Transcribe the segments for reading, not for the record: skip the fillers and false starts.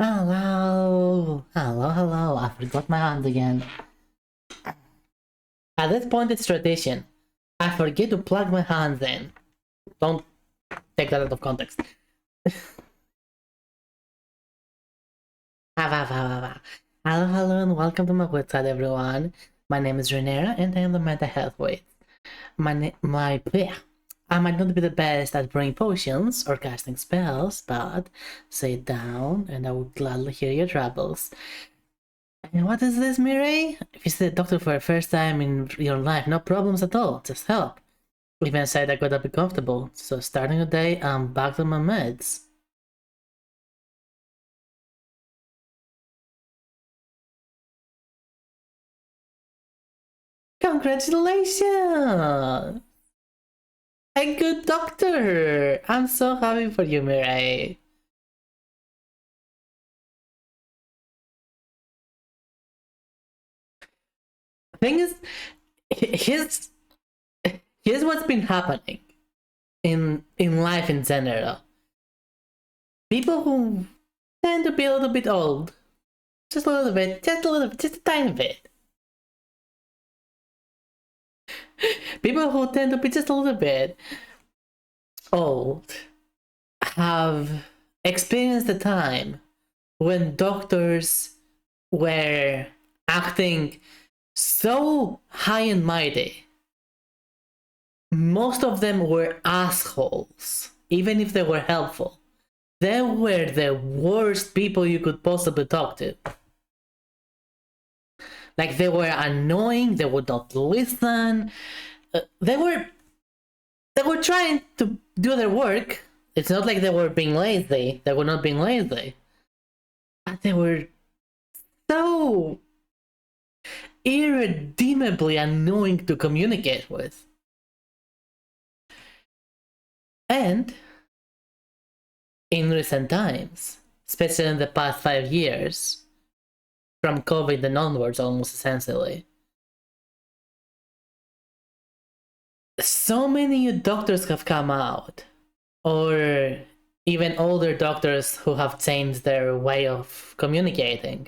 Hello, hello. I forgot my hand again. At this point, it's tradition. I forget to plug my hands in. Don't take that out of context. Hello, and welcome to my website, everyone. My name is Renera, and I am the mental health witch. I might not be the best at brewing potions or casting spells, but sit down, and I would gladly hear your troubles. And what is this, Mireille? If you see the doctor for the first time in your life, no problems at all, just help. Even said I gotta be comfortable, so starting the day, I'm back on my meds. Congratulations! A good doctor! I'm so happy for you, Mireille. Thing is, here's what's been happening in life in general. People who tend to be a little bit old, just a little bit, just a tiny bit. People who tend to be just a little bit old have experienced a time when doctors were acting so high and mighty. Most of them were assholes, even if they were helpful. They were the worst people you could possibly talk to. Like, they were annoying, they would not listen. They were trying to do their work. It's not like they were being lazy. They were not being lazy. But they were so irredeemably annoying to communicate with. And in recent times, especially in the past 5 years, from COVID and onwards almost essentially, so many new doctors have come out, or even older doctors who have changed their way of communicating,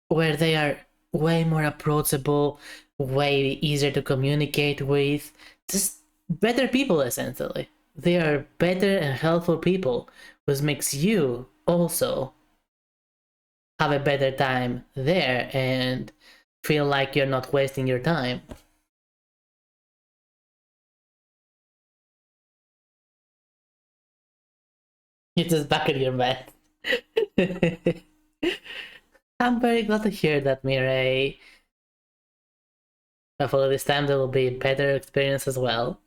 where they are way more approachable, way easier to communicate with, just better people essentially. They are better and helpful people, which makes you also have a better time there and feel like you're not wasting your time. You're just back in your bed. I'm very glad to hear that, Mireille. Hopefully this time there will be a better experience as well.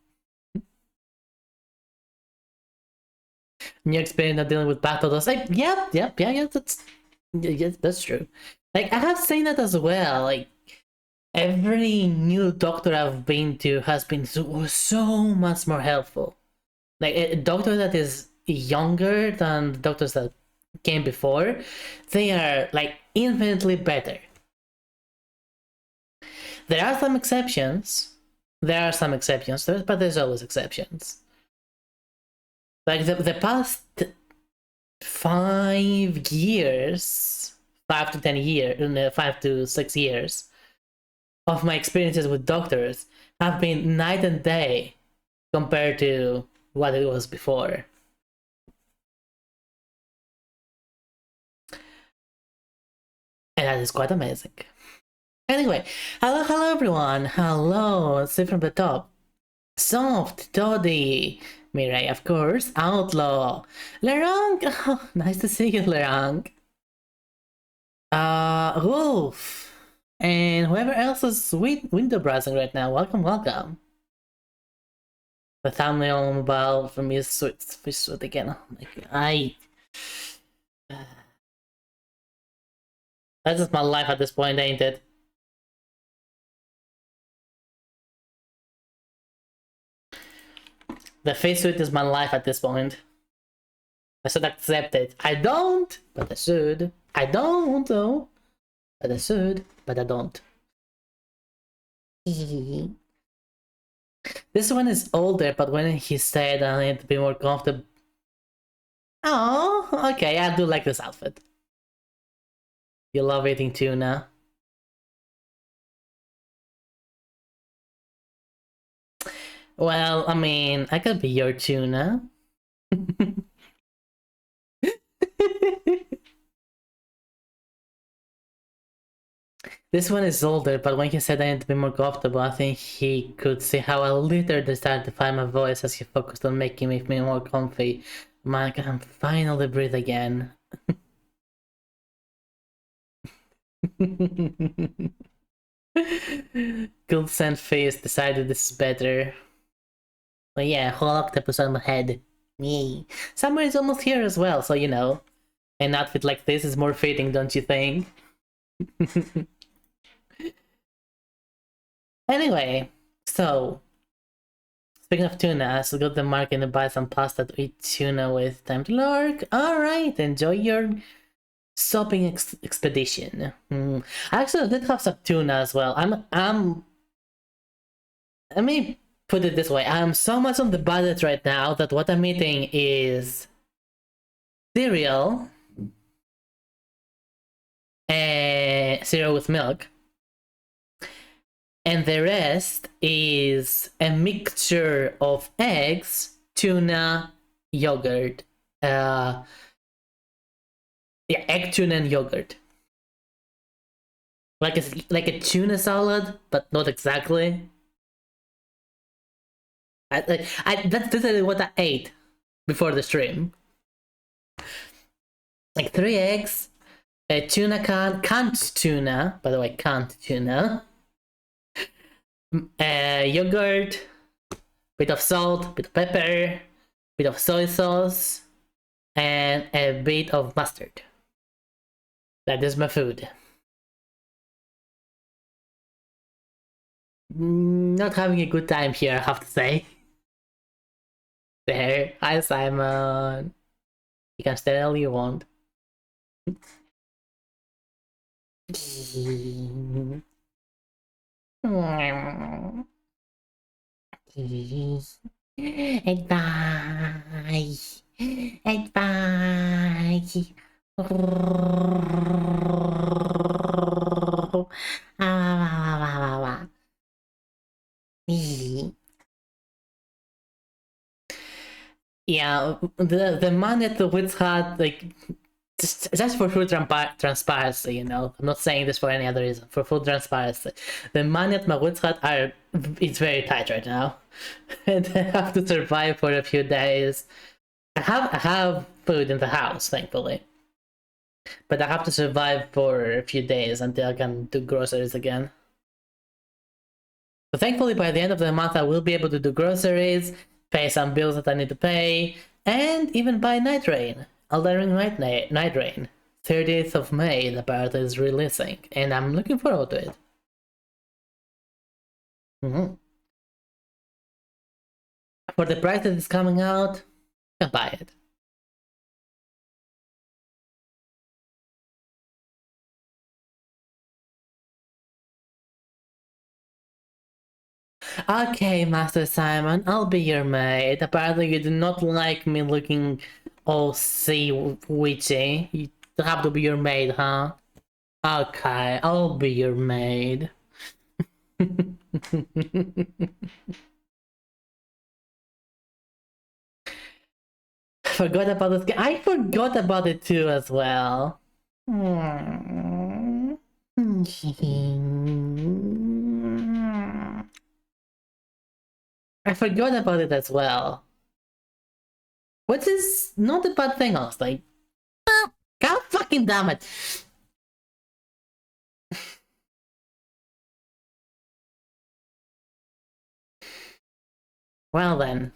New experience not dealing with battles. Like, yeah, that's true. Like, I have seen that as well. Like, every new doctor I've been to has been so much more helpful. Like, a doctor that is younger than the doctors that came before, they are like infinitely better. There are some exceptions. But there's always exceptions. Like the past 5 years, 5 to 10 years, 5 to 6 years of my experiences with doctors have been night and day compared to what it was before. And that is quite amazing. Anyway, hello everyone. Hello, let's see from the top. Soft, Toddy, Mireille, of course, Outlaw, Lerang, oh, nice to see you, Lerang. Wolf, and whoever else is window browsing right now, welcome. The thumbnail on mobile for me is sweet again. Oh my god, that's just my life at this point, ain't it? The face suit is my life at this point. I should accept it. I don't, but I should. I don't though, but I should, but I don't. This one is older, but when he said I need to be more comfortable, Oh, okay, I do like this outfit. You love eating tuna. Well, I mean, I could be your tuna. This one is older, but when he said I need to be more comfortable, I think he could see how I literally started to find my voice as he focused on making me more comfy. Man, I can finally breathe again. Good Sand Face decided this is better. But yeah, whole octopus on my head. Yay. Summer is almost here as well, so you know, an outfit like this is more fitting, don't you think? Anyway, so speaking of tuna, let's go to the market and buy some pasta to eat tuna with. Time to lurk. Alright, enjoy your shopping expedition. Actually, I did have some tuna as well. Let me put it this way. I'm so much on the budget right now that what I'm eating is cereal, cereal with milk, and the rest is a mixture of eggs, tuna, yogurt. Yeah, egg, tuna, and yogurt. Like a tuna salad, but not exactly. That's literally what I ate before the stream. Like 3 eggs, a tuna canned tuna, by the way, canned tuna, yogurt, bit of salt, bit of pepper, bit of soy sauce, and a bit of mustard. That is my food. Not having a good time here, I have to say. There, hi Simon. You can stay all you want. Advice. Advice. Yeah, the money at the Wits had like just for full transparency, you know. I'm not saying this for any other reason. For full transparency, the money at my Wits hut it's very tight right now, and I have to survive for a few days. I have food in the house, thankfully, but I have to survive for a few days until I can do groceries again. So thankfully, by the end of the month, I will be able to do groceries, pay some bills that I need to pay, and even buy Night Rain. Elden Ring Night Rain. 30th of May, the part is releasing, and I'm looking forward to it. For the price that is coming out, I can buy it. Okay, Master Simon, I'll be your maid. Apparently you do not like me looking all sea witchy. You have to be your maid, huh? Okay, I'll be your maid. Forgot about this game. I forgot about it too as well. I forgot about it as well. Which is not a bad thing, honestly. God fucking damn it. Well then.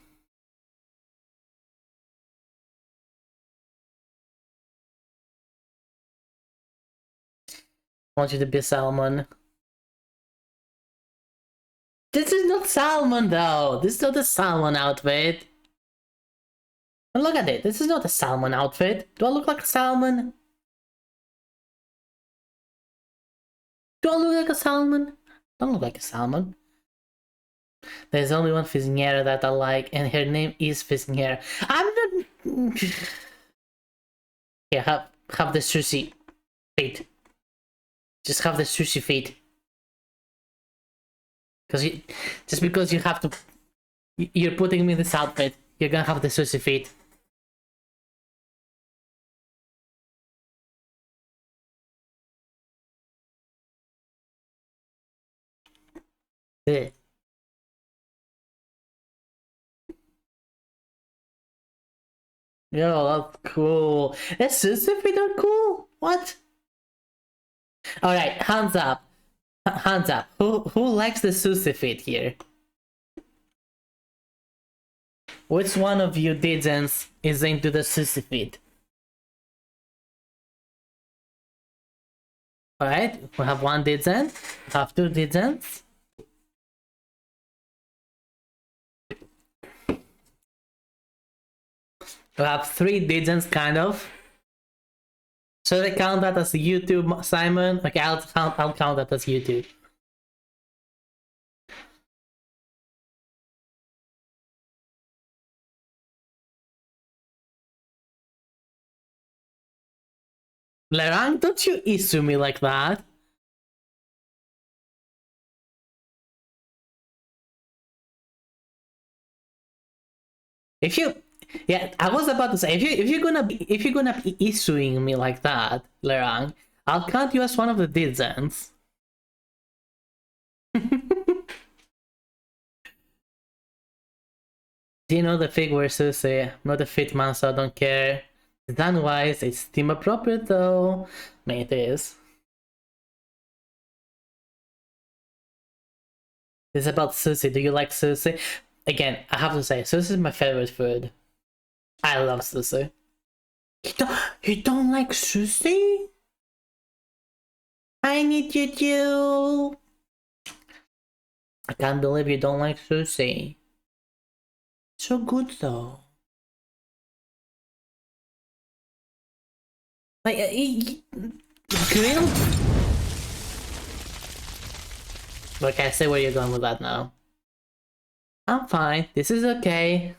I want you to be salmon. This is not salmon though. This is not a salmon outfit. And look at it. This is not a salmon outfit. Do I look like a salmon? Do I look like a salmon? I don't look like a salmon. There's only one Fizniera that I like, and her name is Fizniera. I'm not. Yeah, have the sushi feet. Just have the sushi feet. Just because you have to, you're putting me in this outfit, you're gonna have the sushi feet. Ugh. Yo, that's cool. The sushi feet are cool. What? All right, hands up. Hands up. Who likes the sushi feet here? Which one of you didn't is into the sushi feet? Alright, we have one didn't, we have two didn't. We have three didn't, kind of. Should I count that as YouTube, Simon? Okay, I'll count that as YouTube. Lerang, don't you issue me like that. If you, yeah, I was about to say, if you're gonna be issuing me like that, Lerang, I'll count you as one of the didn'ts. Do you know the fig versus I'm not a fit man, so I don't care. Design wise, it's theme appropriate though. I mean, it is. It's about sushi. Do you like sushi? Again, I have to say, sushi is my favorite food. I love sushi. You don't like sushi? I need you to. I can't believe you don't like sushi. So good though. Like grilled. Okay, I see where you're going with that now. I'm fine. This is okay.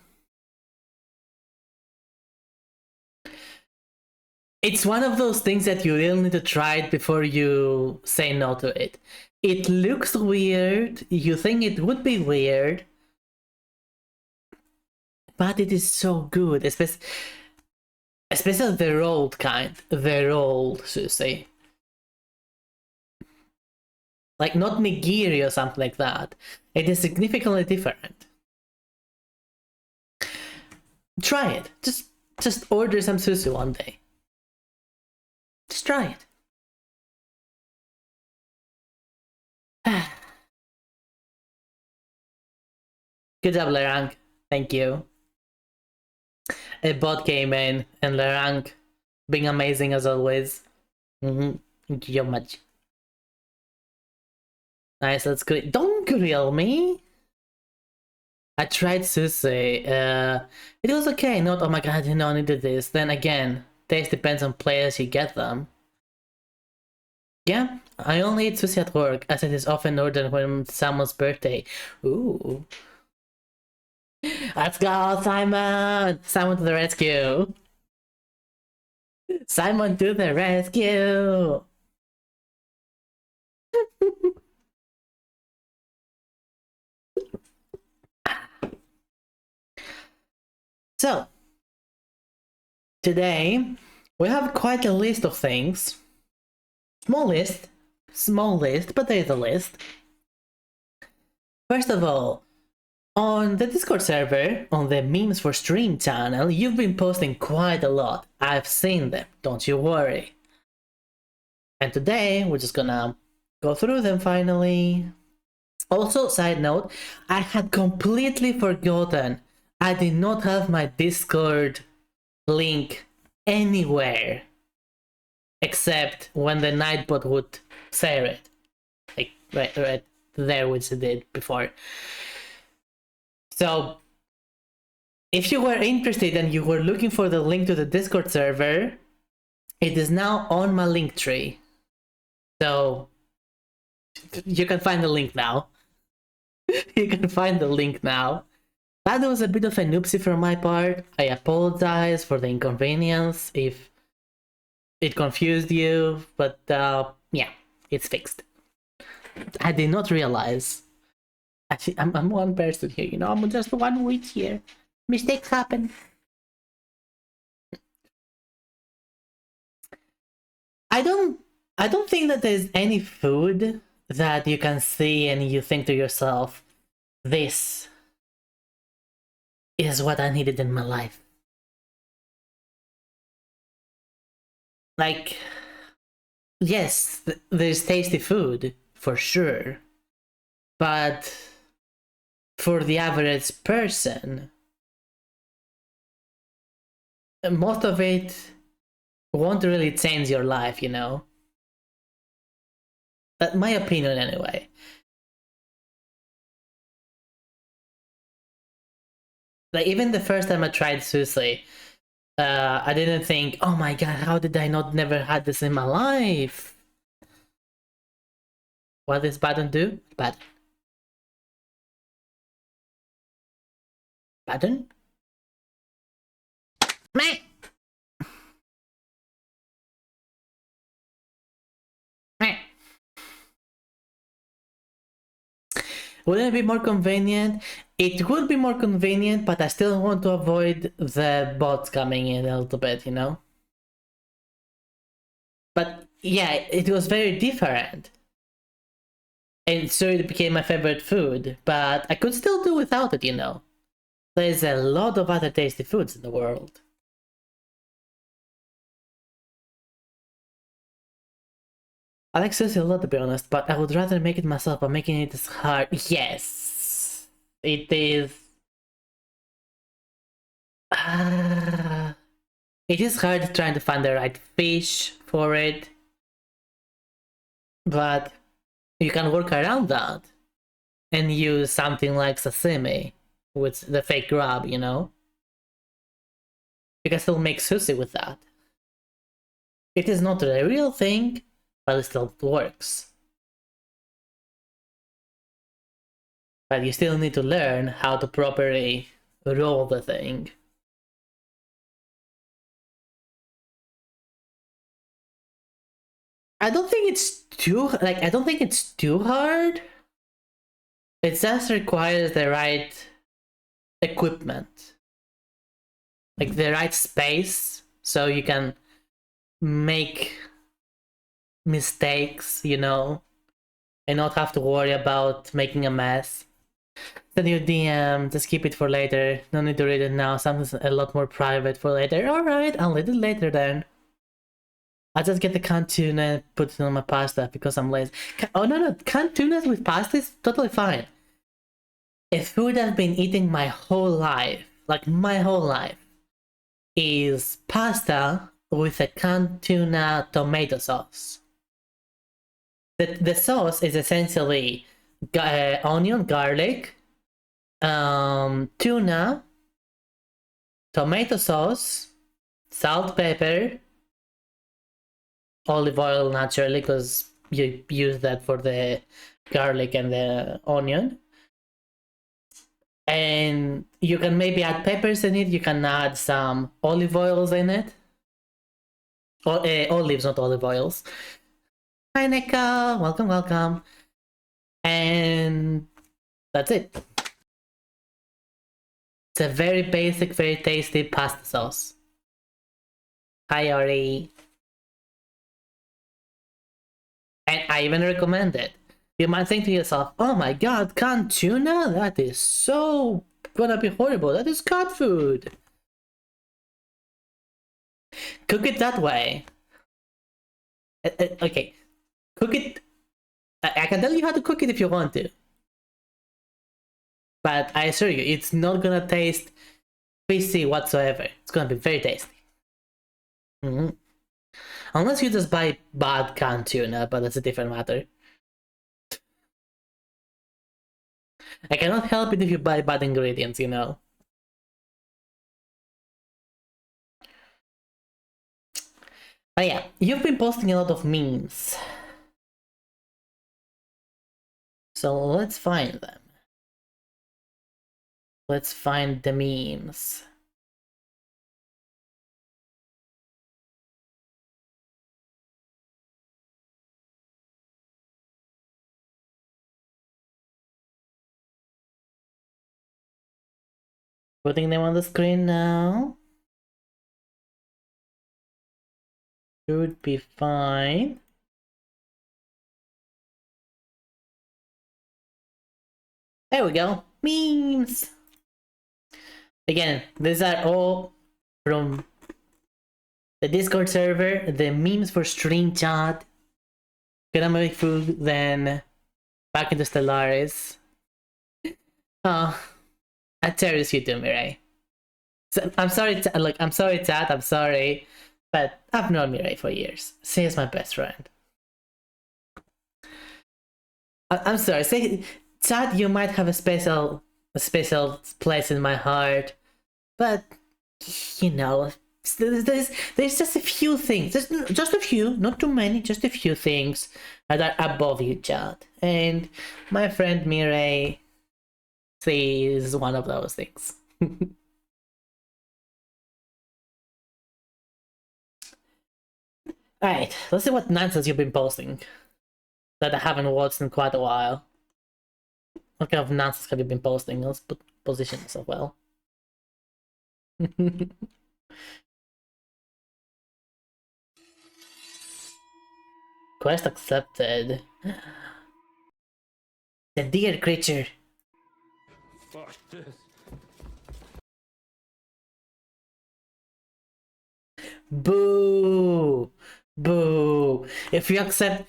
It's one of those things that you really need to try it before you say no to it. It looks weird. You think it would be weird. But it is so good. Especially the rolled kind. The rolled sushi. Like not nigiri or something like that. It is significantly different. Try it. Just order some sushi one day. Just try it. Good job, Lerang. Thank you. A bot came in, and Lerang being amazing as always. Thank you so much. Nice, that's great. Don't grill me! I tried sushi. It was okay. Not, oh my god, you know, I needed this. Then again, taste depends on players you get them. Yeah, I only eat sushi at work, as it is often ordered when someone's birthday. Ooh. Let's go, Simon! Simon to the rescue! Simon to the rescue! So, today we have quite a list of things. Small list, but there's a list. First of all, on the Discord server, on the Memes for Stream channel, you've been posting quite a lot. I've seen them, don't you worry. And today, we're just gonna go through them finally. Also, side note, I had completely forgotten I did not have my Discord link anywhere except when the Nightbot would share it. Like, right there, which it did before. So, if you were interested and you were looking for the link to the Discord server, it is now on my link tree. So, you can find the link now. You can find the link now. That was a bit of an oopsie from my part. I apologize for the inconvenience if it confused you, but yeah, it's fixed. I did not realize. Actually, I'm one person here, you know. I'm just one witch here. Mistakes happen. I don't. I don't think that there's any food that you can see and you think to yourself, "This is what I needed in my life." Like, yes, there's tasty food for sure, but for the average person, most of it won't really change your life, you know? That's my opinion anyway. Like, even the first time I tried sushi, I didn't think, oh my god, how did I not never had this in my life? What does button do? Button? Meh. Meh. Wouldn't it be more convenient? It would be more convenient, but I still want to avoid the bots coming in a little bit, you know? But yeah, it was very different. And so it became my favorite food, but I could still do without it, you know? There's a lot of other tasty foods in the world. I like sushi a lot, to be honest, but I would rather make it myself, but making it is hard. Yes, it is. Uh, it is hard trying to find the right fish for it, but you can work around that and use something like sashimi with the fake crab, you know? You can still make sushi with that. It is not a real thing, but it still works. But you still need to learn how to properly roll the thing. I don't think it's too I don't think it's too hard. It just requires the right equipment, like the right space, so you can make mistakes, you know, and not have to worry about making a mess. Send your DM, just keep it for later. No need to read it now. Something's a lot more private for later. Alright, I'll read it later then. I'll just get the canned tuna and put it on my pasta because I'm lazy. Oh no, canned tuna with pasta is totally fine. A food I've been eating my whole life, like my whole life, is pasta with a canned tuna tomato sauce. The sauce is essentially onion, garlic, tuna, tomato sauce, salt, pepper, olive oil naturally because you use that for the garlic and the onion. And you can maybe add peppers in it. You can add some olive oils in it. Olives, not olive oils. Hi, Nika. Welcome, welcome. And that's it. It's a very basic, very tasty pasta sauce. Hi, Ori. And I even recommend it. You might think to yourself, oh my god, canned tuna? That is so gonna be horrible. That is cat food. Cook it that way. Okay, cook it. I can tell you how to cook it if you want to. But I assure you, it's not gonna taste fishy whatsoever. It's gonna be very tasty. Mm-hmm. Unless you just buy bad canned tuna, but that's a different matter. I cannot help it if you buy bad ingredients, you know. But yeah, you've been posting a lot of memes. So let's find them. Let's find the memes. Putting them on the screen now. Should be fine. There we go. Memes. Again, these are all from the Discord server. The memes for stream chat. Gonna make food, then back into Stellaris. Oh, I cherish you too, Mirai. So, I'm sorry, I'm sorry, Tat. I'm sorry, but I've known Mirai for years. She is my best friend. I'm sorry. Say, Tat, you might have a special place in my heart, but you know, there's just a few things. Just a few, not too many. Just a few things that are above you, Chad. And my friend Mirai, she is one of those things. Alright, let's see what nonsense you've been posting that I haven't watched in quite a while. What kind of nonsense have you been posting? Let's put positions as well. Quest accepted. The dear creature. Fuck this. Boo! Boo! If you accept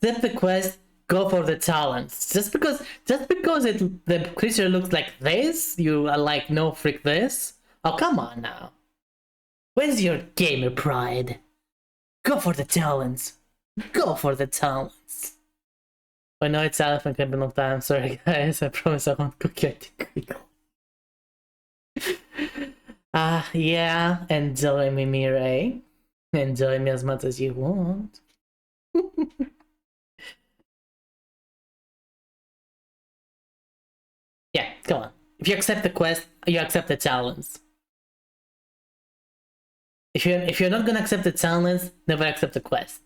the quest, go for the talents. Just because the creature looks like this, you are like, no, freak this. Oh, come on now. Where's your gamer pride? Go for the talents. Go for the talents. I know it's out for a long time. Sorry, guys. I promise I won't cook it quickly. Yeah. Enjoy me, Mirai. Enjoy me as much as you want. Yeah, come on. If you accept the quest, you accept the challenge. If you're not gonna accept the challenge, never accept the quest.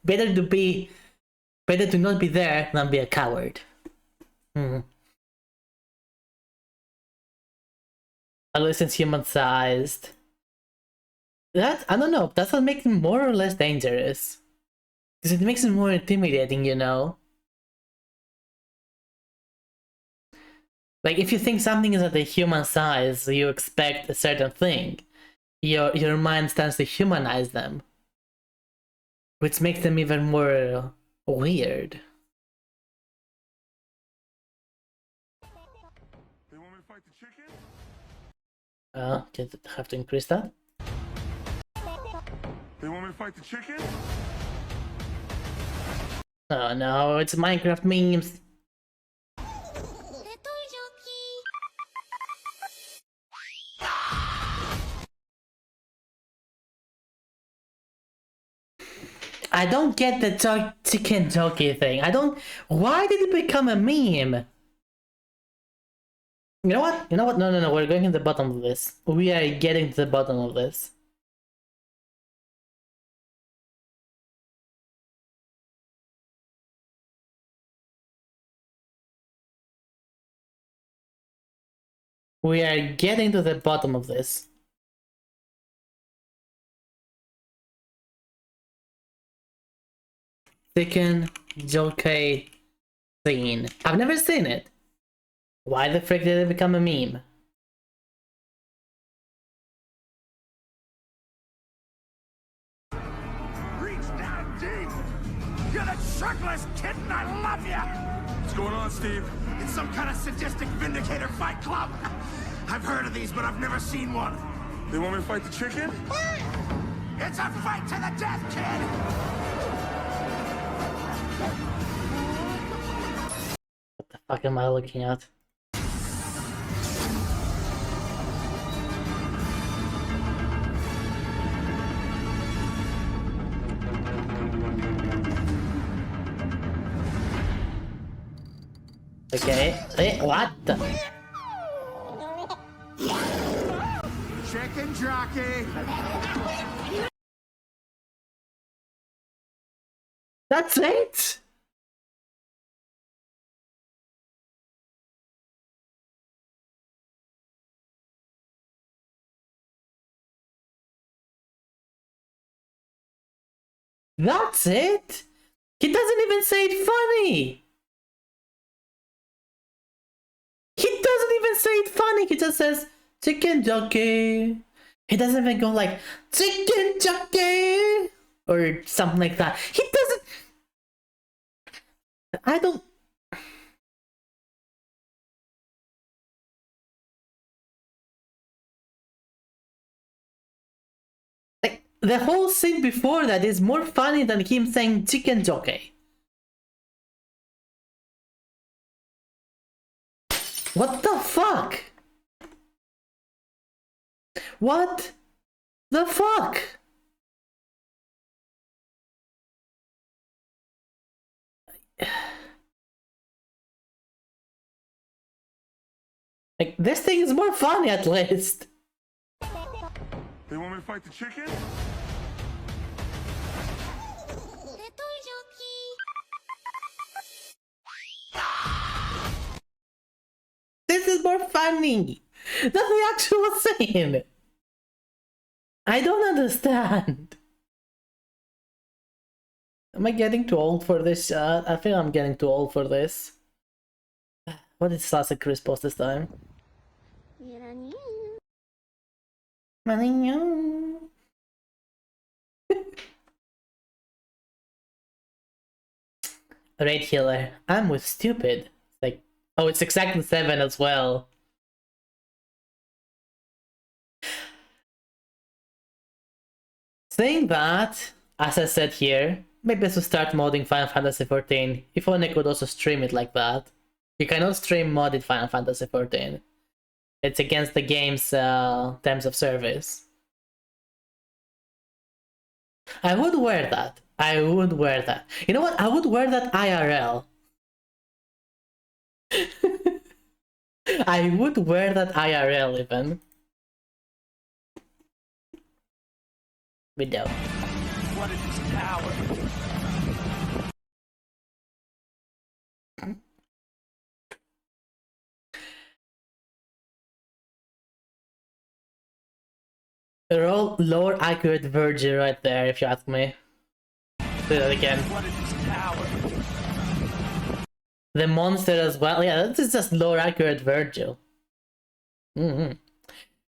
Better to not be there than be a coward. At least it's human sized. That, I don't know, does that make him more or less dangerous? Because it makes him more intimidating, you know? Like, if you think something is at a human size, you expect a certain thing. Your mind starts to humanize them. Which makes them even more weird. They want me to fight the chicken? Just have to increase that. They want me to fight the chicken? Oh no, it's Minecraft memes. I don't get the chicken jockey thing. Why did it become a meme? You know what? No. We're going to the bottom of this. We are getting to the bottom of this. We are getting to the bottom of this. Chicken jockey scene. I've never seen it. Why the frick did it become a meme? Reach down deep! You're the trickless kitten, I love ya! What's going on, Steve? It's some kind of sadistic vindicator fight club. I've heard of these, but I've never seen one. They want me to fight the chicken? It's a fight to the death, kid! What the fuck am I looking at? Okay. Hey, what the? Chicken jockey! That's it? That's it? He doesn't even say it funny! He doesn't even say it funny, he just says, chicken jockey. He doesn't even go like, chicken jockey! Or something like that. He doesn't... I don't... Like, the whole scene before that is more funny than him saying chicken jockey. What the fuck? What the fuck? Like, this thing is more funny at least. They want me to fight the chicken? This is more funny than the actual scene. I don't understand. Am I getting too old for this shot? I think I'm getting too old for this. What did Sasa Chris post this time? Raid healer. I'm with stupid. Like, oh, it's exactly 7 as well. Saying that, as I said here, maybe I should start modding Final Fantasy XIV. If only I could also stream it like that. You cannot stream modded Final Fantasy XIV. It's against the game's terms of service. I would wear that. I would wear that. You know what? I would wear that IRL. I would wear that IRL even. Without. What is this power? Roll lower accurate Virgil right there, if you ask me. Do that again. What is this power? The monster as well. Yeah, this is just lower accurate Virgil. The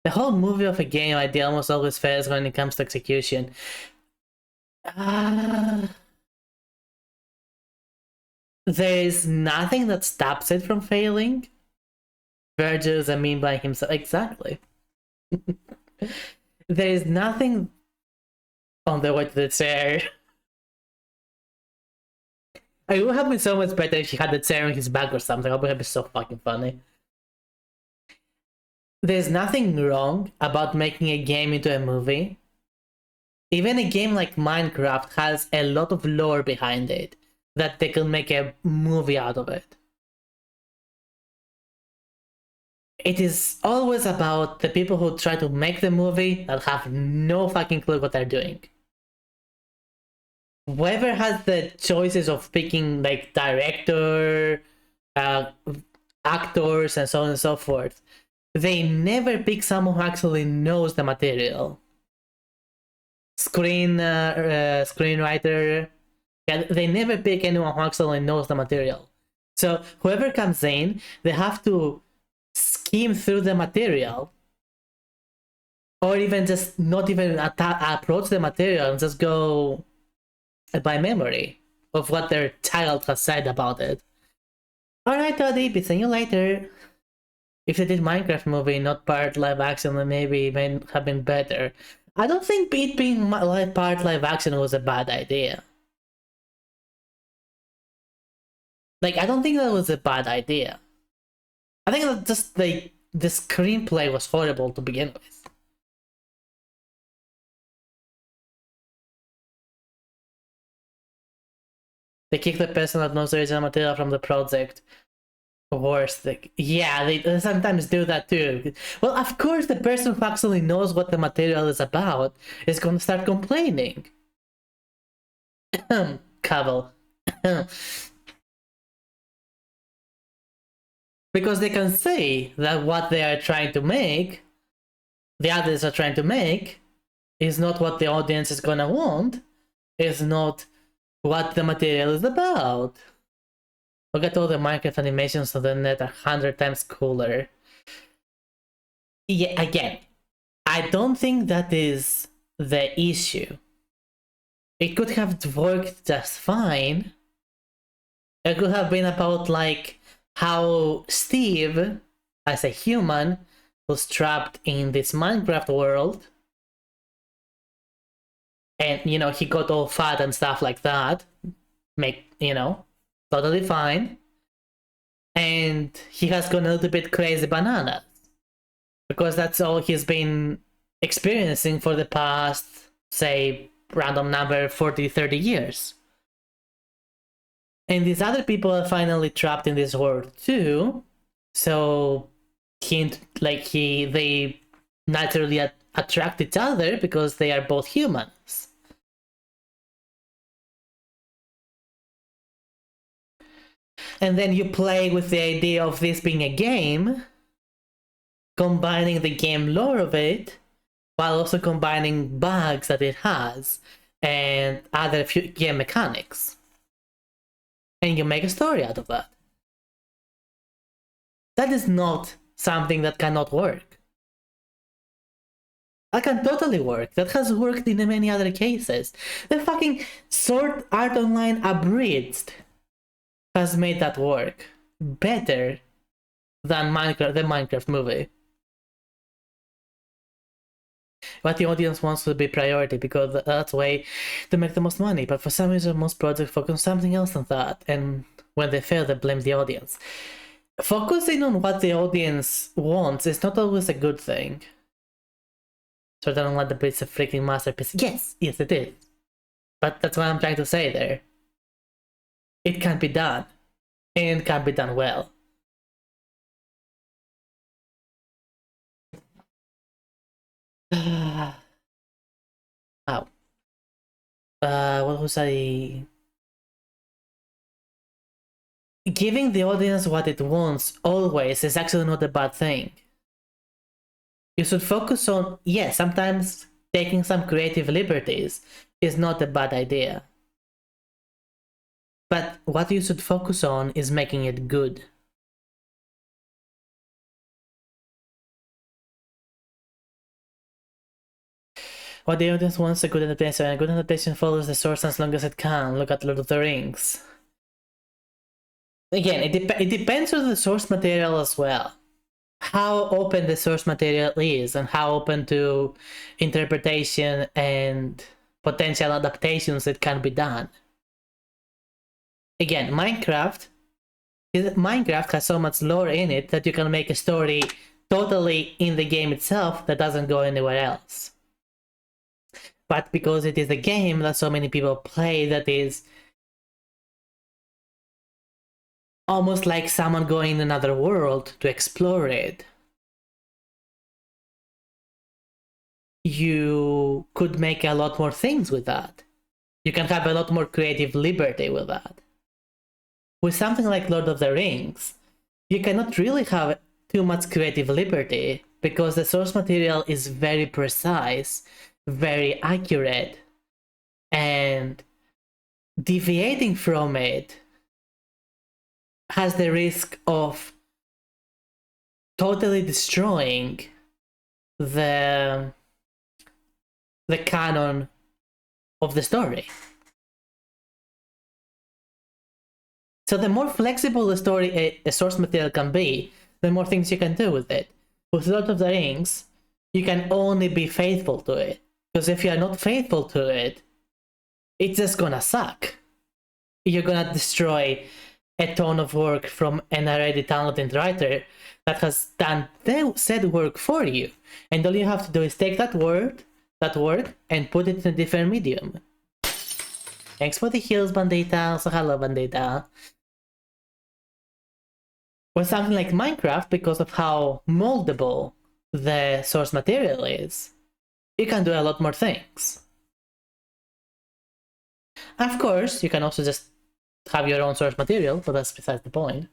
whole movie of a game idea almost always fails when it comes to execution. There's nothing that stops it from failing. Virgil is a meme by himself. Exactly. There's nothing on the way to the chair. It would have been so much better if he had the chair on his back or something. It would have been so fucking funny. There's nothing wrong about making a game into a movie. Even a game like Minecraft has a lot of lore behind it that they can make a movie out of it. It is always about the people who try to make the movie that have no fucking clue what they're doing. Whoever has the choices of picking like director, actors, and so on and so forth, they never pick someone who actually knows the material. Screenwriter, yeah, they never pick anyone who actually knows the material. So whoever comes in, they have to skim through the material, or even just not even approach the material and just go by memory of what their child has said about it. Alright, Toddy, be seeing you later. If they did Minecraft movie, not part live action, then maybe it may have been better. I don't think it being part live action was a bad idea. Like, I don't think that was a bad idea. I think that just the screenplay was horrible to begin with. They kick the person that knows the original material from the project. Worst. Yeah, they sometimes do that too. Well, of course, the person who actually knows what the material is about is going to start complaining. Cavill. Because they can say that what they are trying to make, the others are trying to make, is not what the audience is gonna want, is not what the material is about. Look at all the Minecraft animations on the net are 100 times cooler. Yeah, again, I don't think that is the issue. It could have worked just fine. It could have been about like how Steve, as a human, was trapped in this Minecraft world. And, he got all fat and stuff like that. Totally fine. And he has gone a little bit crazy bananas. Because that's all he's been experiencing for the past, say, random number 40, 30 years. And these other people are finally trapped in this world too. So they naturally attract each other because they are both humans. And then you play with the idea of this being a game, combining the game lore of it, while also combining bugs that it has and other game mechanics. And you make a story out of that. That is not something that cannot work. That can totally work. That has worked in many other cases. The fucking Sword Art Online Abridged has made that work better than the Minecraft movie. But the audience wants to be priority because that's way to make the most money. But for some reason, most projects focus on something else than that. And when they fail, they blame the audience. Focusing on what the audience wants is not always a good thing. So I don't want the it's a freaking masterpiece. Yes, it is. But that's what I'm trying to say there. It can be done. And it can be done well. Ow. What was I... Giving the audience what it wants always is actually not a bad thing. You should focus on, sometimes taking some creative liberties is not a bad idea. But what you should focus on is making it good. What the audience wants a good adaptation, and a good adaptation follows the source as long as it can. Look at Lord of the Rings. Again, it depends on the source material as well. How open the source material is and how open to interpretation and potential adaptations that can be done. Again, Minecraft has so much lore in it that you can make a story totally in the game itself that doesn't go anywhere else. But because it is a game that so many people play, that is almost like someone going in another world to explore it. You could make a lot more things with that. You can have a lot more creative liberty with that. With something like Lord of the Rings, you cannot really have too much creative liberty because the source material is very precise, very accurate, and deviating from it has the risk of totally destroying the canon of the story. So the more flexible the story, a source material can be, the more things you can do with it. With Lord of the Rings, you can only be faithful to it. Because if you are not faithful to it, it's just gonna suck. You're gonna destroy a ton of work from an already talented writer that has done said work for you. And all you have to do is take that work, and put it in a different medium. Thanks for the heals, Bandita. Also, hello, Bandita. With something like Minecraft, because of how moldable the source material is, you can do a lot more things. Of course, you can also just have your own source material, but that's besides the point.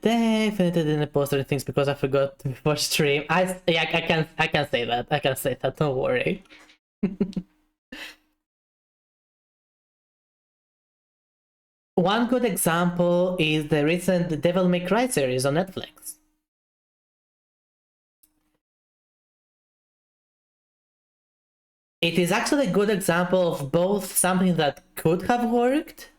definitely didn't post anything because I forgot before stream. I can say that. I can say that. Don't worry. One good example is the recent Devil May Cry series on Netflix. It is actually a good example of both something that could have worked,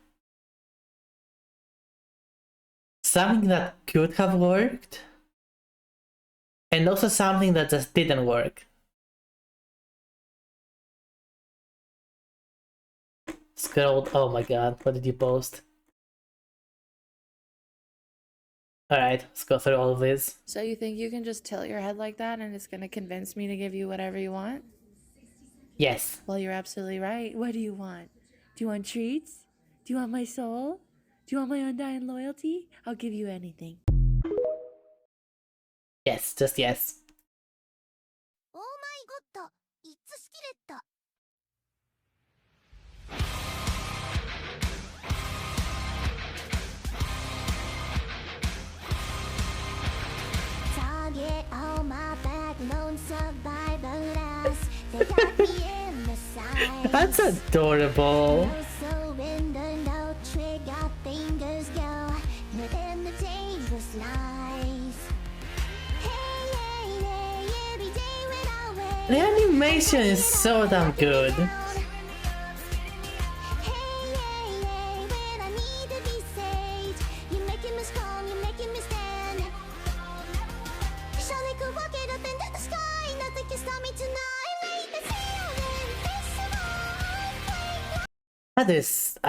and also something that just didn't work. Scrolled. Oh my god, what did you post? Alright, let's go through all of these. So you think you can just tilt your head like that and it's gonna convince me to give you whatever you want? Yes. Well, you're absolutely right. What do you want? Do you want treats? Do you want my soul? Do you want my undying loyalty? I'll give you anything. Yes, just yes. Oh my god, it's skillet. 'Lone survivors, they got me in the sights. That's adorable. No surrender, no trigger, fingers go within the dangerous lies. Hey, hey, hey, every day when I wake, The animation is so damn good. hey, hey, hey, when I need to be saved, you're making me strong, you're making me stand. Surely could walk it up into the sky, nothing can stop me tonight. That is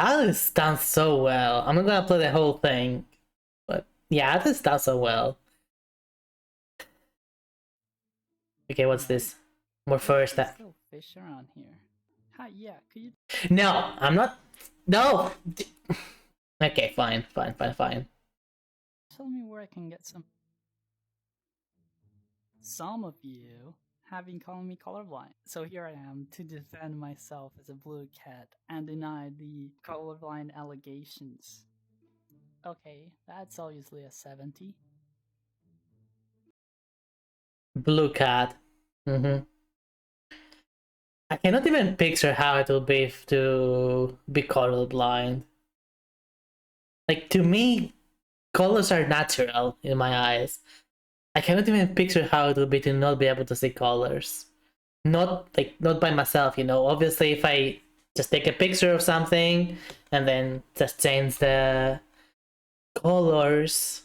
done so well. I'm not gonna play the whole thing, but yeah, that is done so well. Okay, what's this? More first. Still fish around here. Hi, yeah, could you No, I'm not. No. Okay, fine. tell me where I can get some? Some of you have been calling me colorblind, so here I am to defend myself as a blue cat and deny the colorblind allegations. Okay, that's obviously a 70. Blue cat. I cannot even picture how it will be to be colorblind. Like, to me, colors are natural in my eyes. I cannot even picture how it would be to not be able to see colors. Not by myself, you know. Obviously, if I just take a picture of something and then just change the colors,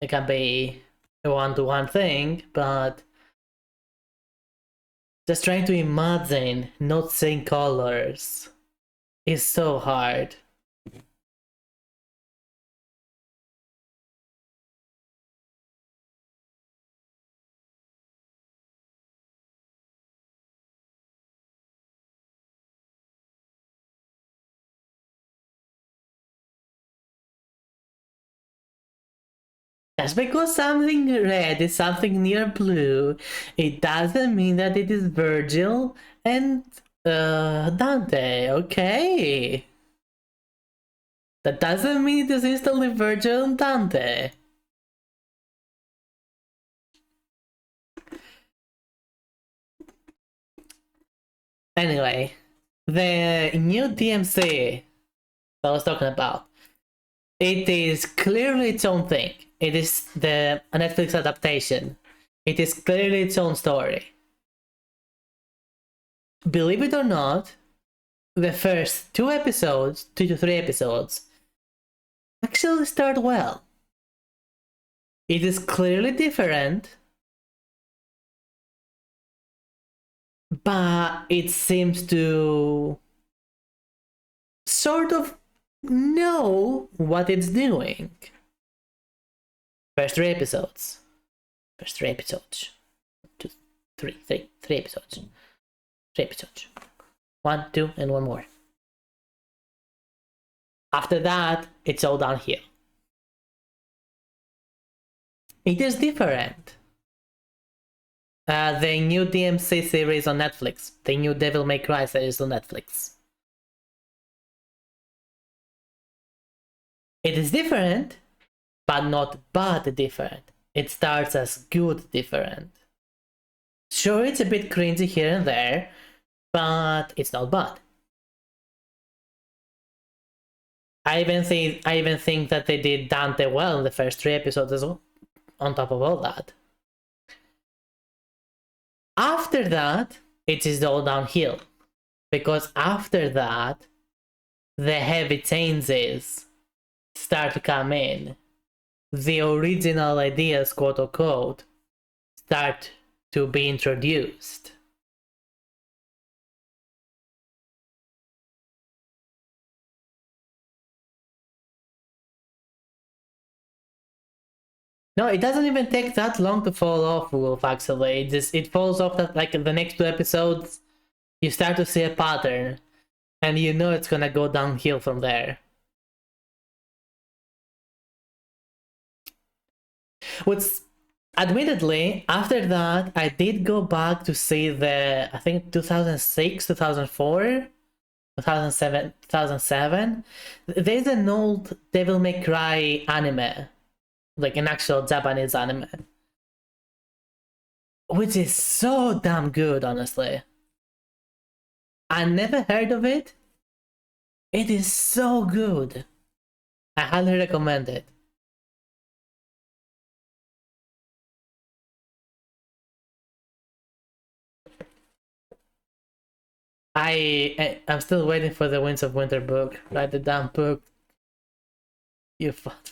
it can be a one-to-one thing, but just trying to imagine not seeing colors is so hard. Just because something red is something near blue, it doesn't mean that it is Virgil and Dante, okay? That doesn't mean it is instantly Virgil and Dante. Anyway, the new DMC that I was talking about, it is clearly its own thing. It is the Netflix adaptation. It is clearly its own story. Believe it or not, the first 2 to 3 episodes, actually start well. It is clearly different, but it seems to sort of know what it's doing. First 3 episodes. 2, 3 episodes. 3 episodes. 1, 2, and 1 more. After that, it's all downhill. It is different. The new DMC series on Netflix. The new Devil May Cry series on Netflix. It is different, but not bad different. It starts as good different. Sure, it's a bit cringy here and there, but it's not bad. I even think that they did Dante well in the first 3 episodes as well, on top of all that. After that, it is all downhill. Because after that, the heavy changes start to come in. The original ideas, quote unquote, start to be introduced. No, it doesn't even take that long to fall off, Wolf, actually. It falls off that, like, in the next 2 episodes, you start to see a pattern, and you know it's gonna go downhill from there. Which, admittedly, after that, I did go back to see the, I think, 2006, 2004, 2007. There's an old Devil May Cry anime, like an actual Japanese anime, which is so damn good, honestly. I never heard of it. It is so good. I highly recommend it. I'm still waiting for the Winds of Winter book. Write the damn book. You fuck.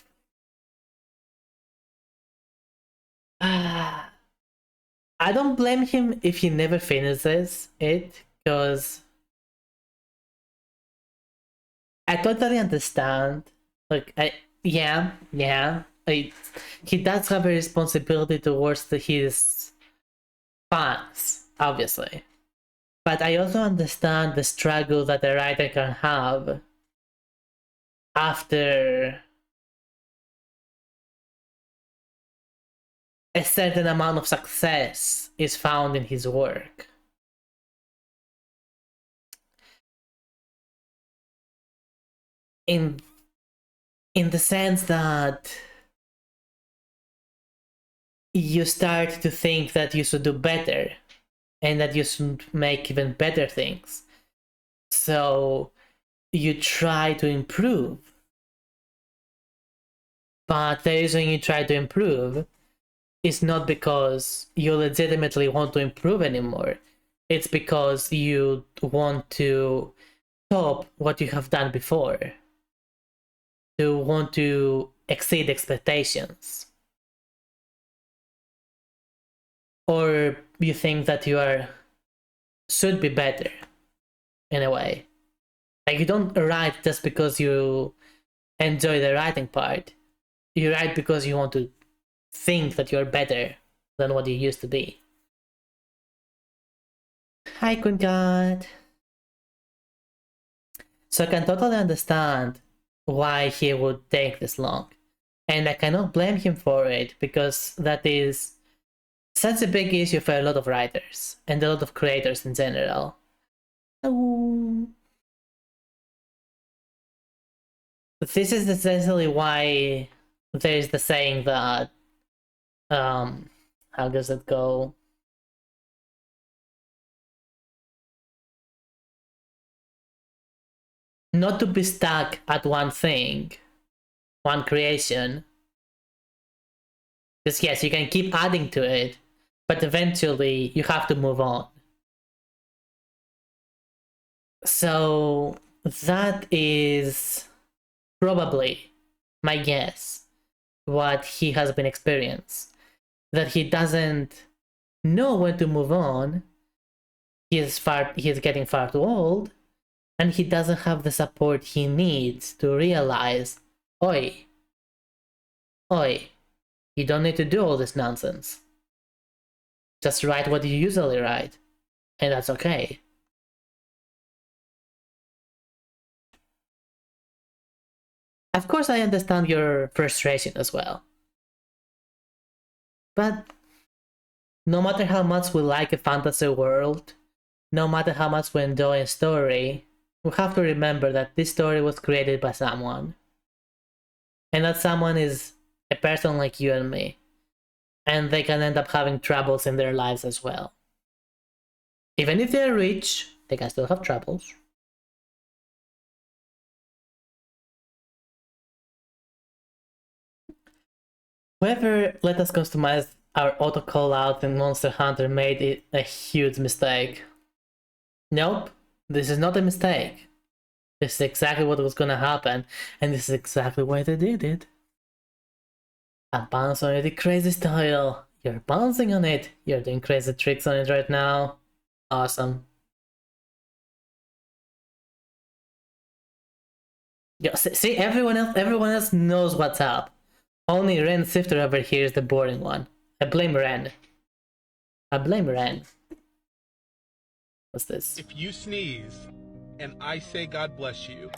I don't blame him if he never finishes it, because I totally understand. Like, he does have a responsibility towards his fans, obviously. But I also understand the struggle that a writer can have after a certain amount of success is found in his work. In the sense that you start to think that you should do better and that you should make even better things. So you try to improve. But the reason you try to improve is not because you legitimately want to improve anymore. It's because you want to top what you have done before. To want to exceed expectations. Or you think that should be better, in a way. Like, you don't write just because you enjoy the writing part. You write because you want to think that you're better than what you used to be. Hi, Queen God. So I can totally understand why he would take this long. And I cannot blame him for it, because that is such a big issue for a lot of writers and a lot of creators in general. Oh. This is essentially why there's the saying that, how does it go? Not to be stuck at one thing, one creation. Because yes, you can keep adding to it, but eventually you have to move on. So that is probably, my guess, what he has been experiencing. That he doesn't know when to move on. He is getting far too old, and he doesn't have the support he needs to realize, oi, you don't need to do all this nonsense. Just write what you usually write, and that's okay. Of course, I understand your frustration as well. But no matter how much we like a fantasy world, no matter how much we enjoy a story, we have to remember that this story was created by someone. And that someone is a person like you and me. And they can end up having troubles in their lives as well. Even if they're rich, they can still have troubles. Whoever let us customize our auto callout in Monster Hunter made it a huge mistake. Nope, this is not a mistake. This is exactly what was gonna happen, and this is exactly why they did it. I bounce on it the crazy style. You're bouncing on it. You're doing crazy tricks on it right now. Awesome. Yeah, see, everyone else knows what's up. Only Ren Sifter over here is the boring one. I blame Ren. I blame Ren. What's this? If you sneeze and I say God bless you,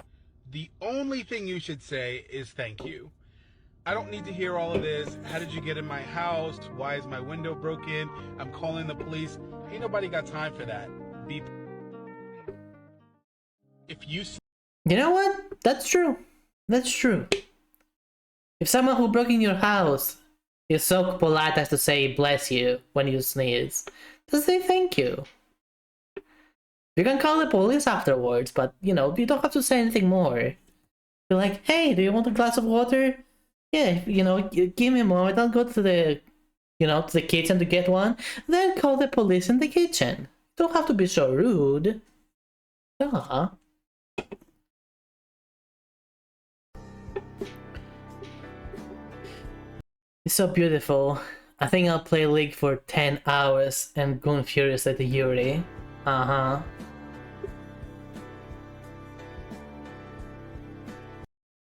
the only thing you should say is thank you. I don't need to hear all of this. How did you get in my house? Why is my window broken? I'm calling the police. Ain't nobody got time for that. If you... You know what? That's true. That's true. If someone who broke in your house is so polite as to say bless you when you sneeze, just say thank you. You can call the police afterwards, but you know, you don't have to say anything more. You're like, hey, do you want a glass of water? Yeah, you know, give me a moment, I'll go to the, you know, to the kitchen to get one, then call the police in the kitchen. You don't have to be so rude. Yeah. It's so beautiful. I think I'll play League for 10 hours and go furious at the Yuri. Uh-huh.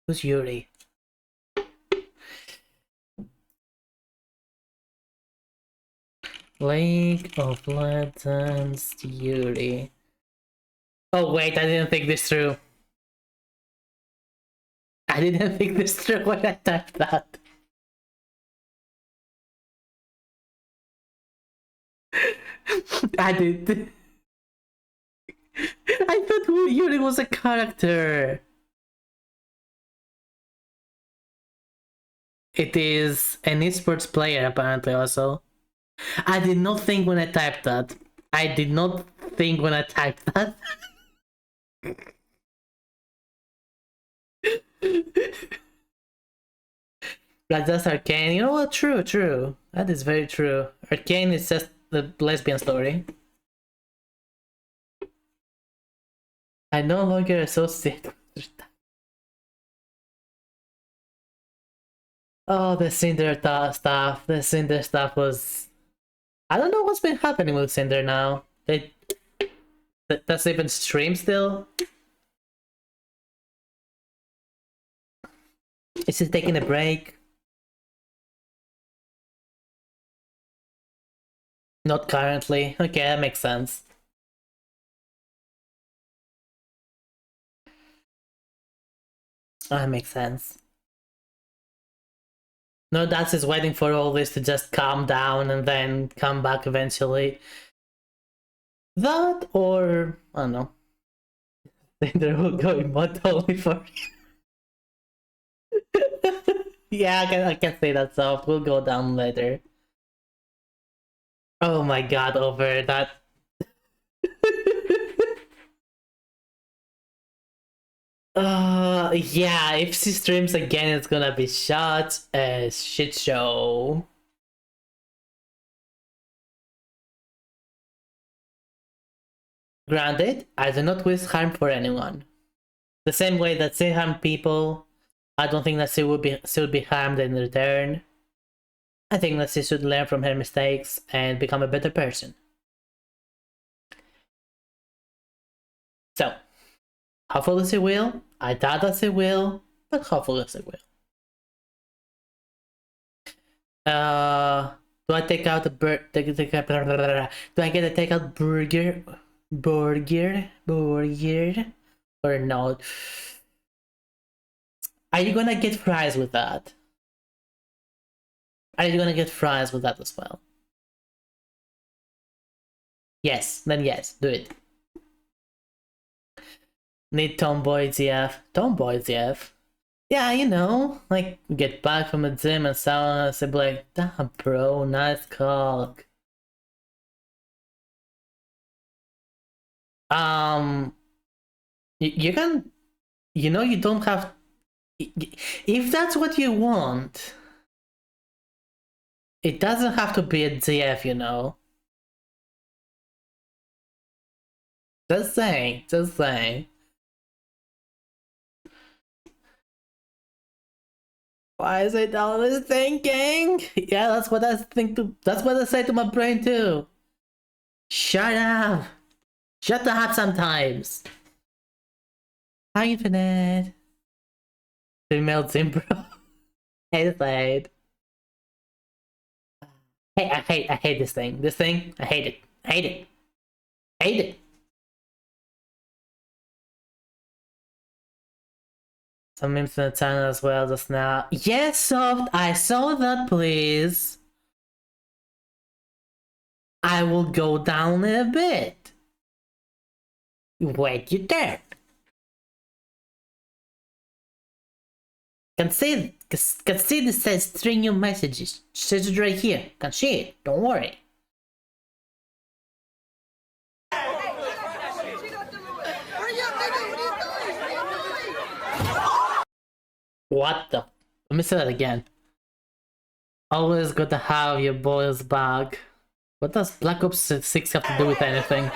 Who's Yuri? League of Legends Yuri. Oh wait, I didn't think this through. I didn't think this through when I typed that. I did. I thought Yuri was a character. It is an esports player apparently also. I did not think when I typed that. I did not think when I typed that. But that's Arcane. You know what? True, true. That is very true. Arcane is just the lesbian story. I no longer associate with that. Oh, the Cinder stuff. The Cinder stuff was... I don't know what's been happening with Cinder now. Does it even stream still? Is it taking a break? Not currently. Okay, that makes sense. That makes sense. No, that's just waiting for all this to just calm down and then come back eventually. That or I don't know. They will go mod only for yeah, I can say that soft. We'll go down later. Oh my god, over that. Yeah, if she streams again, it's gonna be such a shit show. Granted, I do not wish harm for anyone. The same way that she harmed people, I don't think that she would be harmed in return. I think that she should learn from her mistakes and become a better person. So, hopefully she will. I doubt that she will, but hopefully she will. Do I take out the do I get a takeout burger, or no? Are you gonna get fries with that? Are you gonna get fries with that as well? Yes, then yes, do it. Need Tomboy ZF. Tomboy ZF? Yeah, you know, like get back from the gym and someone say like, "Damn, bro, nice cock." Um, you can, you know, you don't have. If that's what you want, it doesn't have to be a DF, you know. Just saying, just saying. Why is it always thinking? Yeah, that's what I think to. That's what I say to my brain too. Shut up. Shut up sometimes. Hi, Infinite. Female Zimbro. Hey, Slade. Hey, I hate this thing. This thing, I hate it. I hate it. I hate it. Some memes in the channel as well just now. Yes, Soft, I saw that, please. I will go down in a bit. Wait, you there. Can see this says 3 new messages. Says it right here. Can see it. Don't worry. What the? Let me say that again. Always good to have your boys back. What does Black Ops 6 have to do with anything?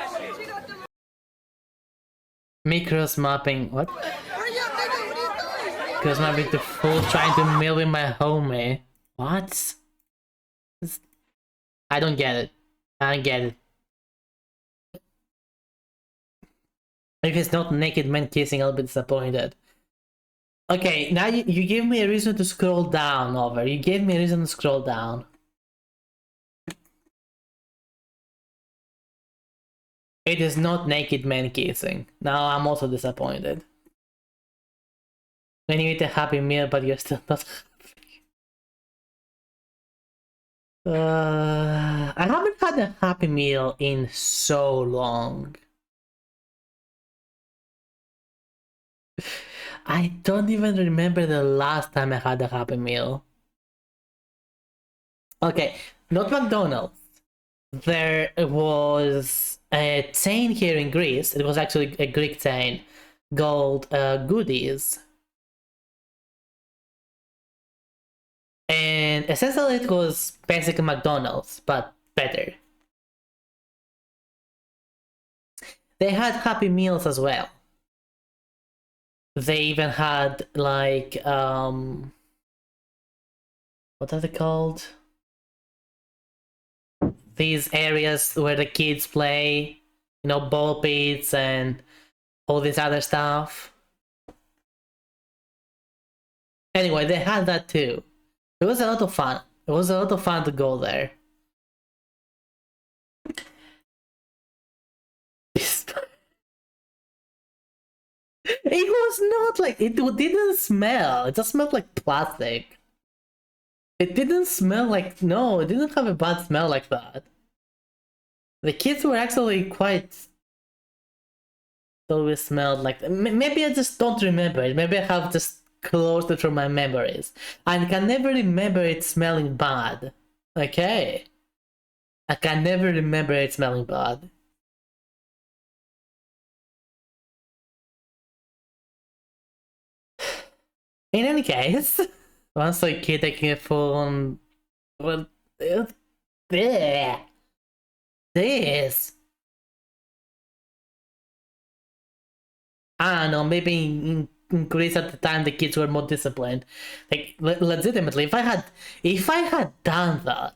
Micros mapping. What? Because mapping to full trying to mill in my homie. What? I don't get it. I don't get it. If it's not naked men kissing, I'll be disappointed. Okay, now you give me a reason to scroll down over. You gave me a reason to scroll down. It is not naked men kissing. Now I'm also disappointed. When you eat a happy meal, but you're still not happy. I haven't had a happy meal in so long. I don't even remember the last time I had a happy meal. Okay, not McDonald's. There was a chain here in Greece. It was actually a Greek chain called Goodies. And essentially it was basically McDonald's, but better. They had Happy Meals as well. They even had like what are they called? These areas where the kids play, you know, ball pits and all this other stuff. Anyway, they had that too. It was a lot of fun. It was a lot of fun to go there. It was not like, it didn't smell. It just smelled like plastic. It didn't smell like, no, it didn't have a bad smell like that. The kids were actually quite, always smelled like, maybe I just don't remember it. Maybe I have just closed it from my memories. I can never remember it smelling bad. Okay? I can never remember it smelling bad. In any case, once a kid taking a phone, well, this. I don't know, maybe in Greece at the time the kids were more disciplined. Like legitimately, if I had done that,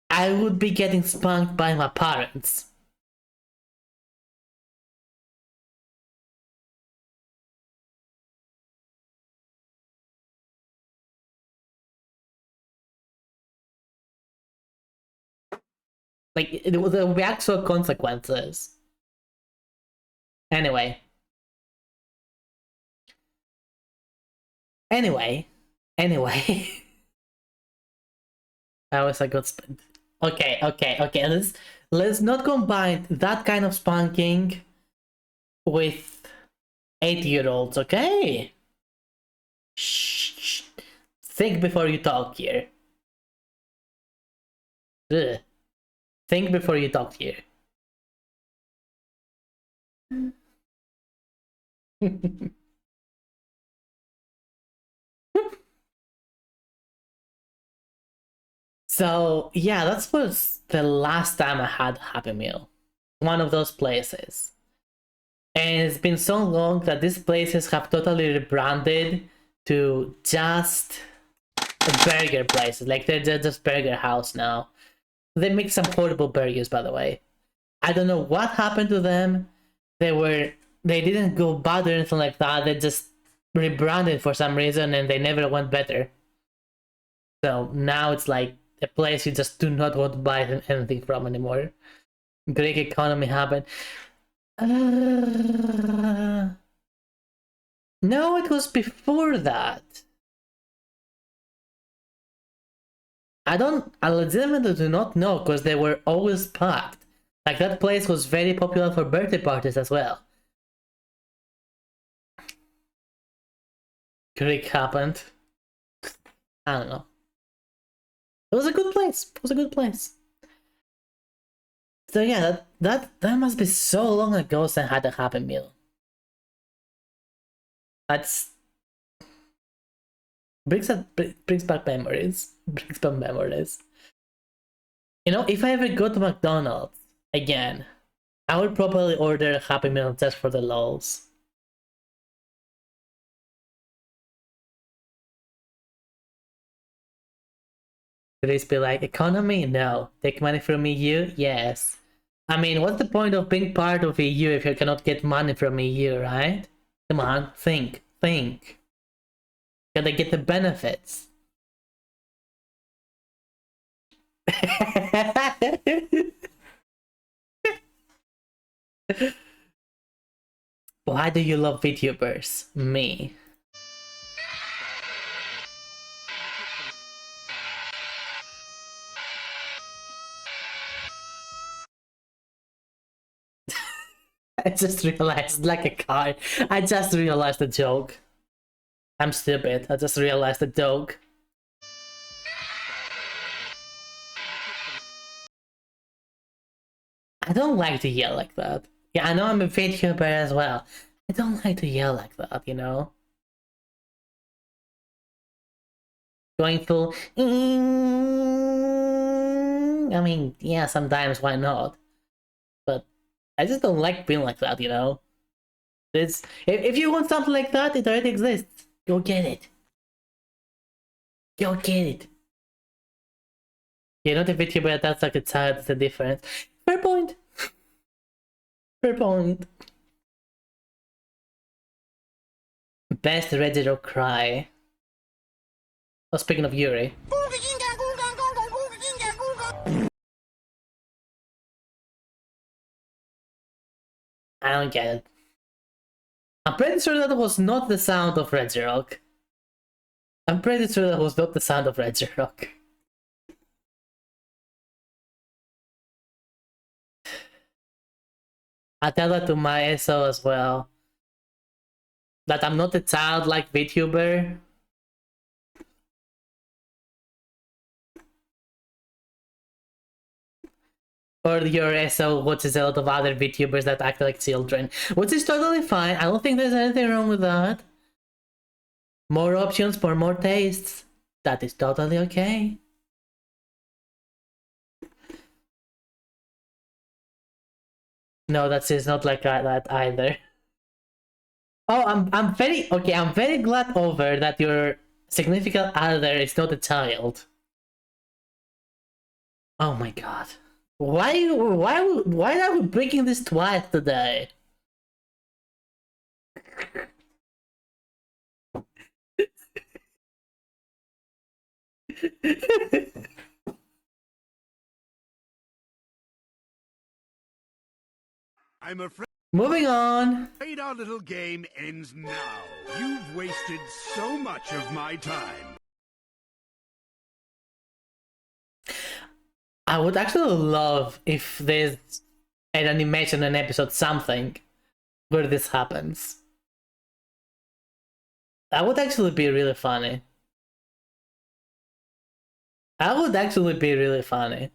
I would be getting spanked by my parents. Like there would be actual consequences. Anyway. Anyway. I was a good spend. Okay. Let's not combine that kind of spanking with 8-year-olds, okay? Shh. Think before you talk here. Ugh. Think before you talk here. So yeah, that was the last time I had a Happy Meal. One of those places. And it's been so long that these places have totally rebranded to just burger places. Like they're just burger house now. They make some horrible burgers, by the way. I don't know what happened to them. They didn't go bad or anything like that. They just rebranded for some reason and they never went better. So now it's like a place you just do not want to buy anything from anymore. Greek economy happened. No, it was before that. I legitimately do not know because they were always packed. Like that place was very popular for birthday parties as well. Greek happened. I don't know. It was a good place. It was a good place. So yeah, that must be so long ago since I had a Happy Meal. That's brings back memories. Brings back memories. You know, if I ever go to McDonald's again, I would probably order a Happy Meal just for the lols. Chris be like, economy? No. Take money from EU? Yes. I mean, what's the point of being part of EU if you cannot get money from EU, right? Come on, think. Gotta get the benefits. Why do you love VTubers? Me. I just realized, like a car. I just realized the joke. I'm stupid. I just realized the joke. I don't like to yell like that. Yeah, I know I'm a VTuber as well. I don't like to yell like that, you know? Going full... I mean, yeah, sometimes, why not? But I just don't like being like that, you know? If you want something like that, it already exists. Go get it. Go get it. You're not a VTuber, that's like a child, it's a difference. Fair point. Fair point. Best Reggio cry. Oh, speaking of Yuri. I don't get it. I'm pretty sure that was not the sound of Reggio. I'm pretty sure that was not the sound of Reggio. I tell that to my SO as well. That I'm not a childlike VTuber. Or your SO watches a lot of other VTubers that act like children. Which is totally fine. I don't think there's anything wrong with that. More options for more tastes. That is totally okay. No, that's just not like that either. Oh, I'm very glad over that your significant other is not a child. Oh my god. Why are we breaking this twice today? I'm afraid Moving on. our little game ends now. You've wasted so much of my time. I would actually love if there's an animation, an episode, something where this happens. That would actually be really funny. That would actually be really funny.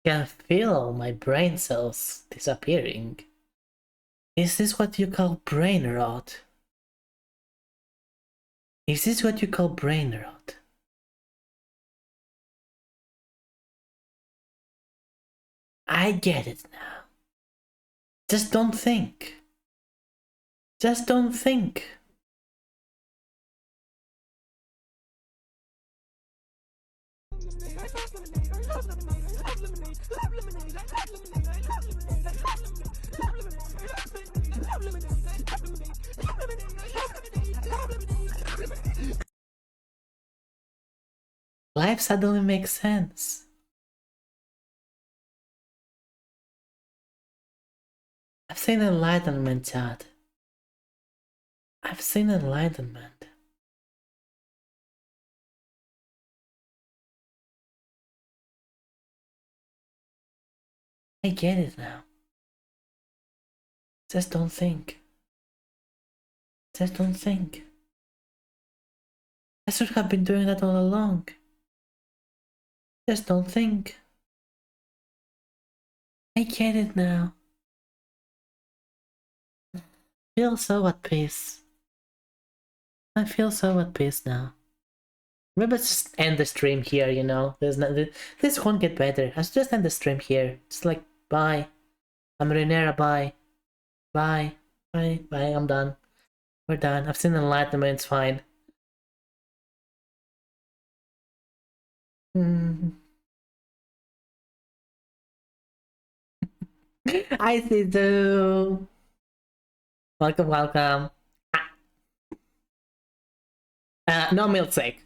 Can feel my brain cells disappearing. Is this what you call brain rot? Is this what you call brain rot? I get it now. Just don't think. Just don't think. Life suddenly makes sense. I've seen enlightenment, Chad. I've seen enlightenment. I get it now. Just don't think. Just don't think. I should have been doing that all along. Just don't think. I get it now. I feel so at peace. I feel so at peace now. Maybe let's just end the stream here, you know? This won't get better. Let's just end the stream here. It's like, bye. I'm Renera, bye. Bye. Bye. Bye, I'm done. We're done. I've seen enlightenment, it's fine. I see you. Welcome, welcome. No milkshake.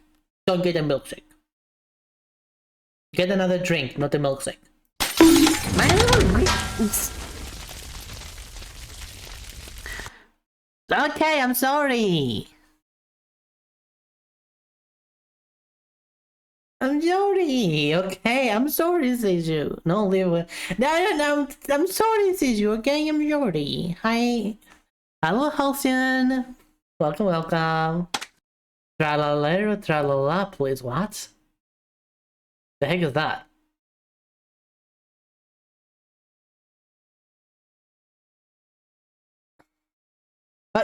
Don't get a milkshake. Get another drink, not a milkshake. Okay, I'm sorry. I'm sorry. Okay, I'm sorry, Seiju. No, leave. No. I'm sorry, Seiju. Okay, I'm sorry. Hi. Hello, Halcyon. Welcome, welcome. Tralalero, tralala, please. What? The heck is that?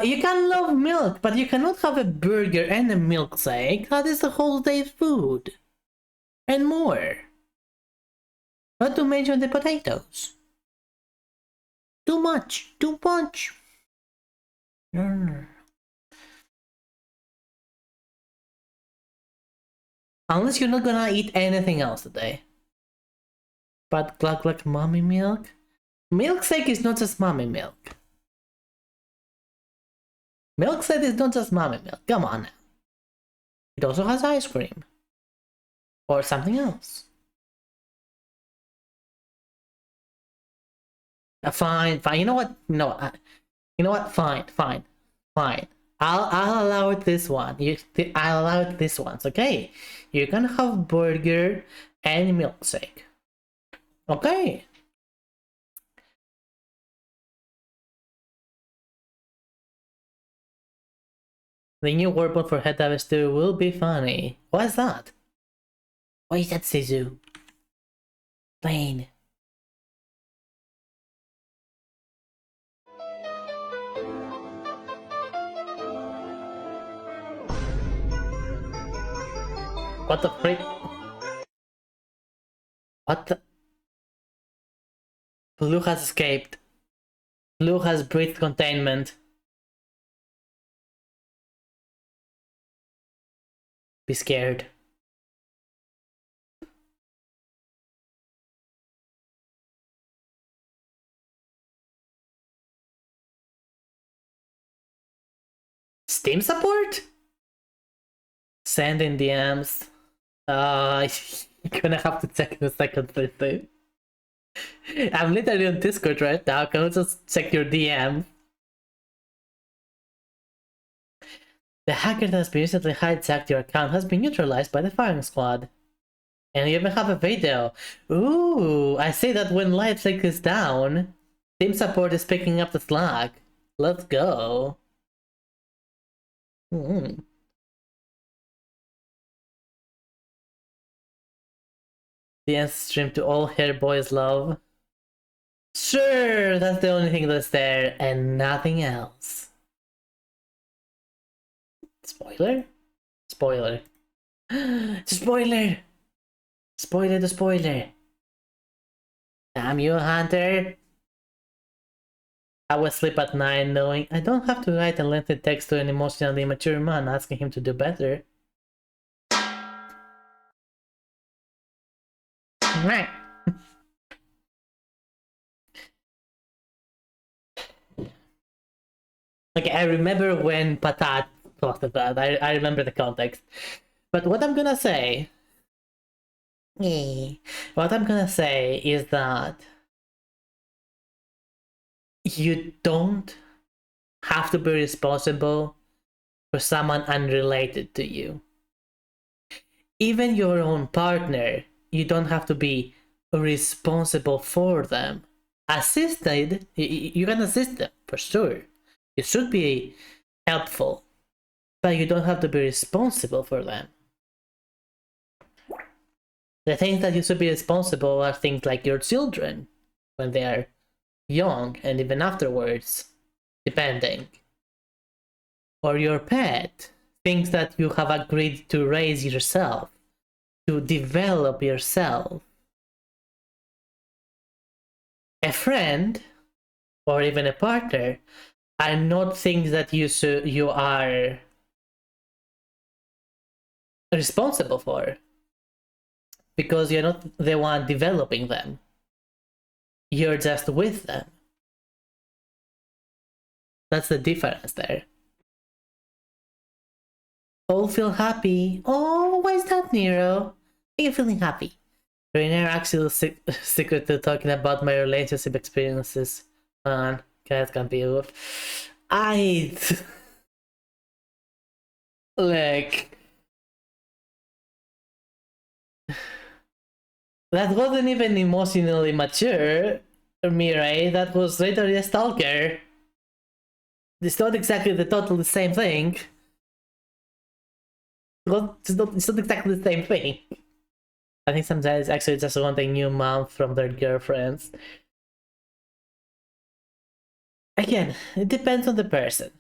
You can love milk, but you cannot have a burger and a milkshake. That is the whole day's food. And more. Not to mention the potatoes. Too much. Too much. Unless you're not gonna eat anything else today. But gluck gluck mommy milk? Milkshake is not just mommy milk. Milkshake is not just mommy milk. Come on now. It also has ice cream. Or something else. Fine. You know what? No. You know what? Fine. I'll allow it this one. I'll allow it this once, okay? You can have burger and milkshake. Okay. The new weapon for Head Harvest 2 will be funny. What's that? What is that, Sizu? Plain. What the frick? What the? Blue has escaped. Blue has breathed containment. Be scared. Steam support? Send in DMs. You're gonna have to check in a second, Thursday. I'm literally on Discord right now. Can I just check your DM? The hacker that has been recently hijacked your account has been neutralized by the firing squad. And you even have a video. Ooh, I say that when light sync is down, team support is picking up the slack. Let's go. The end stream to all hair boys love. Sure, that's the only thing that's there and nothing else. Spoiler? Spoiler. Spoiler! Spoiler the spoiler. Damn you, Hunter. I will sleep at 9 knowing I don't have to write a lengthy text to an emotionally immature man asking him to do better. Right. Okay, I remember when Patat talked about that. I remember the context. But what I'm gonna say... What I'm gonna say is that you don't have to be responsible for someone unrelated to you. Even your own partner, you don't have to be responsible for them. Assisted, you can assist them for sure. You should be helpful, but you don't have to be responsible for them. The things that you should be responsible are things like your children when they are young and even afterwards, depending. Or your pet, things that you have agreed to raise yourself, to develop yourself. A friend or even a partner are not things that you are responsible for, because you're not the one developing them. You're just with them. That's the difference there. All feel happy. Oh, why is that, Nero? Are you feeling happy? Rainier actually secretly talking about my relationship experiences. Man, that can be off. Like... That wasn't even emotionally mature, Mirai. That was literally a stalker. It's not exactly the totally same thing. It's not exactly the same thing. I think sometimes actually just want a new mom from their girlfriends. Again, it depends on the person.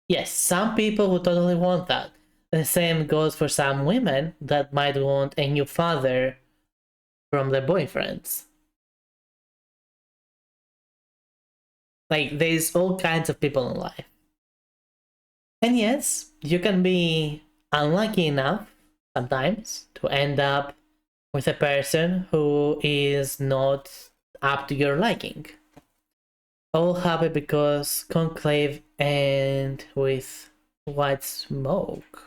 Yes, some people will totally want that. The same goes for some women that might want a new father from their boyfriends. Like, there's all kinds of people in life. And yes, you can be unlucky enough sometimes to end up with a person who is not up to your liking. All happy because Conclave and with White Smoke.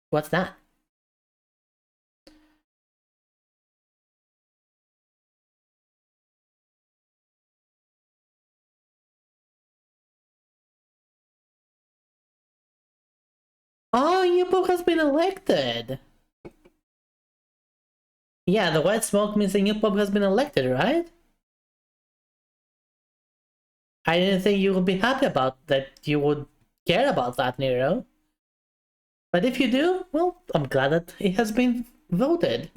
What's that? Oh, Yupo has been elected! Yeah, the White Smoke means the new Pope has been elected, right? I didn't think you would be happy about that, you would care about that, Nero. But if you do, well, I'm glad that it has been voted.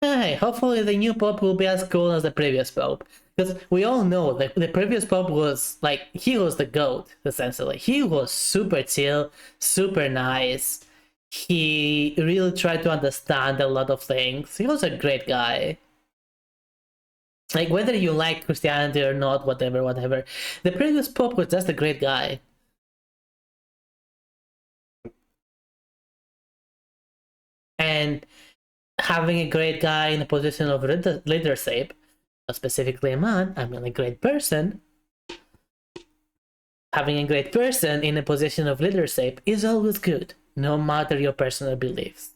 Hey, hopefully the new Pope will be as cool as the previous Pope. Because we all know that the previous Pope was, like, he was the GOAT, essentially. He was super chill, super nice. He really tried to understand a lot of things. He was a great guy. Like, whether you like Christianity or not, whatever. The previous Pope was just a great guy. And having a great guy in a position of leadership, specifically a man, I mean a great person, having a great person in a position of leadership is always good, no matter your personal beliefs.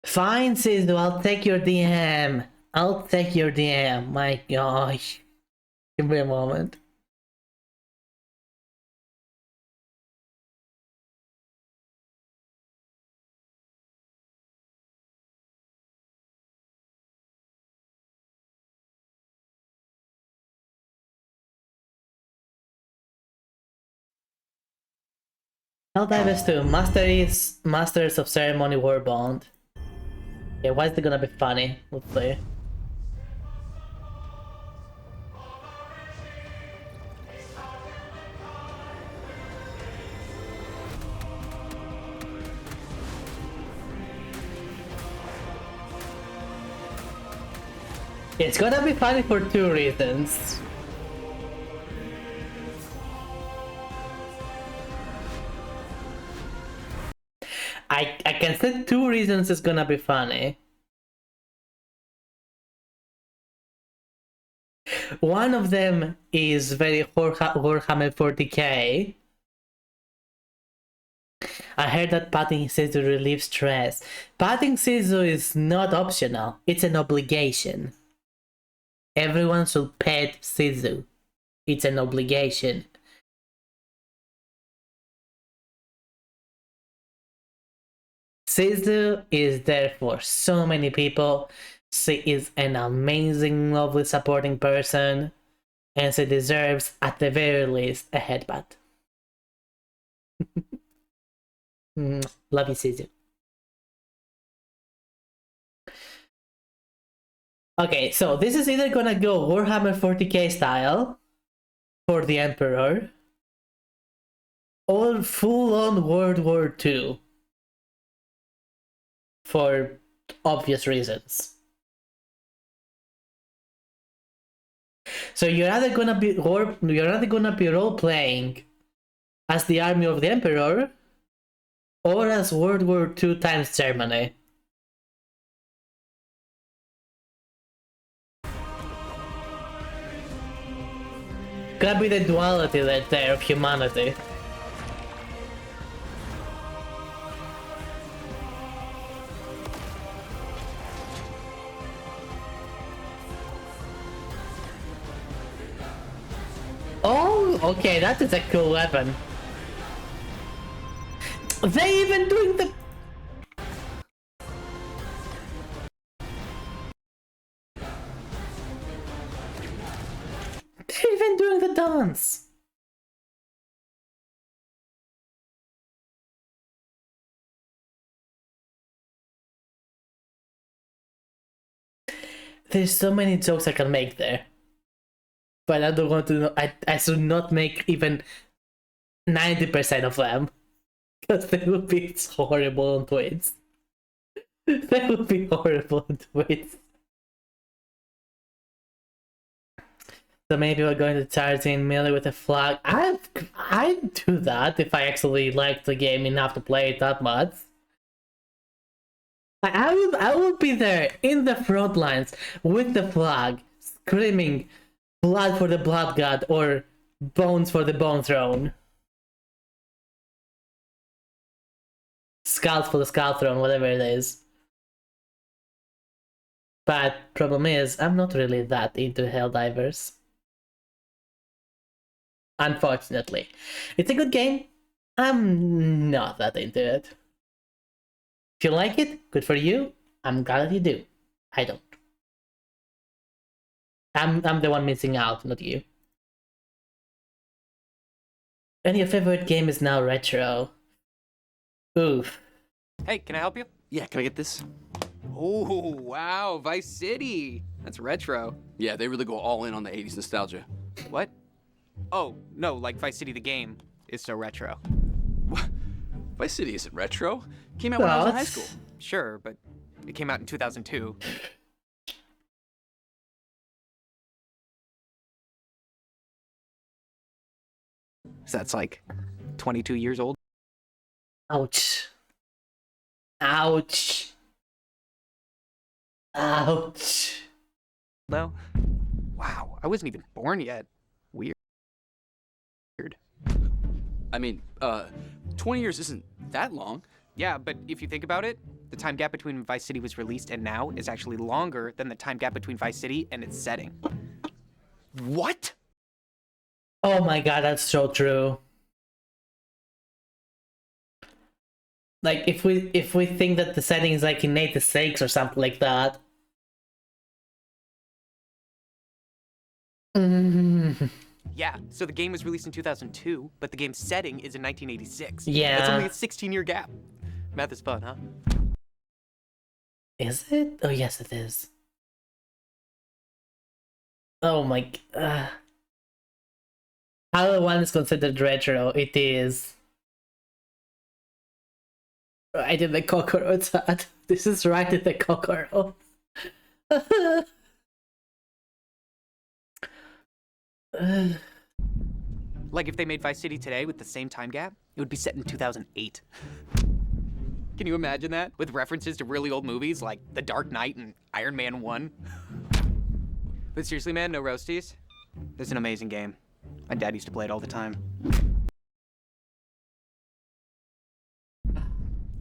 Fine, Sisu, I'll take your DM. I'll take your DM. My gosh. Give me a moment. Helldivers 2, Masters of Ceremony Warbound. Yeah, why is it gonna be funny? Let's see. It's gonna be funny for two reasons. I can say two reasons it's gonna be funny. One of them is very Warhammer 40k. I heard that patting Sisu relieves stress. Patting Sisu is not optional, it's an obligation. Everyone should pet Sisu. It's an obligation. Sisu is there for so many people. She is an amazing, lovely, supporting person, and she deserves, at the very least, a headbutt. Love you, Sisu. Okay, so this is either gonna go Warhammer 40k style for the Emperor, or full-on World War II for obvious reasons. So you're either gonna be role playing as the army of the Emperor, or as World War II times Germany. Gonna be the duality right there of humanity. Oh, okay, that is a cool weapon. They even doing the... They're even doing the dance. There's so many jokes I can make there. But I don't want to know. I should not make even 90% of them. Because they would be horrible on tweets. They would be horrible on tweets. So maybe we're going to charge in melee with a flag. I'd do that if I actually liked the game enough to play it that much. I would be there in the front lines with the flag, screaming blood for the blood god or bones for the bone throne. Skulls for the skull throne, whatever it is. But problem is, I'm not really that into Helldivers. Unfortunately. It's a good game. I'm not that into it. If you like it, good for you. I'm glad you do. I don't. I'm the one missing out, not you. And your favorite game is now retro. Oof. Hey, can I help you? Yeah, can I get this? Oh, wow, Vice City. That's retro. Yeah, they really go all in on the 80s nostalgia. What? Oh, no, like Vice City the game is so retro. What? Vice City isn't retro. Came out when I was in high school. Sure, but it came out in 2002. So that's like 22 years old. Ouch. Ouch. Ouch. No? Wow, I wasn't even born yet. Weird. I mean, 20 years isn't that long. Yeah, but if you think about it, The time gap between when Vice City was released and now is actually longer than the time gap between Vice City and its setting. What? Oh my god, that's so true. Like if we think that the setting is like in 86 or something like that. Yeah, so the game was released in 2002, but the game's setting is in 1986. Yeah. That's only a 16-year gap. Math is fun, huh? Is it? Oh yes, it is. Oh my. Halo 1 is considered retro. It is. Right in the cockroach hat. This is right in the cockroach. Like if they made Vice City today with the same time gap, it would be set in 2008. Can you imagine that? With references to really old movies like The Dark Knight and Iron Man 1? But seriously, man, no roasties? This is an amazing game. My dad used to play it all the time.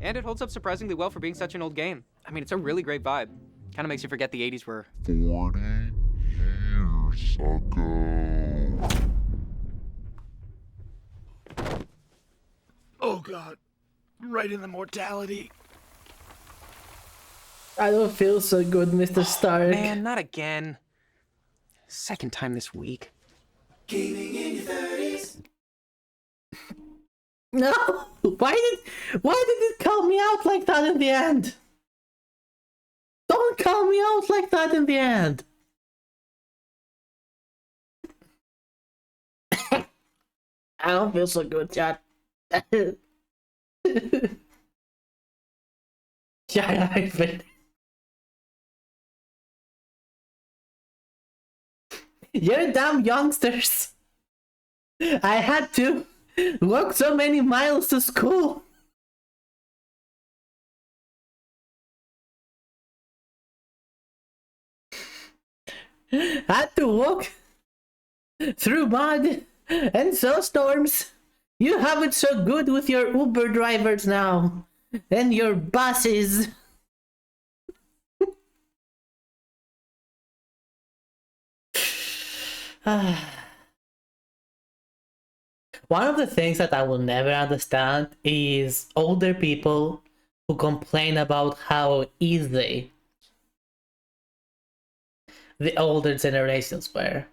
And it holds up surprisingly well for being such an old game. I mean, it's a really great vibe. Kind of makes you forget the 80s were 40 years ago. Oh god. Right in the mortality. I don't feel so good, Mr. Stark. Man, not again. Second time this week. Gaming in your 30s. No! Why did it call me out like that in the end? Don't call me out like that in the end! I don't feel so good, chat. Shut up, you're dumb youngsters. I had to walk so many miles to school. Had to walk through mud and snowstorms. You have it so good with your Uber drivers now and your buses. One of the things that I will never understand is older people who complain about how easy the older generations were.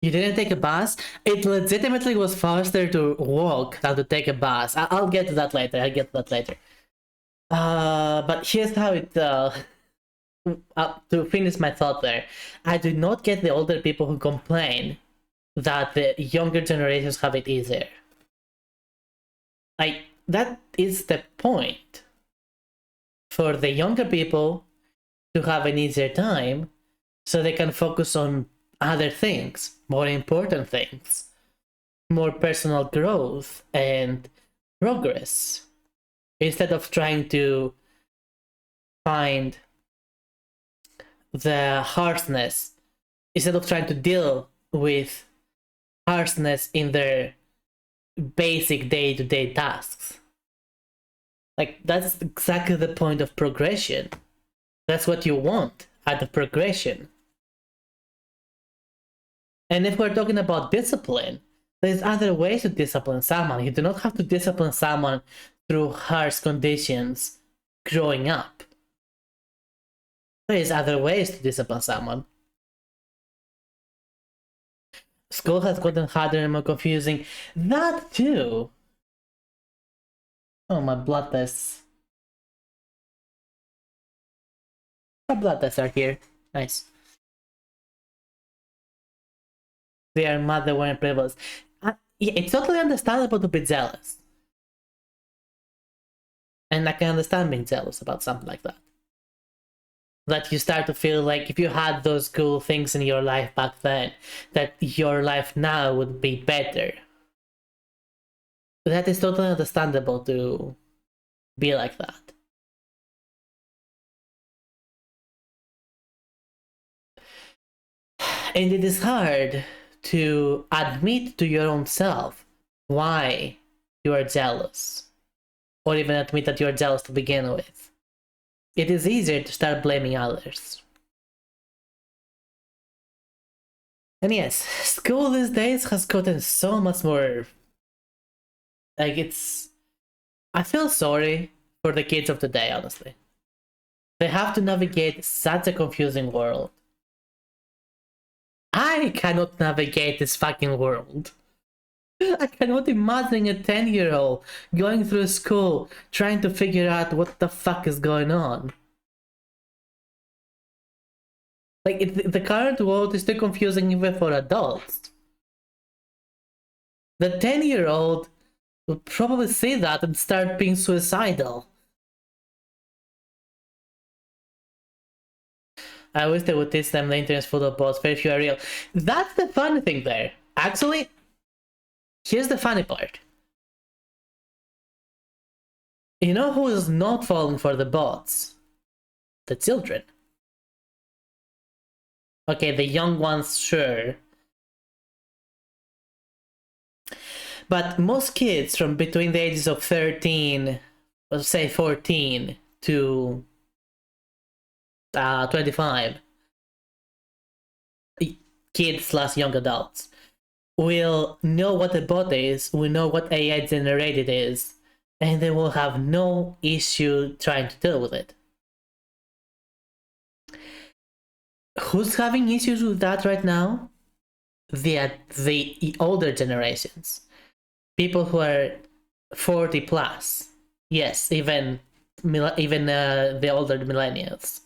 You didn't take a bus? It legitimately was faster to walk than to take a bus. I'll get to that later. But here's how it... to finish my thought there. I do not get the older people who complain that the younger generations have it easier. Like, that is the point. For the younger people to have an easier time so they can focus on other things, more important things, more personal growth and progress, instead of trying to find the harshness, instead of trying to deal with harshness in their basic day-to-day tasks. Like, that's exactly the point of progression. That's what you want out of progression. And if we're talking about discipline, there's other ways to discipline someone. You do not have to discipline someone through harsh conditions growing up. There's other ways to discipline someone. School has gotten harder and more confusing. That too. Oh, my blood tests. My blood tests are here. Nice. They are mad they weren't privileged. Yeah, it's totally understandable to be jealous. And I can understand being jealous about something like that. That you start to feel like if you had those cool things in your life back then, that your life now would be better. That is totally understandable to be like that. And it is hard to admit to your own self why you are jealous or even admit that you're jealous to begin with. It is easier to start blaming others. And yes, school these days has gotten so much more... Like, it's... I feel sorry for the kids of today, honestly. They have to navigate such a confusing world. I cannot navigate this fucking world. I cannot imagine a 10-year-old going through school trying to figure out what the fuck is going on. Like, the current world is too confusing even for adults. The 10-year-old would probably see that and start being suicidal. I wish they would teach them the internet's full of bots, very few are real. That's the funny thing there. Actually, here's the funny part. You know who is not falling for the bots? The children. Okay, the young ones, sure. But most kids from between the ages of 13, let's say 14, to 25, kids slash young adults, will know what a bot is, will know what AI generated is, and they will have no issue trying to deal with it. Who's having issues with that right now? The older generations. People who are 40 plus. Yes, even the older millennials.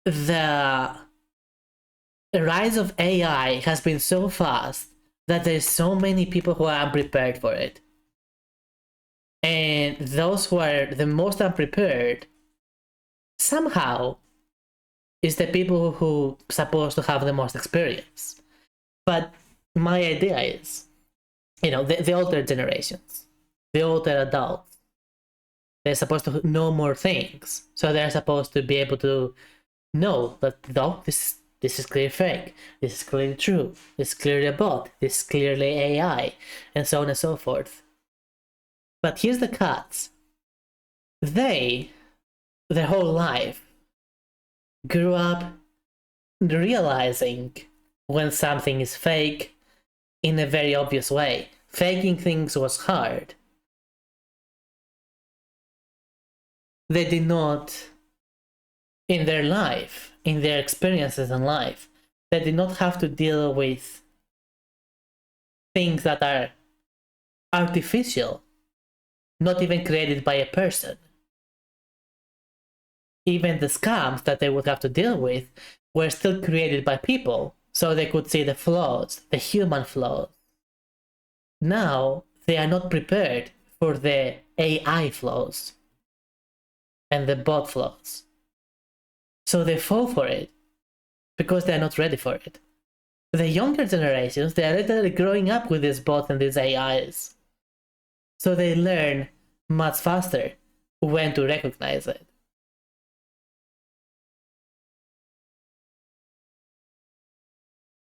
The rise of AI has been so fast that there's so many people who are unprepared for it. And those who are the most unprepared, somehow, is the people who are supposed to have the most experience. But my idea is, you know, the older generations, the older adults, they're supposed to know more things. So they're supposed to be able to know that, no, this is clearly fake, this is clearly true, this is clearly a bot, this is clearly AI, and so on and so forth. But here's the catch. They, their whole life, grew up realizing when something is fake in a very obvious way. Faking things was hard. They did not, in their life, in their experiences in life, they did not have to deal with things that are artificial, not even created by a person. Even the scams that they would have to deal with were still created by people, so they could see the flaws, the human flaws. Now, they are not prepared for the AI flaws and the bot flaws. So they fall for it because they are not ready for it. The younger generations, they are literally growing up with these bots and these AIs. So they learn much faster when to recognize it.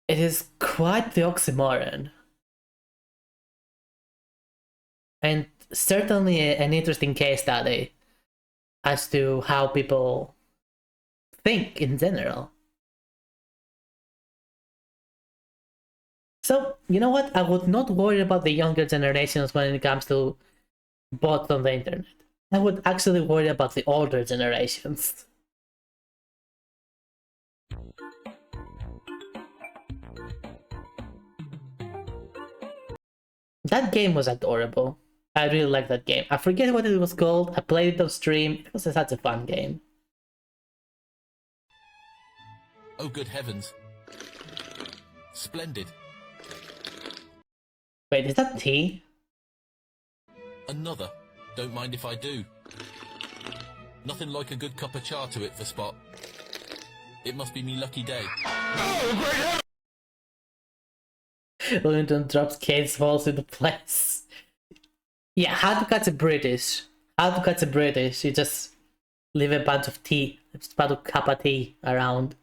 It is quite the oxymoron. And certainly an interesting case study as to how people think in general. So, you know what? I would not worry about the younger generations when it comes to bots on the internet. I would actually worry about the older generations. That game was adorable. I really liked that game. I forget what it was called. I played it on stream. It was such a fun game. Oh, good heavens. Splendid. Wait, is that tea? Another. Don't mind if I do. Nothing like a good cup of cha to it for Spot. It must be me lucky day. Oh, great! Wellington drops Kate's falls into place. Yeah, how to catch a British. How to catch a British. You just leave a bunch of tea, a bunch of cup of tea around.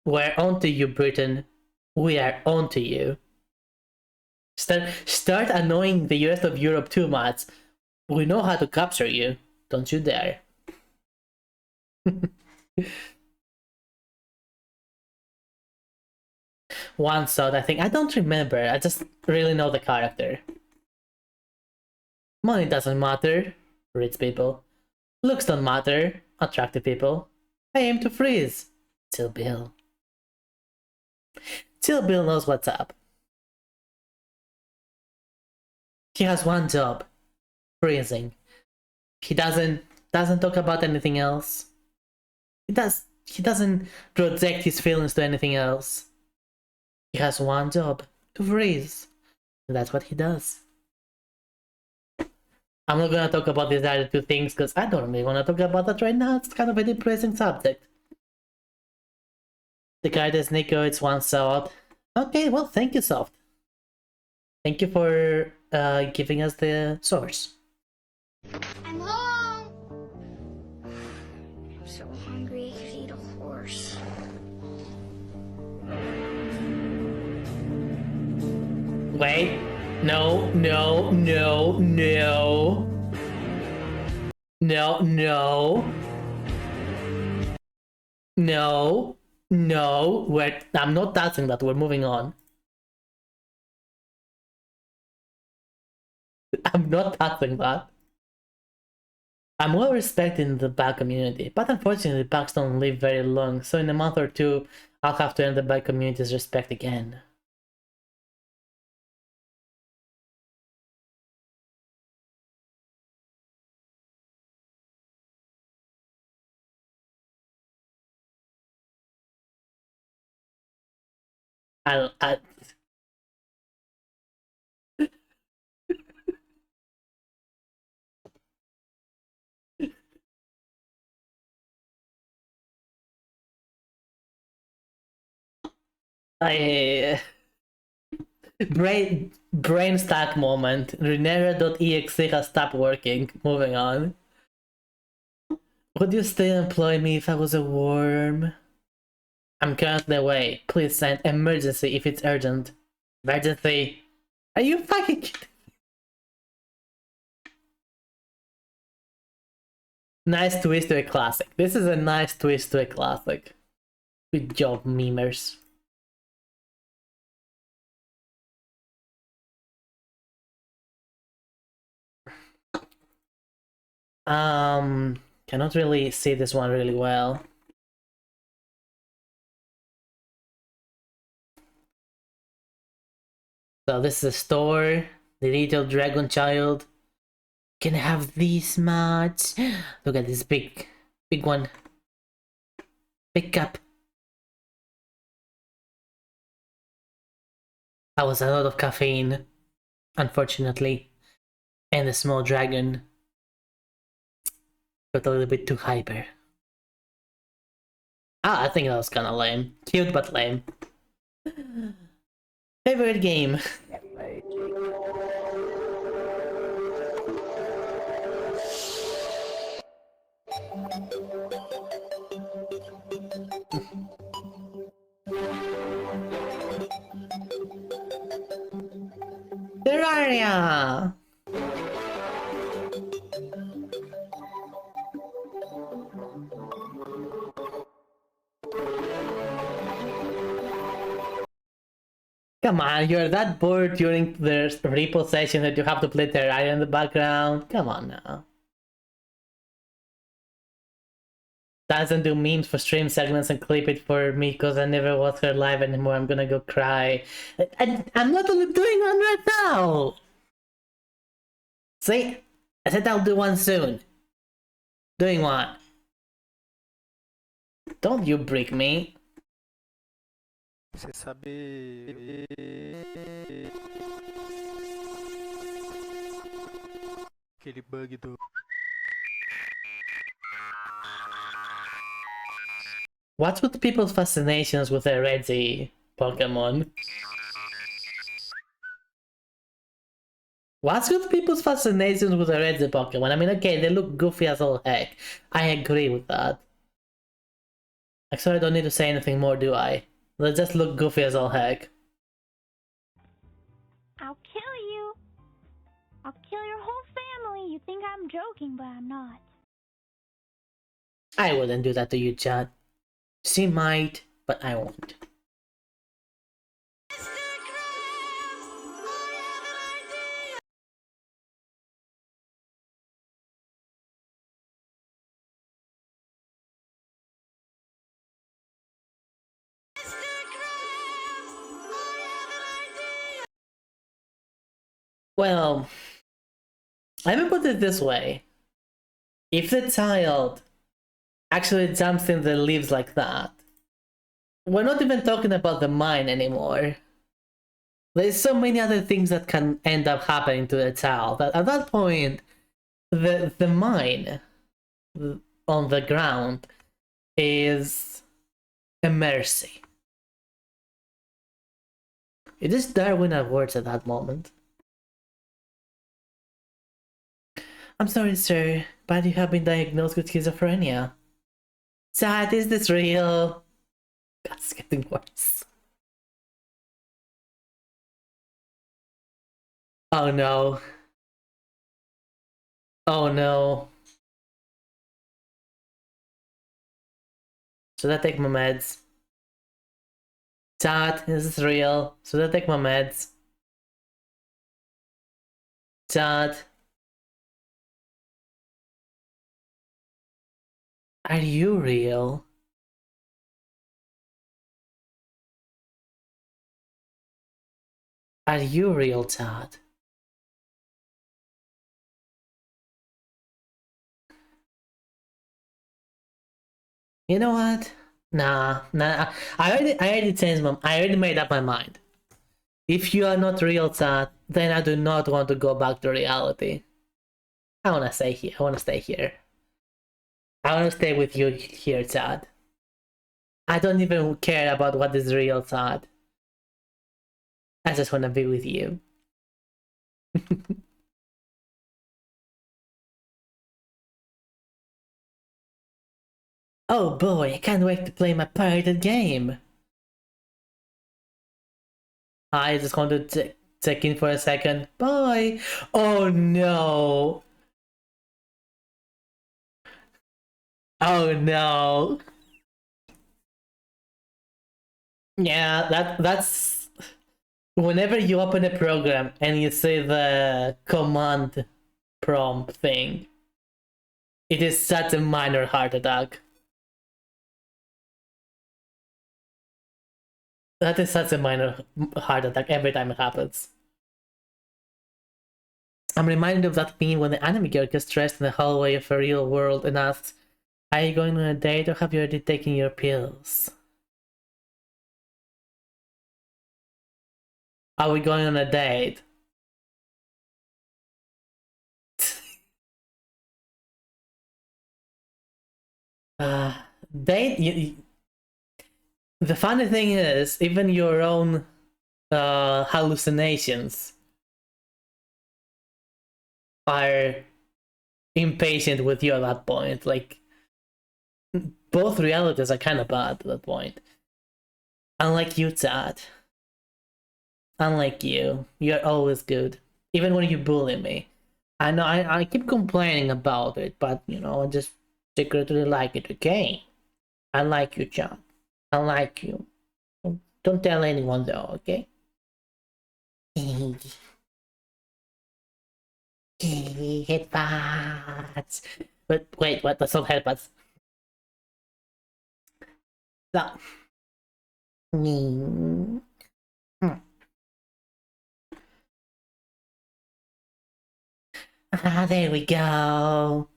We're onto you, Britain. We are onto you. Start annoying the rest of Europe too much. We know how to capture you. Don't you dare. One shot, I think. I don't remember. I just really know the character. Money doesn't matter. Rich people. Looks don't matter. Attractive people. I aim to freeze. Chill Bill. Chill Bill knows what's up. He has one job. Freezing. He doesn't talk about anything else. He doesn't project his feelings to anything else. He has one job. To freeze. And that's what he does. I'm not gonna talk about these other two things because I don't really want to talk about that right now. It's kind of a depressing subject. The card is Nico, it's one shot. Okay, well, thank you, Soft. Thank you for giving us the source. I'm home! I'm so hungry, I could eat a horse. Wait. No, no, no, no. No, no. No. No. I'm not touching that. We're moving on. I'm not touching that. I'm well respected in the bug community, but unfortunately bugs don't live very long, so in a month or two, I'll have to earn the bug community's respect again. I brain stack moment. Renera.exe has stopped working. Moving on. Would you still employ me if I was a worm? I'm currently away. Please send emergency if it's urgent. Emergency? Are you fucking kidding? Nice twist to a classic. This is a nice twist to a classic. Good job, memers. Cannot really see this one really well. So this is a store. The little dragon child can have this much. Look at this big one. Big cup. That was a lot of caffeine, unfortunately. And the small dragon got a little bit too hyper. I think that was kinda lame. Cute but lame. Favorite game? Terraria! Come on, you're that bored during the REPO session that you have to play Terraria in the background? Come on now. Doesn't do memes for stream segments and clip it for me because I never watch her live anymore. I'm gonna go cry. I'm not doing one right now! See? I said I'll do one soon. Doing one. Don't you brick me. Você sabe aquele bug do What's with people's fascinations with the Reggie Pokemon? What's with people's fascinations with the Reggie Pokemon? I mean, okay, they look goofy as all heck. I agree with that. Actually, I don't need to say anything more, do I? Let's just look goofy as all heck. I'll kill you. I'll kill your whole family. You think I'm joking, but I'm not. I wouldn't do that to you, Chad. She might, but I won't. Well, let me put it this way. If the child actually jumps in the leaves like that, we're not even talking about the mine anymore. There's so many other things that can end up happening to the child that at that point, the mine on the ground is a mercy. It is Darwin at words at that moment. I'm sorry, sir, but you have been diagnosed with schizophrenia. Chad, is this real? God, it's getting worse. Oh no. Oh no. Should I take my meds? Chad, is this real? Should I take my meds? Chad? Are you real? Are you real, Chad? You know what? Nah. I already changed I already made up my mind. If you are not real, Chad, then I do not want to go back to reality. I wanna stay here. I wanna stay here. I wanna stay with you here, Chad. I don't even care about what is real, Chad. I just wanna be with you. Oh boy, I can't wait to play my pirated game. I just want to check in for a second. Bye. Oh no. Oh no. Yeah, that's whenever you open a program and you see the command prompt thing, it is such a minor heart attack. That is such a minor heart attack every time it happens. I'm reminded of that meme when the anime girl gets dressed in the hallway of a real world and asks, "Are you going on a date or have you already taken your pills?" Are we going on a date? Date? The funny thing is, even your own hallucinations are impatient with you at that point. Like, both realities are kind of bad at that point. Unlike you, Chad. Unlike you. You're always good. Even when you bully me. I know I keep complaining about it, but you know, I just secretly like it, okay? I like you, Chad. I like you. Don't tell anyone though, okay? Headbuds. But wait, what? That's not headbuds. No. Mm. Ah, there we go.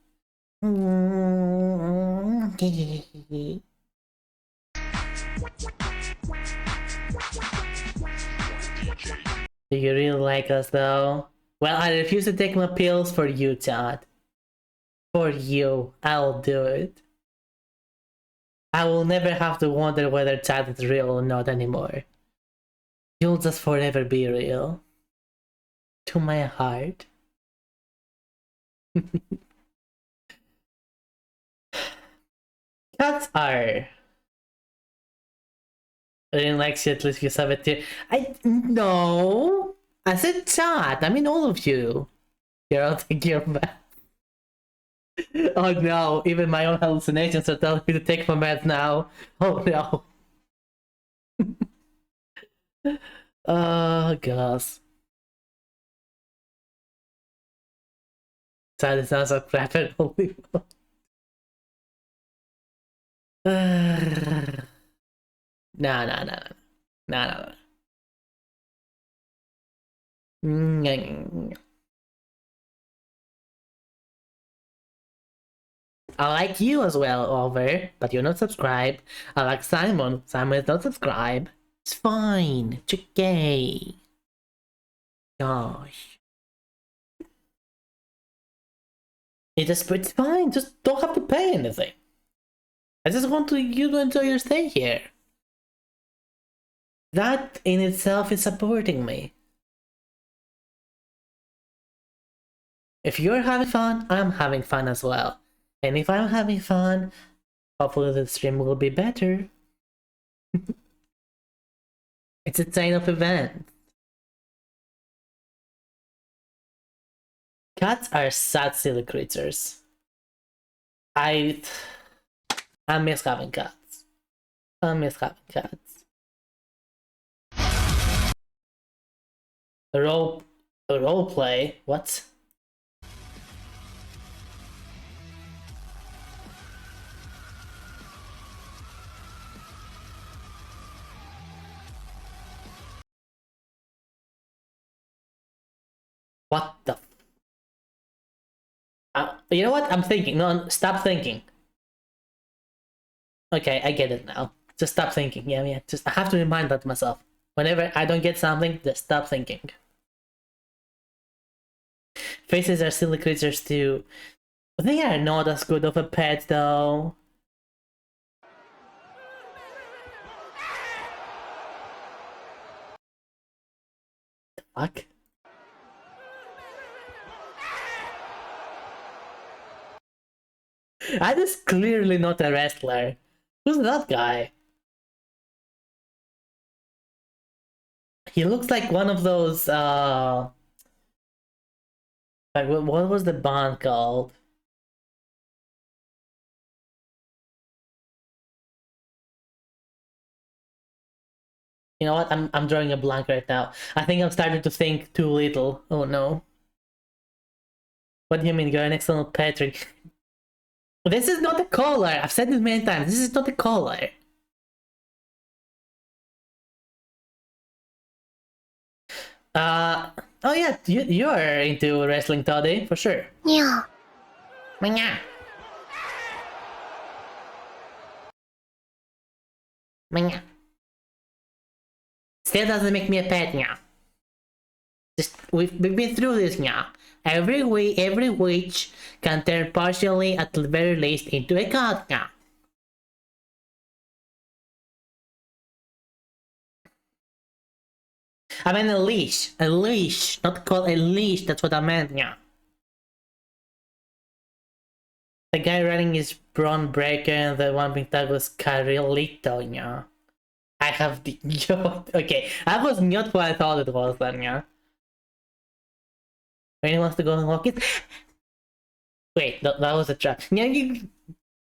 Do you really like us though? Well, I refuse to take my pills for you, Chad. For you, I'll do it. I will never have to wonder whether Chad is real or not anymore. You'll just forever be real. To my heart. Cats are I didn't like you, at least you have it too. No! I said chat, I mean all of you. You're all taking your bath. Oh no, even my own hallucinations are telling me to take my meds now. Oh no. Oh gosh. That sounds like crap at only. No, no, no, no. No, no, no. I like you as well, Oliver, but you're not subscribed. I like Simon. Simon is not subscribed. It's fine. It's okay. Gosh. It's fine. Just don't have to pay anything. I just want you to enjoy your stay here. That in itself is supporting me. If you're having fun, I'm having fun as well. And if I'm having fun, hopefully the stream will be better. It's a chain of events. Cats are sad, silly creatures. I miss having cats. I miss having cats. A role play? What? What the? You know what? I'm thinking. No, stop thinking. Okay, I get it now. Just stop thinking. Yeah. Just I have to remind that to myself. Whenever I don't get something, just stop thinking. Faces are silly creatures too. They are not as good of a pet though. The fuck? That is clearly not a wrestler. Who's that guy? He looks like one of those like what was the band called? You know what? I'm drawing a blank right now. I think I'm starting to think too little. Oh no. What do you mean? You're an excellent Patrick. This is not a collar. I've said this many times. This is not a collar. Oh yeah, you're into wrestling, Toddy, for sure. Yeah. Manya. Manya. Still doesn't make me a pet, yeah. Just we've been through this, yeah. Every witch can turn partially, at the very least, into a cat, yeah. I mean a leash, not called a leash. That's what I meant, yeah. The guy running is Braun Breaker, and the one being tagged was Carlito, yeah. I have the okay. That was not what I thought it was then, yeah. Anyone wants to go and walk it? Wait, that was a trap. Yeah,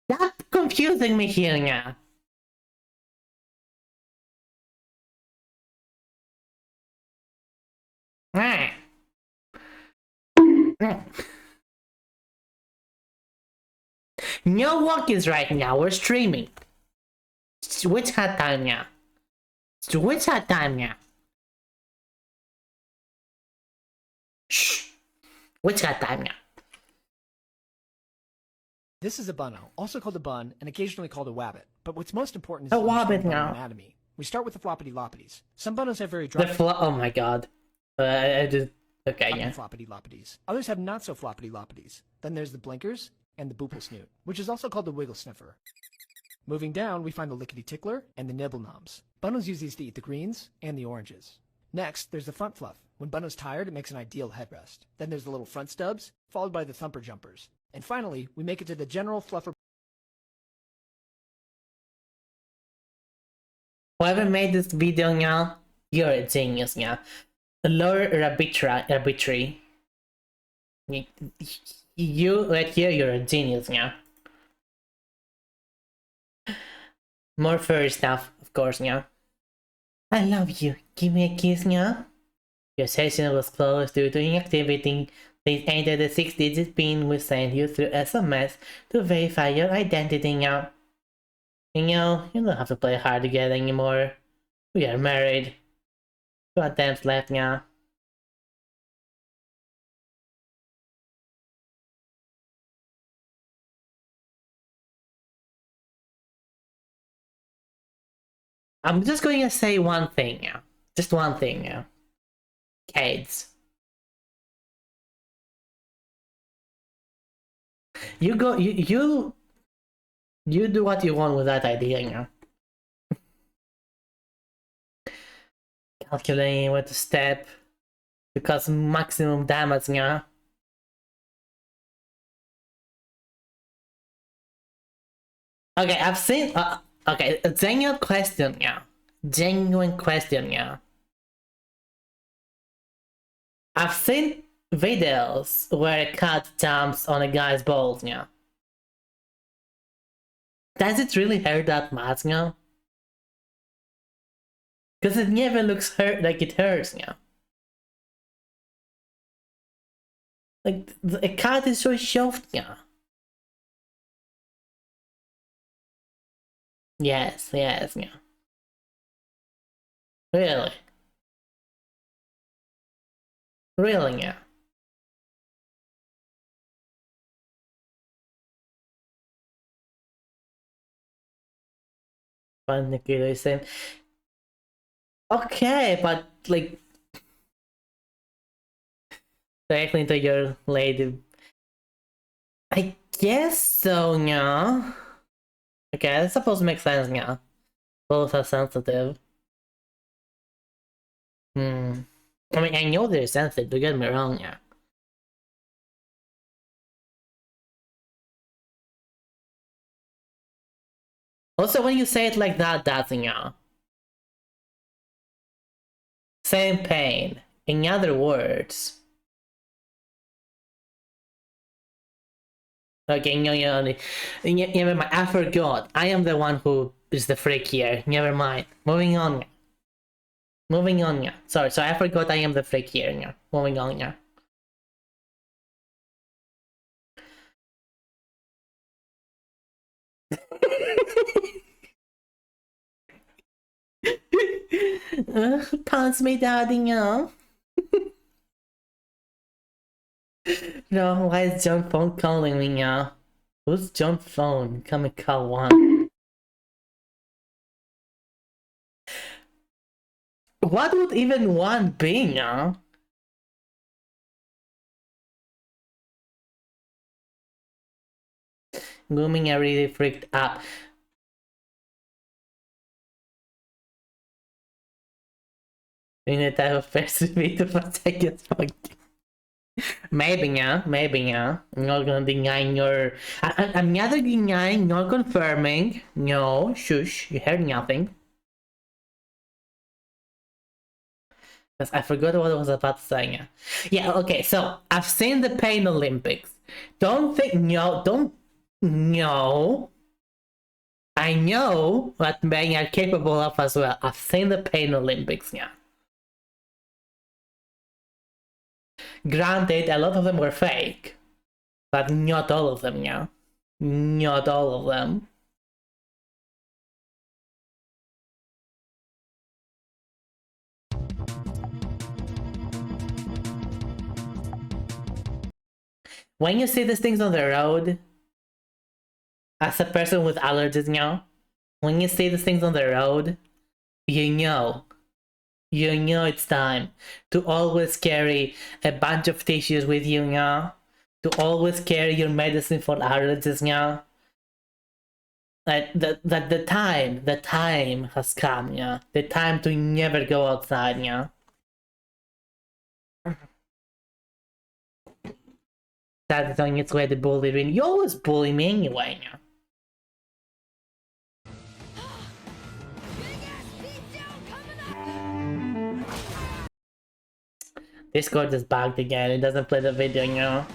that's confusing me here, yeah. Right. No walk-ins right now. We're streaming. Switch hat time now. Switch hat time now. Shh. Switch hat time now. This is a bunno, also called a bun and occasionally called a wabbit. But what's most important is a wabbit now. Anatomy. We start with the floppity loppities. Some bunnos have very dry. Oh my god. I just okay, yeah. Floppity loppities. Others have not so floppity loppities. Then there's the blinkers and the boople snoot, which is also called the wiggle sniffer. Moving down, we find the lickety tickler and the nibble noms. Bunnos use these to eat the greens and the oranges. Next, there's the front fluff. When bunno's tired, it makes an ideal headrest. Then there's the little front stubs, followed by the thumper jumpers. And finally, we make it to the general fluffer Whoever made this video, yeah, you're a genius, yeah. Lord Arbitrary. You right here, you're a genius, yeah. More furry stuff, of course, yeah. I love you. Give me a kiss, yeah. Your session was closed due to inactivity. Please enter the 6-digit PIN we sent you through SMS to verify your identity, yeah. And you don't have to play hard to get anymore. We are married. 2 attempts left, yeah. I'm just going to say one thing, yeah. Just one thing, yeah. Kids. You go, you do what you want with that idea, yeah. Calculating what to step to cause maximum damage, yeah. Okay, I've seen, okay, a genuine question, yeah. Genuine question, yeah. I've seen videos where a cat jumps on a guy's balls, yeah. Does it really hurt that much, yeah? Because it never looks hurt like it hurts, yeah. Like, a cat is so soft, yeah. Yes, yeah. Really? Really, yeah. One Nikita is saying, okay, but like, directly to your lady. I guess so, yeah. Okay, that's supposed to make sense, yeah. Both are sensitive. I mean, I know they're sensitive, don't get me wrong, yeah. Also, when you say it like that, that's, yeah. Same pain. In other words. Okay, no, never mind. I forgot. I am the one who is the freak here. Never mind. Moving on. Moving on, yeah. Sorry, I forgot I am the freak here, yeah. Moving on, yeah. Pounce me, daddy, yeah. No, why is John Phone calling me, yeah? Who's John Phone? Come and call one. What would even one be, yeah? Grooming, I really freaked out. You need to have a person to protect your phone. Maybe, yeah. I'm not gonna deny your... I'm neither denying nor confirming. No, shush, you heard nothing. Because I forgot what I was about to say, yeah. Yeah, okay, so I've seen the Pain Olympics. Don't. No. I know what men are capable of as well. I've seen the Pain Olympics, yeah. Granted, a lot of them were fake, but not all of them, yeah. Not all of them. When you see these things on the road, as a person with allergies, yeah, when you see these things on the road, you know it's time to always carry a bunch of tissues with you, yeah. To always carry your medicine for allergies, yeah. That the time has come, yeah. The time to never go outside, yeah. That's on its way to bully me. You always bully me anyway, yeah. Discord is bugged again. It doesn't play the video, you know.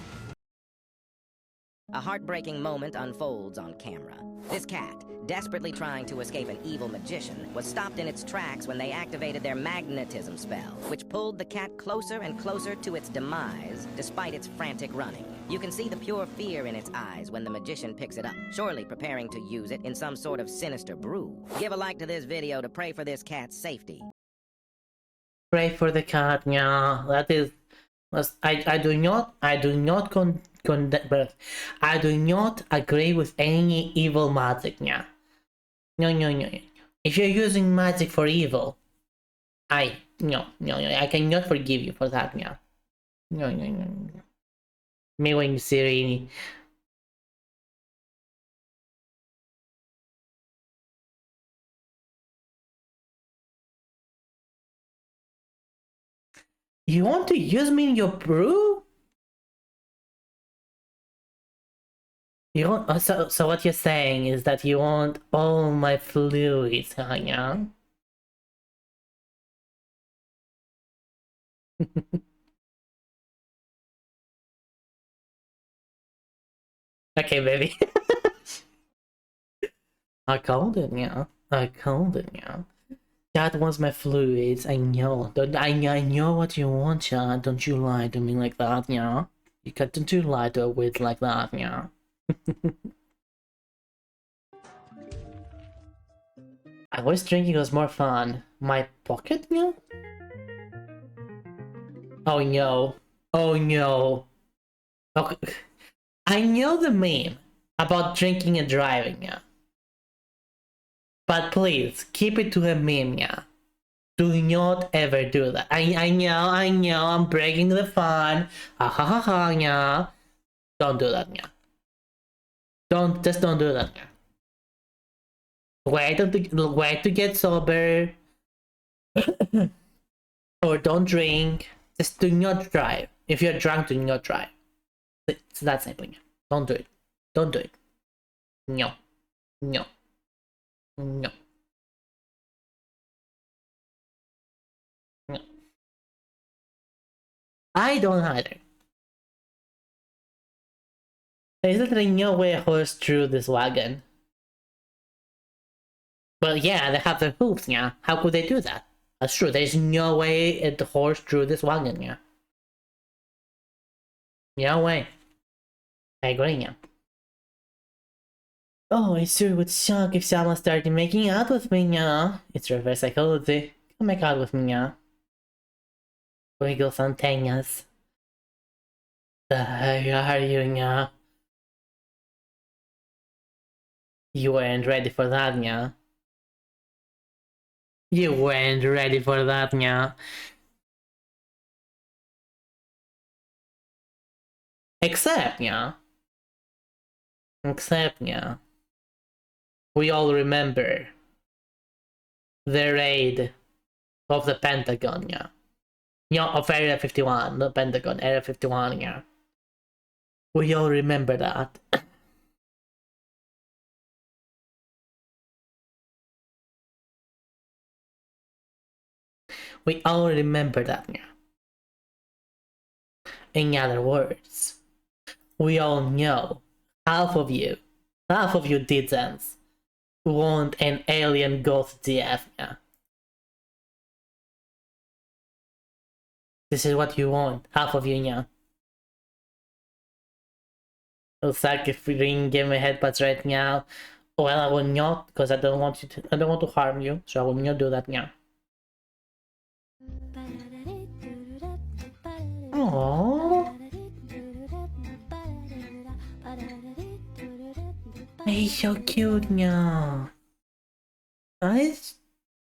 A heartbreaking moment unfolds on camera. This cat, desperately trying to escape an evil magician, was stopped in its tracks when they activated their magnetism spell, which pulled the cat closer and closer to its demise, despite its frantic running. You can see the pure fear in its eyes when the magician picks it up, surely preparing to use it in some sort of sinister brew. Give a like to this video to pray for this cat's safety. Pray for the cat, yeah. That is... I do not agree with any evil magic, yeah. No. If you're using magic for evil, I cannot forgive you for that, yeah. No. Me when you see you want to use me in your brew? You want, so what you're saying is that you want all my fluids, huh, yeah? Okay, baby. I called it, yeah. That wants my fluids. I know. I know what you want, yeah. Don't you lie to me like that, yeah. Don't you lie to a witch like that, yeah. I was drinking was more fun. My pocket, yeah? Oh no. Oh no. Okay. I know the meme about drinking and driving, yeah. But please, keep it to a meme, yeah. Do not ever do that. I know, I'm breaking the fun. Yeah. Don't do that, yeah. Just don't do that, yeah. Wait to get sober. Or don't drink. Just do not drive. If you're drunk, do not drive. It's that simple, yeah. Don't do it. Don't do it. No. I don't either. There's literally no way a horse drew this wagon. Well, yeah, they have their hooves, yeah. How could they do that? That's true, there's no way the horse drew this wagon, yeah. No way. I agree, yeah. Oh, I sure would shock if someone started making out with me, yeah. It's reverse psychology. Come make out with me, yeah. Wiggle Fontanas. The hell are you, yeah? You weren't ready for that, yeah. You weren't ready for that, yeah. Except, yeah. We all remember the raid of the Pentagon, yeah. Of Area 51, not Pentagon, Area 51, yeah. We all remember that. We all remember that, yeah. In other words, we all know half of you didn't want an alien ghost DF, yeah. This is what you want, half of you, yeah. It'll suck if we didn't give me headbutts right now. Well, I will not, because I don't want to harm you, so I will not do that now. Aww. He's so cute now. He's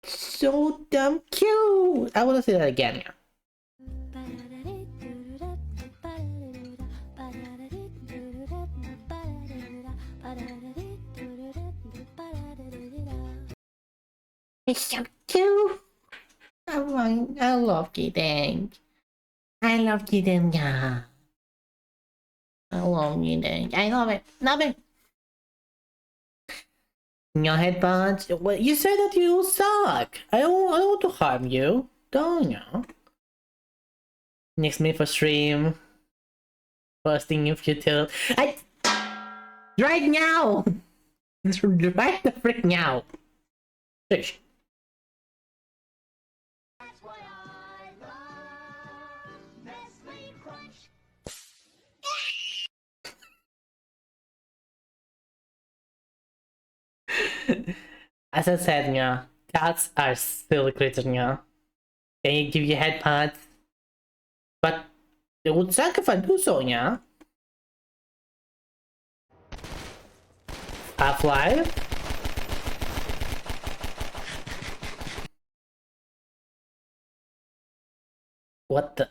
so damn cute. I want to say that again now. He's so cute. I love kidding. I love kidding, yeah. I love kidding. I love it. Love it. No headbuds. Well, you said that you suck. I don't want to harm you. Don't you? Next minute for stream. Posting if you tell. Right now! Right the frick now! Fish. As I said, nga, cats are silly creatures, nga. They give you head pats, but they would suck if I do so, nga. Half-Life? What the?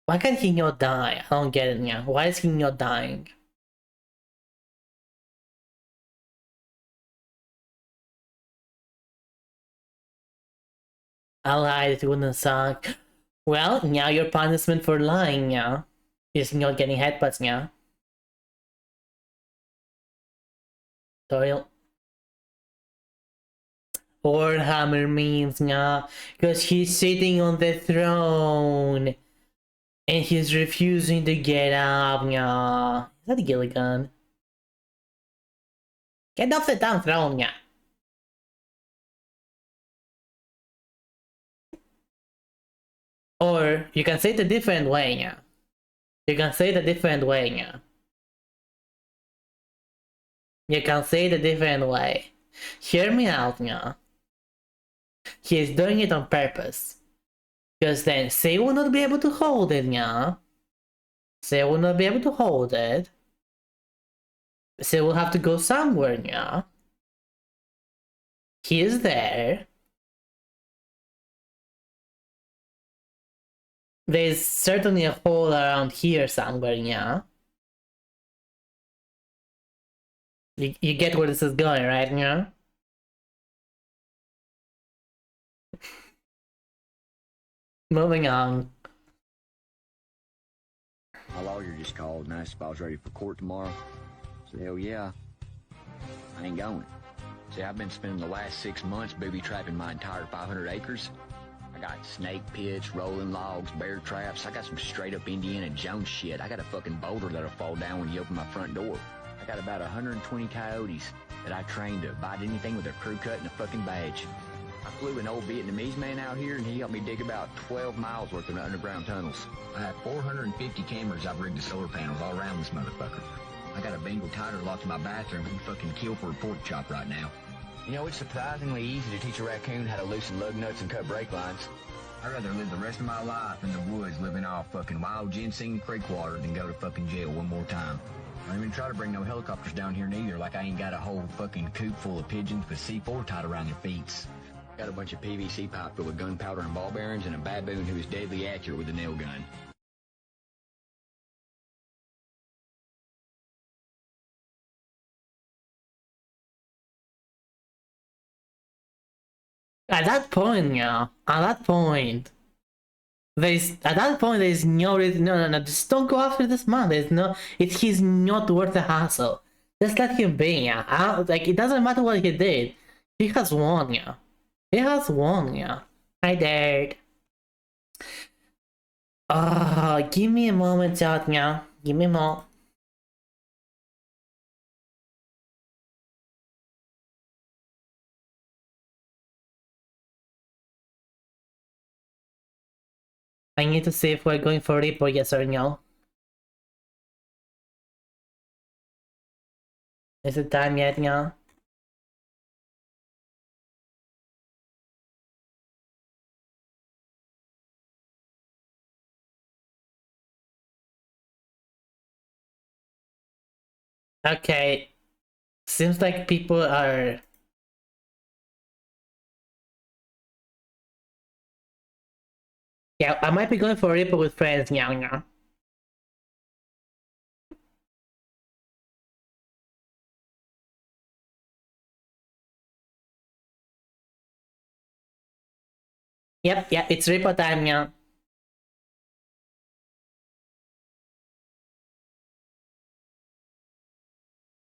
Why can't he not die? I don't get it, yeah. Why is he not dying? I lied, it wouldn't suck. Well, now your punishment for lying, yeah, is not getting headbutts, yeah. Toil. Warhammer means, yeah, because he's sitting on the throne. And he's refusing to get up, yeah. Is that a Gilligan? Get off the damn throne, yeah. Or you can say it a different way, yeah. You can say it a different way, yeah. You can say it a different way. Hear me out, yeah. He is doing it on purpose. Because then Say will not be able to hold it, yeah. Say will not be able to hold it. Say will have to go somewhere, yeah. He is there. There's certainly a hole around here somewhere, yeah. You get where this is going, right, yeah? Moving on. My lawyer just called and asked if I was ready for court tomorrow. I said, hell yeah. I ain't going. See, I've been spending the last 6 months booby trapping my entire 500 acres. I got snake pits, rolling logs, bear traps. I got some straight up Indiana Jones shit. I got a fucking boulder that'll fall down when you open my front door. I got about 120 coyotes that I trained to bite anything with a crew cut and a fucking badge. I flew an old Vietnamese man out here and he helped me dig about 12 miles worth of underground tunnels. I have 450 cameras I've rigged to solar panels all around this motherfucker. I got a Bengal tiger locked in my bathroom who fucking kill for a pork chop right now. You know, it's surprisingly easy to teach a raccoon how to loosen lug nuts and cut brake lines. I'd rather live the rest of my life in the woods living off fucking wild ginseng and creek water than go to fucking jail one more time. I don't even try to bring no helicopters down here neither, like I ain't got a whole fucking coop full of pigeons with C4 tied around their feet. Got a bunch of PVC pipe filled with gunpowder and ball bearings and a baboon who is deadly accurate with a nail gun. At that point, yeah. At that point, there's no reason. No. Just don't go after this man. He's not worth the hassle. Just let him be, yeah. Like, it doesn't matter what he did. He has won, yeah. He has won, yeah. I dared. Give me a moment out, yeah. Give me more. I need to see if we're going for REPO, yes or no. Is it time yet, yeah? Okay. Seems like people are... Yeah, I might be going for REPO with friends, yeah. Yep, it's REPO time, yeah.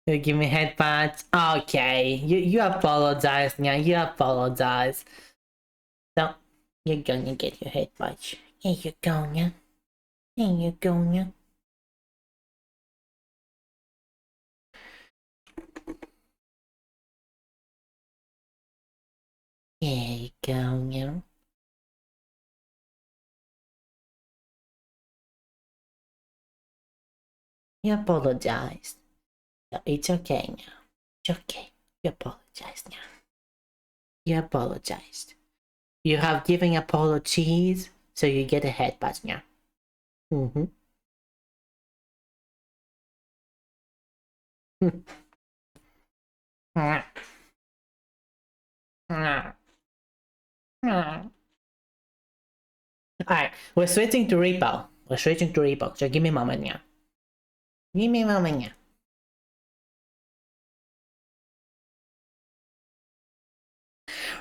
You give me headpats. Okay, you apologize now. You apologize. So you're gonna get your headpats. Here you go now. Here you go now. Here you go now. You apologized. So it's okay now. It's okay. You apologized now. You apologized. You have given apologies, so you get a headbutt now. Mm-hmm. Alright, we're switching to REPO. We're switching to REPO, so give me a moment now. Give me a moment now.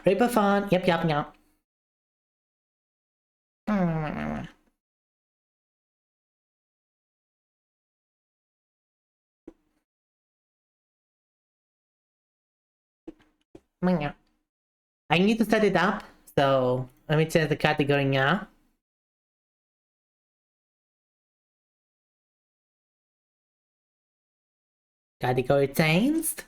REPO fun. Yep. I need to set it up, so let me change the category now. Category changed.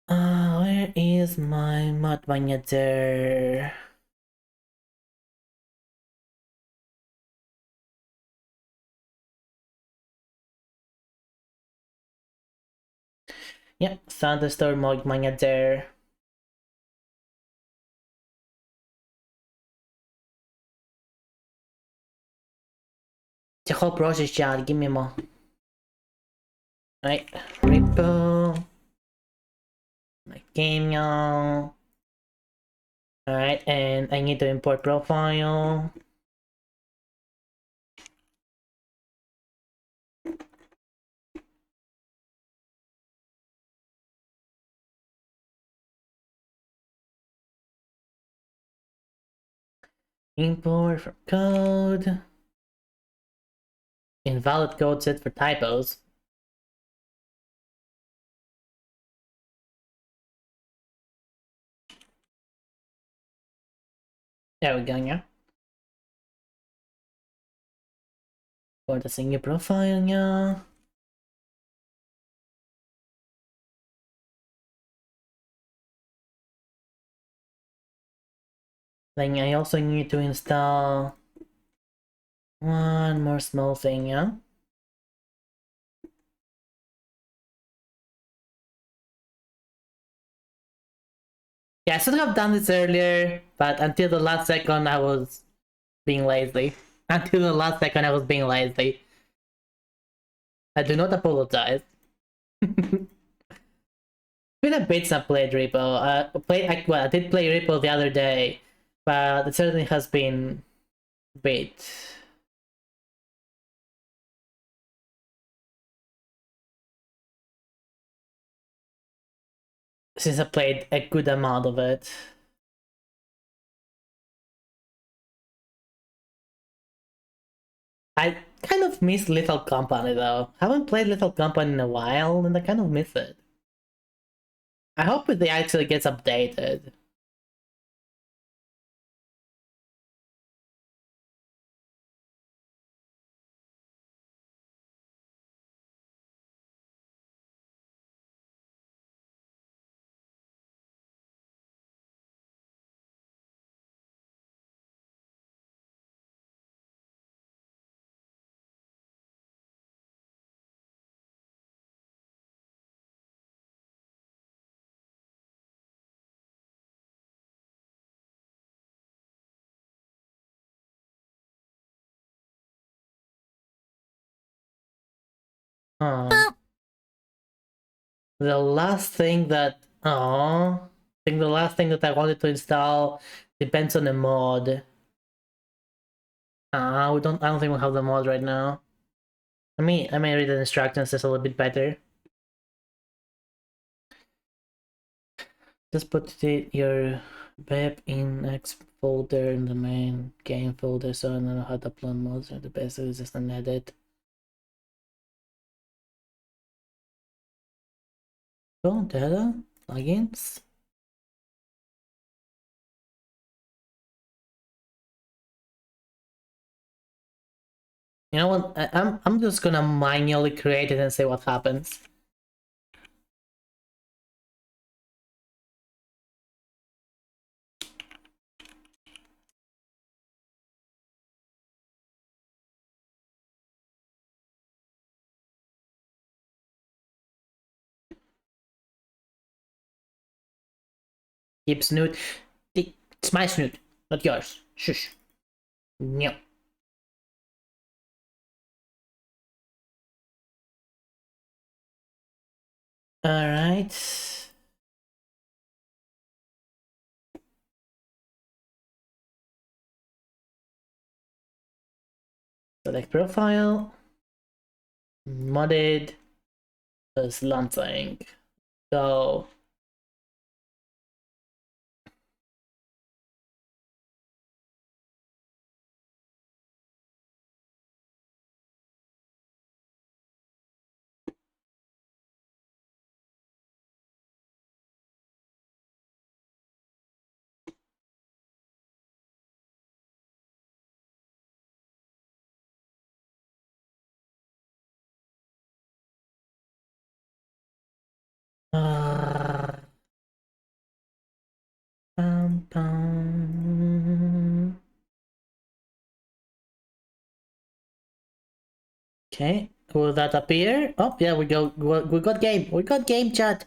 Where is my mod manager? Yep, Thunderstorm mod manager. The whole process, child. Give me more. Right, REPO. My game, y'all. Alright, and I need to import profile. Import for code. Invalid code set for typos. There we go, yeah. For the single profile, yeah. Then I also need to install one more small thing, yeah. Yeah, I should have done this earlier, but until the last second I was being lazy. Until the last second I was being lazy. I do not apologize. Been a bit since I played REPO. I did play REPO the other day, but it certainly has been a bit. Since I played a good amount of it. I kind of miss Little Company though. Haven't played Little Company in a while and I kind of miss it. I hope it actually gets updated. The last thing that I think the last thing that I wanted to install depends on the mod. I don't think we have the mod right now. I may read the instructions just a little bit better. Just put your web in X folder in the main game folder so I know how to upload mods. The best is just an edit. Go data plugins. You know what? I'm just gonna manually create it and see what happens. Keep snoot. It's my snoot, not yours. Shush. No. Alright. Select profile. Modded. Slanting. So. Bum, bum. Okay, will that appear? Oh yeah, we got game. We got game, chat.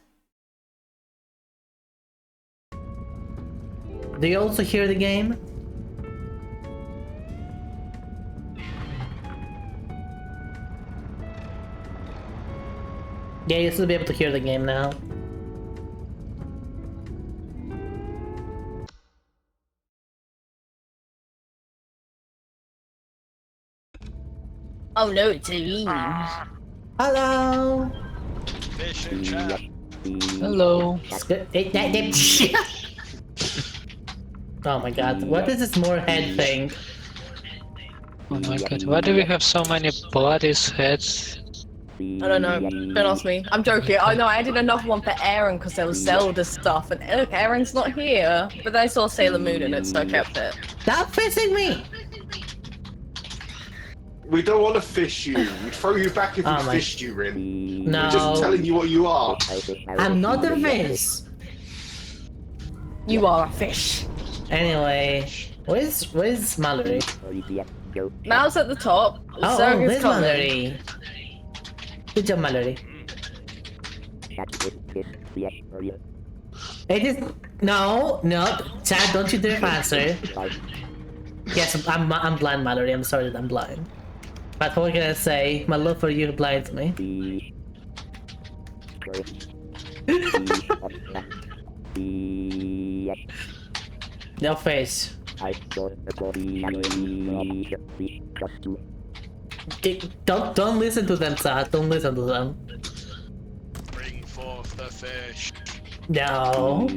Do you also hear the game? Yeah, you should be able to hear the game now. Oh no, it's me. Hello. Fish in chat. Hello. Oh my god, what is this more head thing? Oh my god, why do we have so many bodies, heads? I don't know. Don't ask me. I'm joking. I know I added another one for Aaron because there was Zelda stuff, and look, Aaron's not here. But then I saw Sailor Moon in it, so I kept it. Stop fishing me! We don't want to fish you. We'd throw you back if we fished you, Rin. No. We're just telling you what you are. I'm not a fish. You are a fish. Anyway, where's Mallory? Mal's at the top. Oh, Zerg is there's coming. Mallory. Good job, Mallory. It is no, Chad, don't you dare answer. Yes, I'm blind, Mallory. I'm sorry that I'm blind. But what can I say? My love for you blinds me. No face. Don't listen to them, Chad. Don't listen to them. Bring forth the fish. No.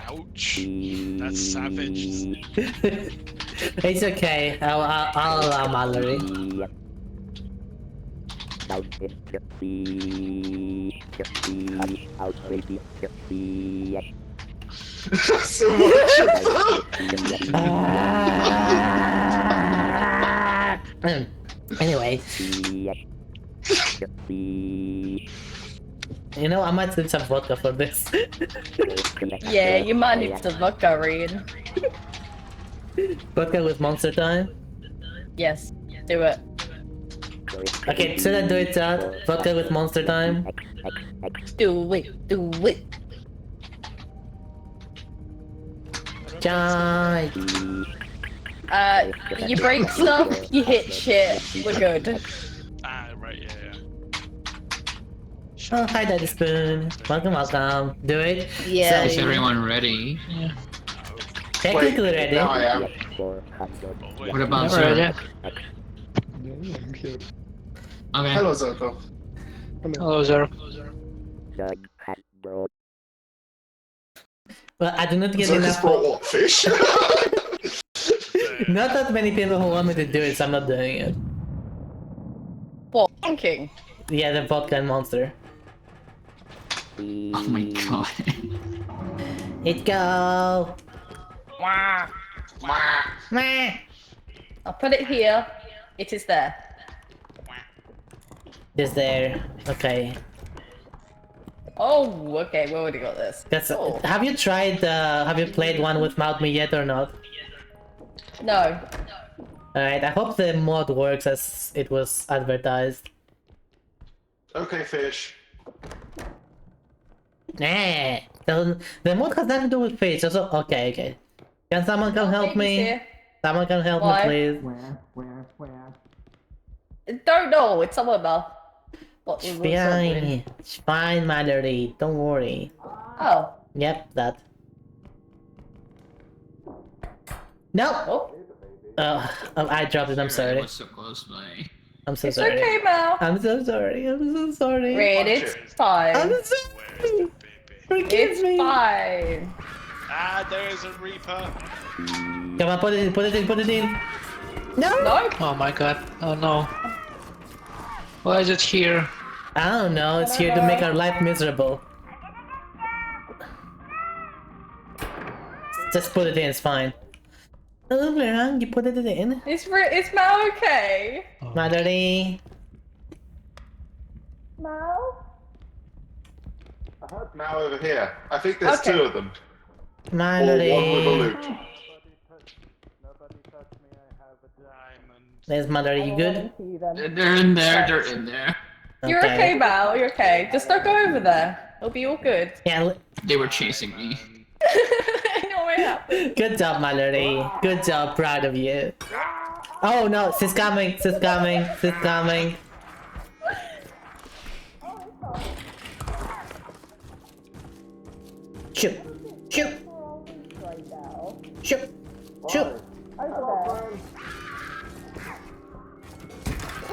Ouch. That's savage. It's okay. I'll allow Mallory. So much. Anyway. You know, I might need some vodka for this. Yeah, you might need the vodka, Reed. Vodka with Monster Time? Yes, do it. Okay, should I do it, Chad? Vodka with Monster Time? Do it, do it. Chai. You break stuff, you hit shit, we're good. Ah, right, yeah. Oh, hi, Daddy Spoon. Welcome. Do it. Yeah. Is everyone ready? Yeah. Technically ready. Now I am. What about Zerg? Okay. Hello, Zerko. Hello, Zerg. Well, I do not get Zerk has enough. brought what, fish? Not that many people who want me to do it, so I'm not doing it. What? drinking? Yeah, the vodka and Monster. Oh my god. It go! Wah. Meh. I'll put it here. It is there. Is there? Okay. Oh, okay, we already got this. That's. Cool. Have you tried? Have you played one with Mount Me yet or not? No. Alright, I hope the mod works as it was advertised. Okay, fish. Nah, the mod has nothing to do with fish. Also, okay. Can someone come help me? Here. Someone can help Why? me, please. Where? Don't know, it's somewhere there. What It's was something? fine. It's fine, Mallory. Don't worry. Oh. Yep, that. No! Oh. I dropped it, I'm sorry. Was so close by. I'm so It's sorry. okay, Mal. I'm so sorry. I'm so sorry. Read it. It's fine. I'm sorry. Forgive It's me. fine. Ah, there's a Reaper. Come on, put it in. No! No. Oh my god. Oh no. Why is it here? I don't know, it's here to make our life miserable. Just put it in, it's fine. Oh, Leran, you put it in. Is Mal okay? Mallory. Mal? I heard Mal over here. I think there's Okay. 2 of them. Mallory. Or one with a loop. There's Mallory, you good? They're in there. They're in there. You're okay, Mal. You're okay. Just don't go over there. It'll be all good. Yeah. They were chasing me. I know what happened. Good job, Mallory. Good job, proud of you. Oh no, she's coming. Shoot.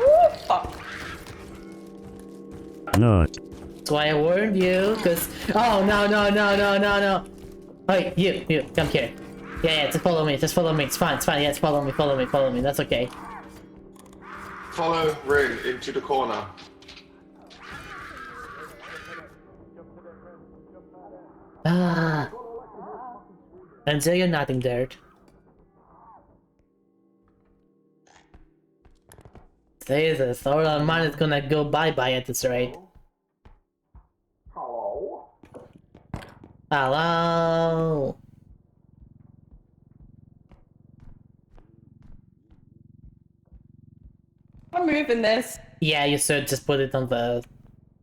Ooh, fuck. No. That's why I warned you, cause... Oh, no. Hey, you, come here. Yeah, just follow me, it's fine, yeah, just follow me, that's okay. Follow Ring into the corner. Ah. Until you're nothing, dirt. Jesus, all our money is gonna go bye-bye at this rate. Hello. I'm moving this. Yeah, you should just put it on the Oh,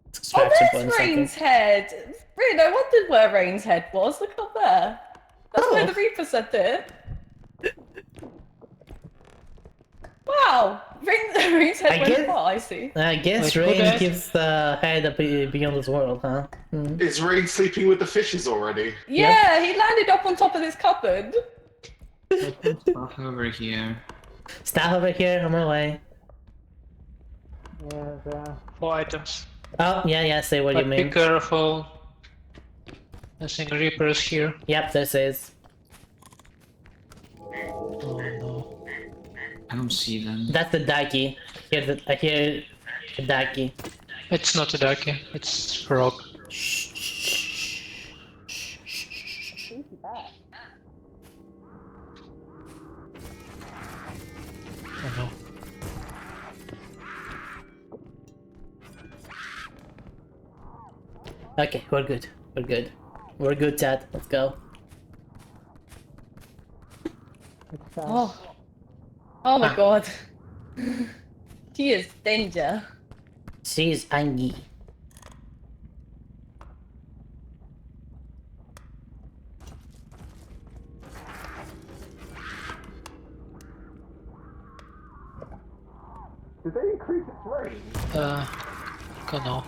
extraction point. there's Rain's head. Really, I wondered where Rain's head was. Look up there. That's where the Reaper sent it. Wow, Rain's head went far, I see. I guess Rain gives the head up beyond this world, huh? Mm. Is Rain sleeping with the fishes already? Yeah, he landed up on top of this cupboard. Stuff over here. Staff over here, on my way. Yeah, there are 4 items. Oh, yeah, say what But you mean. be careful. I think Reaper's here. Yep, this is. Oh no. I don't see them. That's the Daki. I hear the Daki. It's not a ducky, it's frog. Oh no. Okay, we're good. We're good, Chad. Let's go. Oh. Oh my god. She is danger. She's angry. Did they increase its range? Don't know.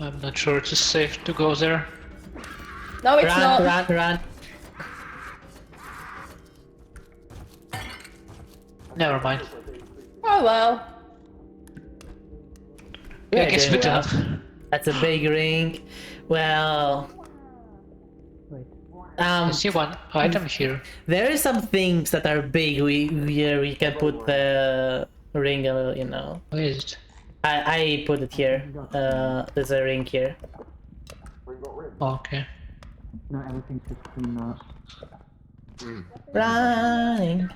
I'm not sure it's safe to go there. No, it's not. Run. Never mind. Oh well. Yeah, I guess we done. That's a big ring. Well... I see one item here. There are some things that are big where we can put the ring, you know. Where is it? I put it here. There's a ring here. Okay. No, everything's just clean up. Running.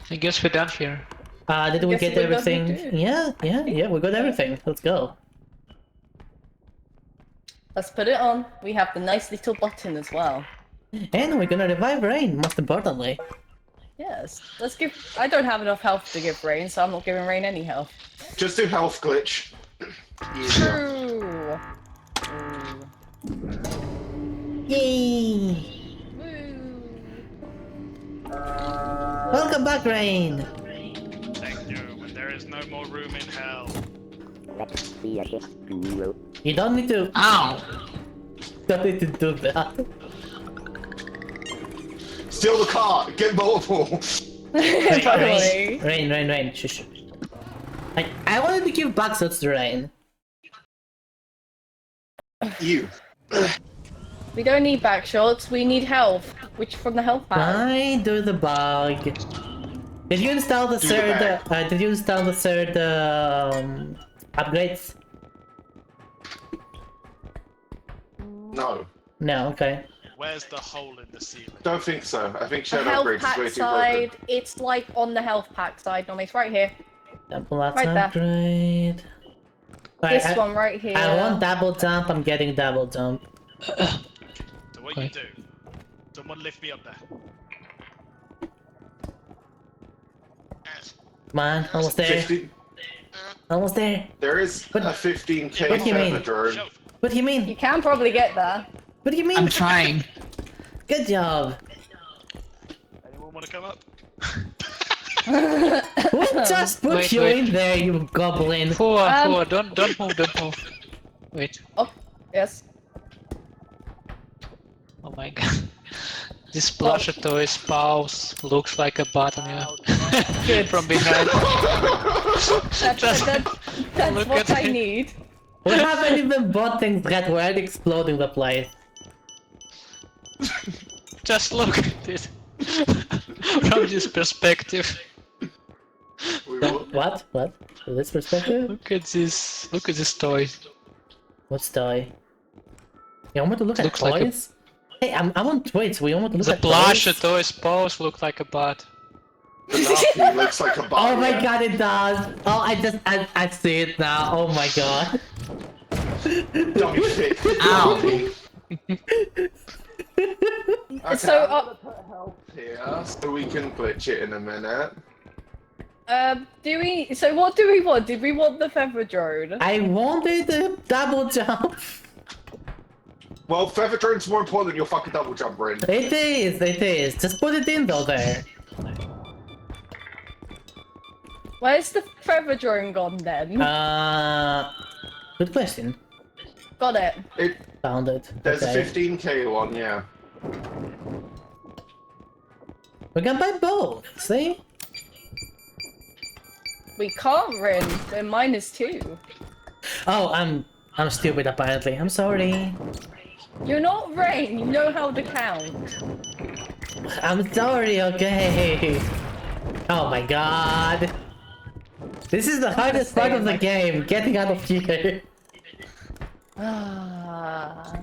I guess we're done here. Did we guess get we're done everything? with it. Yeah, we got everything. Let's go. Let's put it on. We have the nice little button as well. And we're gonna revive Rain, most importantly. Yes. Let's give. I don't have enough health to give Rain, so I'm not giving Rain any health. Just do health glitch. True. Yay! Welcome back, Rain. Thank you, but there is no more room in hell. You don't need to. Ow! Don't need to do that. Steal the car. Get multiple. Rain. Shush. I wanted to give backshots to Rain. You. We don't need back shots. We need health, which from the health pack. Why do the bug? Did you install the third? Did you install the third upgrades? No. No. Okay. Where's the hole in the ceiling? Don't think so. I think The Shadow health Upgrades is way pack too side, broken. it's like on the health pack side. No, it's right here. Double Right there. upgrade. This Alright, one right here. I want double jump. I'm getting double jump. So what you do? Someone lift me up there. Come on, almost there. 50. Almost there. There is a 15k What do you mean? feather drone. What do you mean? You can probably get there. What do you mean? I'm trying. Good job. Anyone want to come up? Who just put Wait, you wait. in there, you goblin? Four, don't move. Wait. Oh, yes. Oh my god. This plush toy spouse looks like a button, yeah. Good. From behind. That's Look what at I it. need. We haven't even bought things that were exploding the place. Just look at it. From this perspective. What? What? From this perspective? Look at this toy. What's toy? You want me to look at Looks like a- toys? Hey, I want toys. We want to look The at plush toys. toy spouse looks like a butt. The nappy looks like a bot. Oh my god, it does! Oh, I see it now. Oh my god. Dummy fit. Ow. Okay, So, I'm gonna put health here so we can glitch it in a minute. So what do we want? Did we want the feather drone? I wanted a double jump. Well, feather drone's more important than your fucking double jumper in. It is. Just put it in though there. Where's the feather drone gone then? Good question. Got it. Found it. There's Okay. a 15k one, yeah. We can buy both, see? We can't, Rin. We're -2. Oh, I'm stupid apparently. I'm sorry. You're not Rain. You know how to count. I'm sorry, okay. Oh my god. This is the hardest part of the game, getting out of here.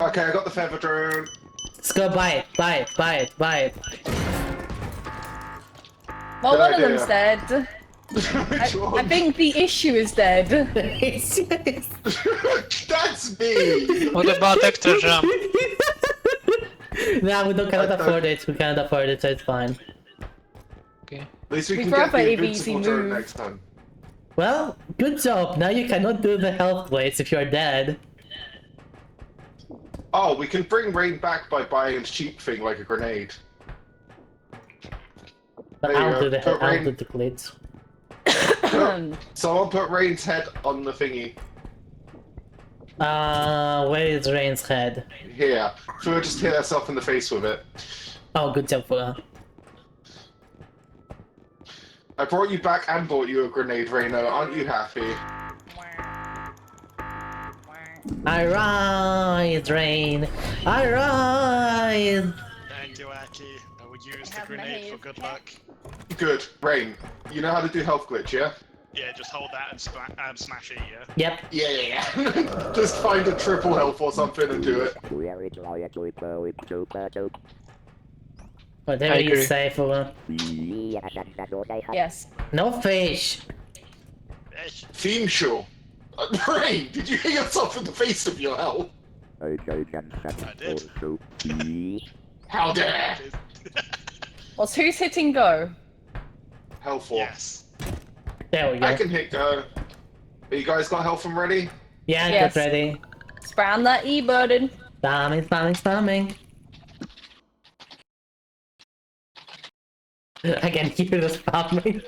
Okay, I got the feather drone. Let's go buy it. Well, Good one of idea. them's dead. I think the issue is dead. That's me! What about extra jump? No, we cannot afford it. We cannot afford it, so it's fine. Okay. At least we We'd can get rather the a easy invincible drone move. next time. Well, good job. Now you cannot do the health blades if you're dead. Oh, we can bring Rain back by buying a cheap thing like a grenade. But There you I'll go. do the Put Rain- glitch. Someone put Rain's head on the thingy. Where is Rain's head? Here. So we'll just hit ourselves in the face with it. Oh, good job for her. I brought you back and bought you a grenade, Reno. Aren't you happy? I rise, Rain. I rise. Thank you, Aki. I will use the grenade for good luck. Good. Rain, you know how to do health glitch, yeah? Yeah, just hold that and smash E, yeah? Yep. Yeah. Just find a triple health or something and do it. Whatever you say for Yes. no fish. Theme show. Brain, did you hit yourself in the face with your health? I did. How dare! What's who's hitting go? Health for. Yes. There we go. I can hit go. You guys got health and ready? Yeah, Yes. get ready. Spam that E button. Spamming. I can hear the spamming.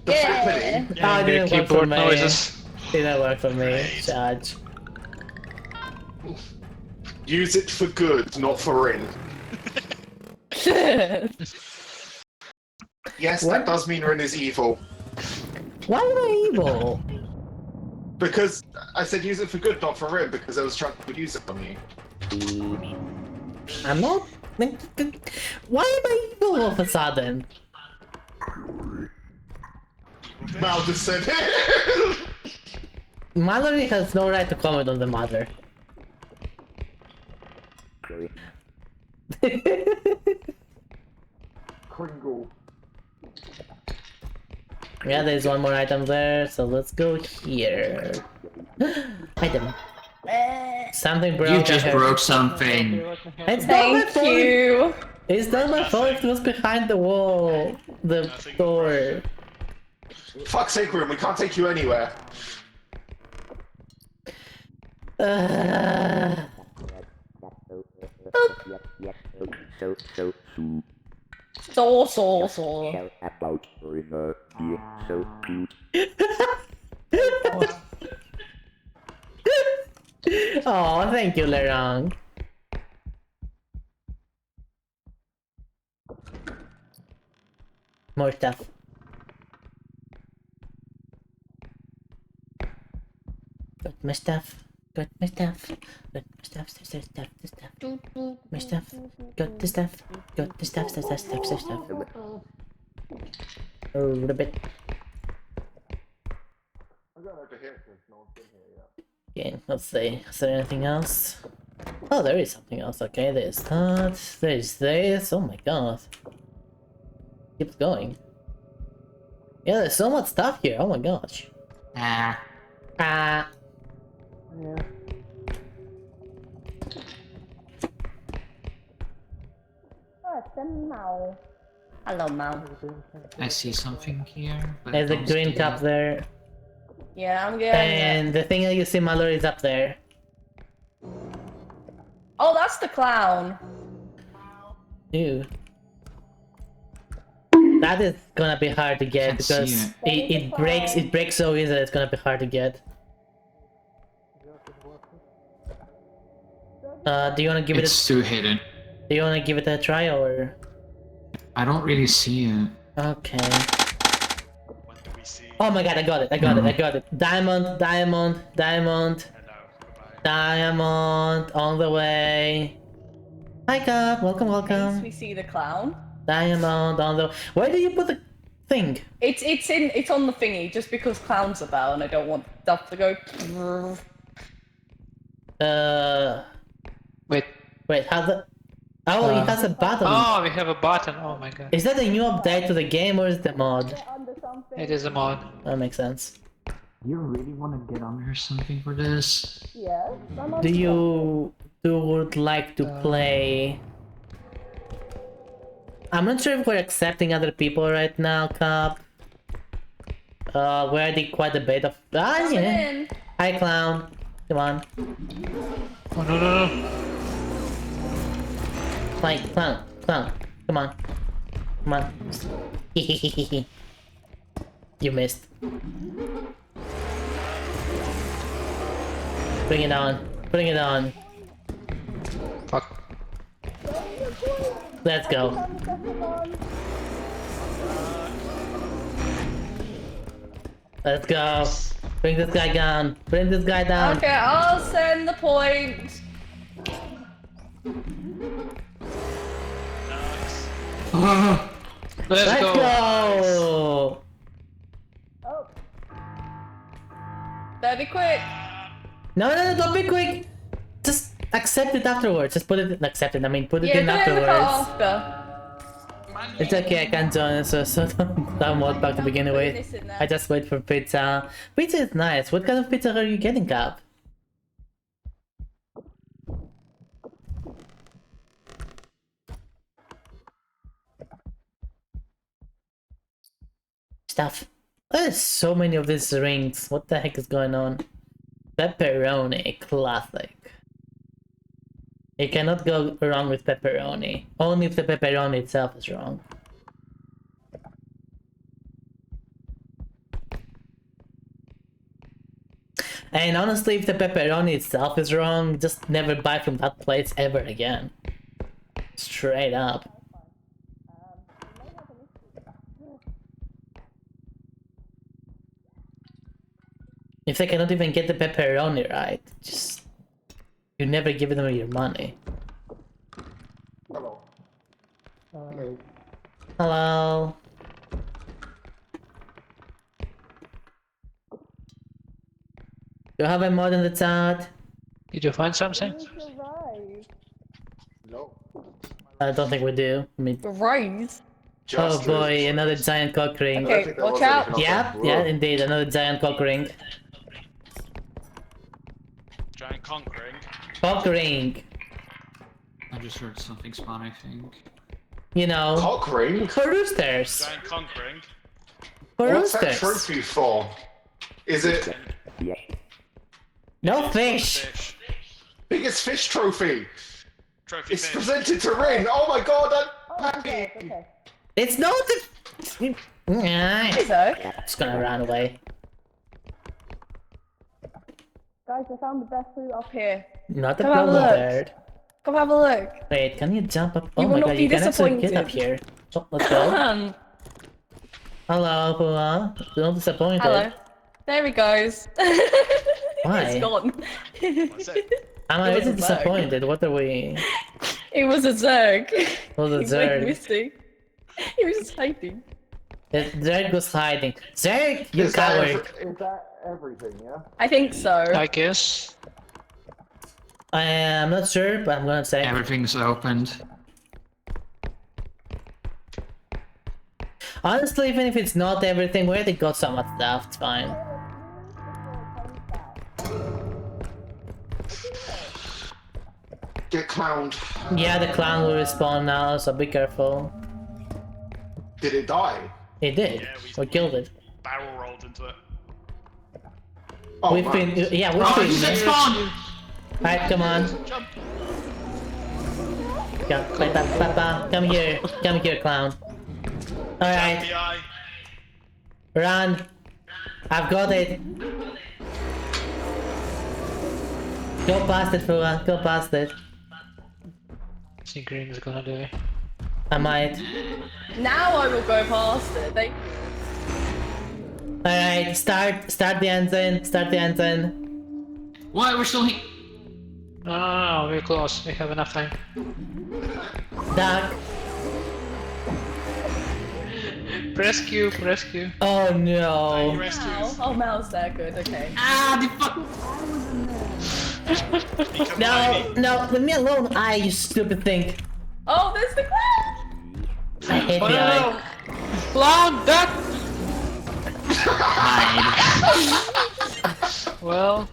Yeah. Oh, it didn't work for keyboard me. noises. Didn't work for me. Charge. Use it for good, not for in. Yes, that does mean Rin is evil. Why am I evil? Because I said use it for good, not for Rin, because I was trying to use it on you. I'm not. Why am I evil all of a sudden? Mal just said Mallory has no right to comment on the mother. Kringle. Yeah, there's one more item there, so let's go here. Item. Something broke. You just broke something. It's not my Thank fault. you. It's not my fault. It was behind the wall, the door. Fuck's sake, Rin, we can't take you anywhere. So. Oh, thank you, Lerong. More stuff. Got my stuff. Got my stuff. Got my stuff. Stuff. My stuff. Got the stuff. Got the stuff. Stuff. A little bit. Okay, let's see. Is there anything else? Oh, there is something else. Okay, there's that. There's this. Oh my god. Keeps going. Yeah, there's so much stuff here. Oh my gosh. Ah. Ah. Yeah. Oh, it's a Mao. Hello, Mao. I see something here. But There's a don't green see cup it. there. Yeah, I'm getting And the thing that you see Mallory is up there. Oh, that's the clown. Ew. That is gonna be hard to get Can't see because it breaks so easy that it's gonna be hard to get. Do you wanna give It's too hidden. Do you wanna give it a try or? I don't really see it. Okay. Oh my god, I got it. Diamond on the way. Hi Cap, welcome. We see the clown. Diamond on the. Where do you put the thing? It's on the thingy just because clowns are about and I don't want stuff to go. Wait, how the? Oh, it has a button. Oh, we have a button. Oh my god. Is that a new update to the game or is it a mod? It is a mod. That makes sense. You really want to get on or something for this? Yes. Do you would like to play? I'm not sure if we're accepting other people right now, Cap. We already quite a bit of. Ah, yeah. Hi, clown. Come on. Oh no. Clown. Come on. You missed. Bring it on. Fuck. Let's go. Let's go. Bring this guy down. Okay, I'll send the point. Let's go! Better be quick. No, don't be quick! Just accept it afterwards. Just put it, accept it, I mean, put it Yeah, in put it in the afterwards. car after. It's okay, I can't join it, so don't walk back to begin with. this in there. I just wait for pizza. Pizza is nice. What kind of pizza are you getting, Cap? Stuff. There's so many of these rings. What the heck is going on? Pepperoni, classic. You cannot go wrong with pepperoni. Only if the pepperoni itself is wrong. And honestly, if the pepperoni itself is wrong, just never buy from that place ever again. Straight up. If they cannot even get the pepperoni right, just... You never give them your money. Hello. Hello. Do you have a mod in the chat? Did you find something? No. I don't think we do. I mean, Rise. oh boy, another giant cock ring. Okay, watch out. Yeah, indeed, another giant cock ring. Giant conquering. Cock ring. I just heard something spawn, I think. You know. Cock ring? For roosters. Giant conquering. For What's that roosters. trophy for? Is it No fish. biggest fish trophy? Trophy It's fish. presented to Rin. Oh my god, I'm happy. It's not the... It's gonna run away. Guys, I found the best loot up here. Not the Come have a problem look. bird. Come have a look. Wait, can you jump up? You Oh will my not god, be you can actually get disappointed. up here. Oh, let's go. Hello, Pua. Don't disappointed. Hello. There he goes. Why? He's gone. I'm It already was a bug. disappointed. What are we? It was a Zerg. It was a He went Zerg. missing. He was just hiding. Zerg was hiding. Zerg, you Is that coward. is that everything, yeah? I think so. I guess. I'm not sure, but I'm gonna say. Everything's opened. Honestly, even if it's not everything, we already got some of that stuff. It's fine. Get clowned. Yeah, the clown will respawn now, so be careful. Did it die? It did. Yeah, We killed it. Barrel rolled into it. Oh, We've man. been. Yeah, we've Oh, been. you said spawn! Alright, come on. Jump. Come here. Come here, clown. Alright, FBI. run. I've got it. Go past it, Fua. Go past it. I think green is gonna do it. I might. Now I will go past it. They... Alright, start the engine. Start the engine. Why? We're still here. No, we're close. We have enough time. Duck. Press Q, press Q. Oh no. Oh, Mal's there. Good. Okay. Ah, the fuck. No, leave me alone. You stupid thing. Oh, there's the clown. I hate Oh the eye. no! Clown, duck! Well,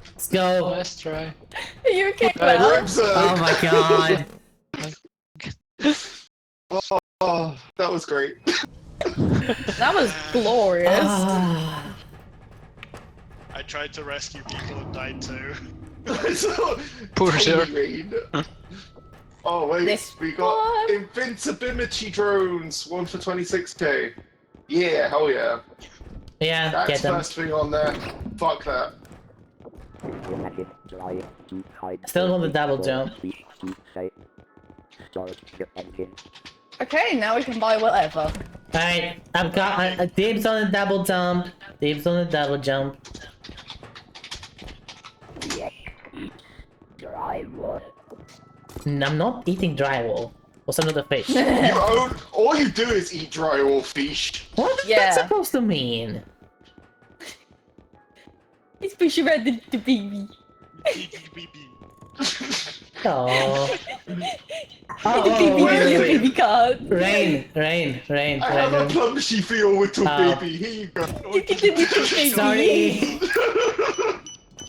Let's go. let's try. Are you okay, Clown? Oh my god. Oh, that was great. That was glorious. Ah. I tried to rescue people and died too. Poor sir. Oh wait, This we got one. invincibility drones, one for 26k. Yeah, hell yeah. Yeah, That's get them. first thing on there. Fuck that. Still want the double jump. Okay, now we can buy whatever. Alright, I've got dibs on the double jump. Dibs on the double jump. I'm not eating drywall. What's another fish? All you do is eat dry raw fish. What is Yeah. that supposed to mean? It's fish around the baby. Oh. The baby card. Rain. I have a plumsy feel with two baby. Here you go. You get the little baby. Sorry.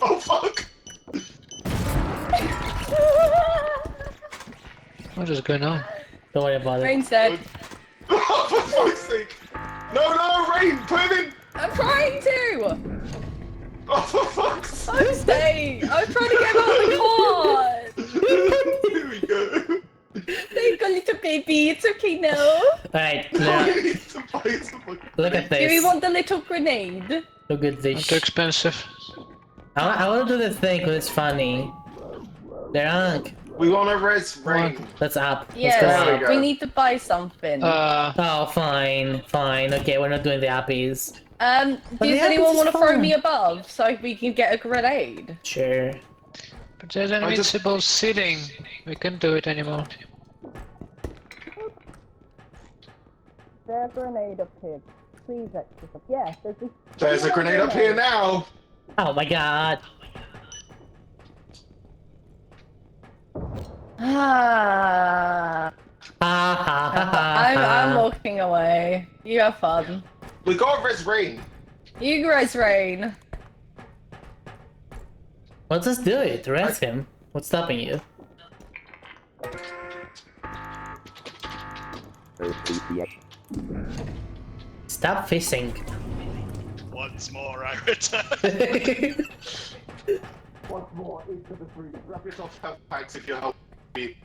Oh fuck! What is going on? Don't worry about it. Rain's dead. Oh, for fuck's sake! No, Rain, put it in! I'm trying to! Oh, for fuck's sake! I'm staying! I'm trying to get out of the car! Here we go. There you go, little baby. It's okay now. Alright, look at Do we this. want the little grenade? Look at this. Too expensive. I want to do this thing because it's funny. There we want to res Rain. Let's up. Yeah, we need to buy something. Oh, fine. Okay, we're not doing the appies. Does the anyone apples want is to throw fun. me above so we can get a grenade? Sure. But there's an invincible ceiling. We can't do it anymore. There's a grenade up here. Please exit up. Yeah, There's a grenade up here now. Oh my god. I'm walking away. You have fun. We got res Rain. You guys rain. Let's just do it. Rest him. What's stopping you? Stop fishing. Once more I return. Once more into the breeze. Wrap yourself health packs if you're healthy.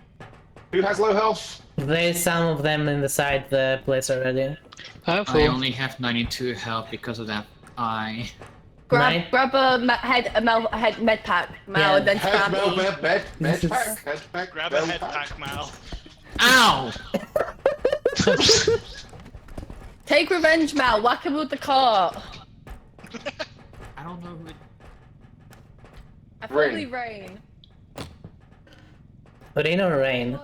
Who has low health? There's some of them inside the place already. I only have 92 health because of that eye. Grab a med pack, Mal, and then spam med pack. Grab a head pack, Mal. Ow! Take revenge, Mal. Whack him with the cart. I don't know who it... I probably rain. Rain or rain?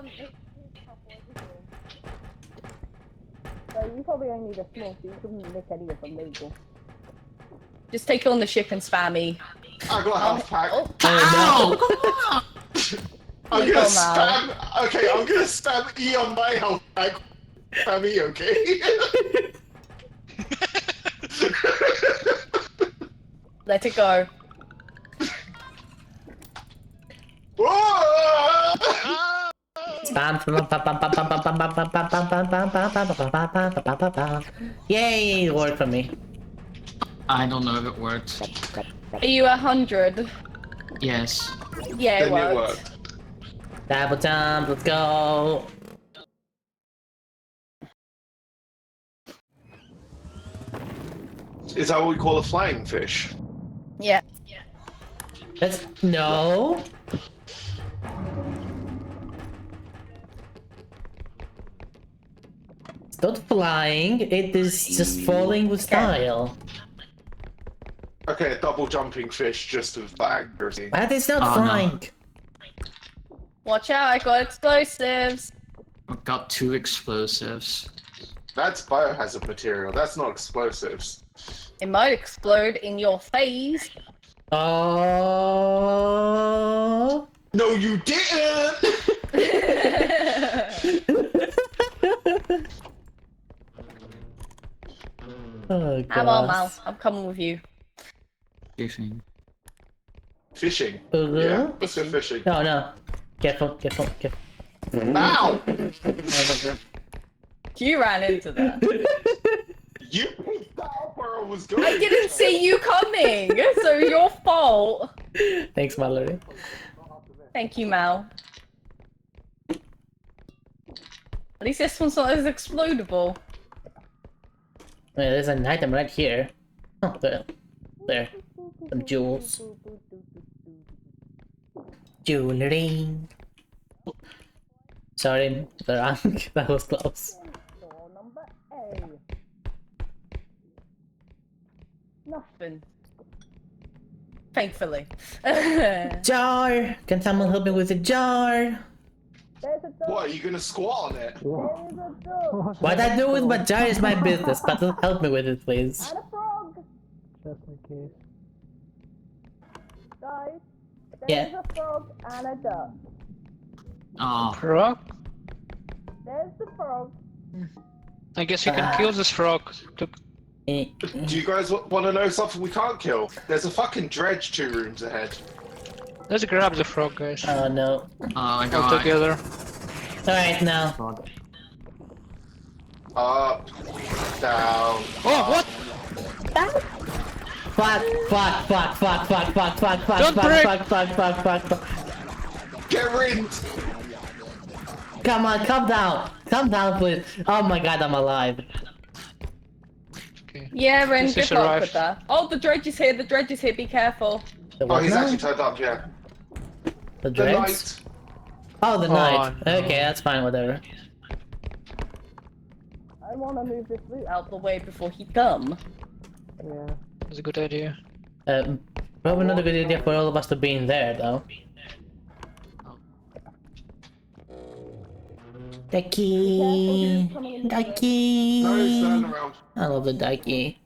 So you probably only need a small, so you couldn't nick any of them legal. Just take it on the ship and spam me. I got a health pack. Ow! I'm gonna spam. Okay, I'm gonna spam E on my health pack. Spam E, okay? Let it go. Yay, it worked for me. I don't know if it worked. Are you 100? Yes. Yeah, it worked. Double jump, let's go. Is that what we call a flying fish? Yeah. Let's no. It's not flying, it is just falling with style. Okay, a double jumping fish just with that accuracy. That is not flying. Watch out, I got explosives. I've got 2 explosives. That's biohazard material, that's not explosives. It might explode in your face. Oh. No, you didn't! Oh, I'm on, Mal. I'm coming with you. Fishing. Fishing? Uh-huh. Yeah, let's go fishing. No. Careful. Ow! You ran into that. You picked out where I was going. I didn't see you coming, so your fault. Thanks, Mallory. Thank you, Mal. At least this one's not as explodable. Wait, there's an item right here. Oh, there. Some jewels. Jewelry. Sorry, the rank. That was close. Nothing. Thankfully. Jar! Can someone help me with a jar? What, are you gonna squat on it? What I do with my jar is my business, but help me with it, please. And a frog! Just in case. Guys, Yeah. there's a frog and a duck. Oh. Frog? There's the frog. I guess you can kill this frog. Do you guys want to know something we can't kill? There's a fucking dredge 2 rooms ahead. Let's grab the frog, guys. Oh no. Oh, All together. Alright, now. Up, down. Oh, what? Fuck. Don't break. Fuck. Get rid! Come on, come down. Come down, please. Oh my god, I'm alive. Yeah, Ren, This good is luck arrived. with that. Oh, the dredge is here, be careful. Oh, he's actually turned up, yeah. The The dregs? knight. Oh, the knight. no. Okay, that's fine, whatever. I want to move this loot out the way before he come. Yeah. That's a good idea. Probably not a good idea for all of us to be in there, though. Ducky! Ducky! No, he's turning around. I love the ducky.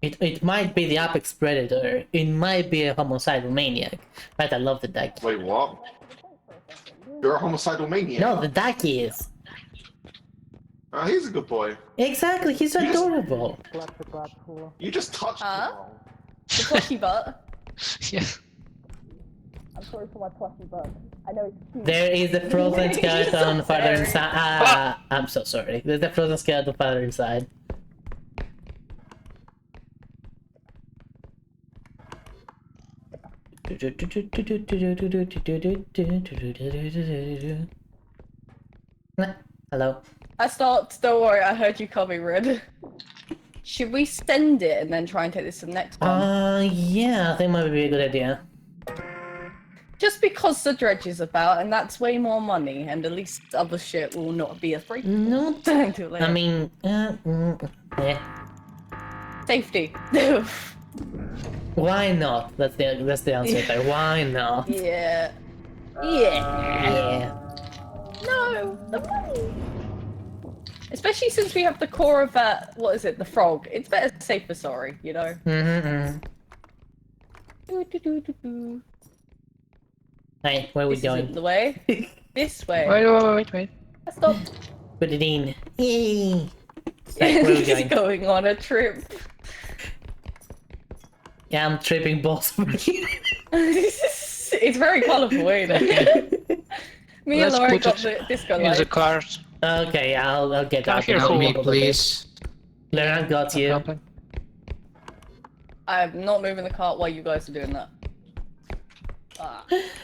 It might be the apex predator. It might be a homicidal maniac. But I love the ducky. Wait, what? You're a homicidal maniac? No, the ducky is. He's a good boy. Exactly, he's adorable. You just touched him. The plushy butt. Yeah. I'm sorry for my plushy butt. I know it's cute. There is a frozen skeleton farther inside. I'm so sorry. There's a frozen skeleton farther inside. Hello. I stopped. Don't worry, I heard you coming, Red. Should we send it and then try and take this to the next one? Yeah, I think might be a good idea. Just because the dredge is about, and that's way more money, and at least other shit will not be a free. No, I mean, yeah. Safety. Why not? That's the answer there. Why not? Yeah. Yeah. No, the money. Especially since we have the core of that. What is it? The frog. It's better safe than sorry, you know. Hey, where are we This going? isn't the way. This way. Wait. Stop. Put it in. Yay! Right, where are we He's going? going on a trip. Yeah, I'm tripping balls. It's very colourful, ain't it? Me and Let's Laura put got it the disco in the light. cars. Okay, I'll get Come out. here, Help me, fool. please. Laurent got you. I'm not moving the cart while you guys are doing that.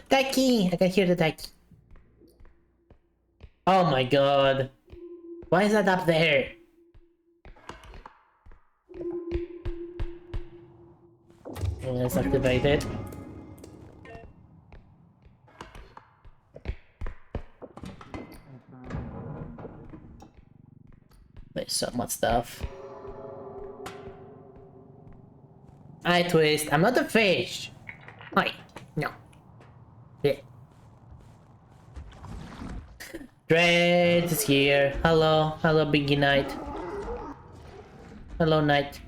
Ducky! I can hear the ducky. Oh my god. Why is that up there? Let's activate it. There's so much stuff. I twist. I'm not a fish. Hi. No. Yeah. Dread is here. Hello. Hello, Biggie Knight. Hello, Knight.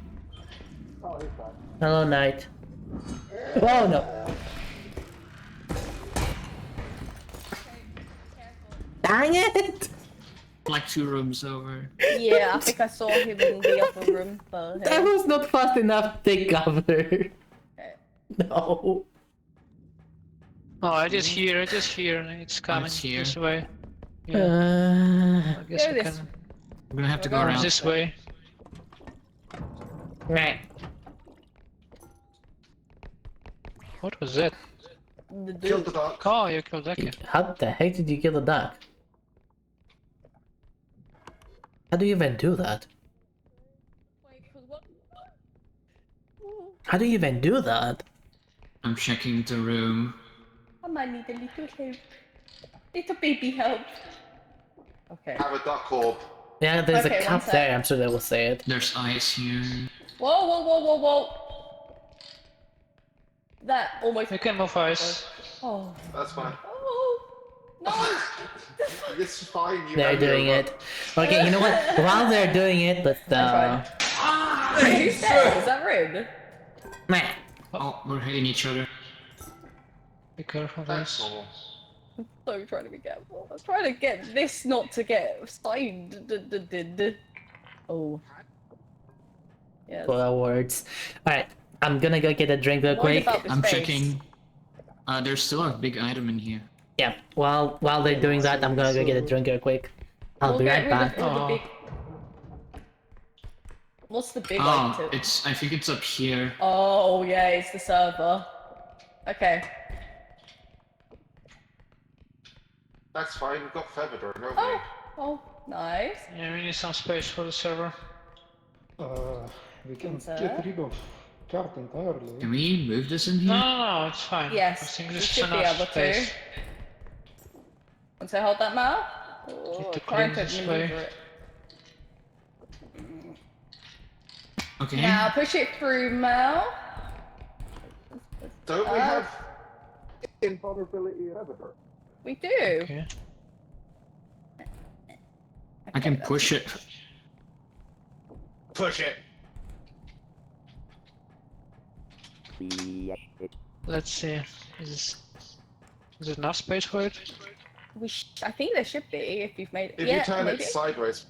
Hello, Knight. Oh no. Dang it! Like 2 rooms over. Yeah, I think I saw him in the upper room. But That was not fast enough to take cover. No. Oh, I just hear. It's coming here. this way. Yeah. I guess Go we this can. I'm gonna have to go Or around. this way. Right. What was that? Killed the duck. Oh, you killed that guy. How the heck did you kill the duck? How do you even do that? How do you even do that? I'm checking the room. I might need a little help. Little baby help. Okay. Have a duck orb. Yeah, there's Okay, a one cup sec. there. I'm sure they will say it. There's ice here. Whoa. That almost. You can move ice. Oh. That's fine. Oh. It's fine. You They're have me doing over. it. Okay, you know what? While they're doing it, let's Who's dead? Is that rude? Meh. Oh, we're hitting each other. Be careful, That's guys. normal. I'm trying to be careful. I'm trying to get this not to get signed. Oh. Yes. Well, words. Alright, I'm gonna go get a drink real Worried quick. about this I'm face. checking. There's still a big item in here. Yeah, while they're doing that, I'm gonna go get a drink real quick. I'll be right back. What's the big Oh, item? I think it's up here. Oh yeah, it's the server. Okay. That's fine. We've got Feather, don't we? Oh, nice. Yeah, we need some space for the server. We can Sir? get rid of card entirely. Can we move this in here? No, it's fine. I Yes, think we this is should be enough able space. to. Once I hold that now, to trying clean to this maneuver way. it. Okay. Now push it through, Mel. Don't we have invulnerability in Feather? We do. Okay. I can push it. Push it. Let's see. Is there enough space for it? I think there should be if you've made it. If Yeah, you turn maybe. it sideways.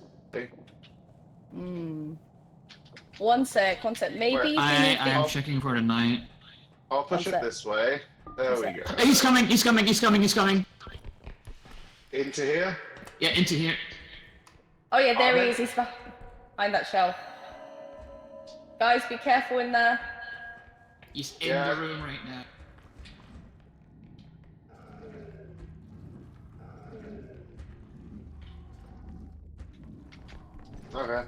One sec. Maybe. if you I need am to- checking for the knight. I'll push One it sec. this way. There we go. He's coming! He's coming! He's coming! He's coming! Into here. Yeah, into here. Oh yeah, there he Ahmed. is. He's behind that shelf. Guys, be careful in there. He's in Yeah. the room right now. Okay.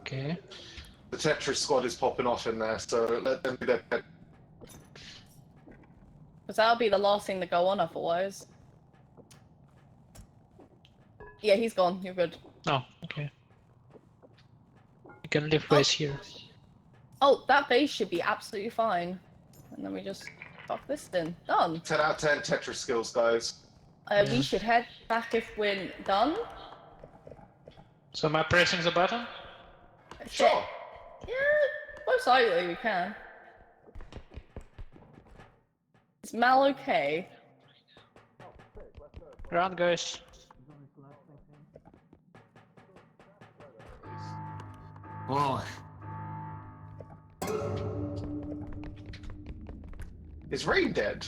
Okay. The Tetris squad is popping off in there, so let them do their pet. Because that'll be the last thing to go on otherwise. Yeah, he's gone. You're good. Oh, okay. You can leave base here. Oh, that base should be absolutely fine. And then we just pop this in. Done. 10 out of 10 Tetris skills, guys. We should head back if we're done. So am I pressing the button? Sure. Yeah, most likely we can. Is Mal okay? Run, guys. Whoa. Is Rain dead?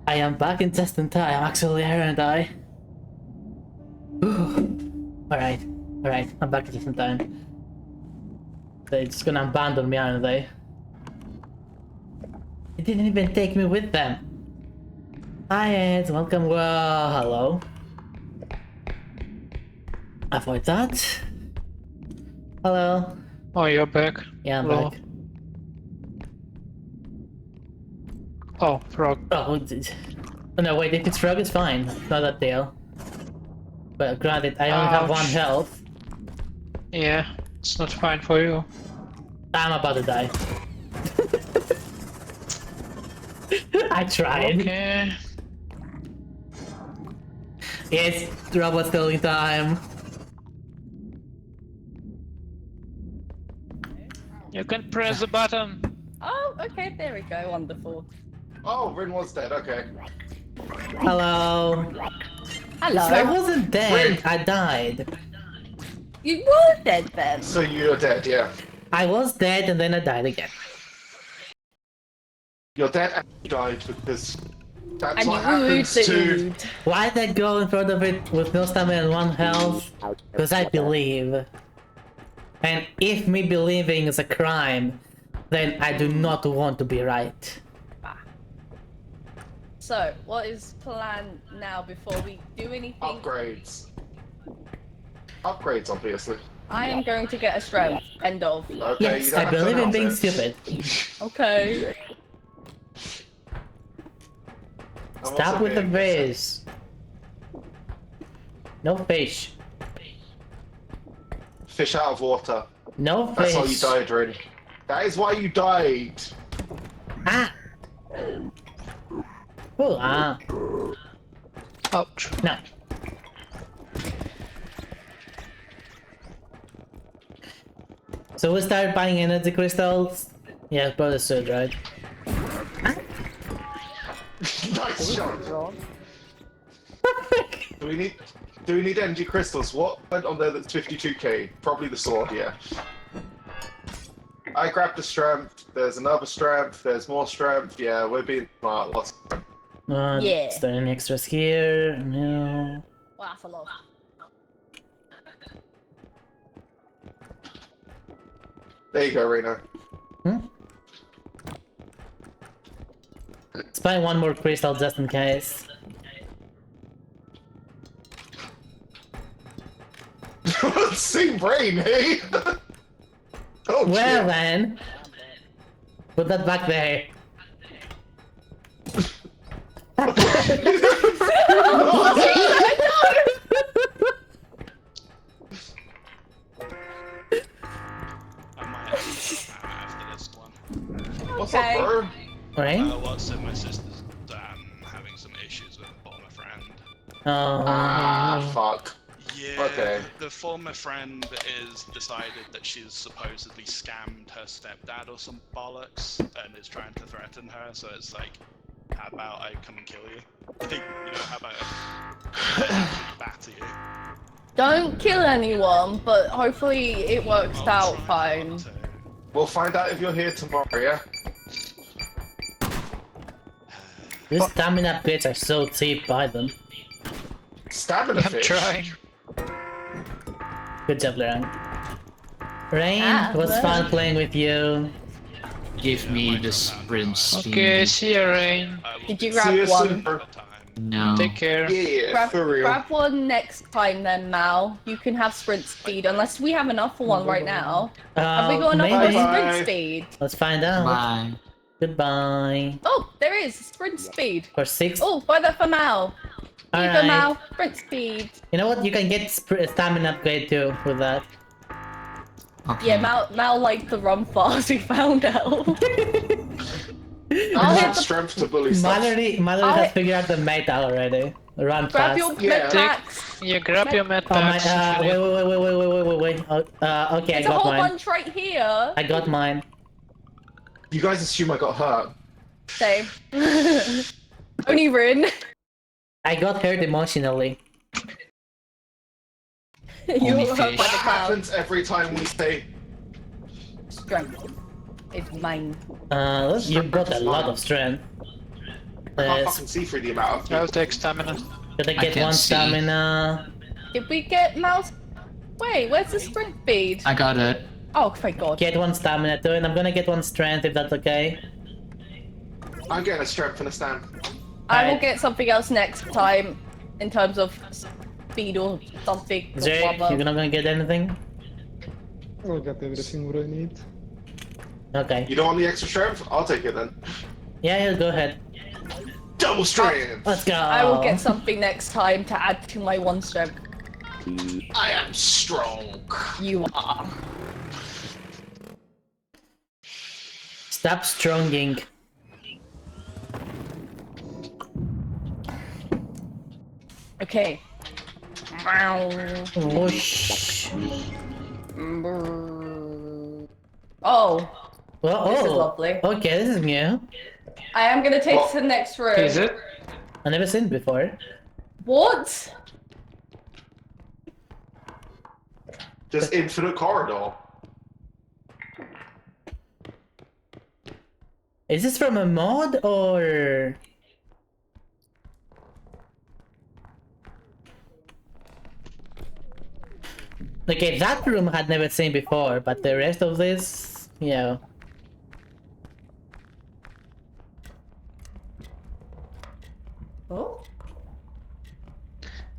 I am back in just in time, actually, aren't I? Alright, I'm back in just in time. They're just gonna abandon me, aren't they? They didn't even take me with them. Hi Ed, welcome, well, hello. Avoid that. Hello. Oh, you're back. Yeah, I'm Hello. back. Oh, frog. Oh, no, wait, if it's frog, it's fine. It's not that deal. But granted, I only have 1 Ouch. health. Yeah, it's not fine for you. I'm about to die. I tried. Okay. Yes, robot stealing time. You can press the button. Oh, okay, there we go. Wonderful. Oh, Rin was dead, okay. Hello. Hello. I wasn't dead, I died. You were dead then. So you're dead, yeah. I was dead and then I died again. You're dead and you died because that's And what you happens to... Why did I go in front of it with no stamina and 1 health? Because I believe. And if me believing is a crime, then I do not want to be right. So, what is plan now before we do anything? Upgrades. Upgrades, obviously. I am going to get a strength. End of. Okay, Yes, you don't I have to believe in announce being it. stupid. Okay. Stop with the fish. No fish. Fish out of water. No That's fish. how you died, Rin. That is why you died. Ah. Oh, ah. Ouch. No. So we start buying energy crystals? Yeah, probably should, right? Nice shot, John. Do we need energy crystals? What went on there that's 52k? Probably the sword, yeah. I grabbed the strength, there's another strength, there's more strength, yeah, we're being smart, lots of Yeah. Is there any extras here? No. Well, that's a lot. There you go, Reno. Let's buy one more crystal just in case. Same brain, hey? Oh, well then, put that back there. What's up, bro? Right? What's it? My sister's having some issues with a former friend. Fuck. Yeah, Okay. the former friend is decided that she's supposedly scammed her stepdad or some bollocks and is trying to threaten her, so it's like, how about I come and kill you? You know, how about I batter you? Don't kill anyone, but hopefully it works out fine. We'll find out if you're here tomorrow, yeah? These stamina pits are so cheap, buy them. Stamina I'm trying. Good job, Lorang. Rain, it was fun playing with you. Give me the sprint speed. Okay, see you, Rain. Did you grab one? No. Take care. Yeah, for real. Grab one next time then, Mal. You can have sprint speed, unless we have enough for one right now. Have we got enough for maybe. sprint speed? Let's find out. Bye. Goodbye. Oh, there is sprint speed. For 6. Oh, buy that for Mal. Here you go, Alright. Mal. Sprint speed. You know what? You can get stamina upgrade too with that. Okay. Yeah, Mal liked the run fast. We found out. I'll hit strength to bully stuff. Mallory has figured out the meta already. Run Grab fast. your med packs. Yeah, grab your med Oh my, packs. wait. Okay, There's I a got whole mine. bunch right here. I got mine. You guys assume I got hurt. Same. Only Rin. I got hurt emotionally. You Only were hurt by fish. the What cloud. happens every time we say Strength. It's mine. You got a lot of strength. I can't fucking see through the amount of I'll take stamina. Gotta get can't one see. stamina. Did we get Mal's? Wait, where's the sprint speed? I got it. Oh, thank God. Get one stamina too, and I'm gonna get one strength if that's okay. I'm getting a strength and a stand. I will Alright. get something else next time in terms of speed or something. or Jake, whatever. you're not gonna get anything? I got everything what I need. Okay. You don't want the extra strength? I'll take it then. Yeah, go ahead. Double strength! Let's go. I will get something next time to add to my one strength. I am strong. You are. Stop stronging. Okay. Whoosh. Oh, Well, this is lovely. Okay, this is new. I am gonna take to the next room. Is it? I've never seen it before. What? Just infinite corridor. Is this from a mod or? Okay, that room I had never seen before, but the rest of this, yeah. Oh.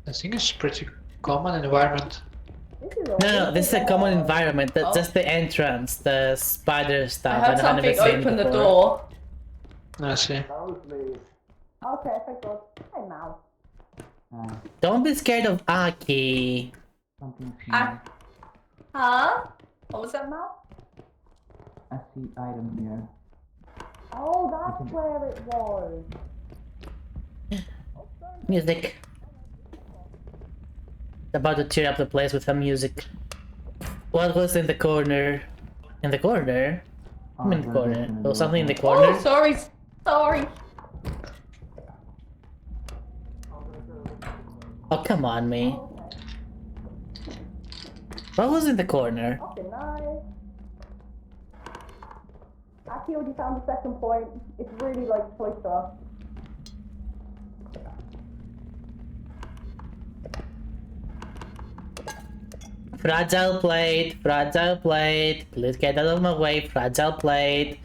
I think it's pretty common environment. No, this is a common environment. That's just the entrance, the spider I stuff. heard and I've something never seen open the before. door. I see. Okay, thank God. Hey, Mal. Don't be scared of Aki. Something Huh? What was that, Mal? I see item here. Oh, that's where it was. Music. About to cheer up the place with some music. What was in the corner? In the corner? I'm in the corner. There was something in the corner. Oh, sorry. Sorry. Oh, come on, me. What was in the corner? Okay, nice. Aki already found the second point. It's really like choice for us. Fragile plate, fragile plate. Please get out of my way, fragile plate.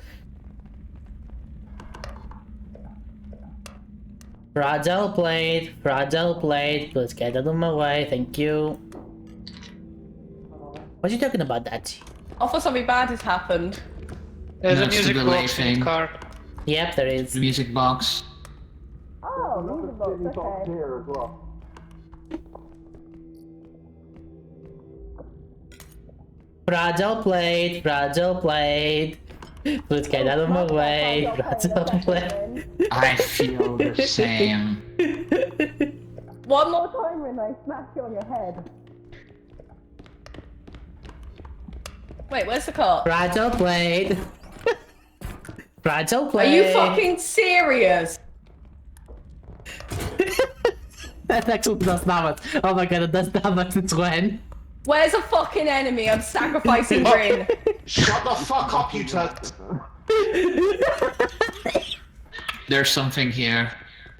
Fragile plate, fragile plate. Please get out of my way, thank you. What are you talking about, Dachi? I thought something bad has happened. There's a That's music the box in thing. the car. Yep, there is. The music box. Oh, music box, okay. Here as well. Fragile plate, fragile plate. Please get out of my way, fragile plate. I feel the same. One more time when I smack you on your head. Wait, where's the car? Fragile plate. Fragile Are plate. you fucking serious? That actually does damage. Oh my god, it does damage to Gwen. Where's a fucking enemy? I'm sacrificing Rin. Shut the fuck up, you turd. There's something here.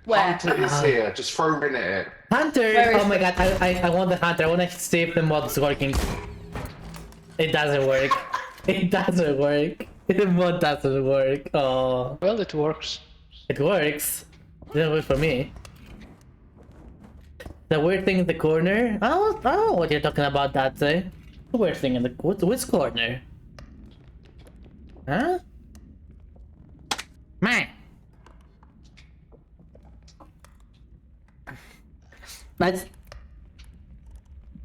Where? Hunter is here. Just throw Rin at it. Hunter! Where is Oh my god, I want the hunter. I want to see if the mod is working. It doesn't work. It doesn't work. The mod doesn't work. Oh. Well, it works. It works. It didn't work for me. The weird thing in the corner? I don't know what you're talking about, that The weird thing in the which corner? Huh? Man. That's...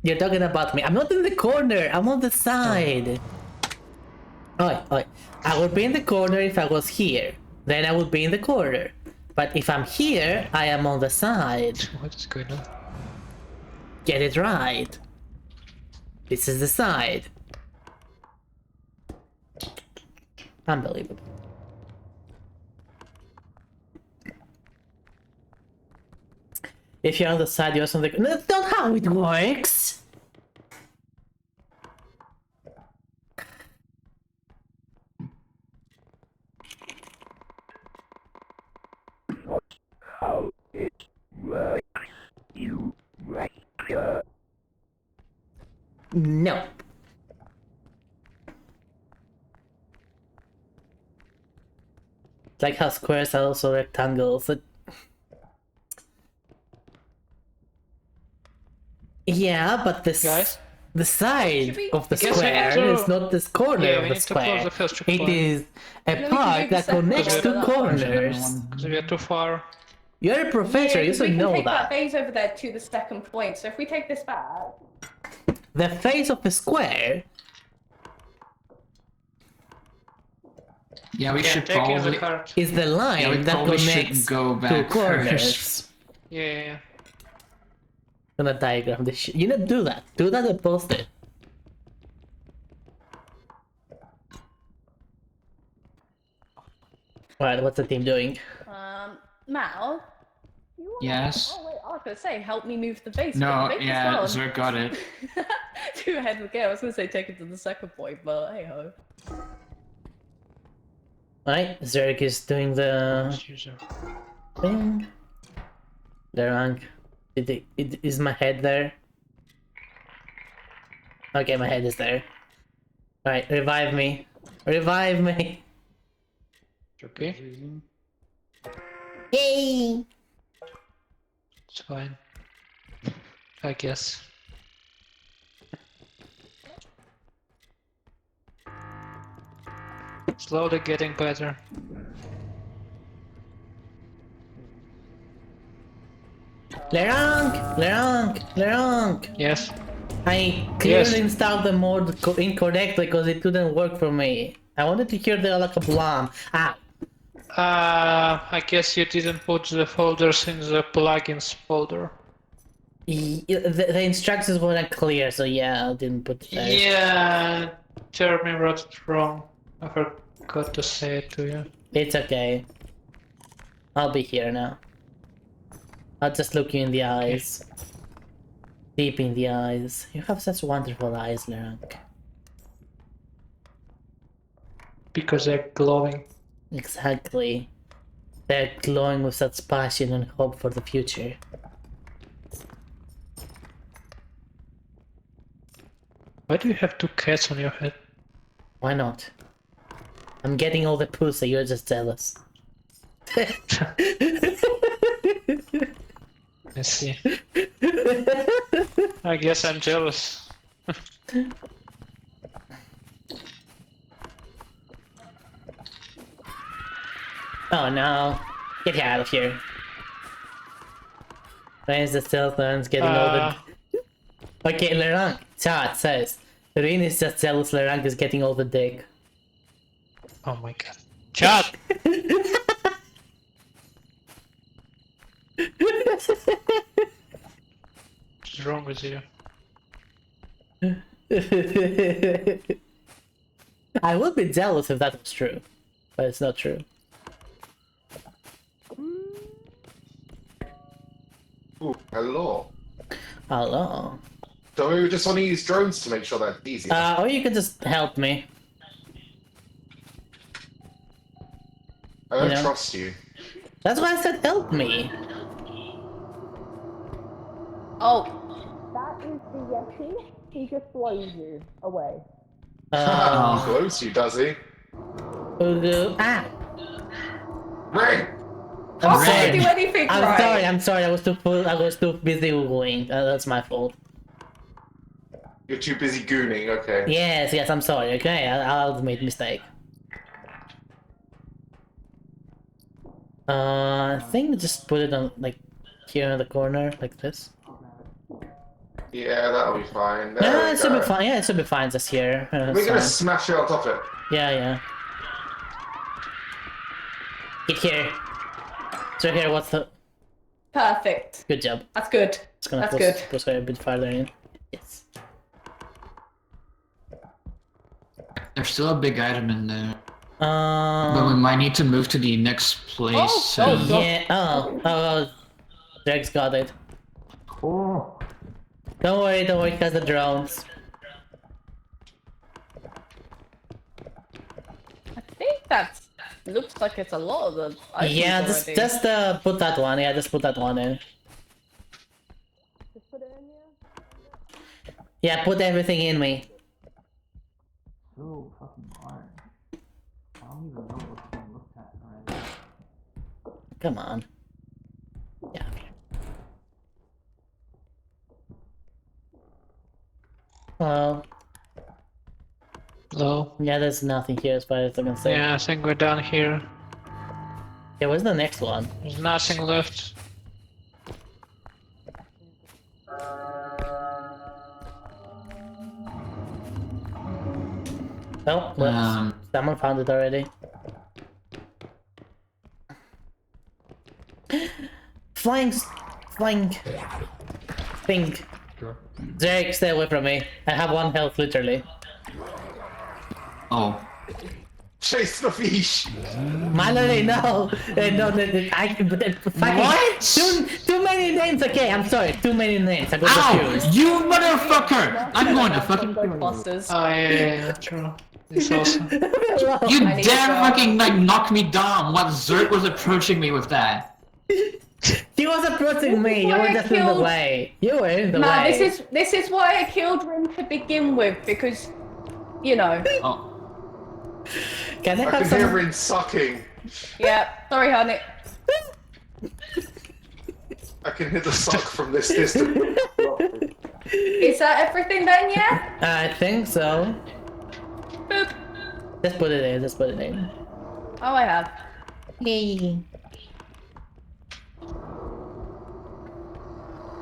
You're talking about me. I'm not in the corner. I'm on the side. Oi. I would be in the corner if I was here. Then I would be in the corner. But if I'm here, I am on the side. What is going on? Get it right. This is the side. Unbelievable. If you're on the side, you're on the... No, that's not how it works! How it works. You right. No. It's like how squares are also rectangles. Yeah, but this the side of the square is not this corner of the square. It is a part that connects two corners. Because we are too far. You're a professor, you should know We can take that. that vase over there to the second point. So if we take this back... The face of the square. Yeah, we should probably... Is the line we that probably connects shouldn't go two back corners. first. Yeah. I'm gonna diagram this shit. You know, do that. Do that and post it. Alright, what's the team doing? Mal? Yes? Oh wait, I was gonna say, help me move the vase. No, but the vase is yeah, gone. Zerk got it. Too ahead of the game. I was gonna say take it to the second point, but hey ho. Alright, Zerk is doing the thing. The rank. Is my head there? Okay, my head is there. Alright, revive me. Revive me. Okay. Yay! It's fine. I guess. Slowly getting better. Lerang! Yes. I clearly installed the mode incorrectly because it couldn't work for me. I wanted to hear the Alakablam. Ow! I guess you didn't put the folders in the plugins folder. The instructions weren't clear, so yeah, I didn't put it there. Yeah, Jeremy wrote it wrong. I forgot to say it to you. It's okay. I'll be here now. I'll just look you in the eyes. Deep in the eyes. You have such wonderful eyes, Lerang. Because they're glowing. Exactly. They're glowing with such passion and hope for the future. Why do you have two cats on your head? Why not? I'm getting all the pussy, you're just jealous. I see. I guess I'm jealous. Oh no. Get out of here. Where's the stealth one's getting all the... Okay, Lerang. Chat says. Rin is just jealous Lerang is getting all the dick. Oh my god. Chat! What's wrong with you? I would be jealous if that was true. But it's not true. Ooh, hello. Hello. So we just want to use drones to make sure that's easy. Or you can just help me. I don't you know? trust you. That's why I said help me. Oh, that is the Yeti. He just blows you away. He blows you, does he? Ah! Ring! I can't do anything right. I'm sorry. I was too busy gooing. That's my fault. You're too busy gooning, okay. Yes, I'm sorry, okay? I'll make mistake. I think just put it on, like, here in the corner, like this. Yeah, that'll be fine. Yeah, it should be fine. Yeah, it should be fine just here. We're gonna smash it on top of it. Yeah. Get here. So here, what's the... Perfect. Good job. That's good. It's gonna push her a bit farther in. Yes. There's still a big item in there. But we might need to move to the next place. Yeah. Oh, Drake's got it. Oh. Don't worry, he has the drones. I think that looks like it's a lot of the items Yeah, already. just put that one. Yeah, just put that one in. Just put it in here? Yeah, put everything in me. So fucking hard. I don't even know what's being looked at already. Come on. Yeah. Hello. Hello? Yeah, there's nothing here as far as I can say. Yeah, I think we're down here. Yeah, where's the next one? There's nothing left. Oh, well, someone found it already. Flying thing. Sure. Jake, stay away from me. I have 1 health, literally. Oh. Chase the fish! Mallory, no! What? Too many names, okay, I'm sorry, too many names, I got confused. You motherfucker! I'm going to fucking Ghostbusters. Oh yeah, true. It's awesome. You dare fucking like knock me down while Zerk was approaching me with that. He was approaching me, you were just in the way. You were in the Nah, way. this is why I killed Rin to begin with, because, you know. Oh. Can I I have can some... hear Rin sucking. Yeah, sorry, honey. I can hear the suck from this distance. Is that everything then, yeah? I think so. Boop. Just put it in, just put it in. Oh, I have. Hey.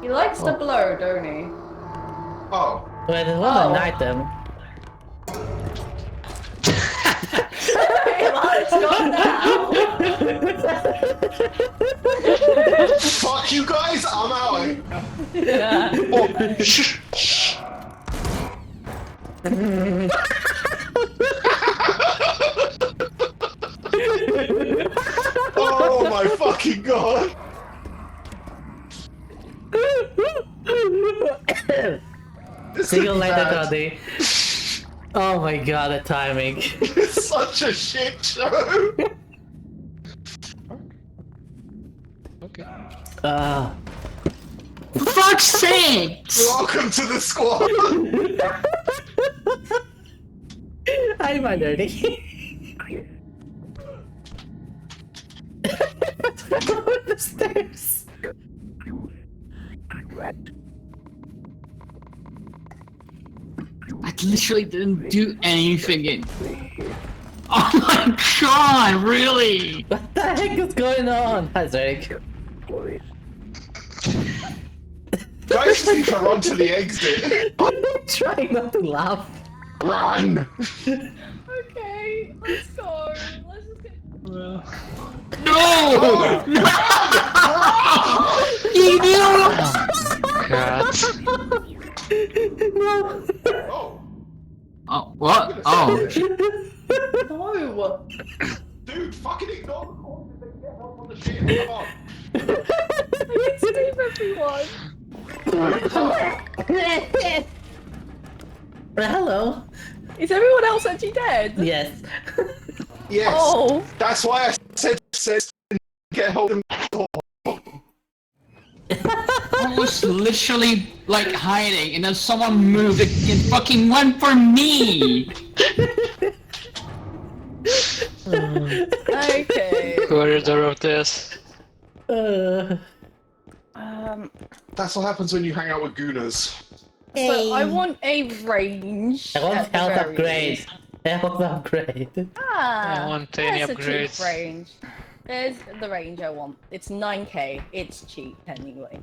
He likes the blow, don't he? Oh. Well, it was an item. Well, it's gone now. Fuck you guys, I'm out. Yeah. Oh, shh. Oh my fucking god. See you later, Cody. Oh my god, the timing. It's such a shit show. Okay. For fuck's sake! Welcome to the squad. Hi, my dirty. The stairs. I literally didn't do anything. Oh my god, really? What the heck is going on? Hi, Zerg. Guys need to run to the exit. I'm trying not to laugh. Run! Okay, let's go. Let's just get... No! No! You God. Oh. Oh, what? Oh. No! Dude, fucking ignore the corpses and get help on the ship. Come on. I can save everyone! Hello. Is everyone else actually dead? Yes. Yes. Oh. That's why I said get hold of I was literally like hiding, and then someone moved and fucking went for me. Okay. Corridor of this. That's what happens when you hang out with gooners. So I want a range. I want at the health very upgrade. least. Health upgrade. Ah, I want any there's a cheap upgrades. range. There's the range I want. It's 9k. It's cheap anyway.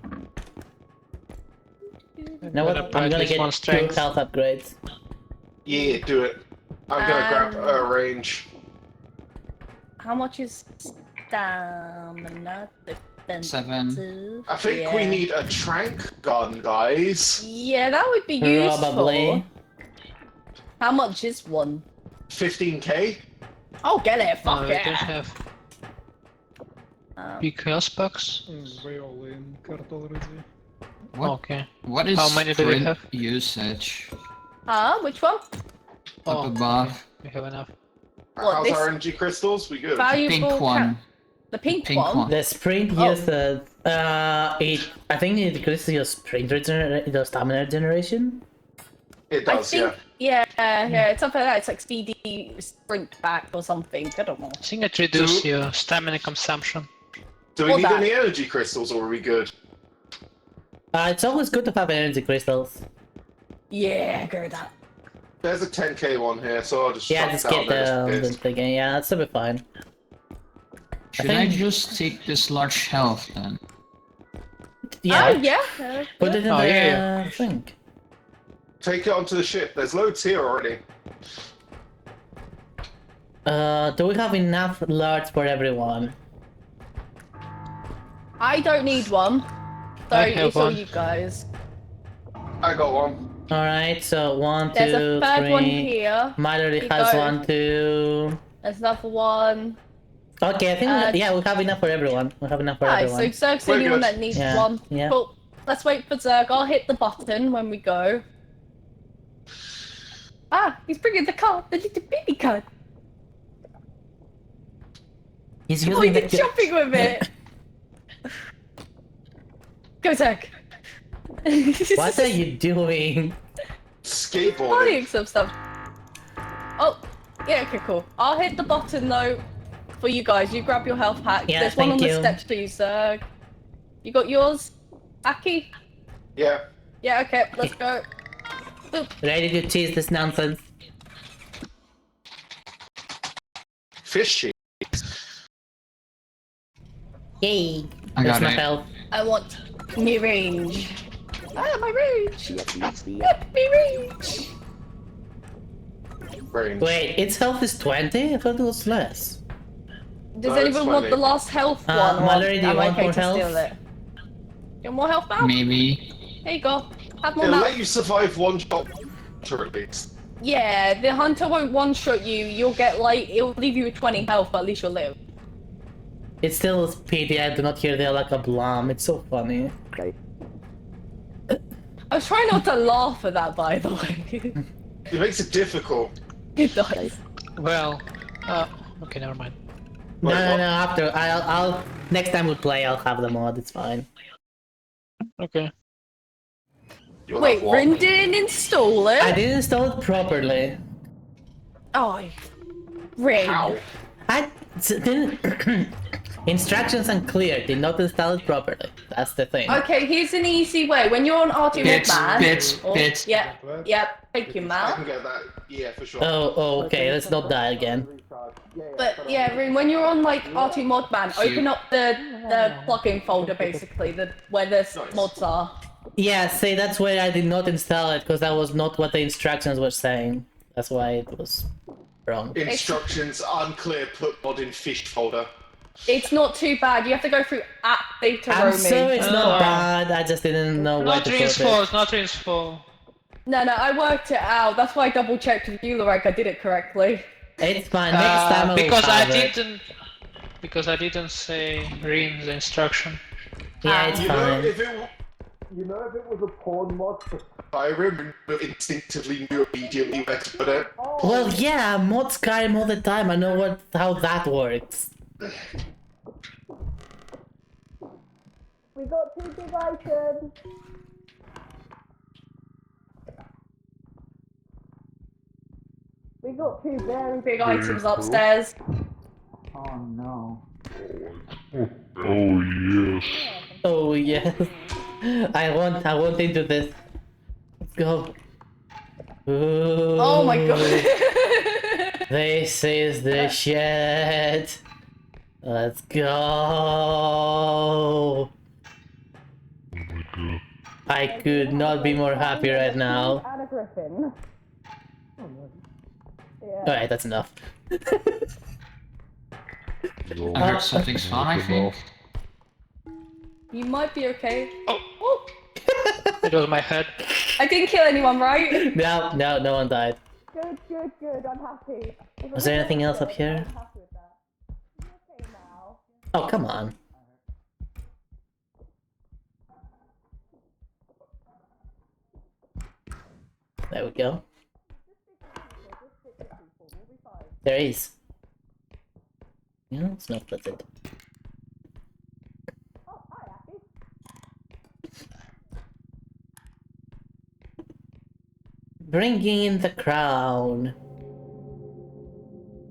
Now what? I'm gonna get 2 health upgrades. Yeah, do it. I'm gonna grab a range. How much is stamina? Defensive? 7. I think we need a trank gun, guys. Yeah, that would be useful. Probably. How much is one? 15k? Oh, get it! Fuck I it! don't have big health packs. We all in cart already. What? Okay. What is How many do we sprint have? usage? Which one? Up above. We have enough. What, How's this our energy crystals? We good? valuable Pink one. The pink, Pink one? one. The sprint uses I think it increases your your stamina generation. It does, I think, yeah, it's something like that. It's like speedy sprint back or something. I don't know. I think it reduces your stamina consumption. Do we Or need that. any energy crystals or are we good? It's always good to have energy crystals. Yeah, go with that. There's a 10k one here, so I'll just Yeah, chuck just it down get there. the thing. Yeah, that should be fine. Should I just take this large health then? Yeah. Oh, yeah. Put it in Oh, the yeah. thing. Take it onto the ship. There's loads here already. Do we have enough large for everyone? I don't need one. So I have it's all one. you guys. I got one. Alright, so 1, 2, There's a third 3. one here. Mallory We has go. 1, 2. There's another one. Okay, I think yeah, we have enough for everyone. We have enough for Alright, everyone. so Zerg's the We're only one good. that needs Yeah, one. yeah. Cool. Let's wait for Zerg. I'll hit the button when we go. Ah, he's bringing the card, the little baby card. He's Oh, using you're jumping with it. Go, Zerg. What are you doing? Skateboarding. Buying some stuff. Oh, yeah, okay, cool. I'll hit the button though for you guys. You grab your health pack. Yeah, There's one on thank the you. steps for you, Zerg. You got yours, Aki? Yeah. Yeah, okay, let's go. Boop. Ready to tease this nonsense? Fishy. Yay! I That's got my it. health. I want Me range. Ah, my range. Me range. Wait, its health is 20? I thought it was less. Does No, anyone it's want the funny. last health one, or Mallory, do you am I want okay more to steal health? it? You want more health, Mal? Maybe. There you go. Have more It'll Mal. let you survive one shot at least. Yeah, the hunter won't one-shot you. You'll get like it'll leave you with 20 health, but at least you'll live. It's still pity I do not hear the like a blam. It's so funny. I was trying not to laugh at that, by the way. It makes it difficult. It does. Well, okay, never mind. No, after I'll next time we play I'll have the mod, it's fine. Okay. Wait, Rin didn't install it? I didn't install it properly. Oh, Rin. I didn't instructions unclear, did not install it properly. That's the thing. Okay, here's an easy way. When you're on R2 Bits, Modman... bits. Yep, thank you, I Mal. can get that. Yeah, for sure. Oh, okay, let's not die again. But yeah, Rin, when you're on like R2 Modman, open up the plugin folder basically, where the mods are. Yeah, see, that's why I did not install it, because that was not what the instructions were saying. That's why it was wrong. Instructions unclear. Put mod in fish folder. It's not too bad. You have to go through app data I'm roaming. sorry it's not bad, I just didn't know where Not to put it. reinstall, not reinstall. No, I worked it out. That's why I double checked with you, Lorek. I did it correctly. It's fine. Next time I will because have it. Because I didn't say Rin's the instruction. Yeah, it's fine. If it was a porn mod for Skyrim, you instinctively knew immediately where to put it. Well, yeah, I mod Skyrim all the time. I know how that works. We got 2 big items. We got 2 very big items upstairs. Oh no. Oh yes. Oh yes. I want into this. Let's go. Ooh, Oh my god. This is the shit. Let's go. I could not be more happy right now. And a griffin. Alright, that's enough. I heard something's fun, I think. You might be okay. Oh. It was my head. I didn't kill anyone, right? No, no one died. Good. I'm happy. Was there anything else up here? Oh, come on. There we go. There is. Yeah, it's not that's it. Bringing in the crown.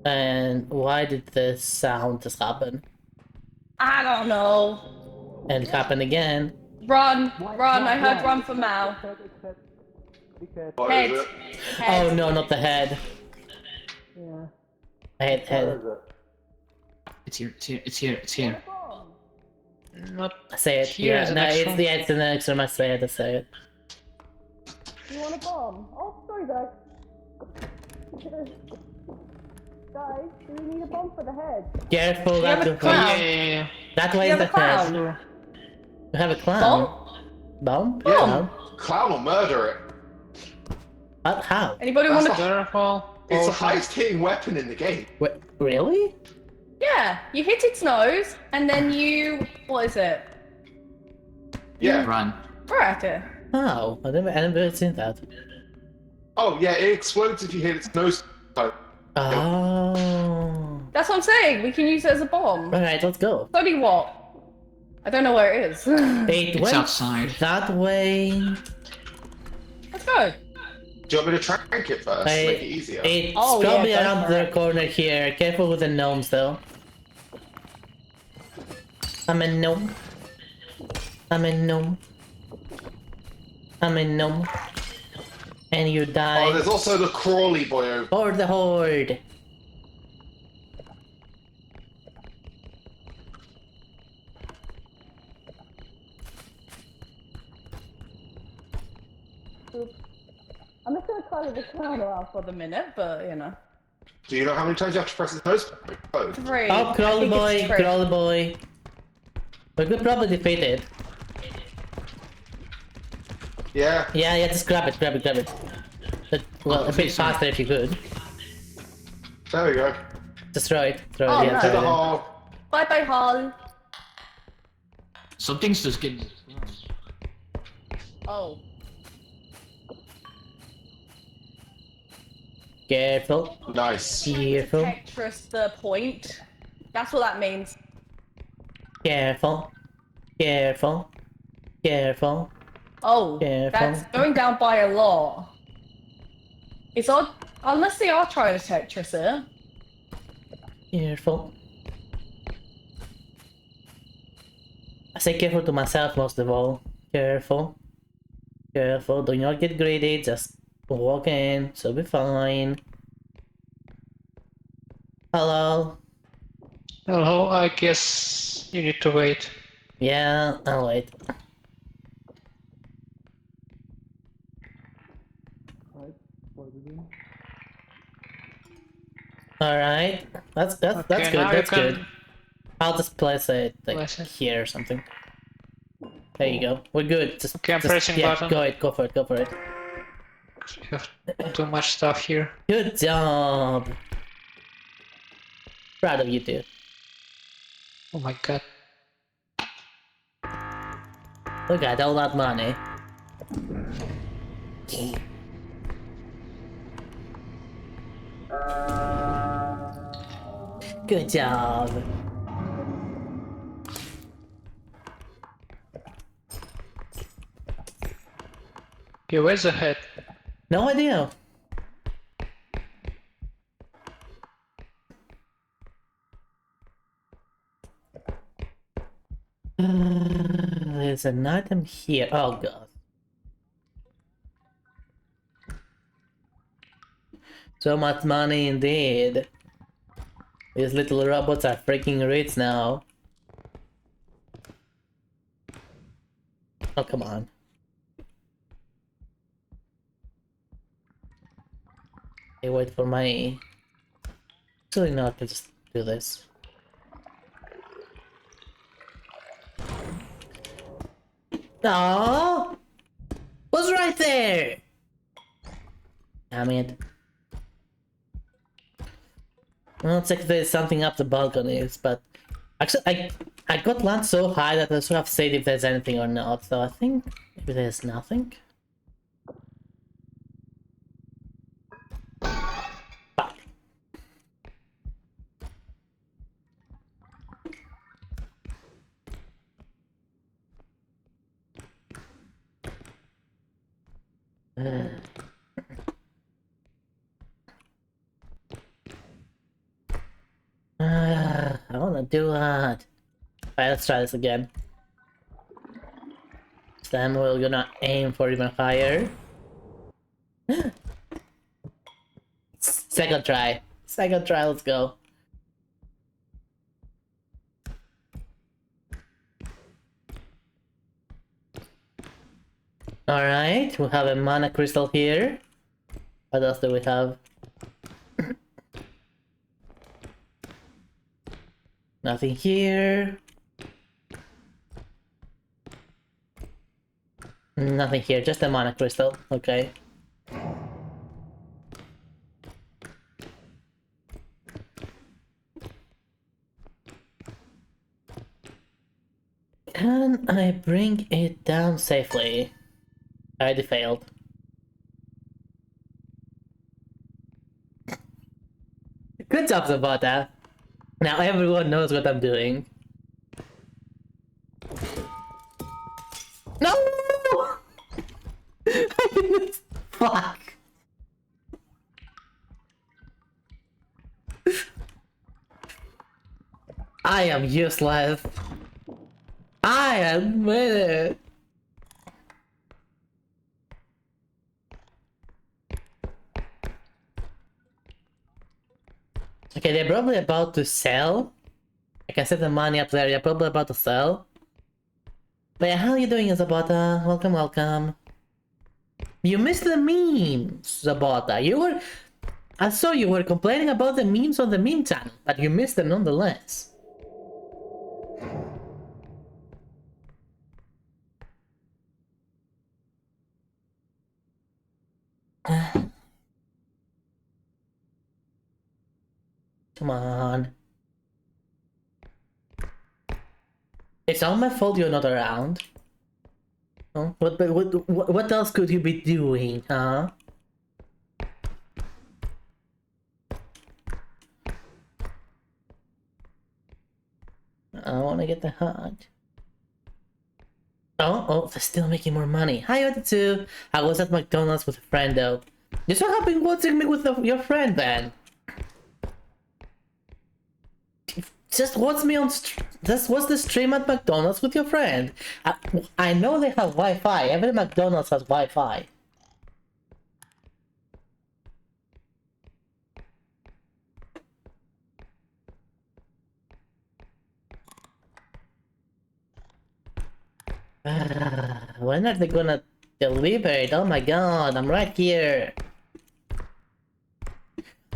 And why did this sound just happen? I don't know. And it happened again. Run. I heard run for Mal. Head. Oh no, not the head. Yeah. Head. It's here. Not say it. here. Yeah, no, it's the next one. I say it. I say it. You want a bomb? Oh, sorry guys. Guys, do we need a bomb for the head? Careful, have that a clown. Yeah. That way You is the have a clown. head. You have a clown. Bomb? Bomb? Clown will murder it. How? Anybody want to? It's the highest hitting weapon in the game. Wait, really? Yeah, you hit its nose, and then you... What is it? Yeah. Run. Right at it. Oh, I never seen that. Oh yeah, it explodes if you hit its nose. Oh. That's what I'm saying. We can use it as a bomb. Alright, let's go. Tell you what. I don't know where it is. It went outside. that way. Let's go. Do you want me to trank it first? Make it easier. It's Oh, yeah, probably go around for the it. corner here. Careful with the gnomes, though. I'm a gnome. I'm a gnome. I'm a gnome. And you die. Oh, there's also the crawly boy over. Or the horde. Oops. I'm just gonna close the counter out for the minute, but you know. Do you know how many times you have to press the nose? Oh. 3. Oh, crawly boy, crawly boy. We could probably defeat it. Yeah. Yeah, just grab it. But, well, a bit faster if you could. There we go. Destroy it. Throw Oh, it, yeah, no. throw it in. hole. Bye bye, Hall. Something's just getting. Oh. Careful. Nice. Careful. Tetris the point. That's what that means. Careful. Careful. Careful. Oh, Careful. that's going down by a lot. It's odd, unless they are trying to Tetris it. Careful. I say careful to myself most of all. Careful. Careful. Do not get greedy. Just walk in. So be fine. Hello. Hello, I guess you need to wait. Yeah, I'll wait. Alright. That's good, that's good. I'll just place it like here or something. There you go. We're good. Just, I'm pressing yeah, button. go for it, go for it. You have too much stuff here. Good job. Proud of you too. Oh my god. Look at all that money. Good job. Okay, where's the head? No idea. There's an item here. Oh god. So much money indeed. These little robots are freaking rich now. Oh, come on. Okay, wait for my... Actually not, I'll just do this. Oh, was right there. Damn it. Well, let's check if there's something up the balconies, but actually I got land so high that I should have said if there's anything or not, so I think maybe there's nothing. I wanna do that. Alright, let's try this again. This time we're gonna aim for even higher. Second try. Second try, let's go. Alright, we have a mana crystal here. What else do we have? Nothing here. Nothing here, just a mana crystal. Okay. Can I bring it down safely? I already failed. Good job, Zabata. Now everyone knows what I'm doing. No! Fuck. I am useless. I admit it. Okay, they're probably about to sell. I can set the money up there, they're probably about to sell. But yeah, how are you doing, Isabata? Welcome, welcome. You missed the memes, Zabata. I saw you were complaining about the memes on the meme channel, but you missed them nonetheless. Come on. It's all my fault you're not around. Oh, what else could you be doing, huh? I wanna get the heart. Oh, they're still making more money. Hi, Otitsu. I was at McDonald's with a friend though. You so happy watching me with your friend then? Just watch me on. Just watch the stream at McDonald's with your friend. I know they have Wi-Fi. Every McDonald's has Wi-Fi. When are they gonna deliver it? Oh my god, I'm right here.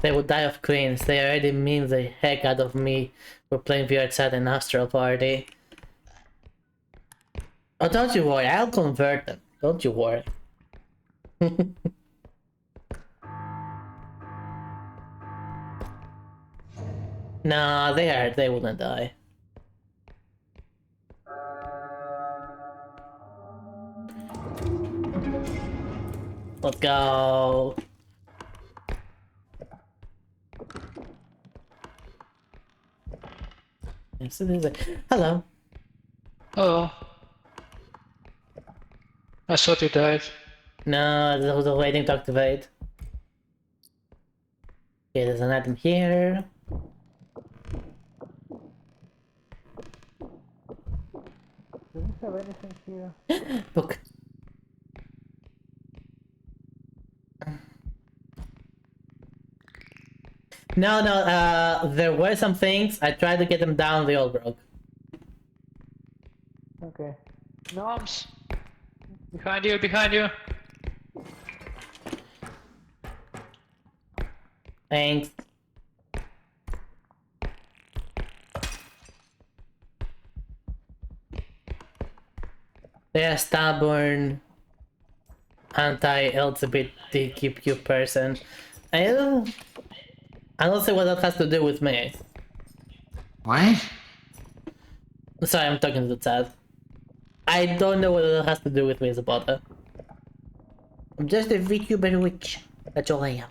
They would die of cringe. They already meme the heck out of me for playing VR chat in Astral Party. Oh, don't you worry, I'll convert them. Don't you worry. Nah, they wouldn't die. Let's go. Yes, it is. Hello. Oh. I thought you died. No, I was waiting to activate. Okay, there's an item here. Do we have anything here? Book. No, there were some things. I tried to get them down, they all broke. Okay. Gnomes! Behind you, behind you! Thanks. They're a stubborn, anti-LGBTQ person. I don't see what that has to do with me. What? Sorry, I'm talking to the chat. I don't know what that has to do with me as a bother. I'm just a VTuber witch. That's all I am.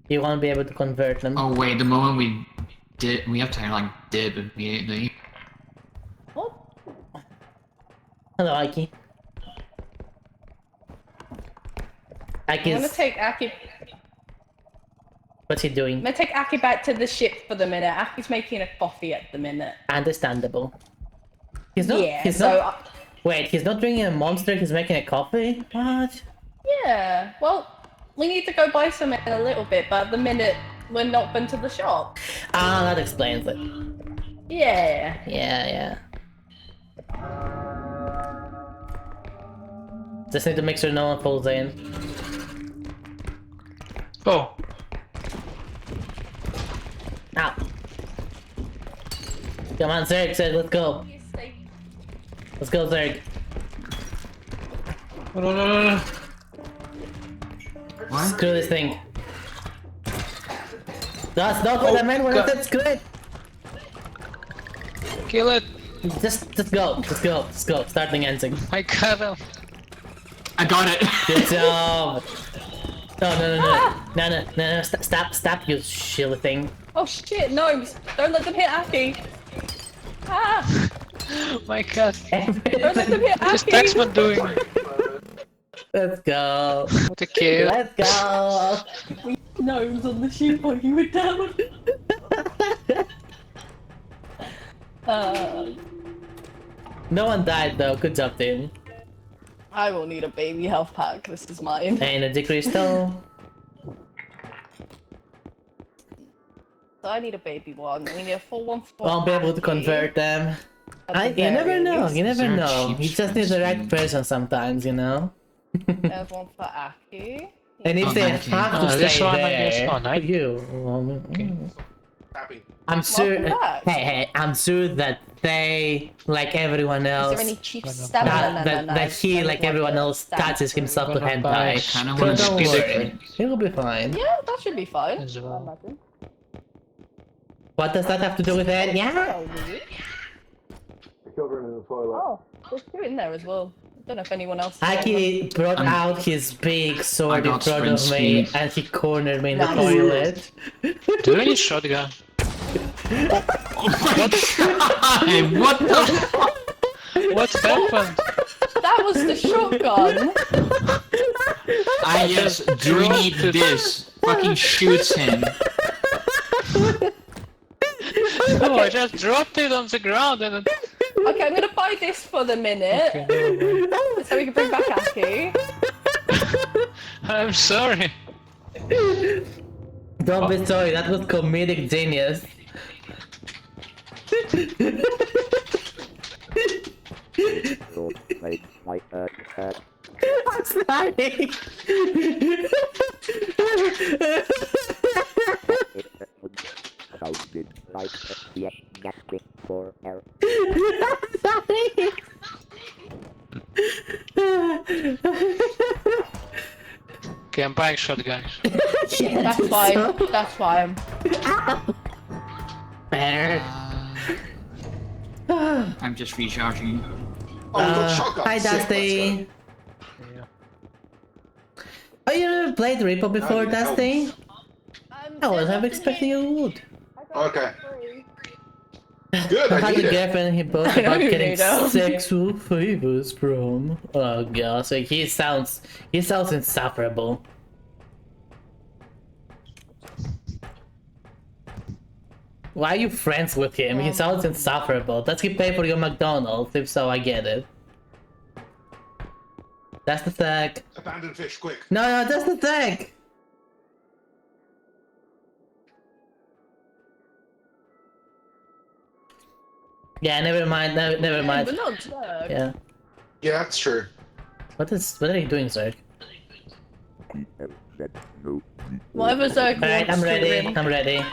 You won't be able to convert them. Oh wait, the moment we have to like dip immediately. Hello, Aiki. I'm gonna take Aki. What's he doing? I'm gonna take Aki back to the ship for the minute. Aki's making a coffee at the minute. Understandable. He's not. Yeah, He's not. Wait, he's not drinking a monster. He's making a coffee. What? Yeah. Well, we need to go buy some in a little bit, but at the minute we're not been to the shop. Ah, that explains it. Yeah. Yeah. Just need to make sure no one falls in. Oh. Ow. Come on, Zerg, let's go. Let's go, Zerg. No. What? Screw this thing. That's not what I meant when I said screw it. Kill it. Just go. Starting ending. I got him. I got it. Good job. No. Stop, you silly thing. Oh shit, gnomes! Don't let them hit Aki. Ah! My god. Don't let them hit Aki. What's Taxman doing? Let's go. What a kill. Let's go. Gnomes on the ship while you were down. No one died though. Good job, team. I will need a baby health pack. This is mine. Energy crystal. So I need a baby one. We need a full one for Won't be able to convert them. You never know. You just need the right person sometimes, you know. There's one for Aki. And if they have to this stay one, I there, guess. Oh, nice. I'm sure. Welcome back. Hey, I'm sure that they, like everyone Is else, there any chief stab? that he, like everyone else, touches himself to hentai. So don't worry, he'll be fine. Yeah, that should be fine. What does that have to do with it? Yeah. The children in the toilet. Oh, there's two in there as well. I don't know if anyone else. Aki brought out his big sword in got front of sprint me, speed. and he cornered me in the Nice. toilet. Do you need shotgun? What the fuck? What happened? That was the shotgun. Yes, do we need this? Fucking shoots him. No, I just dropped it on the ground and then... Okay, I'm gonna buy this for the minute. So we can bring back Aki. I'm sorry. Don't be sorry, that was comedic genius. I'm sorry. Okay, I'm buying shotgun. That's fine. That's fine. Better. I'm just recharging. Hi, Dusty. Oh, you never played REPO before, Dusty? I wasn't expecting you would. Okay. Good, I I had need a it. girlfriend he both I know about you getting need it. sexual favors from. Oh god, so he sounds insufferable. Why are you friends with him? He sounds insufferable. Does he pay for your McDonald's? If so, I get it. That's the thing. Abandon fish, quick. No, that's the thing. Yeah, never mind. Never mind. But not Zerg. Yeah. Yeah, that's true. What are you doing, Zerg? Whatever Zerg Alright, wants I'm ready. to win. I'm ready.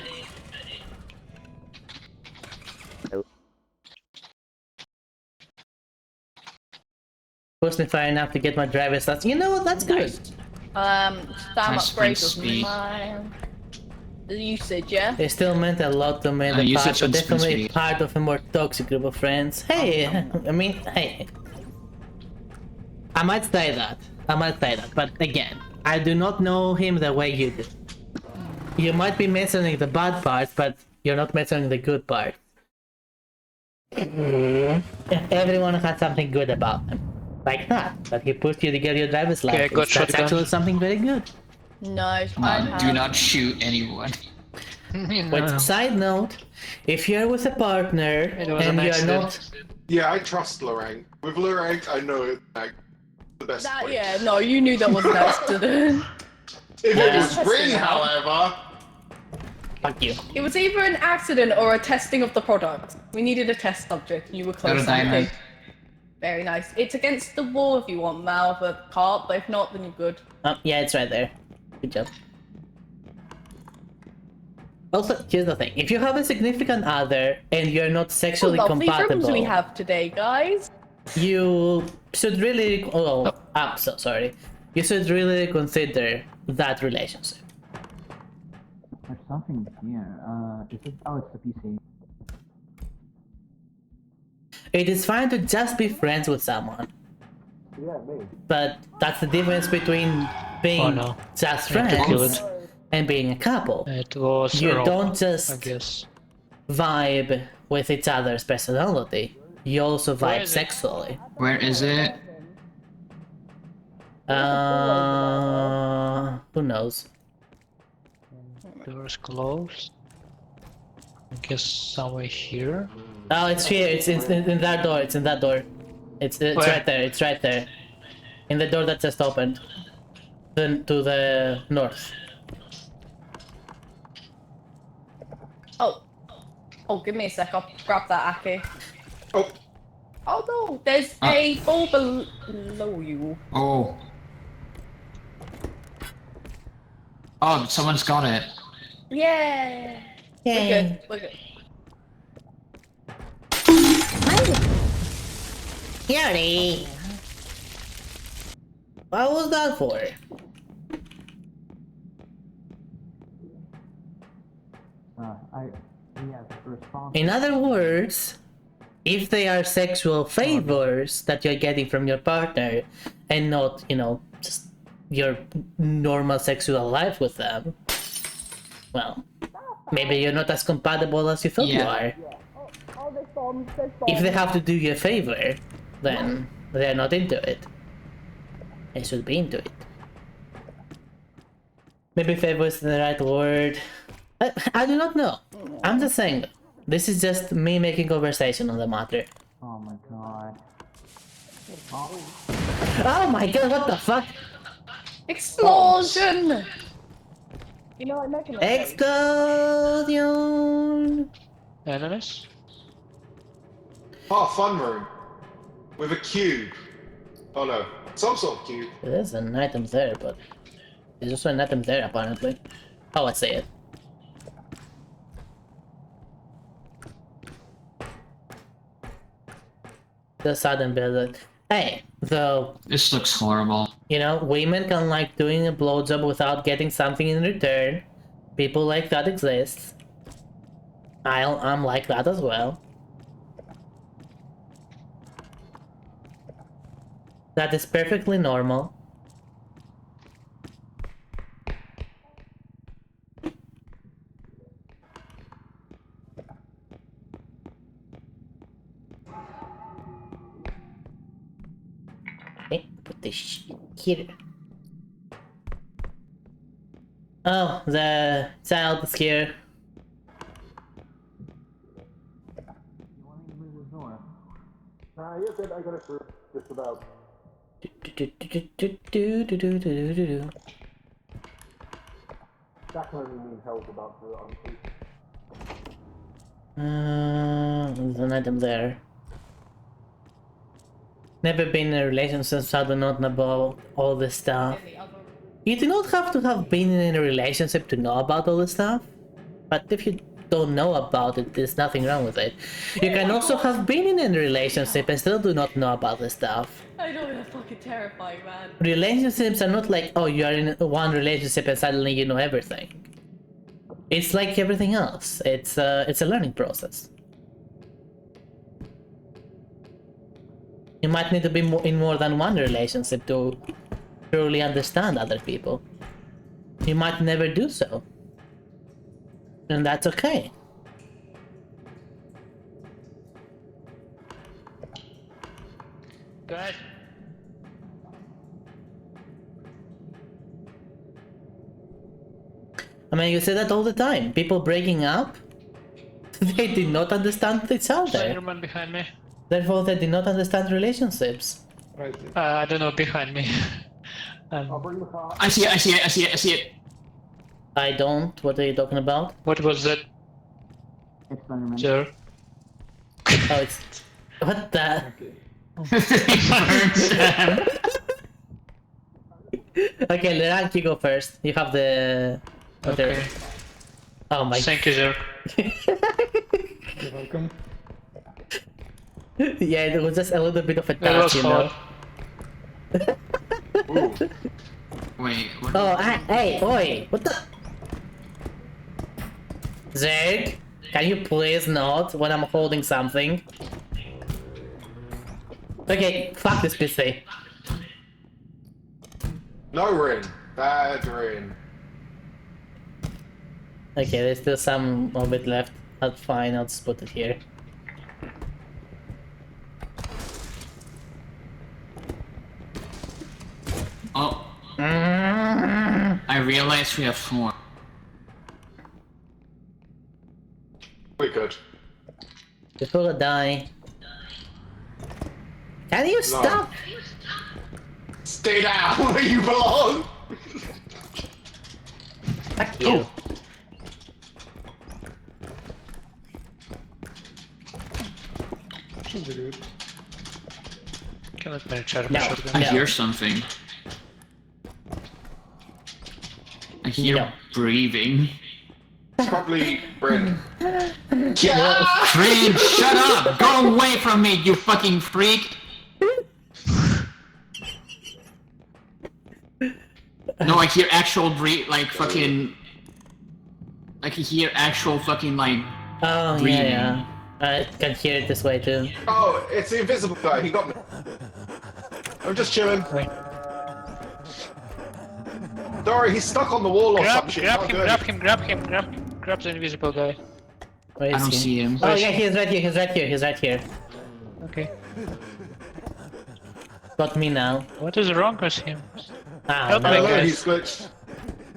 Pushed me far enough to get my driver's license. You know what? That's good. Stam Nice upgrade sprint was speed. mine. The usage, yeah? It still meant a lot to me in the usage past, but and sprint definitely speed. part of a more toxic group of friends. Hey, I mean, hey. I might say that. But again, I do not know him the way you do. You might be mentioning the bad parts, but you're not mentioning the good parts. Everyone has something good about him. Like that, but he pushed you to get your driver's Okay, license. got That's shotgun. actually something very good. No, I have. Do not shoot anyone. But side note, if you're with a partner It was and an you're accident. not, Yeah, I trust Lorraine. With Lorraine, I know it's like the best. That, place. yeah, no, you knew that was an accident. If it was Yeah. Rin, however, fuck you. It was either an accident or a testing of the product. We needed a test subject. You were Got close. a diamond. Okay. Very nice. It's against the wall if you want Mal the cart, but if not, then you're good. Oh, yeah, it's right there. Good job. Also, here's the thing: if you have a significant other and you're not sexually Lovely rooms compatible, we have today, guys. you should really. Oh, I'm so sorry. You should really consider that relationship. There's something here. Is it? Oh, it's the PC. It is fine to just be friends with someone, yeah, me. but that's the difference between being Oh, no. just I have to kill friends and being a couple. It was You wrong, don't I just guess. vibe with each other's personality. You also Where vibe is it? sexually. Where is it? Who knows? Doors closed. I guess somewhere here. Oh, it's here. It's in that door. It's in that door. It's Where? right there. It's right there. In the door that just opened. Then to the north. Oh, give me a sec. I'll grab that Aki. Oh. Oh no, there's a ball below you. Oh. Oh, someone's got it. Yeah. Yay. We're good. Yuri! What was that for? In other words, if they are sexual favors that you're getting from your partner and not, you know, just your normal sexual life with them, well, maybe you're not as compatible as you thought you are. If they have to do you a favor, then they're not into it. They should be into it. Maybe favor is the right word. I do not know. I'm just saying, this is just me making conversation on the matter. Oh my god. Oh my god, what the fuck? Explosion! You know what mechanism? Explosion! Enemies? Oh, fun room. With a cube. Oh no, some sort of cube. There's an item there, but there's also an item there apparently. Oh, I see it. The sudden build. Hey, though. This looks horrible. You know, women can like doing a blowjob without getting something in return. People like that exist. I'm like that as well. That is perfectly normal. Okay, put this shit here. Oh, the child is here. Yeah, good, I got it through. Just about. That kind of mean hell's about to, honestly. There's an item there. Never been in a relationship, so I do not know about all this stuff. You do not have to have been in a relationship to know about all this stuff. But if you don't know about it, there's nothing wrong with it. You can also have been in a relationship and still do not know about this stuff. I know, it's fucking terrifying, man. Relationships are not like, oh, you are in one relationship and suddenly you know everything. It's like everything else. It's a learning process. You might need to be in more than one relationship to truly understand other people. You might never do so. And that's okay. Good. I mean, you say that all the time. People breaking up, they did not understand each other. Spider-Man behind me. Therefore, they did not understand relationships. Right. I don't know, behind me. I see it, I see it, I see it, I see it. I don't. What are you talking about? What was that? Sure. Oh, it's... What the... Okay, Leran, you go first. You have the... Okay. Oh my... Thank you, sir. You're welcome. Yeah, it was just a little bit of a It was touch, you know? Wait, what? Oh, hey, oi! What the... Zerg, can you please not when I'm holding something? Okay, fuck this PC. No ring. Bad ring. Okay, there's still some of it left. That's fine, I'll just put it here. Oh. I realized we have 4. We could. Before I die. Can you stop? Stay down where you belong! Fuck you. Can I try to No. shotgun? I hear something. I hear breathing. It's probably Bryn. Bryn, shut up! Go away from me, you fucking freak! No, I hear actual like fucking... I can hear actual fucking, like, Oh, breathing. yeah. I can hear it this way too. Oh, it's the invisible guy. He got me. I'm just chilling. Sorry, he's stuck on the wall or some shit. Grab the invisible guy. Where is I don't he? see him. Oh yeah, he's right here, he's right here. Okay. Got me now. What is wrong with him? Ah, Help no. me, guys. He's glitched.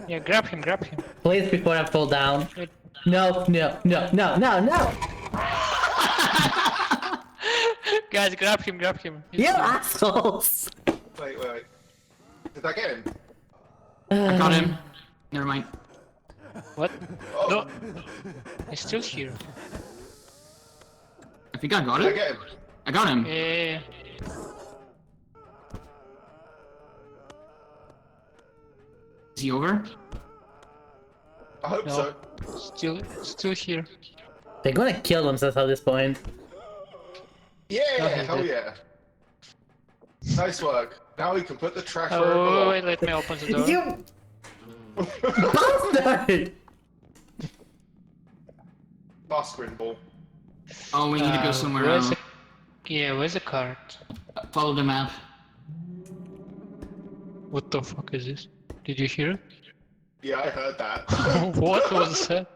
Yeah, grab him. Please, before I fall down. No. Guys, grab him. You assholes! Wait. Did I get him? I got him. Never mind. What? No. He's still here. I think I got Did I him. get him? I got him. Yeah. Is he over? I hope No. so. Still here. They're gonna kill themselves at this point. Yeah, Okay, hell good. yeah. Nice work. Now we can put the trash where it Oh, belongs. wait, let me open the door. You bastard! Basketball ball. Oh, we need to go somewhere where's else. Where's the card? Follow the map. What the fuck is this? Did you hear it? Yeah, I heard that. What was that?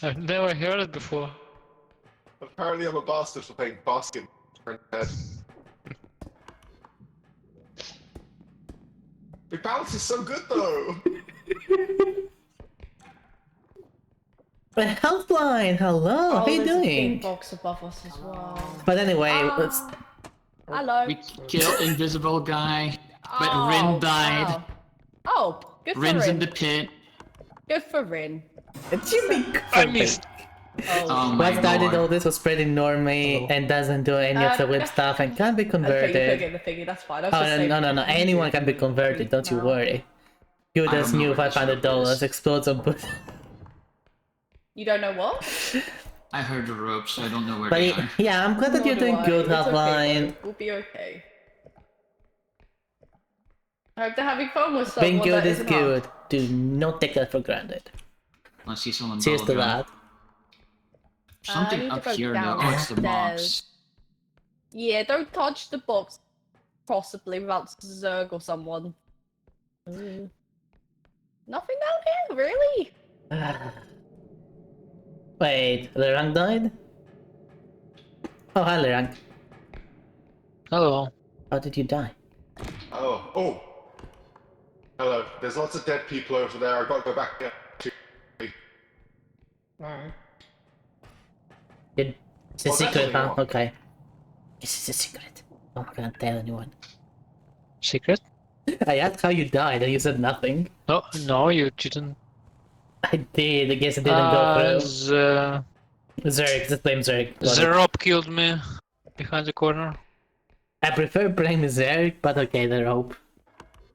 I've never heard it before. Apparently I'm a bastard for playing basketball instead. The balance is so good though! But Healthline, hello, how you there's a doing? big box above us as well. But anyway, let's... Hello. We killed invisible guy, but Oh, Rin died. wow. Oh, good for Rin's Rin. in the pit. Good for Rin. I missed. Oh my What started lord. all this was pretty normie and doesn't do any of the whip stuff and can't be Okay, you could converted. get the thingy, that's fine. I was Oh, just saying- no. Anyone can be converted, don't you worry. You I just don't know new where this $500 is. explodes on both. You don't know what? I heard the ropes, so I don't know where But they are. yeah, I'm glad that you're Nor do doing I. good, It's okay, Healthline. though. We'll be okay. I hope they're having fun with Being someone good that is isn't hard. good. Do not take that for granted. I see someone Cheers to bubblegum. that. I Something need to up go here though. Oh, it's the box. downstairs. Yeah, don't touch the box. Possibly without Zerg or someone. Nothing down here, really? Wait, Lerang died? Oh, hi Lerang. Hello. How did you die? Oh. Hello. There's lots of dead people over there. I've got to go back there. It's a Oh, that's secret, only huh? one. Okay. This is a secret. I'm not gonna tell anyone. Secret? I asked how you died and you said nothing. No, you didn't. I did, I guess it didn't go through. The Zerg, just blame Zerg. Got it. rope killed me behind the corner. I prefer blame Zerg, but okay, the rope.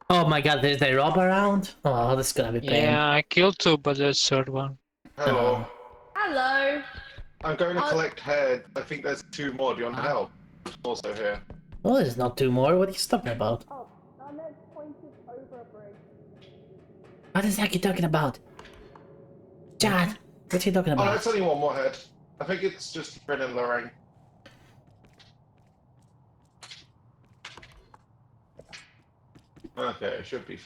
Oh my god, there's a rope around? Oh, this is gonna be pain. Yeah, I killed two, but there's a third one. Hello. Hello. I'm going to collect head. I think there's 2 more. Do you want help? Also here. Oh, there's not 2 more. What are you talking about? Oh, let's point it over a bridge. What is that you talking about? Chad, what are you talking Oh, about? it's only 1 more head. I think it's just Bryn and Lorraine. Okay, it should be.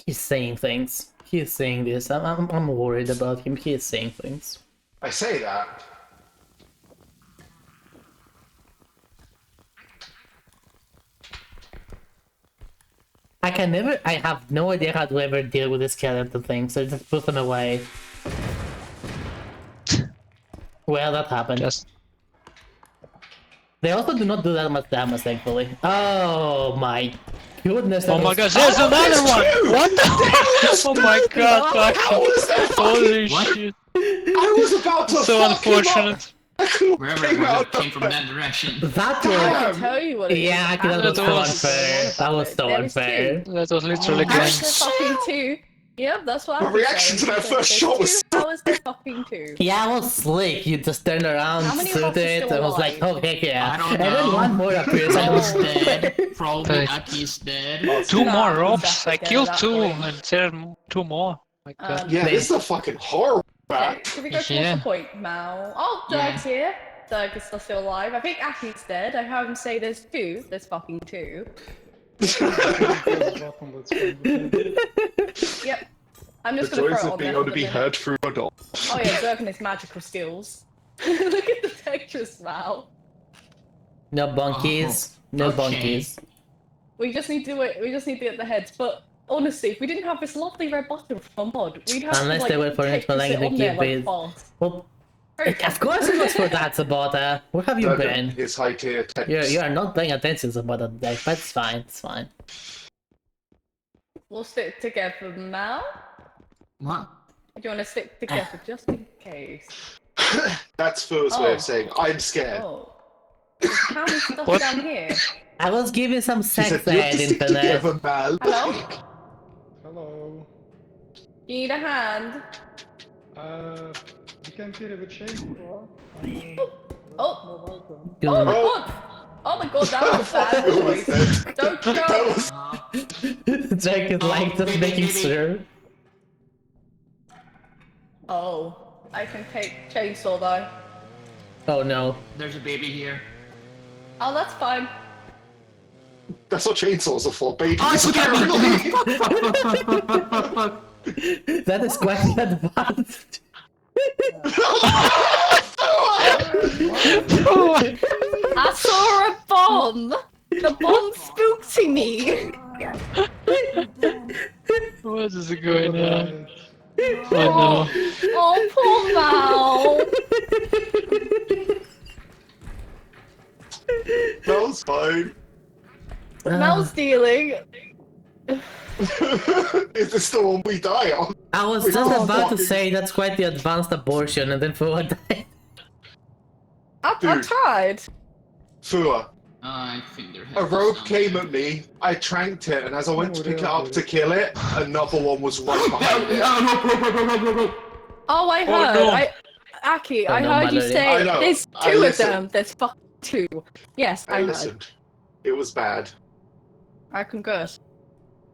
He's saying things. He's saying this. I'm worried about him. He is saying things. I say that. I have no idea how to ever deal with this skeleton thing, so just put them away. Well, that happened. They also do not do that much damage, thankfully. Oh my goodness. Oh my gosh, there's another one! What the? Oh my god, How was that Holy fucking- shit. I was about to So fuck him up. unfortunate. Wherever it was, it came from that direction. That I was... can tell you what it Yeah, is. that was so was- unfair. That was so There was unfair. two. That was literally How is Glenn. there fucking two? Yep, that's what My I'm reaction to that first shot was How is there fucking two? Yeah, it was slick. You just turned around, How many of us stood are it, still and was like, alive? okay, yeah. I don't And then know. one more appears and Rob's was dead. Probably Hey. Aki's dead. Two Nah, more he's ropes. definitely I dead killed at that two, point. and there are two more. My God. Yeah, this is a fucking horror Okay, back. should we go towards Yeah. the point now? Oh, Yeah. Dirk's here. Dirk is still alive. I think Aki's dead. I heard him say there's two. There's fucking two. Yep. I'm The just gonna joys throw it of on being there able for to the be minute. heard through a door. Oh yeah, Dirk and his magical skills. Look at the textures now. no bunkies. No okay. bunkies. We just need to get the heads, but honestly, if we didn't have this lovely red button from a mod, we'd have Unless to like they were for Tetris like it to on there keep like it. fast. Well, of course it was for that, Sabota. Where have you been? His high tier text. You are not paying attention, Sabota, today, but it's fine, it's fine. We'll stick together now. What? Do you want to stick together just in case? That's Phil's way of saying, I'm scared. Oh. There's how many stuff What? down here? I was giving some She sex said, you have ed, to stick Infinite. together, man. Hello? Hello. You need a hand? You can fit it with chain. Oh! Good. Oh my god! Oh my god, that was a bad choice. Don't jump! Jack is like just making sure. Oh, I can take chainsaw though. Oh no. There's a baby here. Oh, that's fine. That's what chainsaws are for, babies. Oh, it's apparently. That is quite advanced. I saw a bomb! The bomb spooked me! What is going on? Oh Oh, poor Mal! Mel's fine. Mal's dealing. Is this the one we die on? I was just about to say that's quite the advanced abortion, and then Fua died. I tried. Fua, I think there a rope came at me, I tranked it, and as I went to pick it up to kill it, another one was right behind it. Oh, I heard. no. Aki, Oh, I no, heard you Mallory. say I know, there's I two of listened. them. There's fucking two. Yes, I I heard. listened. It was bad. I concur.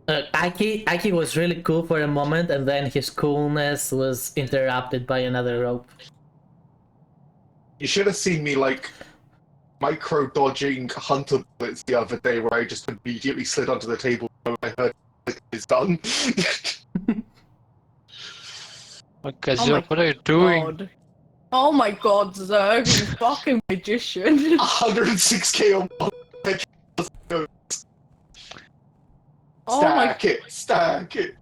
Aki was really cool for a moment, and then his coolness was interrupted by another rope. You should have seen me, like, micro-dodging hunter bullets the other day where I just immediately slid onto the table when I heard it's done. my God, Zerg, what are you doing? God. Oh my god, Zerg, you fucking magician. 106k on one head. Oh my- Stack it, stack it.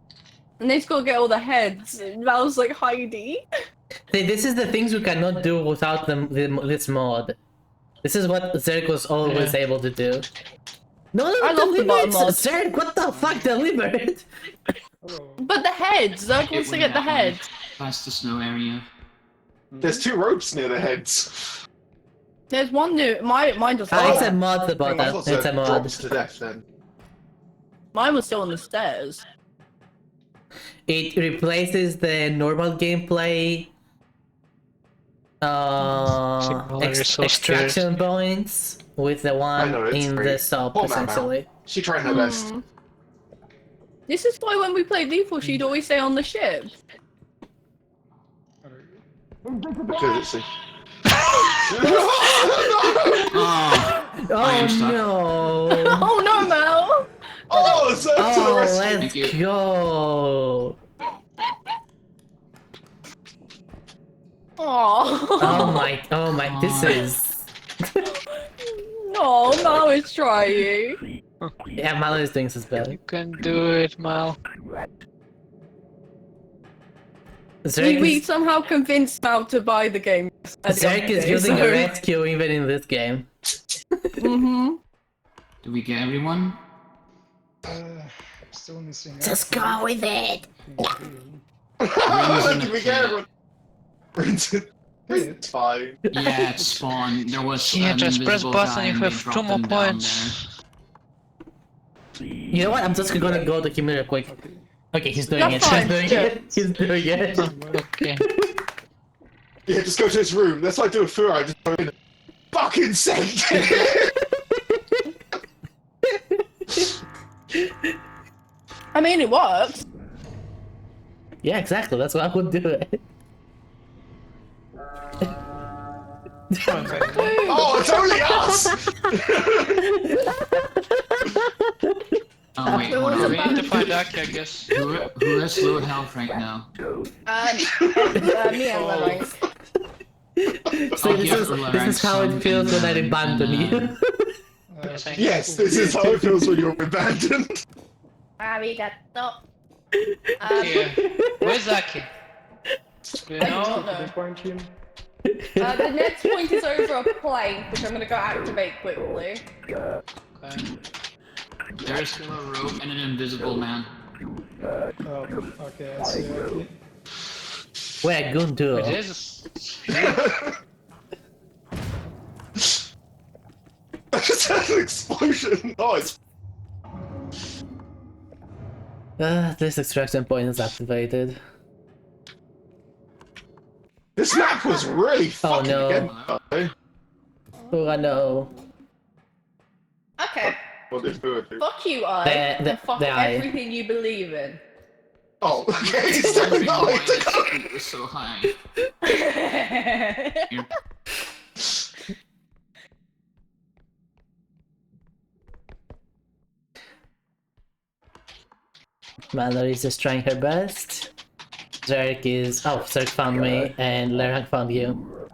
And they've got to get all the heads. Mal's like Heidi. See, this is the things we cannot do without this mod. This is what Zerg was always able to do. No, I love the mod. Zerg, what the fuck, delivered? But the heads, Zerg wants to get the heads. Past the snow area. There's two ropes near the heads. There's one new. Mine just. It's a mod about I that. thought It's a Zerg mod. dropped to death then. Mine was still on the stairs. It replaces the normal gameplay You're so extraction points with the one know, it's in great. the sub, Poor Mama. essentially. She tried her best. This is why when we played Lethal, she'd always stay on the ship. Because it's a... Oh no! Oh no, Mel! Oh, Zerg to the Oh, rescue! let's go! Oh my, this is... No, Mal is trying. Yeah, Malo is doing his best. You can do it, Mal. We somehow convinced Mal to buy the game. Zerk is using a rescue even in this game. Mm-hmm. Do we get everyone? Still missing. Just go with it! Did we get everyone? It's fine. Yeah, it spawned. There was Yeah, an just press invisible button, guy you and they have 2 dropped more him down points. You know what? I'm just gonna go to him real quick. Okay, he's doing it. That's He's fine, doing yeah. it. He's doing it. Okay. Yeah, just go to his room. That's what I do with Fur. I just go in and fucking send it. I mean, it works. Yeah, exactly. That's what I would do it. Oh, it's only us! Oh wait, hold We on. need to find Aki, I guess. Who has low health right now? Me and Lorraine. So this is how it feels when I abandon you. Yes, this is how it feels when you're abandoned. Arigato. Yeah. Where's Aki? Do you I know? don't know. Point him. The next point is over a plank, which I'm gonna go activate quickly. Okay. There's still a rope and an invisible man. Oh, okay, I see. Okay. We're good duo. It is. I just had an explosion. Oh, it's This extraction point is activated. this map was really fucking no. again. Oh no. Okay. What did Fur do? Fuck you, I. And fuck everything you believe in. Oh, okay. It's still not. It was so high. Mallory's just trying her best. Zerk is... Oh, Zerk found me, and Lerang found you.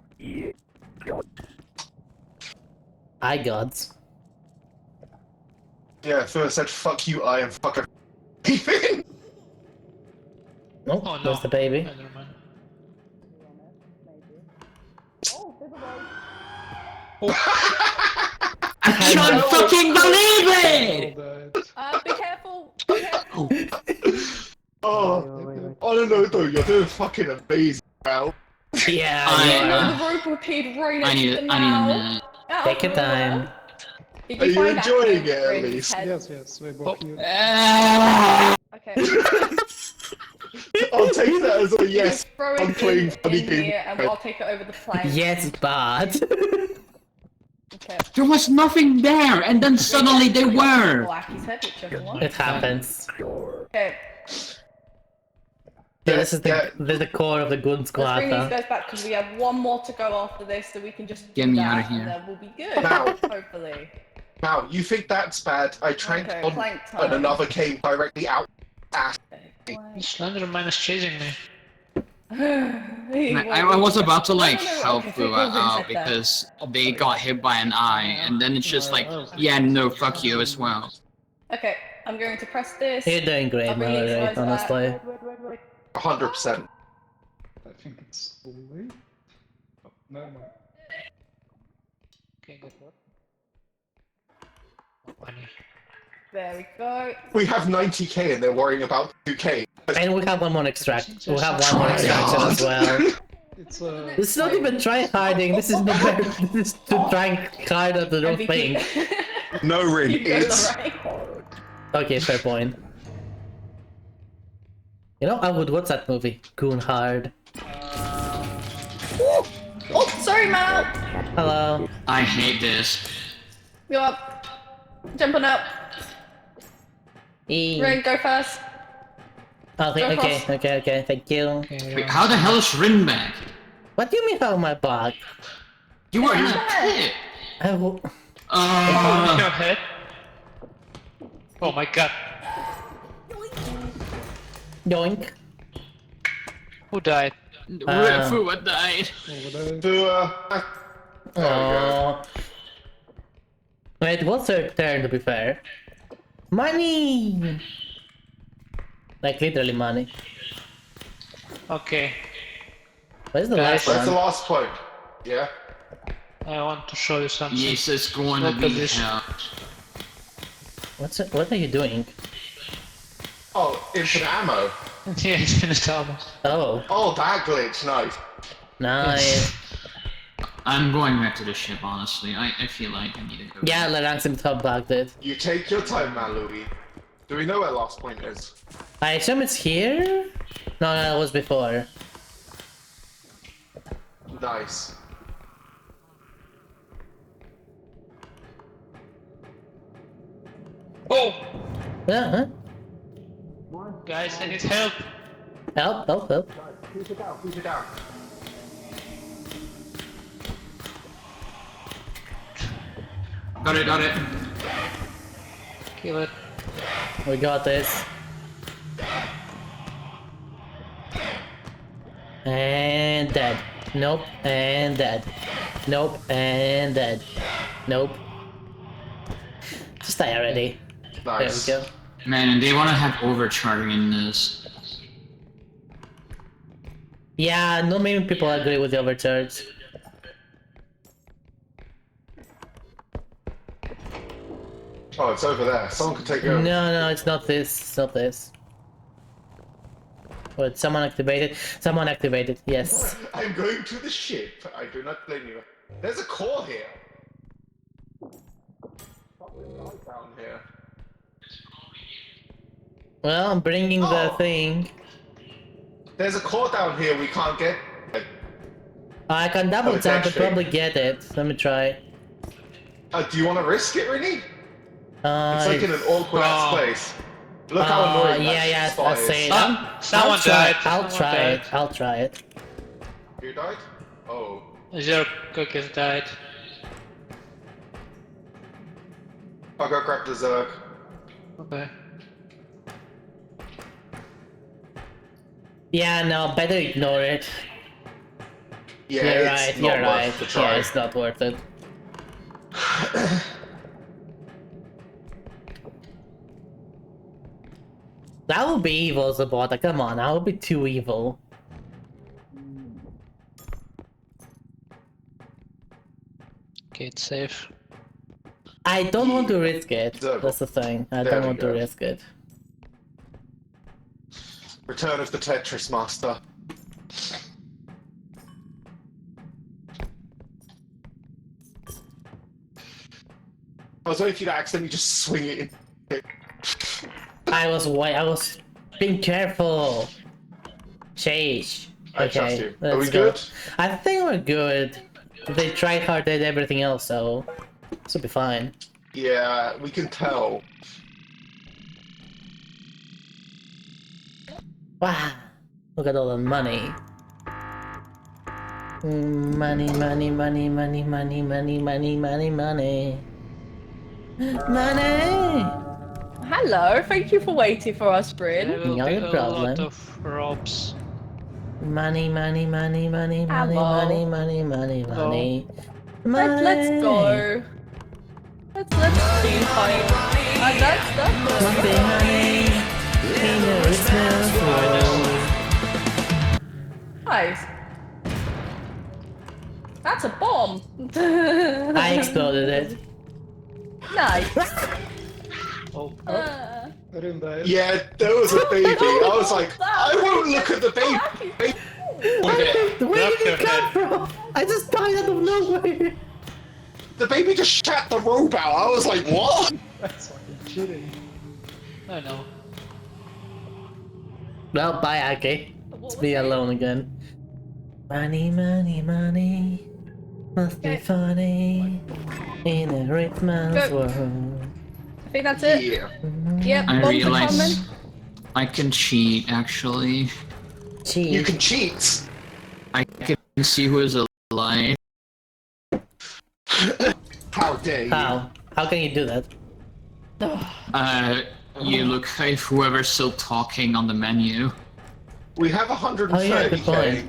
I got. Yeah, Fur said fuck you, I, and fuck everything. Nope, Oh, no. there's the baby. Never mind. I can't fucking believe it! Be careful. Be careful. Oh, on a note though, you're doing fucking amazing, pal. Yeah, The rope appeared right next to the I need a minute. Take your time. Did Are you find enjoying Aki it at in his least? head? Yes, we both you. Okay. I'll take that as a yes. Just throw I'm it playing in funny game. here and I'll take it over the plank. Yes, but... Okay. There was nothing there, and then suddenly they were! Aki's head, whichever one. It happens. Okay. Yeah, this is the core of the good Let's bring these squad. guys back because we have one more to go after this, so we can just Get do me that outta here. and then we'll be good. Now. Hopefully. Now, you think that's bad? I tranked Okay, on plank and time. another came directly out. Slenderman is chasing me. I was about to like help okay, Bua out because they got hit by an eye, and then it's just like, yeah, no, fuck you as well. Okay, I'm going to press this. You're doing great, I'll bring these Mallory, guys back. honestly. 100%. I think it's too late. Oh, never mind. Okay, good work. There we go. We have 90k and they're worrying about 2k. And we have one more extraction. We have one more extraction as well. It's This is not even try harding. This is the this is to trying hard at the wrong thing. No ring. It's Okay, fair point. You know, I would watch that movie, Goon Hard. Oh, sorry, Mal. Hello. I hate this. Go up. Jumping up. Rin, go first. Okay, Go okay, across. okay, thank you. Wait, how the hell is Rin back? What do you mean how am I back? You were in a Yeah. pit! Your head? Oh my god. Yoink. Who died? Fua died. Oh. Wait, what's her turn to be fair? Money! Like literally money. Okay. Where's the Guys, last That's the one? last point. Yeah? I want to show you something. Yes, it's going Look to at be this. hell. What are you doing? Oh, infinite ammo. Yeah, it's finished almost. Oh. Oh, that glitch, nice. Nice. I'm going back to the ship, honestly. I feel like I need to go. Yeah, Larang top back it. You take your time, man, Louis. Do we know where last point is? I assume it's here? No, it was before. Nice. Oh! Yeah, huh? Guys, I need help. Help. Push it down, push it down. Got it. Kill it. We got this. And dead. Nope. And dead. Nope. And dead. Nope. Just die already. Nice. There we go. Man, and they want to have overcharging in this. Yeah, not many people agree with the overcharge. Oh, it's over there. Someone could take it over. No, it's not this. It's not this. What? Someone activated? Someone activated. Yes. I'm going to the ship. I do not blame you. There's a core here. Down here. Well, I'm bringing the thing. There's a core down here we can't get. I can double it's tap to actually- probably get it. Let me try. Do you want to risk it, really? It's like in an awkward Oh. ass place. Look how annoying that Yeah, spot I is. say it. Someone died. I'll try it. You died? Oh. Your cookies died. I'll go grab the Zerg. Okay. Yeah, no, better ignore it. Yeah, you're it's right, not you're worth right. the try. Yeah, it's not worth it. That would be evil, Zabota. Come on, that would be too evil. Okay, it's safe. I don't want to risk it. That's the thing. I There don't we want go. to risk it. Return of the Tetris Master. I was waiting for you to accidentally just swing it in. I was being careful. Sheesh. I trust Okay, you. Are we let's go. good? I think we're good. They tried hard at everything else, so this will be fine. Yeah, we can tell. Wow, look at all the money. Money. Hello, thank you for waiting for us, Bryn. There will Not be a a problem. lot of ropes. Money. Hello. Money. Let's go. Let's be funny. That's Money. In the Christmas world. nice. That's a bomb. I exploded it. Nice. Oh. Yeah, there was a baby. I was like, I won't look at the baby. Where did it come from? I just died out of nowhere. The baby just shat the rope out. I was like, what? That's fucking kidding. I know. Well, bye, Aki. Let's be alone again. Money. Must be funny in a rich man's Go. world. I think that's it. Yeah. Yep, I bombs are realize coming. I can cheat, actually. Cheat. You can cheat. I can see who is alive. How dare you? How? How can you do that? You look at whoever's still talking on the menu. We have 130k. Oh, yeah, good point.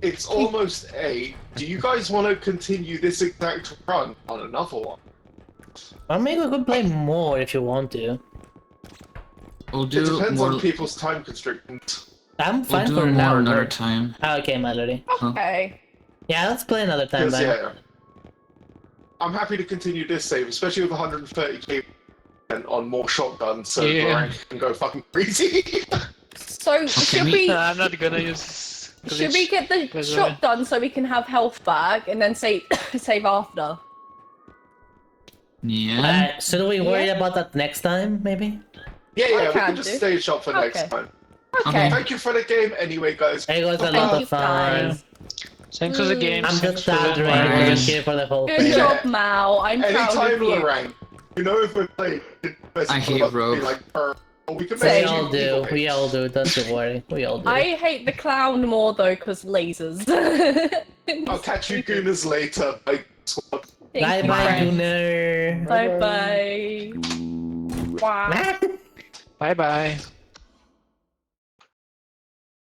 It's almost 8. Do you guys want to continue this exact run on another one? Or maybe we could play more if you want to. We'll It do depends more. on people's time constraints. I'm We'll fine do for more now. another time. Okay, Mallory. Okay. Yeah, let's play another time Because, then. yeah, I'm happy to continue this save, especially with 130k and on more shotguns, so Yeah. the rank can go fucking crazy. So should we? I'm not gonna use Should we get the Because, shop done so we can have health back and then save save after? Yeah. Should we worry about that next time, maybe? Yeah, we can can just do. stay shop for next Okay. time. Okay. Thank you for the game anyway, guys. It was a Bye-bye. lot of fun. Thanks for the game. I'm thanks just for the stuttering. I didn't advice. care for the whole Good thing. job, Mal. I'm proud Anytime, of you. Lorraine. You know if we're playing, I hate rope. like, we can We make all do. We all do. Don't you worry. We all do. I hate the clown more though, cause lasers. I'll catch you gooners later. Bye. Bye bye, Gunner. Bye bye. Wow. Bye bye.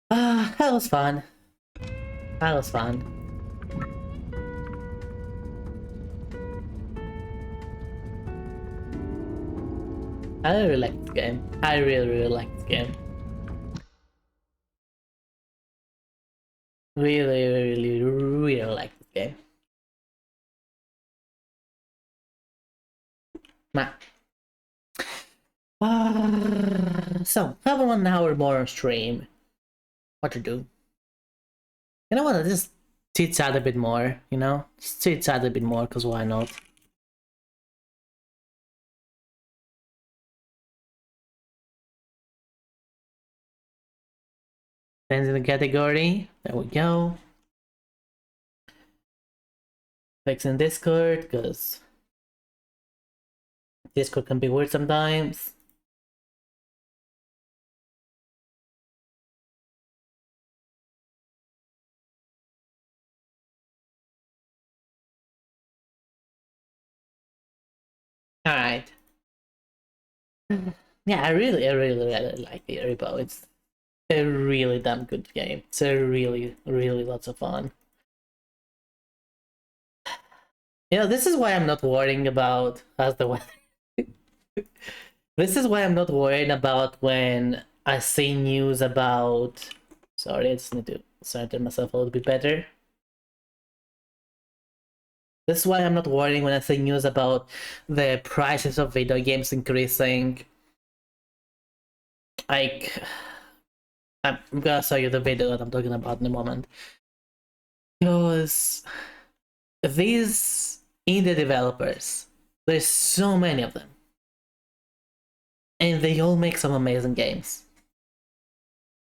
That was fun. That was fun. I really like this game. I really like this game. Really like this game. Nah. So, have 1 hour more on stream. What to do? You know what? Just chit chat a bit more, you know? Just chit chat a bit more, because why not? Sends in the category. There we go. Fixing Discord, because Discord can be weird sometimes. Alright. Yeah, I really like the REPO. It's a really damn good game. It's a really lots of fun. You know, this is why I'm not worrying about as the This is why I'm not worried about when I see news about. Sorry, I just need to center myself a little bit better. This is why I'm not worrying when I see news about the prices of video games increasing. Like, I'm gonna show you the video that I'm talking about in a moment. Because these indie developers, there's so many of them. And they all make some amazing games.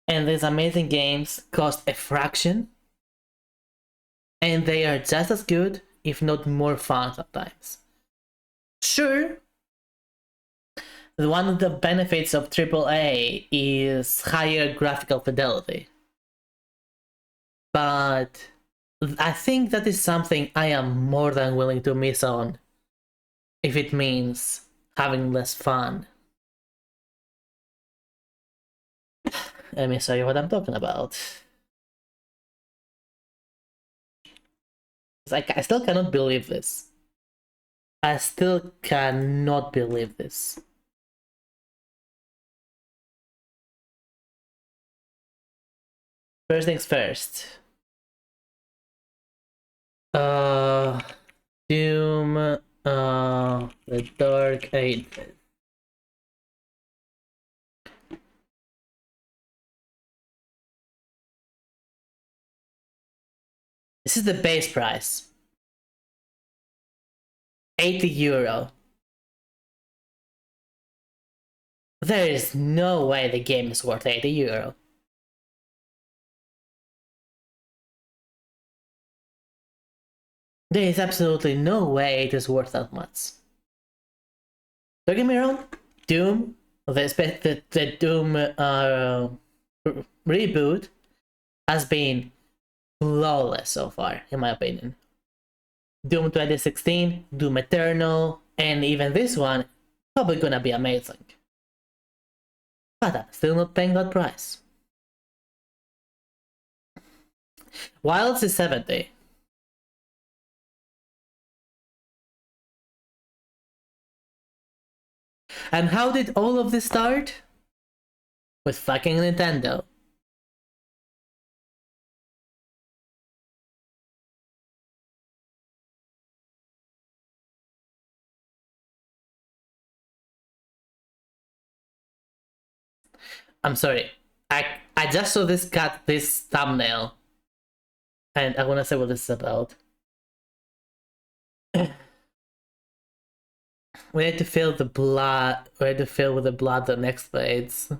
And these amazing games cost a fraction. And they are just as good, if not more fun sometimes. Sure, one of the benefits of AAA is higher graphical fidelity. But I think that is something I am more than willing to miss on if it means having less fun. Let me show you what I'm talking about. Like, I still cannot believe this. I still cannot believe this. First things first. Doom, the Dark Ages. This is the base price. €80. There is no way the game is worth €80. There is absolutely no way it is worth that much. Don't get me wrong, Doom, the Doom reboot has been flawless so far, in my opinion. Doom 2016, Doom Eternal, and even this one, probably gonna be amazing. But I'm still not paying that price. Wilds is 70. And how did all of this start? With fucking Nintendo. I'm sorry. I just saw this thumbnail And I want to say what this is about. We need to fill the blood. We need to fill with the blood the next fades.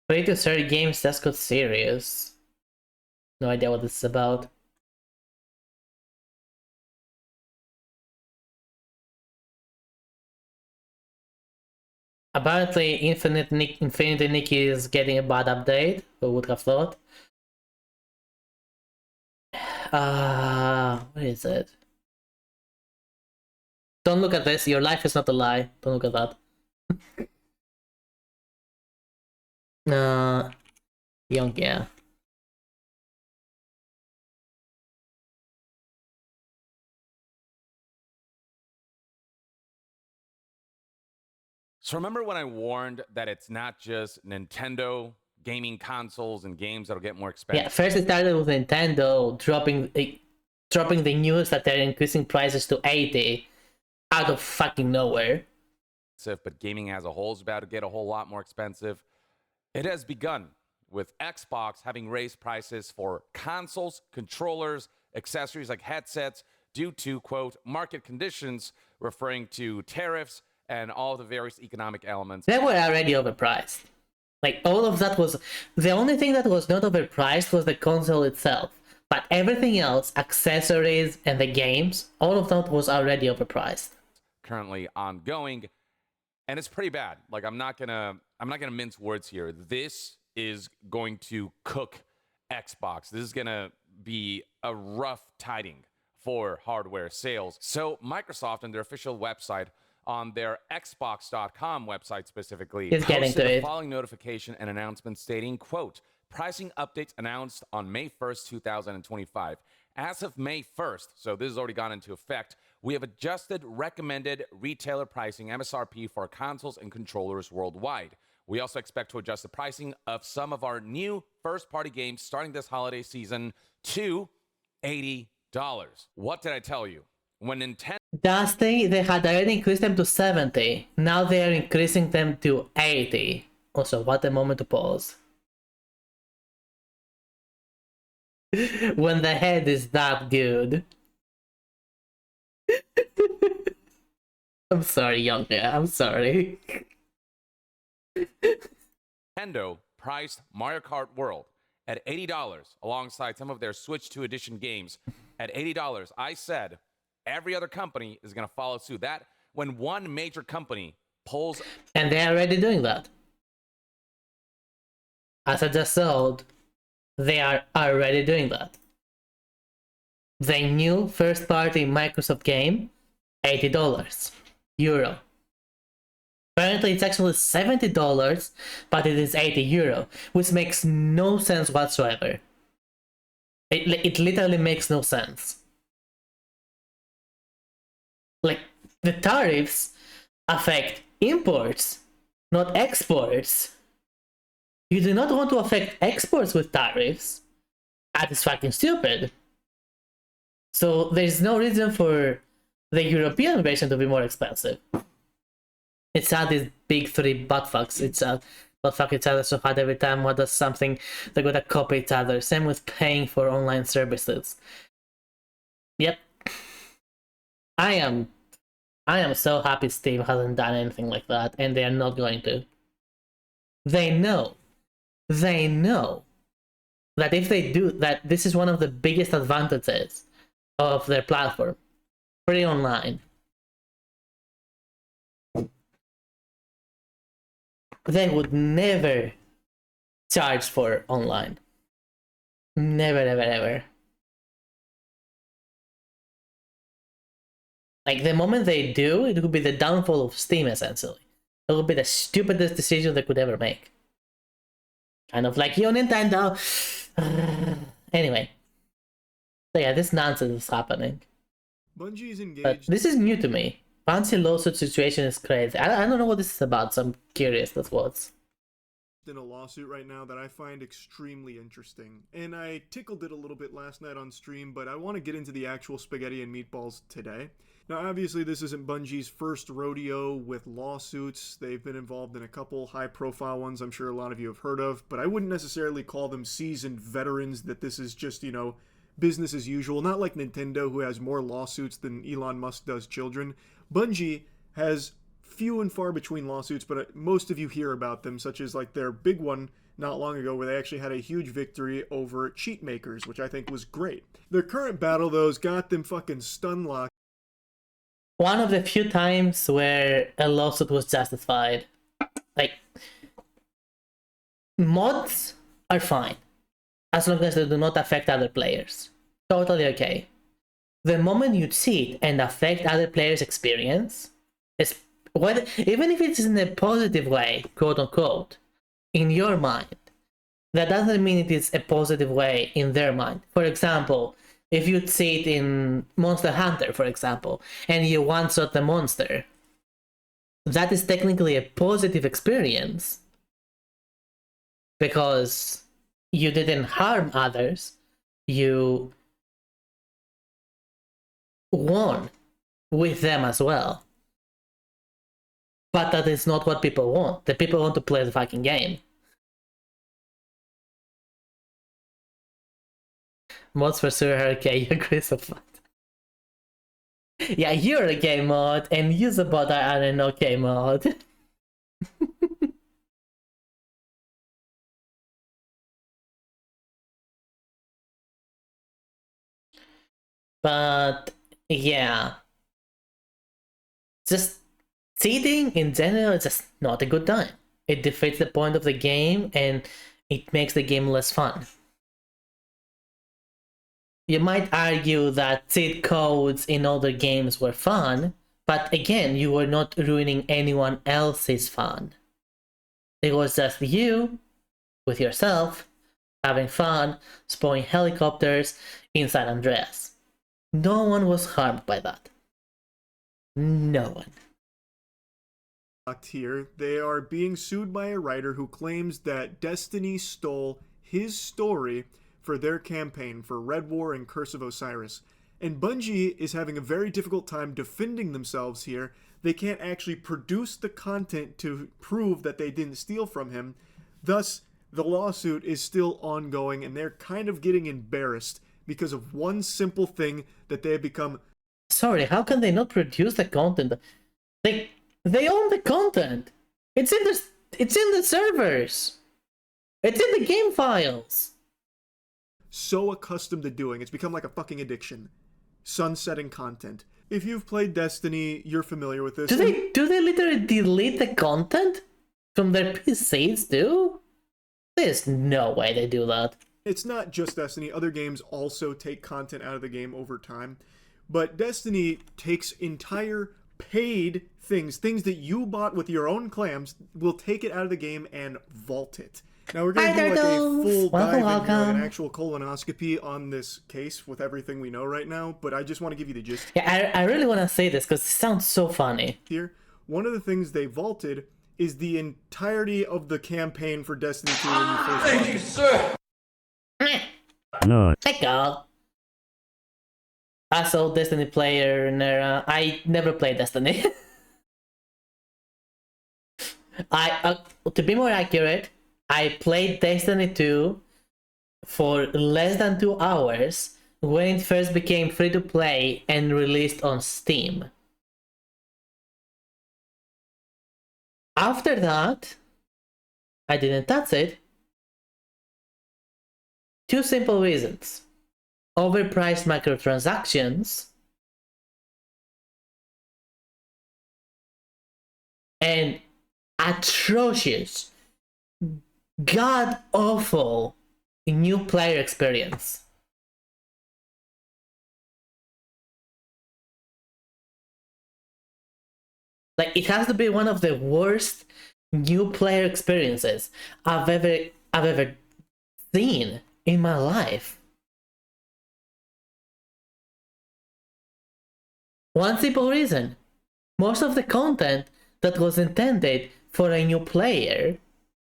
Free to 30 games, that's got serious. No idea what this is about. Apparently, Infinity Nikki is getting a bad update. Who would have thought? What is it? Don't look at this. Your life is not a lie. Don't look at that. Young, yeah. So remember when I warned that it's not just Nintendo gaming consoles and games that'll get more expensive? Yeah, first it started with Nintendo dropping the news that they're increasing prices to 80 out of fucking nowhere. But gaming as a whole is about to get a whole lot more expensive. It has begun with Xbox having raised prices for consoles, controllers, accessories like headsets due to, quote, market conditions, referring to tariffs and all the various economic elements. They were already overpriced. Like, all of that was... The only thing that was not overpriced was the console itself. But everything else, accessories and the games, all of that was already overpriced. Currently ongoing, and it's pretty bad. Like, I'm not gonna mince words here. This is going to cook Xbox. This is gonna be a rough tiding for hardware sales. So Microsoft on their official website, on their Xbox.com website specifically, posted the following notification and announcement stating, quote, pricing updates announced on May 1st, 2025. As of May 1st, so this has already gone into effect, we have adjusted recommended retailer pricing MSRP for consoles and controllers worldwide. We also expect to adjust the pricing of some of our new first-party games starting this holiday season to $80. What did I tell you? When Nintendo... They had already increased them to 70. Now they are increasing them to 80. Also, what a moment to pause. When the head is that good. I'm sorry, Youngya. I'm sorry. Nintendo priced Mario Kart World at $80 alongside some of their Switch 2 edition games at $80. I said every other company is going to follow suit. That when one major company pulls... And they're already doing that. As I just told, they are already doing that. The new first-party Microsoft game, $80. Euro. Apparently it's actually $70, but it is €80, which makes no sense whatsoever. It literally makes no sense. Like, the tariffs affect imports, not exports. You do not want to affect exports with tariffs. That is fucking stupid. So there's no reason for the European version to be more expensive. It's not these big three buttfucks. It's buttfuck each other so hard every time one does something, they're gonna copy each other. Same with paying for online services. Yep. I am so happy Steam hasn't done anything like that, and they are not going to. They know that if they do that, this is one of the biggest advantages of their platform. Free online. They would never charge for online. Never, ever, ever. Like, the moment they do, it would be the downfall of Steam, essentially. It would be the stupidest decision they could ever make. Kind of like, yo, Nintendo! Anyway. So yeah, this nonsense is happening. Bungie's engaged. But this is new to me. Fancy lawsuit situation is crazy. I don't know what this is about, so I'm curious. That's what's. in a lawsuit right now that I find extremely interesting. And I tickled it a little bit last night on stream, but I want to get into the actual spaghetti and meatballs today. Now, obviously, this isn't Bungie's first rodeo with lawsuits. They've been involved in a couple high-profile ones I'm sure a lot of you have heard of, but I wouldn't necessarily call them seasoned veterans, that this is just, you know, business as usual. Not like Nintendo, who has more lawsuits than Elon Musk does children. Bungie has few and far between lawsuits, but most of you hear about them, such as like their big one not long ago where they actually had a huge victory over cheat makers, which I think was great. Their current battle, though, has got them fucking stun locked. One of the few times where a lawsuit was justified. Like, mods are fine, as long as they do not affect other players. Totally okay. The moment you cheat and affect other players' experience, even if it's in a positive way, quote unquote, in your mind, that doesn't mean it is a positive way in their mind. For example, if you cheat in Monster Hunter, for example, and you one-shot the monster, that is technically a positive experience because you didn't harm others, you won with them as well. But that is not what people want. The people want to play the fucking game. Mods for sure are okay, you agree so far. Yeah, you're a gay mod, and Usabot are an okay mod. But, yeah. Just cheating in general is just not a good time. It defeats the point of the game, and it makes the game less fun. You might argue that cheat codes in other games were fun, but again, you were not ruining anyone else's fun. It was just you, with yourself, having fun, spawning helicopters in San Andreas. No one was harmed by that. No one. Here, they are being sued by a writer who claims that Destiny stole his story for their campaign for Red War and Curse of Osiris. And Bungie is having a very difficult time defending themselves here. They can't actually produce the content to prove that they didn't steal from him. Thus, the lawsuit is still ongoing, and they're kind of getting embarrassed because of one simple thing that they have become. Sorry, how can they not produce the content? They own the content. It's in the servers. It's in the game files. So accustomed to doing. It's become like a fucking addiction. Sunsetting content. If you've played Destiny, you're familiar with this. Do they literally delete the content from their PCs too? There's no way they do that. It's not just Destiny. Other games also take content out of the game over time. But Destiny takes entire paid things that you bought with your own clams, will take it out of the game and vault it. Now we're going to do like a full dive into like an actual colonoscopy on this case with everything we know right now, but I just want to give you the gist. Yeah, I really want to say this because it sounds so funny. Here, one of the things they vaulted is the entirety of the campaign for Destiny 2 when you first Thank you, sir! No. Let go. As a Destiny player, Nera, I never played Destiny. To be more accurate, I played Destiny 2 for less than 2 hours when it first became free to play and released on Steam. After that, I didn't touch it. 2 simple reasons. Overpriced microtransactions and atrocious, god-awful new player experience. Like, it has to be one of the worst new player experiences I've ever seen in my life. One simple reason. Most of the content that was intended for a new player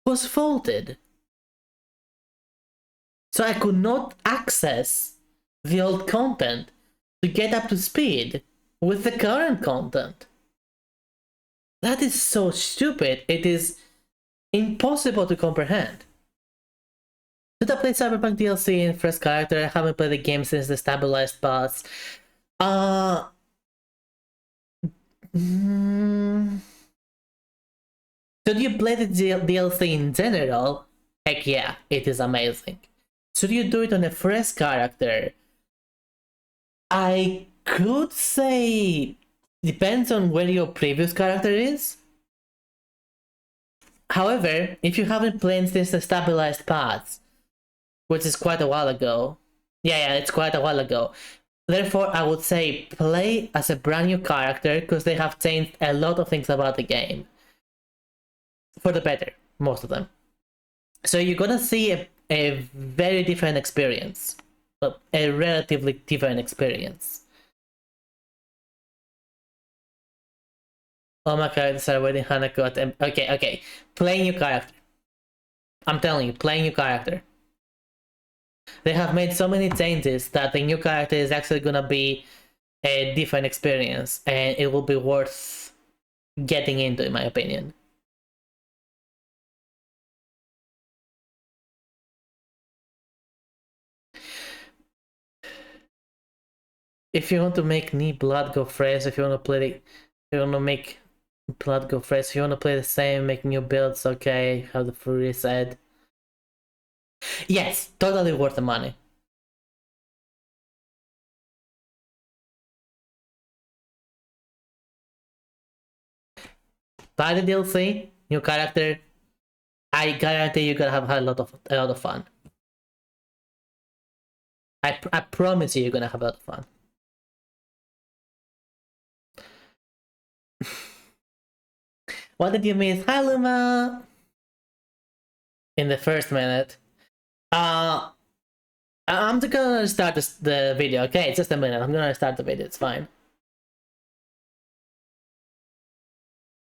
was faulted. So I could not access the old content to get up to speed with the current content. That is so stupid. It is impossible to comprehend. Did I play Cyberpunk DLC in first character? I haven't played the game since the stabilized paths. Should you play the DLC in general? Heck yeah, it is amazing. Should you do it on a fresh character? I could say depends on where your previous character is. However, if you haven't played since the stabilized paths, which is quite a while ago, yeah, it's quite a while ago. Therefore, I would say play as a brand new character because they have changed a lot of things about the game. For the better, most of them. So you're gonna see a very different experience. A relatively different experience. All my characters are waiting Hanako. Okay. Play new character. I'm telling you, play new character. They have made so many changes that the new character is actually gonna be a different experience, and it will be worth getting into, in my opinion. If you want to make Knee Blood go fresh, if you want to play if you want to make Blood go fresh, if you want to play the same, make new builds, okay, have the full reset. Yes, totally worth the money. Buy the DLC, new character. I guarantee you're gonna have a lot of fun. I promise you're gonna have a lot of fun. What did you miss? Hi Luma! In the first minute. I'm just gonna start the video, okay? It's just a minute. I'm gonna start the video, it's fine.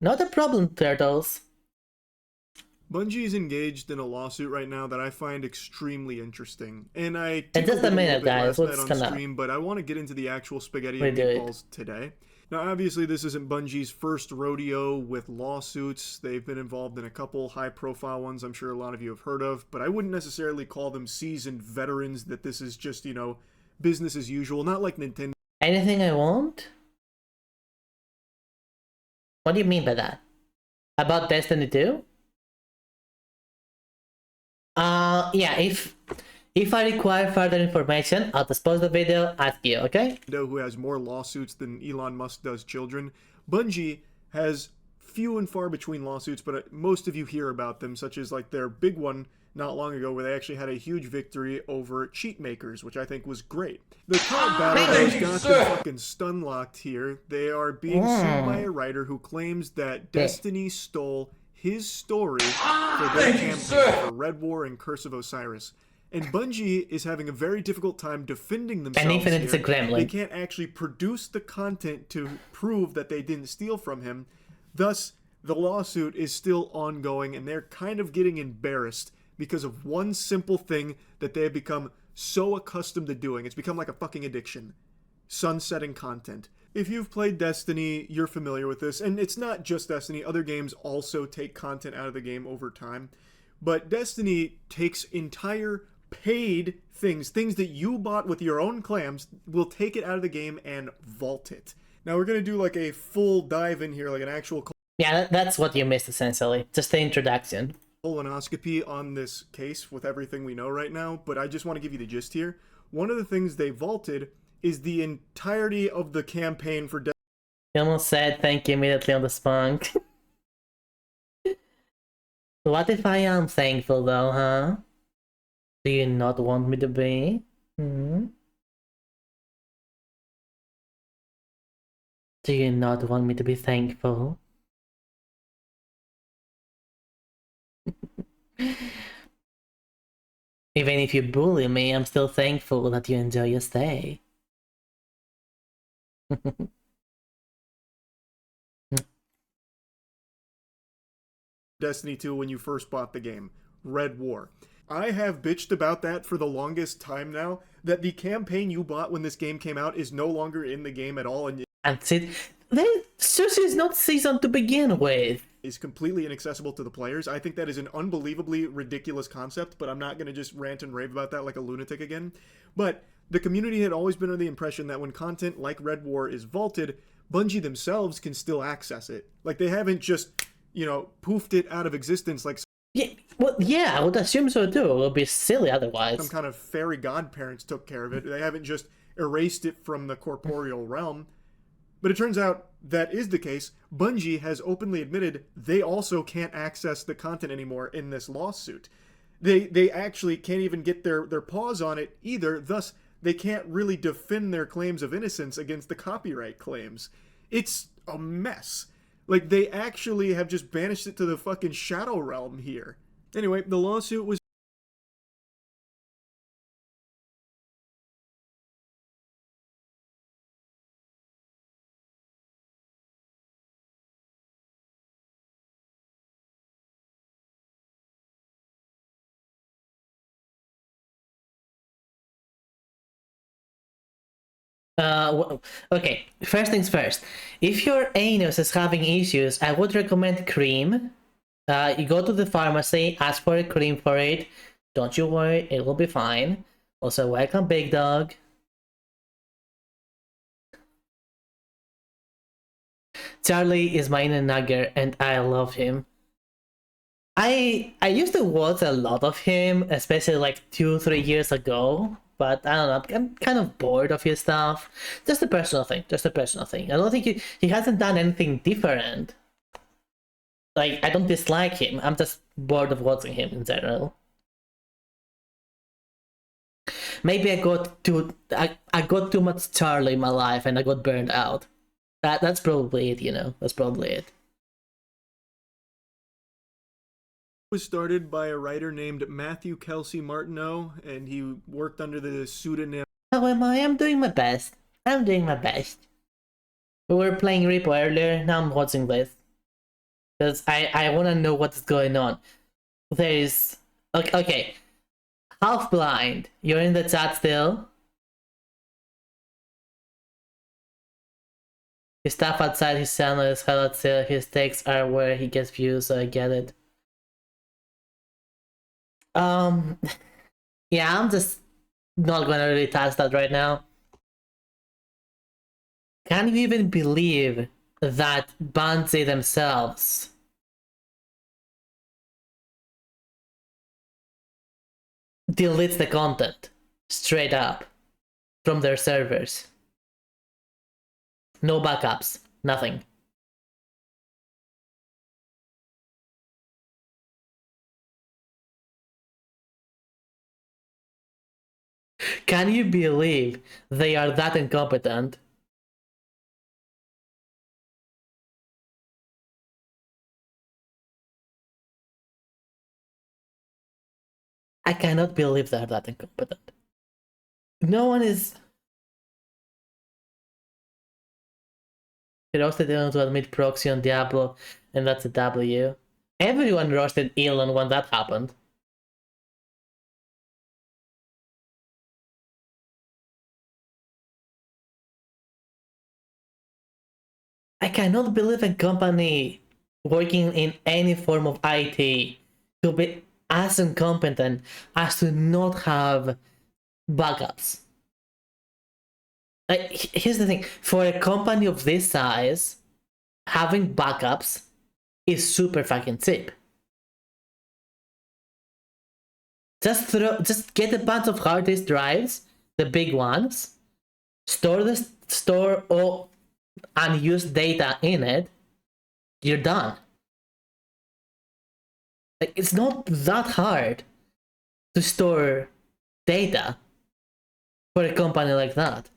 Not a problem, turtles. Bungie's engaged in a lawsuit right now that I find extremely interesting, and I it's just a minute, guys. Last night on stream, but I want to get into the actual spaghetti and meatballs today. Now, obviously, this isn't Bungie's first rodeo with lawsuits. They've been involved in a couple high-profile ones I'm sure a lot of you have heard of, but I wouldn't necessarily call them seasoned veterans, that this is just, you know, business as usual, not like Nintendo. Anything I want? What do you mean by that? About Destiny 2? Yeah, if I require further information, I'll just pause the video, ask you, okay? Who has more lawsuits than Elon Musk does children. Bungie has few and far between lawsuits, but most of you hear about them, such as like their big one not long ago where they actually had a huge victory over cheat makers, which I think was great. The current battle has got them fucking stun locked here. They are being sued by a writer who claims that Destiny stole his story for their campaign for Red War and Curse of Osiris. And Bungie is having a very difficult time defending themselves. And even it's a gremlin. They can't actually produce the content to prove that they didn't steal from him. Thus, the lawsuit is still ongoing, and they're kind of getting embarrassed because of one simple thing that they have become so accustomed to doing. It's become like a fucking addiction. Sunsetting content. If you've played Destiny, you're familiar with this, and it's not just Destiny. Other games also take content out of the game over time. But Destiny takes entire paid things that you bought with your own clams, will take it out of the game and vault it. Now we're going to do like a full dive in here, like an actual... Yeah, that's what you missed essentially. Just the introduction. Colonoscopy on this case with everything we know right now, but I just want to give you the gist here. One of the things they vaulted is the entirety of the campaign for... You almost said thank you immediately on the spunk. What if I am thankful though, huh? Do you not want me to be? Hmm? Do you not want me to be thankful? Even if you bully me, I'm still thankful that you enjoy your stay. Destiny 2 when you first bought the game, Red War. I have bitched about that for the longest time now, that the campaign you bought when this game came out is no longer in the game at all, and Cersei is not seasoned to begin with. Is completely inaccessible to the players. I think that is an unbelievably ridiculous concept, but I'm not going to just rant and rave about that like a lunatic again. But the community had always been under the impression that when content like Red War is vaulted, Bungie themselves can still access it. Like, they haven't just, poofed it out of existence like... Yeah, I would assume so too. It would be silly otherwise. Some kind of fairy godparents took care of it. They haven't just erased it from the corporeal realm. But it turns out that is the case. Bungie has openly admitted they also can't access the content anymore in this lawsuit. They actually can't even get their paws on it either, thus they can't really defend their claims of innocence against the copyright claims. It's a mess. Like, they actually have just banished it to the fucking Shadow Realm here. Anyway, the lawsuit was... Okay, first things first. If your anus is having issues, I would recommend cream. You go to the pharmacy, ask for a cream for it. Don't you worry, it will be fine. Also, welcome, Big Dog. Charlie is my inner nugger, and I love him. I used to watch a lot of him, especially like 2-3 years ago. But I don't know, I'm kind of bored of his stuff. Just a personal thing, I don't think he hasn't done anything different. Like, I don't dislike him, I'm just bored of watching him in general. Maybe I got too much Charlie in my life and I got burned out. That's probably it, that's probably it. Was started by a writer named Matthew Kelsey Martineau, and he worked under the pseudonym... How am I? I'm doing my best. We were playing REPO earlier, now I'm watching this. Because I want to know what's going on. There is... Okay. Half blind. You're in the chat still? His stuff outside his channel is hella still. His takes are where he gets views, so I get it. Yeah, I'm just not gonna really touch that right now. Can you even believe that Bungie themselves deletes the content straight up from their servers? No backups, nothing. Can you believe they are that incompetent? I cannot believe they're that incompetent. No one is... He roasted Elon to admit proxy on Diablo, and that's a W. Everyone roasted Elon when that happened. I cannot believe a company working in any form of IT could be as incompetent as to not have backups. Like, here's the thing, for a company of this size, having backups is super fucking cheap. Just get a bunch of hard disk drives, the big ones, store all unused data in it, you're done. Like, it's not that hard to store data for a company like that.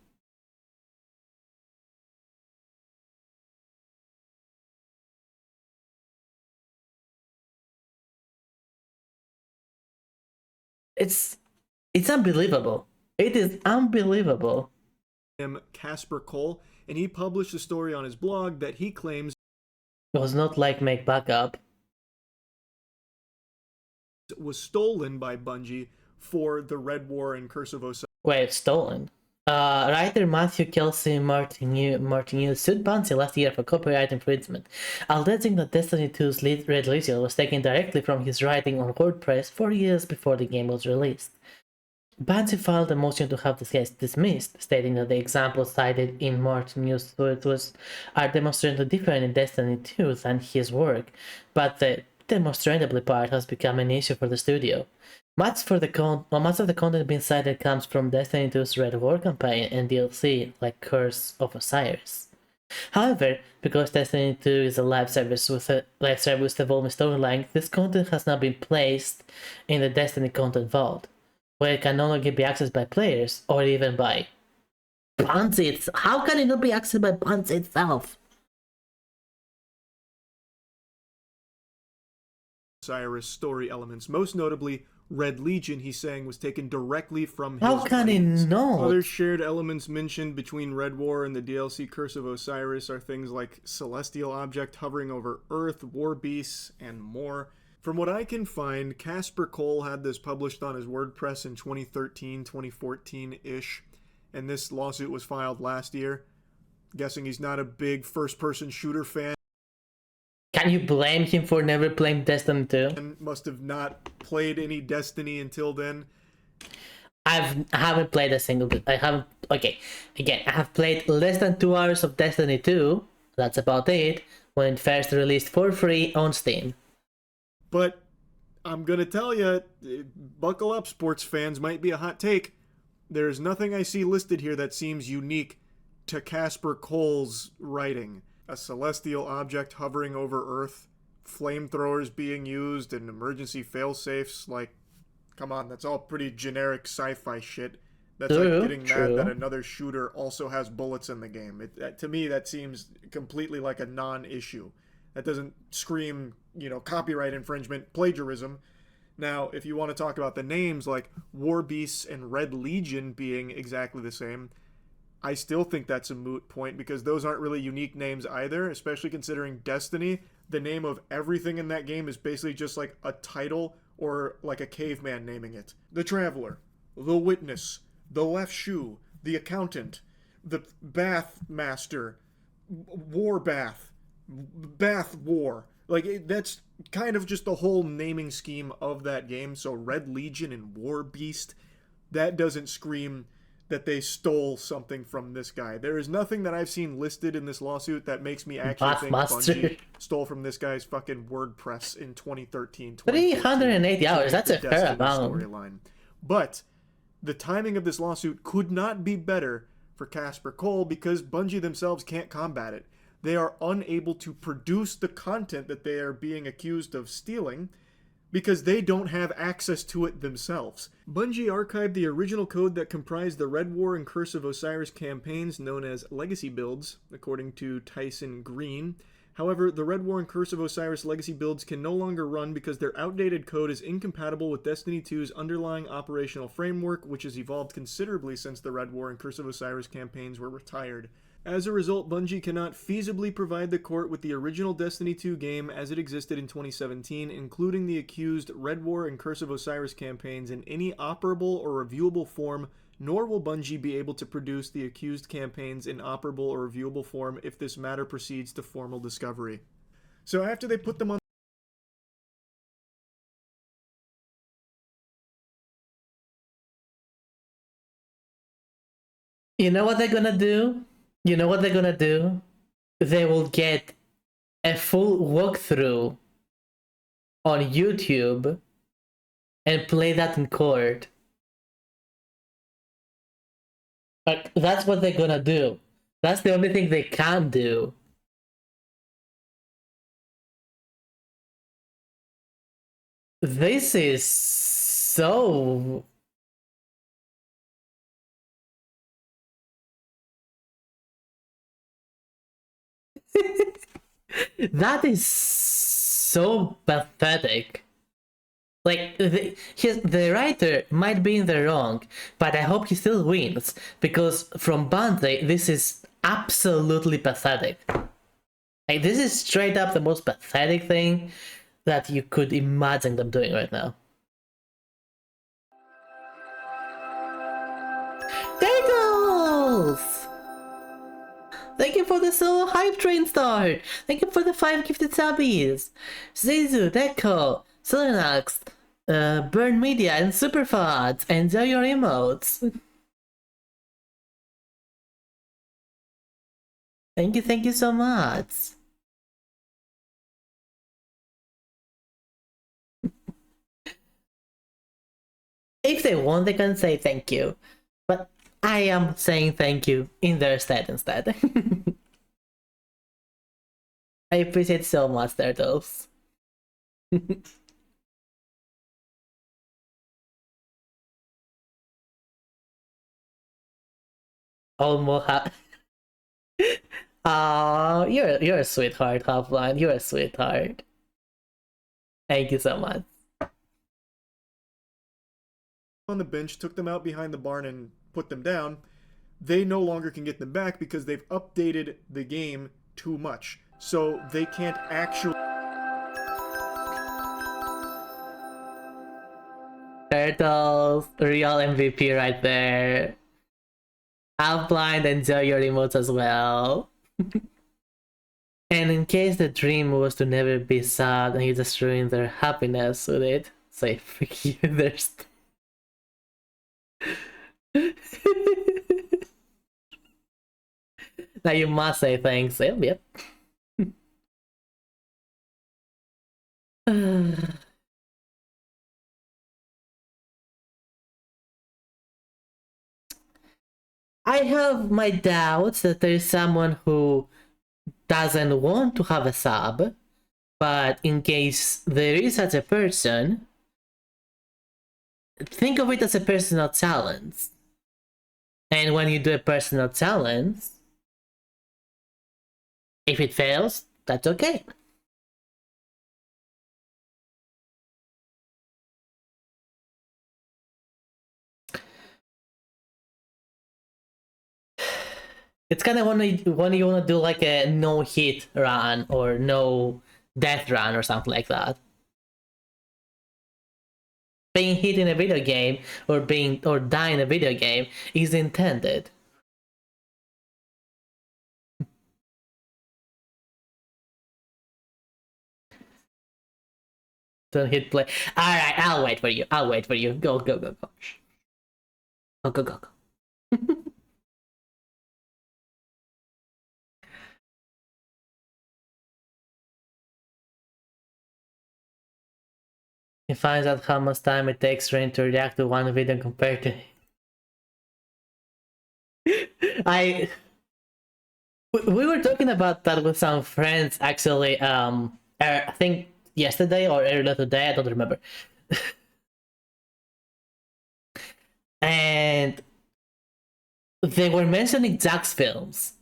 It's unbelievable. It is unbelievable. Casper Cole, and he published a story on his blog that he claims it was not like make backup. was stolen by Bungie for the Red War and Curse of Osiris. Wait, stolen? Writer Matthew Kelsey Martineau sued Bungie last year for copyright infringement, alleging that Destiny 2's Red Legion was taken directly from his writing on WordPress 4 years before the game was released. Bungie filed a motion to have this case dismissed, stating that the examples cited in Martineau's suit are demonstrably different in Destiny 2 than his work, but the demonstrably part has become an issue for the studio. Much of the content being cited comes from Destiny 2's Red War campaign and DLC, like Curse of Osiris. However, because Destiny 2 is a live service with evolving storyline, this content has now been placed in the Destiny content vault, where it can no longer be accessed by players or even by Bungie. How can it not be accessed by Bungie itself? Osiris story elements, most notably Red Legion, he's saying, was taken directly from his How can it not? Other shared elements mentioned between Red War and the DLC Curse of Osiris are things like celestial object hovering over Earth, war beasts, and more. From what I can find, Casper Cole had this published on his WordPress in 2013, 2014-ish, and this lawsuit was filed last year. Guessing he's not a big first-person shooter fan. Can you blame him for never playing Destiny 2? Must have not played any Destiny until then. I haven't played a single... Okay, again, I have played less than 2 hours of Destiny 2. That's about it. When it first released for free on Steam. But I'm gonna tell you, buckle up, sports fans, might be a hot take. There's nothing I see listed here that seems unique to Casper Cole's writing. A celestial object hovering over Earth, flamethrowers being used, and emergency failsafes. Like, come on, that's all pretty generic sci-fi shit. That's like getting mad that another shooter also has bullets in the game. To me, that seems completely like a non-issue. That doesn't scream, copyright infringement, plagiarism. Now, if you want to talk about the names like War Beasts and Red Legion being exactly the same, I still think that's a moot point because those aren't really unique names either, especially considering Destiny. The name of everything in that game is basically just like a title or like a caveman naming it. The Traveler, the Witness, the Left Shoe, the Accountant, the Bath Master, War Bath, Bath War. Like, that's kind of just the whole naming scheme of that game. So Red Legion and War Beast, that doesn't scream that they stole something from this guy. There is nothing that I've seen listed in this lawsuit that makes me actually think Bungie stole from this guy's fucking WordPress in 2013. 380 hours, that's a fair amount. Storyline. But the timing of this lawsuit could not be better for Casper Cole because Bungie themselves can't combat it. They are unable to produce the content that they are being accused of stealing because they don't have access to it themselves. Bungie archived the original code that comprised the Red War and Curse of Osiris campaigns known as legacy builds, according to Tyson Green. However, the Red War and Curse of Osiris legacy builds can no longer run because their outdated code is incompatible with Destiny 2's underlying operational framework, which has evolved considerably since the Red War and Curse of Osiris campaigns were retired. As a result, Bungie cannot feasibly provide the court with the original Destiny 2 game as it existed in 2017, including the accused Red War and Curse of Osiris campaigns in any operable or reviewable form, nor will Bungie be able to produce the accused campaigns in operable or reviewable form if this matter proceeds to formal discovery. So after they put them on You know what they're gonna do? You know what they're gonna do? They will get a full walkthrough on YouTube and play that in court. Like, that's what they're gonna do. That's the only thing they can do. This is so... That is so pathetic. Like, the writer might be in the wrong, but I hope he still wins, because from Bungie, this is absolutely pathetic. Like, this is straight up the most pathetic thing that you could imagine them doing right now. Thank you for the solo hype train start. Thank you for the 5 gifted subbies. Zizu, Deco, Selenox, Burn Media, and Superfods. Enjoy your emotes. Thank you so much. If they want, they can say thank you. But I am saying thank you in their stead instead. I appreciate so much, turtles. Almost you're a sweetheart, Half-Blind. You're a sweetheart. Thank you so much. On the bench, took them out behind the barn and put them down. They no longer can get them back because they've updated the game too much. So they can't actually... Turtles, real MVP right there. Half-Blind, enjoy your emotes as well. And in case the dream was to never be sad and you just ruined their happiness with it, say fuck you, there's... Now you must say thanks. Yep. I have my doubts that there is someone who doesn't want to have a sub, but in case there is such a person, think of it as a personal challenge. And when you do a personal challenge, if it fails, that's okay. It's kind of when you want to do like a no hit run or no death run or something like that. Being hit in a video game or die in a video game is intended. Don't hit play. Alright, I'll wait for you. Go. Go. He finds out how much time it takes Rain to react to one video compared to... We were talking about that with some friends actually, I think yesterday or earlier today, I don't remember. And they were mentioning Jack's films.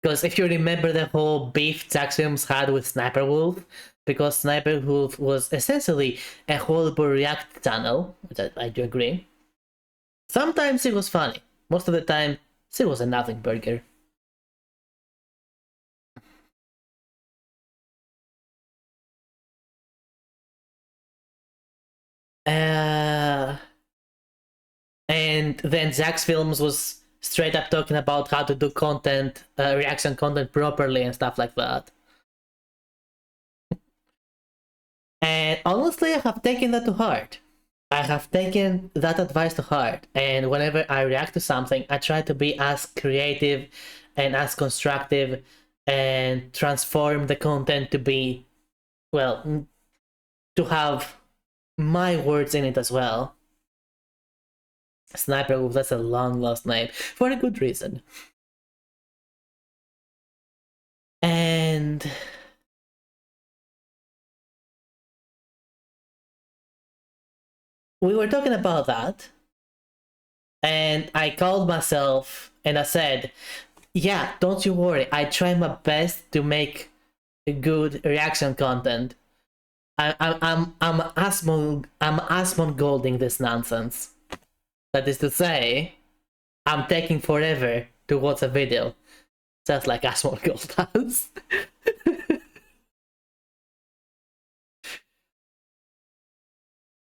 Because if you remember the whole beef Jack's films had with Sniper Wolf, because Sniper Wolf was essentially a horrible React channel, which I do agree. Sometimes it was funny. Most of the time, it was a nothing burger. And then Jack's Films was straight up talking about how to do content, reaction content properly and stuff like that. And honestly, I have taken that to heart. I have taken that advice to heart. And whenever I react to something, I try to be as creative and as constructive and transform the content to be, well, to have my words in it as well. Sniper Wolf, that's a long lost name, for a good reason. And we were talking about that, and I called myself and I said, yeah, don't you worry, I try my best to make good reaction content. I'm Asmon Golding this nonsense. That is to say, I'm taking forever to watch a video, just like Asmon Gold does.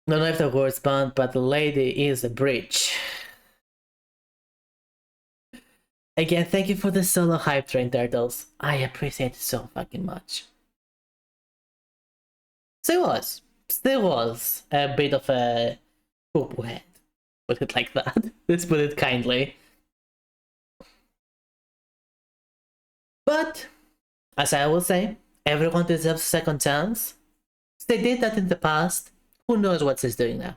Don't know if the word's banned, but the lady is a bridge. Again, thank you for the solo hype train, Turtles. I appreciate it so fucking much. Still was a bit of a poop head. Put it like that. Let's put it kindly. But, as I will say, everyone deserves a second chance. They did that in the past. Who knows what she's doing now?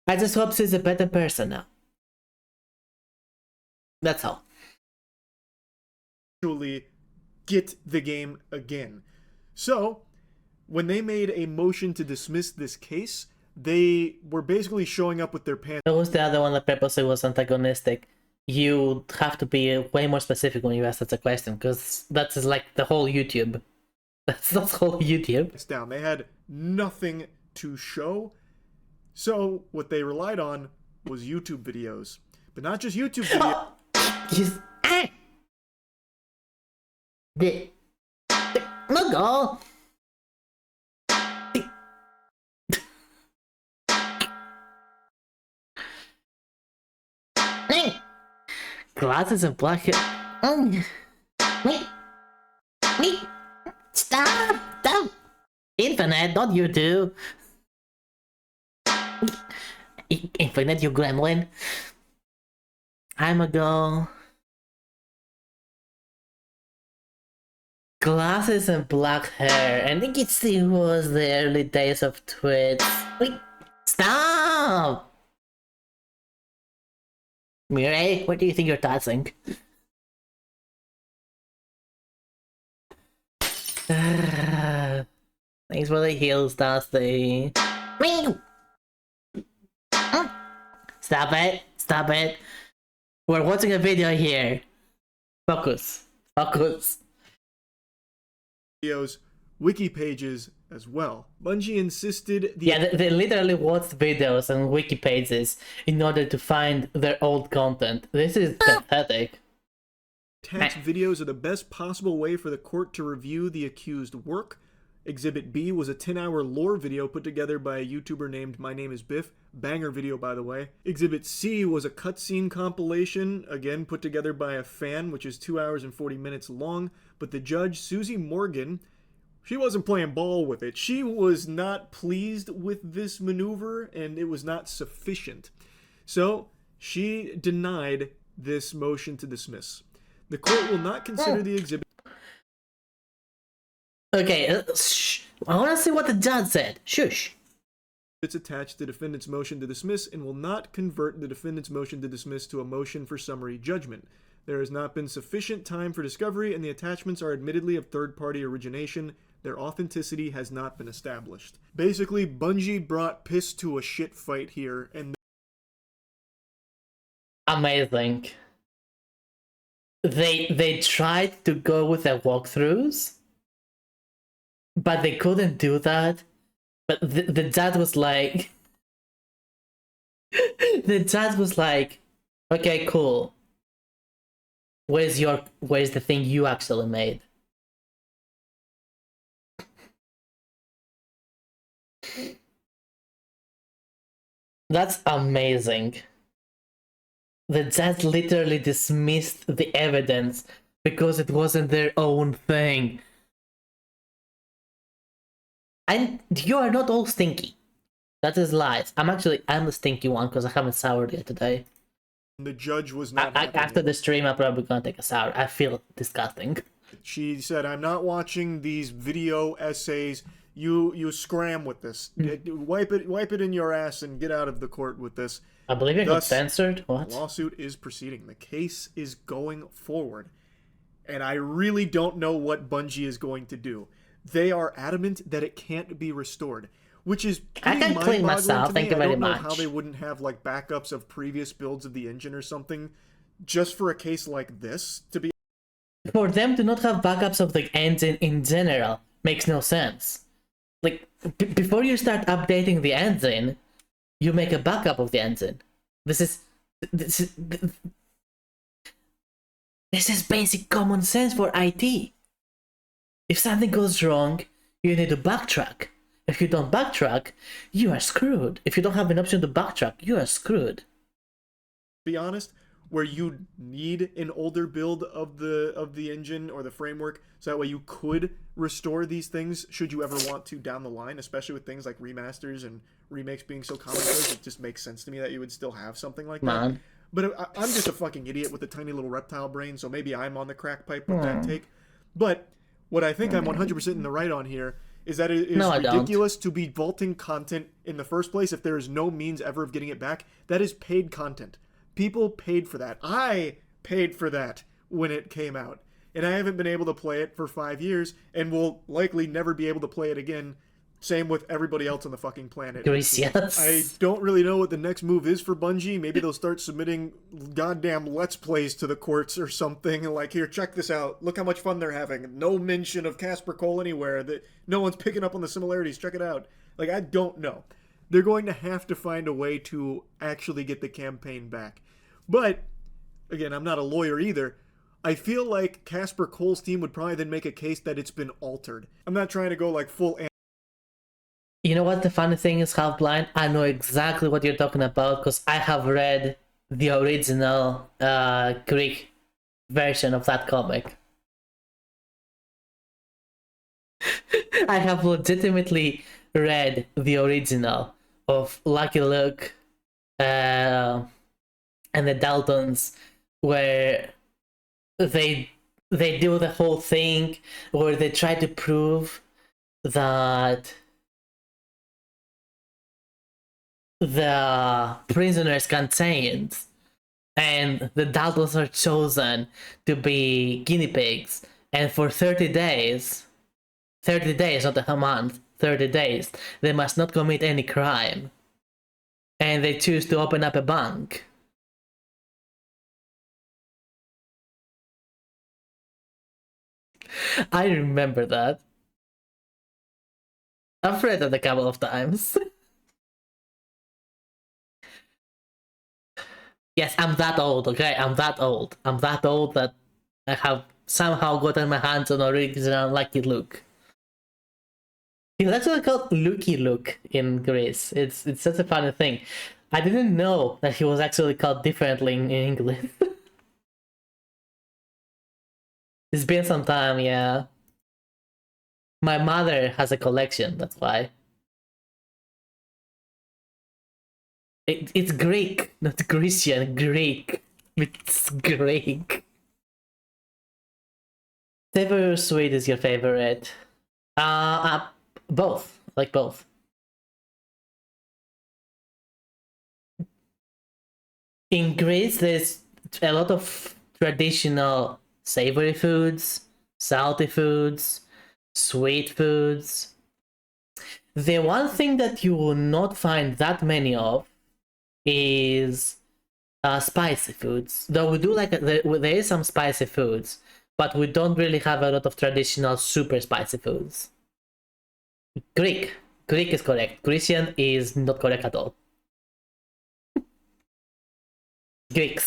I just hope she's a better person now. That's all. Actually get the game again. So, when they made a motion to dismiss this case, they were basically showing up with their pants. That was the other one that purposely was antagonistic. You have to be way more specific when you ask such a question, because that's like the whole YouTube. That's the whole YouTube. It's down. They had nothing to show. So, what they relied on was YouTube videos. But not just YouTube videos. Just no go. Glasses and black hair. Me. Stop. Infinite, not you too. Infinite, you gremlin. I'm a girl. Glasses and black hair. I think it still was the early days of Twitch. Wait, stop! Mireille, what do you think you're touching? Thanks for the heals, Dusty. Stop it! Stop it! We're watching a video here. Focus. Videos, wiki pages as well. Bungie insisted they literally watched videos and wiki pages in order to find their old content. This is pathetic. Attached videos are the best possible way for the court to review the accused work. Exhibit B was a 10-hour lore video put together by a YouTuber named My Name is Biff. Banger video, by the way. Exhibit C was a cutscene compilation, again put together by a fan, which is 2 hours and 40 minutes long. But the judge, Susie Morgan, she wasn't playing ball with it. She was not pleased with this maneuver, and it was not sufficient. So, she denied this motion to dismiss. The court will not consider the exhibit. Okay, shh. I want to see what the judge said. Shush. It's attached to defendant's motion to dismiss and will not convert the defendant's motion to dismiss to a motion for summary judgment. There has not been sufficient time for discovery, and the attachments are admittedly of third-party origination. Their authenticity has not been established. Basically, Bungie brought piss to a shit fight here, and amazing. They tried to go with the walkthroughs, but they couldn't do that. But the judge was like, okay, cool. Where's the thing you actually made? That's amazing. The judge literally dismissed the evidence because it wasn't their own thing. And you are not all stinky. That is lies. I'm the stinky one because I haven't soured yet today. The judge was not. After the stream, I'm probably gonna take a sour. I feel disgusting. She said, "I'm not watching these video essays. You scram with this. Wipe it in your ass and get out of the court with this." I believe it got censored. What? The lawsuit is proceeding. The case is going forward, and I really don't know what Bungie is going to do. They are adamant that it can't be restored, which is pretty I can clean myself. Thank you very much. I don't know how they wouldn't have like backups of previous builds of the engine or something, just for a case like this to be. For them to not have backups of the engine in general makes no sense. Like before you start updating the engine, you make a backup of the engine. This is basic common sense for IT. If something goes wrong, you need to backtrack. If you don't backtrack, you are screwed. If you don't have an option to backtrack, you are screwed. be honest, where you need an older build of the engine or the framework, so that way you could restore these things should you ever want to down the line, especially with things like remasters and remakes being so commonplace. It just makes sense to me that you would still have something like that. But I'm just a fucking idiot with a tiny little reptile brain, so maybe I'm on the crack pipe with that take. But what I think I'm 100% in the right on here is that it is ridiculous to be vaulting content in the first place if there is no means ever of getting it back. That is paid content. People paid for that. I paid for that when it came out. And I haven't been able to play it for 5 years and will likely never be able to play it again. Same with everybody else on the fucking planet. Yes. I don't really know what the next move is for Bungie. Maybe they'll start submitting goddamn Let's Plays to the courts or something. Like, here, check this out. Look how much fun they're having. No mention of Casper Cole anywhere. That no one's picking up on the similarities. Check it out. Like, I don't know. They're going to have to find a way to actually get the campaign back. But, again, I'm not a lawyer either. I feel like Casper Cole's team would probably then make a case that it's been altered. I'm not trying to go like full... You know what the funny thing is, Half-Blind? I know exactly what you're talking about because I have read the original Greek version of that comic. I have legitimately read the original of Lucky Luke and the Daltons, where they do the whole thing where they try to prove that the prisoners can change, and the Daltons are chosen to be guinea pigs, and for 30 days, not a month, 30 days, they must not commit any crime, and they choose to open up a bank. I remember that. I've read it a couple of times. Yes, I'm that old, okay? I'm that old. I'm that old that I have somehow gotten my hands on original Lucky Luke. He's actually called Lucky Luke in Greece. It's such a funny thing. I didn't know that he was actually called differently in English. It's been some time, yeah. My mother has a collection, that's why. It's Greek, not Grecian, Greek. It's Greek. Savory or sweet is your favorite? Both. Like both. In Greece, there's a lot of traditional savory foods, salty foods, sweet foods. The one thing that you will not find that many of is spicy foods. Though we do like there is some spicy foods, but we don't really have a lot of traditional super spicy foods. Greek is correct. Grecian is not correct at all. Greek.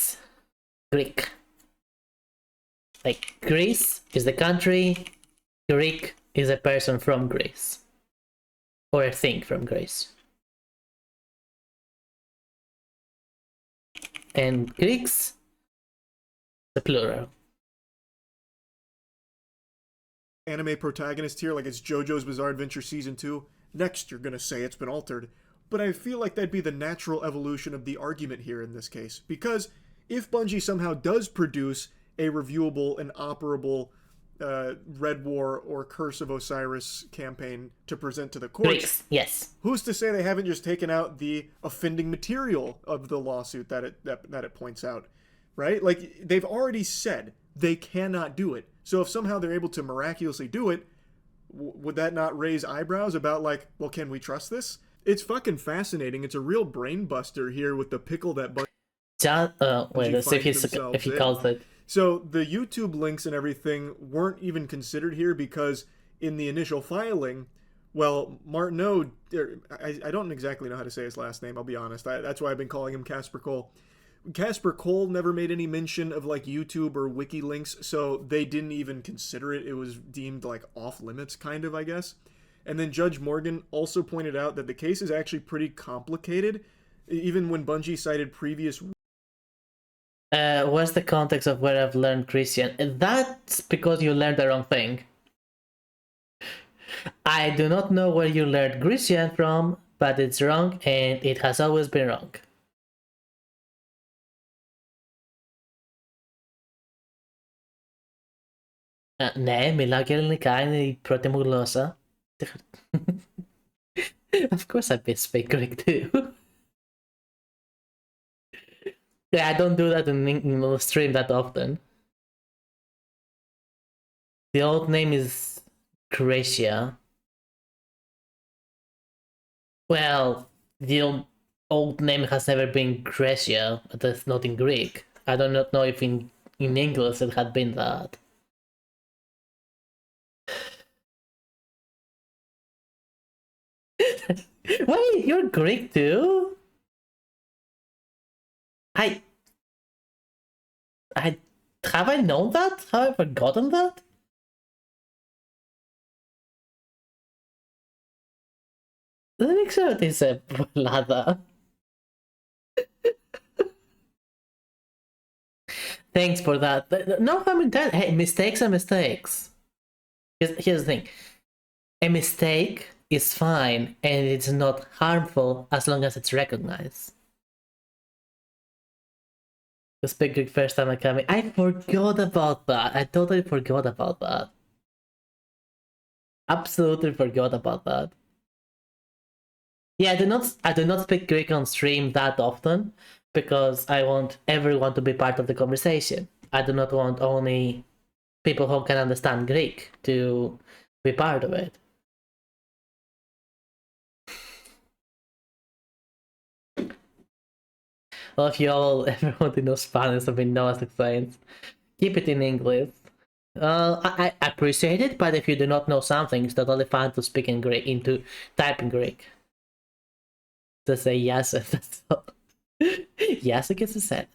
Like, Greece is the country, Greek is a person from Greece. Or a thing from Greece. And Greeks, the plural. Anime protagonist here, like it's JoJo's Bizarre Adventure Season 2. Next, you're gonna say it's been altered. But I feel like that'd be the natural evolution of the argument here in this case. Because if Bungie somehow does produce a reviewable and operable Red War or Curse of Osiris campaign to present to the courts, Greeks, yes. Who's to say they haven't just taken out the offending material of the lawsuit that it points out, right? Like, they've already said they cannot do it. So if somehow they're able to miraculously do it, would that not raise eyebrows about, like, well, can we trust this? It's fucking fascinating. It's a real brain buster here with the pickle that wait, let's see if he calls it. So the YouTube links and everything weren't even considered here because in the initial filing, well, Martineau, I don't exactly know how to say his last name, I'll be honest. That's why I've been calling him Casper Cole. Casper Cole never made any mention of like YouTube or wiki links, so they didn't even consider it. It was deemed like off limits, kind of, I guess. And then Judge Morgan also pointed out that the case is actually pretty complicated, even when Bungie cited previous what's the context of where I've learned Grecian? That's because you learned the wrong thing. I do not know where you learned Grecian from, but it's wrong, and it has always been wrong. Ναι, μιλάω και ελληνικά, είναι η πρώτη μου γλώσσα. Of course I speak Greek too. Yeah, I don't do that in stream that often. The old name is Croatia. Well, the old name has never been Croatia, but that's not in Greek. I do not know if in English it had been that. Wait, you're Greek too? I have I known that? Have I forgotten that? Δεν ξέρω ότι είσαι από Ελλάδα. Thanks for that. No, I mean, hey, mistakes are mistakes. Here's the thing. A mistake is fine and it's not harmful as long as it's recognized. The speak Greek first time I came in. I forgot about that. I totally forgot about that. Absolutely forgot about that. Yeah, I do not speak Greek on stream that often because I want everyone to be part of the conversation. I do not want only people who can understand Greek to be part of it. Well, if you all ever want to know Spanish, I mean, Noah's explains. Keep it in English. I appreciate it, but if you do not know something, it's totally fine to speak in Greek, to type in Greek. To say yes, that's all. Yes, I guess it's said.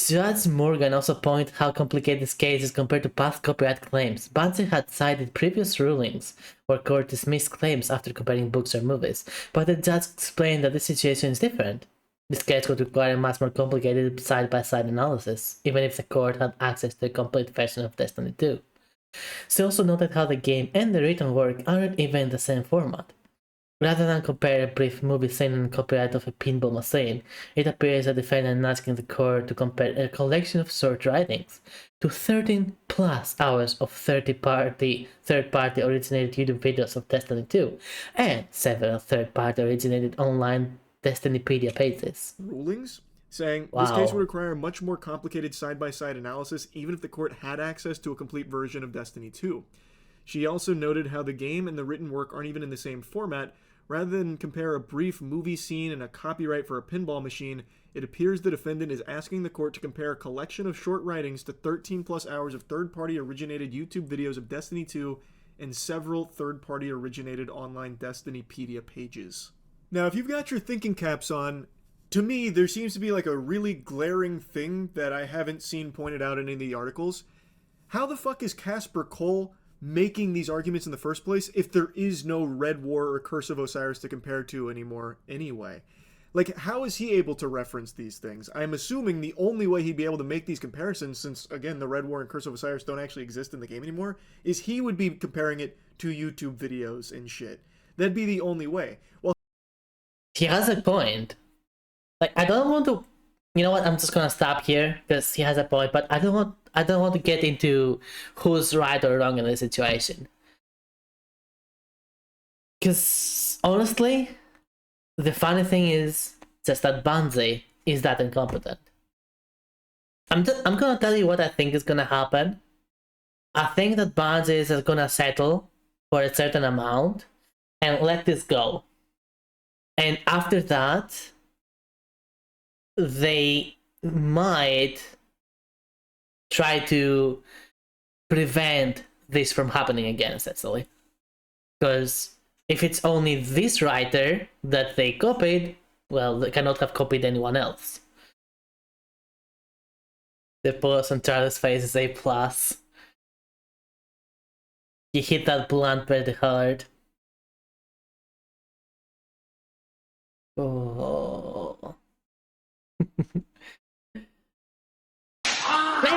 Judge Morgan also pointed how complicated this case is compared to past copyright claims. Bungie had cited previous rulings where court dismissed claims after comparing books or movies, but the judge explained that the situation is different. This case would require a much more complicated side-by-side analysis, even if the court had access to a complete version of Destiny 2. She also noted how the game and the written work aren't even in the same format. Rather than compare a brief movie scene and copyright of a pinball machine, it appears the defendant asking the court to compare a collection of short writings to 13 plus hours of third-party originated YouTube videos of Destiny 2 and several third-party originated online Destinypedia pages. Rulings? Saying, this case would require a much more complicated side-by-side analysis even if the court had access to a complete version of Destiny 2. She also noted how the game and the written work aren't even in the same format. Rather than compare a brief movie scene and a copyright for a pinball machine, it appears the defendant is asking the court to compare a collection of short writings to 13 plus hours of third-party originated YouTube videos of Destiny 2 and several third-party originated online Destinypedia pages. Now, if you've got your thinking caps on, to me, there seems to be like a really glaring thing that I haven't seen pointed out in any of the articles. How the fuck is Casper Cole making these arguments in the first place if there is no Red War or Curse of Osiris to compare to anymore anyway? Like, how is he able to reference these things? I'm assuming the only way he'd be able to make these comparisons, since, again, the Red War and Curse of Osiris don't actually exist in the game anymore, is he would be comparing it to YouTube videos and shit. That'd be the only way. Well, he has a point. Like, I don't want to... You know what? I'm just gonna stop here because he has a point, but I don't want to get into who's right or wrong in this situation. Because honestly, the funny thing is just that Bungie is that incompetent. I'm gonna tell you what I think is gonna happen. I think that Bungie is gonna settle for a certain amount and let this go. And after that, they might try to prevent this from happening again, essentially. Because if it's only this writer that they copied, well, they cannot have copied anyone else. The pose on Charlie's face is A+. He hit that blunt pretty hard. Oh.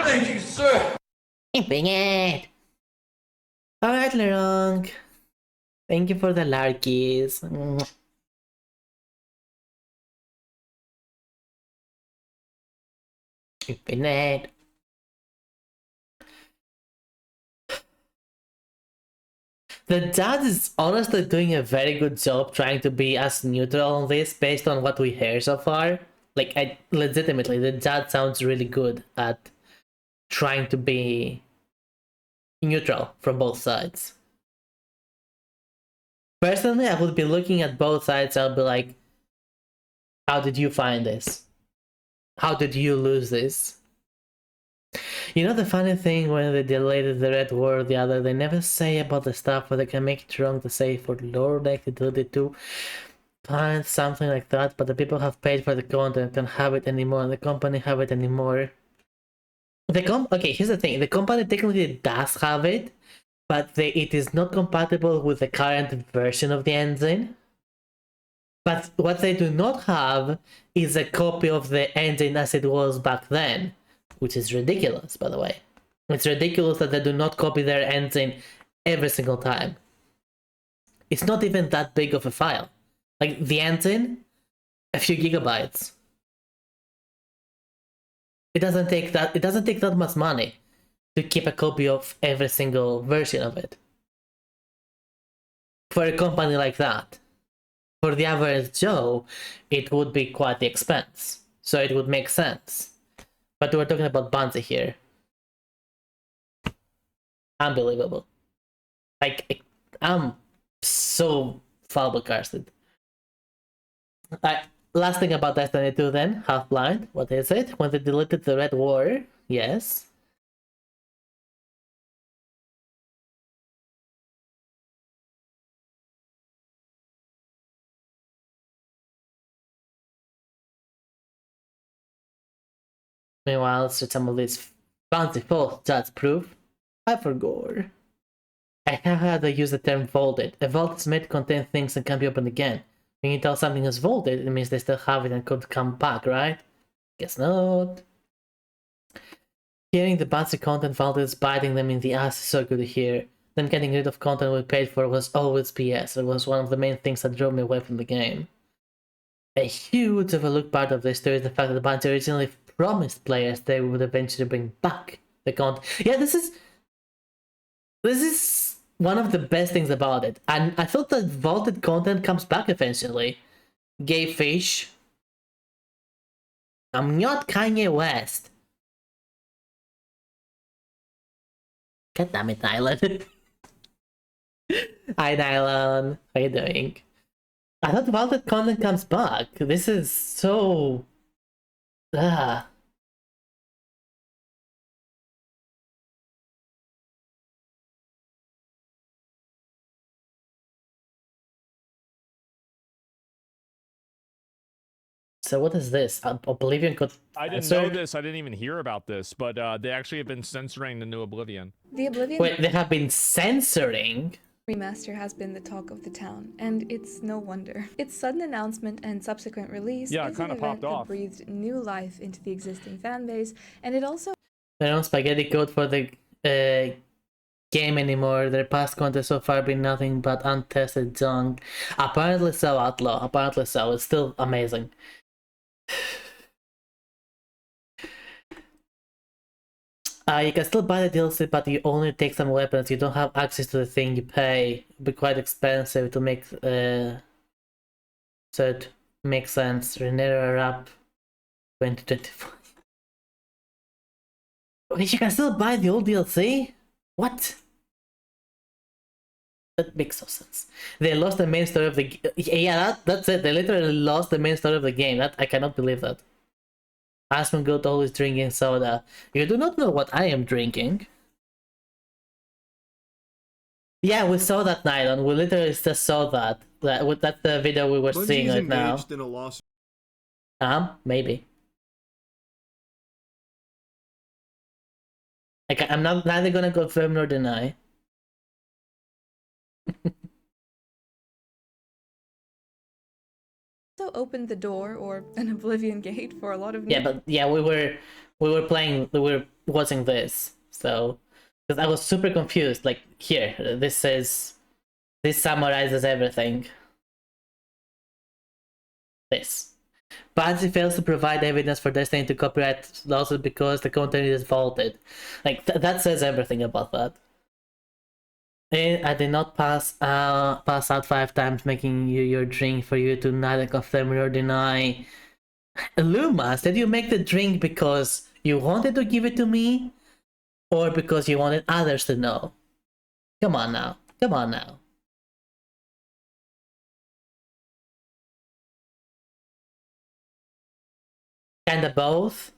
Thank you, sir. Bring it. Alright, Lerong. Thank you for the larkies. Infinite. The dad is honestly doing a very good job trying to be as neutral on this based on what we hear so far. Like, legitimately, the dad sounds really good at trying to be neutral from both sides. Personally, I would be looking at both sides. I'll be like, how did you find this? How did you lose this? You know the funny thing when they deleted the red word the other, they never say about the stuff where they can make it wrong to say for Lord like they did it too. Find something like that, but the people have paid for the content and have it anymore, and the company have it anymore. Okay, here's the thing. The company technically does have it, but it is not compatible with the current version of the engine. But what they do not have is a copy of the engine as it was back then. Which is ridiculous, by the way. It's ridiculous that they do not copy their engine every single time. It's not even that big of a file. Like, the engine, a few gigabytes. It doesn't take that much money to keep a copy of every single version of it. For a company like that. For the average Joe, it would be quite the expense. So it would make sense. But we're talking about Bungie here. Unbelievable. Like, I'm so flabbergasted. Last thing about Destiny 2 then, Half-Blind. What is it? When they deleted the Red War, yes. Meanwhile, some of these bountiful just proof. I forgot. I have heard they use the term vaulted. A vault is made to contain things and can be opened again. When you tell something is vaulted, it means they still have it and could come back, right? Guess not. Hearing the bouncy content vaulted is biting them in the ass is so good to hear. Them getting rid of content we paid for was always BS. It was one of the main things that drove me away from the game. A huge overlooked part of this too is the fact that the Bungie originally promised players they would eventually bring back the content. Yeah, this is one of the best things about it. And I thought that vaulted content comes back eventually. Gay fish. I'm not Kanye West. God damn it, Nylan. Hi, Nylan. How you doing? I thought vaulted content comes back. This is so... So what is this? Oblivion could... I didn't know this. I didn't even hear about this, but they actually have been censoring the new Oblivion. The Oblivion Wait, they have been censoring? remaster has been the talk of the town, and it's no wonder. Its sudden announcement and subsequent release Yeah, it is an kinda event popped off. that breathed new life into the existing fanbase, and it also They don't spaghetti code for the game anymore. Their past content so far been nothing but untested junk. Apparently so, Outlaw. Apparently so. It's still amazing. You can still buy the DLC, but you only take some weapons. You don't have access to the thing you pay. It'd be quite expensive to make. So it makes sense. Renera up 2025. Wait, you can still buy the old DLC? What? That makes no sense. They lost the main story of the yeah, that's it. They literally lost the main story of the game. That I cannot believe that. Asmongold always drinking soda. You do not know what I am drinking. Yeah, we saw that, Nylon. We literally just saw that. With that video we were seeing right now. Engaged in a lawsuit. Maybe. Like, I'm not neither gonna confirm nor deny. also opened the door or an oblivion gate for a lot of Yeah, but yeah, we were watching this, so because I was super confused. Like here, this summarizes everything. This. Bungie fails to provide evidence for Destiny to copyright lawsuit because the content is faulted. Like that says everything about that. And I did not pass out 5 times, making you your drink for you to neither confirm or deny. Lumas, did you make the drink because you wanted to give it to me, or because you wanted others to know? Come on now. Come on now. Kinda both.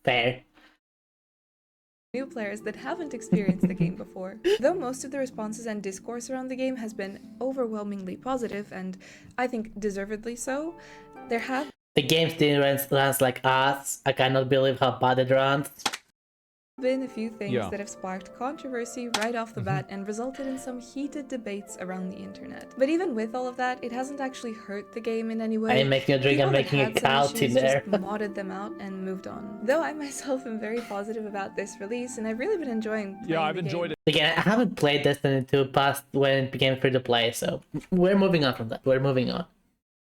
Fair. New players that haven't experienced the game before. Though most of the responses and discourse around the game has been overwhelmingly positive, and I think deservedly so, there have The game still runs like ass. I cannot believe how bad it runs. been a few things Yeah. that have sparked controversy right off the bat and resulted in some heated debates around the internet. But even with all of that, it hasn't actually hurt the game in any way. I ain't making a drink, I'm People that making a had some couch in issues there. just modded them out and moved on. Though I myself am very positive about this release, and I've really been enjoying playing Yeah, I've the enjoyed game. it. Again, I haven't played Destiny 2 past when it became free to play, so we're moving on from that. We're moving on.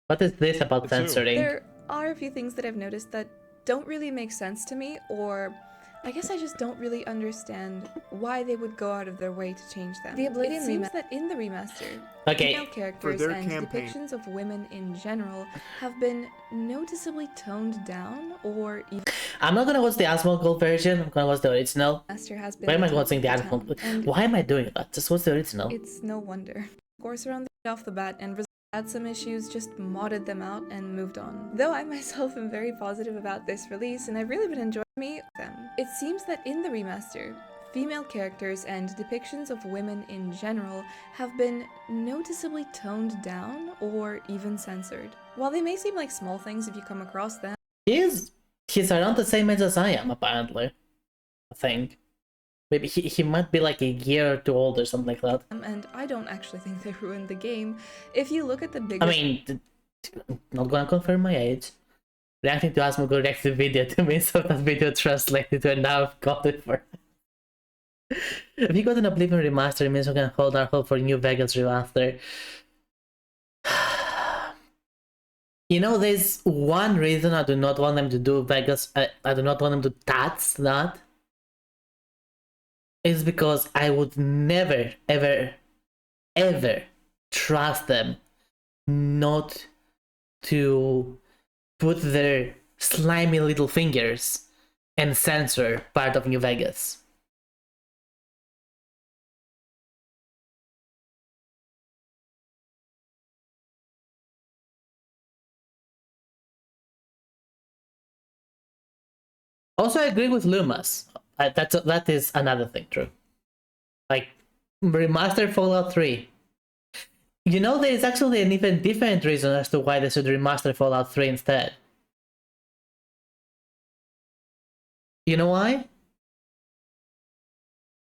What is this about censoring? There are a few things that I've noticed that don't really make sense to me, or I guess I just don't really understand why they would go out of their way to change them. The Oblivion seems that in the remaster, Okay. female characters their and campaign. depictions of women in general have been noticeably toned down, or even I'm not gonna watch the Asmongold version, I'm gonna watch the original. Master has been Why am I the talk watching of the the town, Asmongold? and Why am I doing that? Just watch the original. it's no wonder. Of course, around off the bat and had some issues, just modded them out and moved on. Though I myself am very positive about this release, and I've really been enjoying them. It seems that in the remaster, female characters and depictions of women in general have been noticeably toned down or even censored. While they may seem like small things if you come across them, He's around the same age as I am, apparently. I think. Maybe he might be like a year or two old or something like that. and I don't actually think they ruined the game. If you look at the bigger I mean, not gonna confirm my age. Reacting to Asmongold reactive video to me, so that video translated to, and now I've got it for. If you got an Oblivion remaster, it means we can hold our hope for New Vegas remaster. You know, there's one reason I do not want them to do Vegas. I do not want them to touch that. Is because I would never, ever, ever trust them not to put their slimy little fingers and censor part of New Vegas. Also, I agree with Lumas. That is another thing, true. Like, remaster Fallout 3. You know, there is actually an even different reason as to why they should remaster Fallout 3 instead. You know why?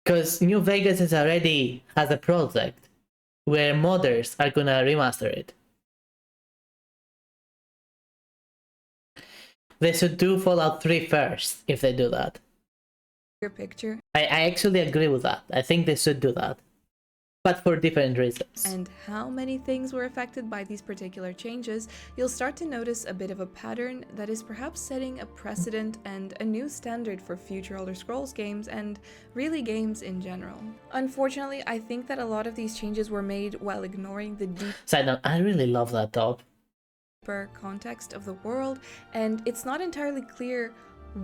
Because New Vegas is already has a project where modders are gonna remaster it. They should do Fallout 3 first if they do that. your picture I actually agree with that. I think they should do that. But for different reasons. and how many things were affected by these particular changes, you'll start to notice a bit of a pattern that is perhaps setting a precedent and a new standard for future Elder Scrolls games and really games in general. Unfortunately, I think that a lot of these changes were made while ignoring the Side note, I really love that top. deeper context of the world, and it's not entirely clear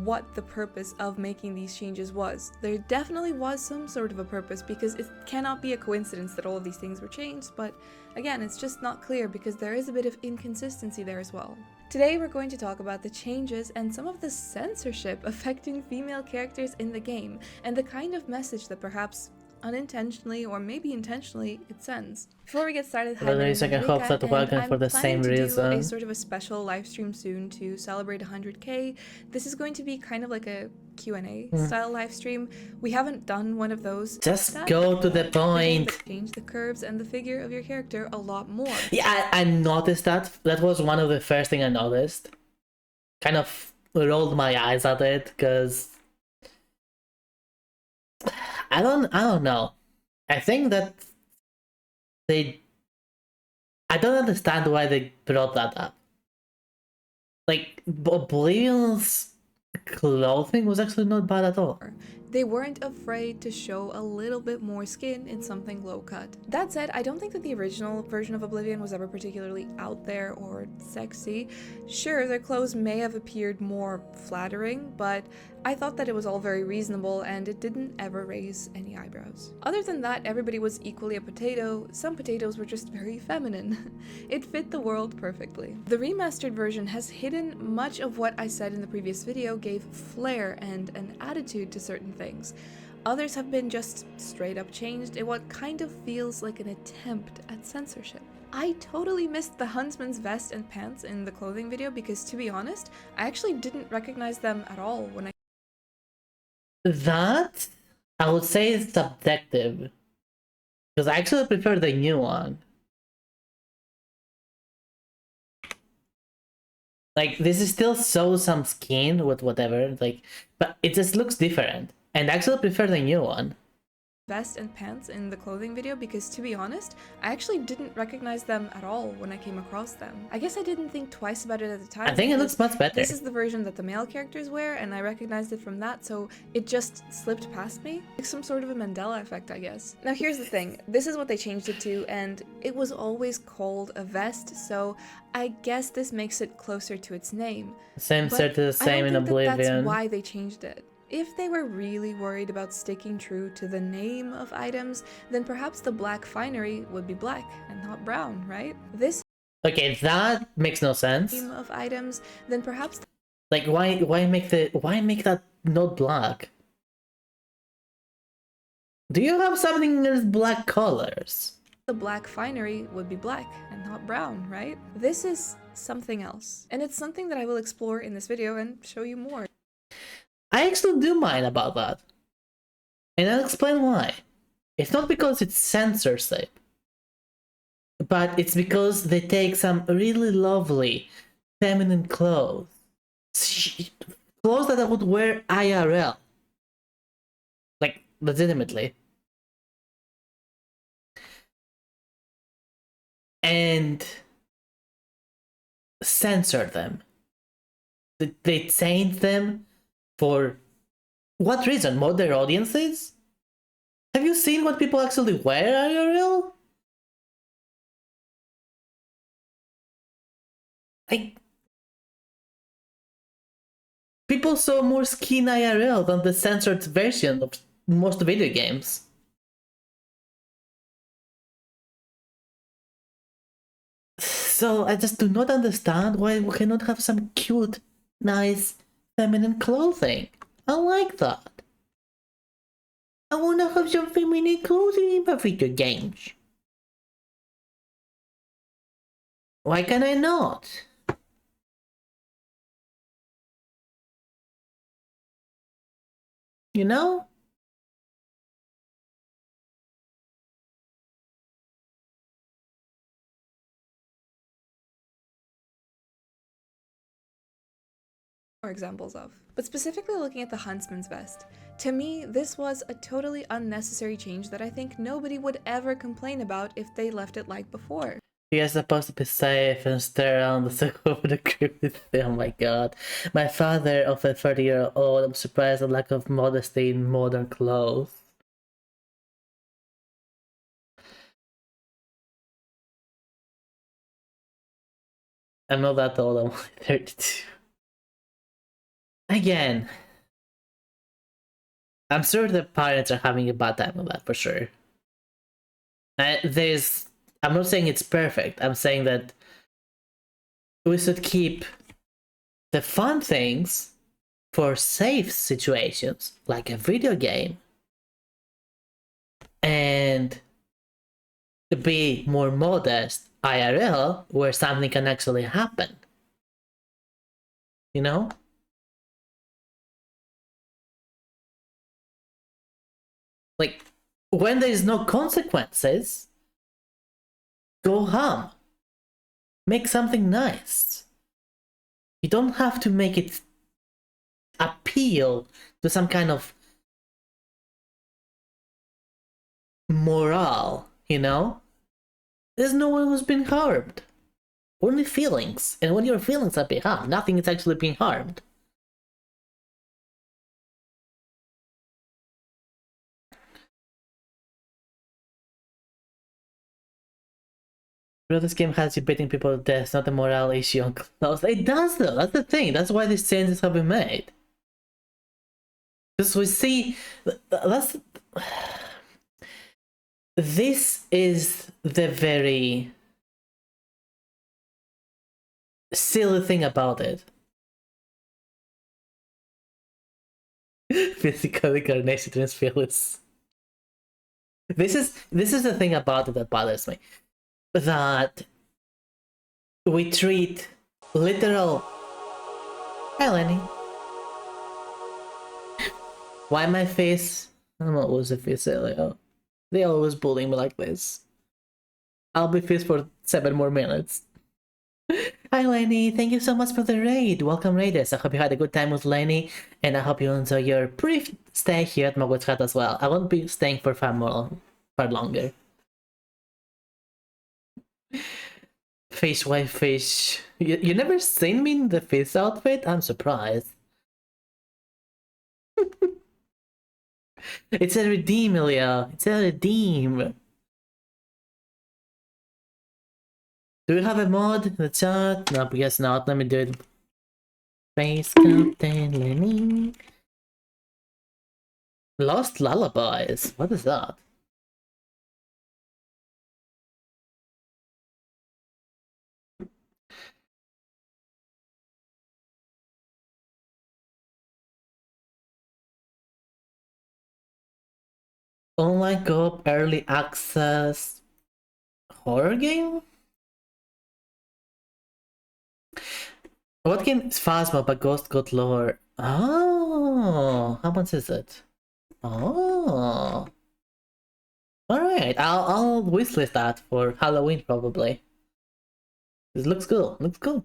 what the purpose of making these changes was. There definitely was some sort of a purpose, because it cannot be a coincidence that all of these things were changed, but again, it's just not clear because there is a bit of inconsistency there as well. Today we're going to talk about the changes and some of the censorship affecting female characters in the game, and the kind of message that perhaps unintentionally or maybe intentionally, it sends. Before we get started, hi, Well, my there name is is like a hope Rika, that welcome and for I'm the planning same to do a reason. sort of a special live stream soon to celebrate 100k. This is going to be kind of like a Q&A style live stream. We haven't done one of those. Just go to the point. Change the curves and the figure of your character a lot more. Yeah, I noticed that. That was one of the first thing I noticed. Kind of rolled my eyes at it because I don't know. I think that I don't understand why they brought that up. Like, Oblivion's clothing was actually not bad at all. They weren't afraid to show a little bit more skin in something low cut. That said, I don't think that the original version of Oblivion was ever particularly out there or sexy. Sure, their clothes may have appeared more flattering, but I thought that it was all very reasonable and it didn't ever raise any eyebrows. Other than that, everybody was equally a potato. Some potatoes were just very feminine. It fit the world perfectly. The remastered version has hidden much of what I said in the previous video, gave flair and an attitude to certain things. Others have been just straight up changed in what kind of feels like an attempt at censorship. I totally missed the huntsman's vest and pants in the clothing video because, to be honest, I actually didn't recognize them at all when I That, I would say, is subjective. Because I actually prefer the new one. Like, this is still some skin with whatever, like, but it just looks different. And I actually prefer the new one. Vest and pants in the clothing video because, to be honest, I actually didn't recognize them at all when I came across them. I guess I didn't think twice about it at the time. I think it looks much better. This is the version that the male characters wear, and I recognized it from that, so it just slipped past me. Like some sort of a Mandela effect, I guess. Now here's the thing, this is what they changed it to, and it was always called a vest, so I guess this makes it closer to its name. Same But sort of the same in Oblivion. That's why they changed it. If they were really worried about sticking true to the name of items, then perhaps the black finery would be black and not brown, right? This Okay, that makes no sense. name of items, then perhaps Like, why make that not black? Do you have something that's black colors? the black finery would be black and not brown, right? This is something else, and it's something that I will explore in this video and show you more. I actually do mind about that. And I'll explain why. It's not because it's censorship, but it's because they take some really lovely feminine clothes. Clothes that I would wear IRL. Like, legitimately. And censor them. They change them. For what reason? More their audiences? Have you seen what people actually wear IRL? Like, people saw more skin IRL than the censored version of most video games. So I just do not understand why we cannot have some cute, nice, feminine clothing. I like that. I wanna have some feminine clothing in my video games. Why can I not? You know? Examples of. But specifically looking at the huntsman's vest, to me, this was a totally unnecessary change that I think nobody would ever complain about if they left it like before. You're supposed to be safe and stare around the circle of the group with oh my god. My father of a 30-year-old, I'm surprised at lack of modesty in modern clothes. I'm not that old, I'm only 32. Again, I'm sure the parents are having a bad time with that for sure. I'm not saying it's perfect, I'm saying that we should keep the fun things for safe situations, like a video game. and be more modest IRL where something can actually happen. You know? Like, when there is no consequences, go ham. Make something nice. You don't have to make it appeal to some kind of morale, you know? There's no one who's been harmed. Only feelings. And when your feelings are being harmed, nothing is actually being harmed. This game has you beating people to death, not a morale issue on close. It does though, that's the thing. That's why these changes have been made. Because we see that's this is the very silly thing about it. Physical incarnation is fearless. This is the thing about it that bothers me. That we treat literal... Hi, Lenny. Why my face? I'm always a face earlier. They always bully me like this. I'll be face for 7 more minutes. Hi, Lenny. Thank you so much for the raid. Welcome, raiders. I hope you had a good time with Lenny, and I hope you enjoy your brief stay here at Mogwitch Hut as well. I won't be staying for far longer. Fish, white fish. You never seen me in the fish outfit? I'm surprised. It's a redeem, Ilya. It's a redeem. Do you have a mod in the chat? No, I guess not. Let me do it. Space Captain Lenny. Lost Lullabies. What is that? Online co-op early access horror game? What game is Phasma but Ghost got lower? Oh, how much is it? Oh, all right. I'll wishlist that for Halloween probably. This looks cool. Looks cool.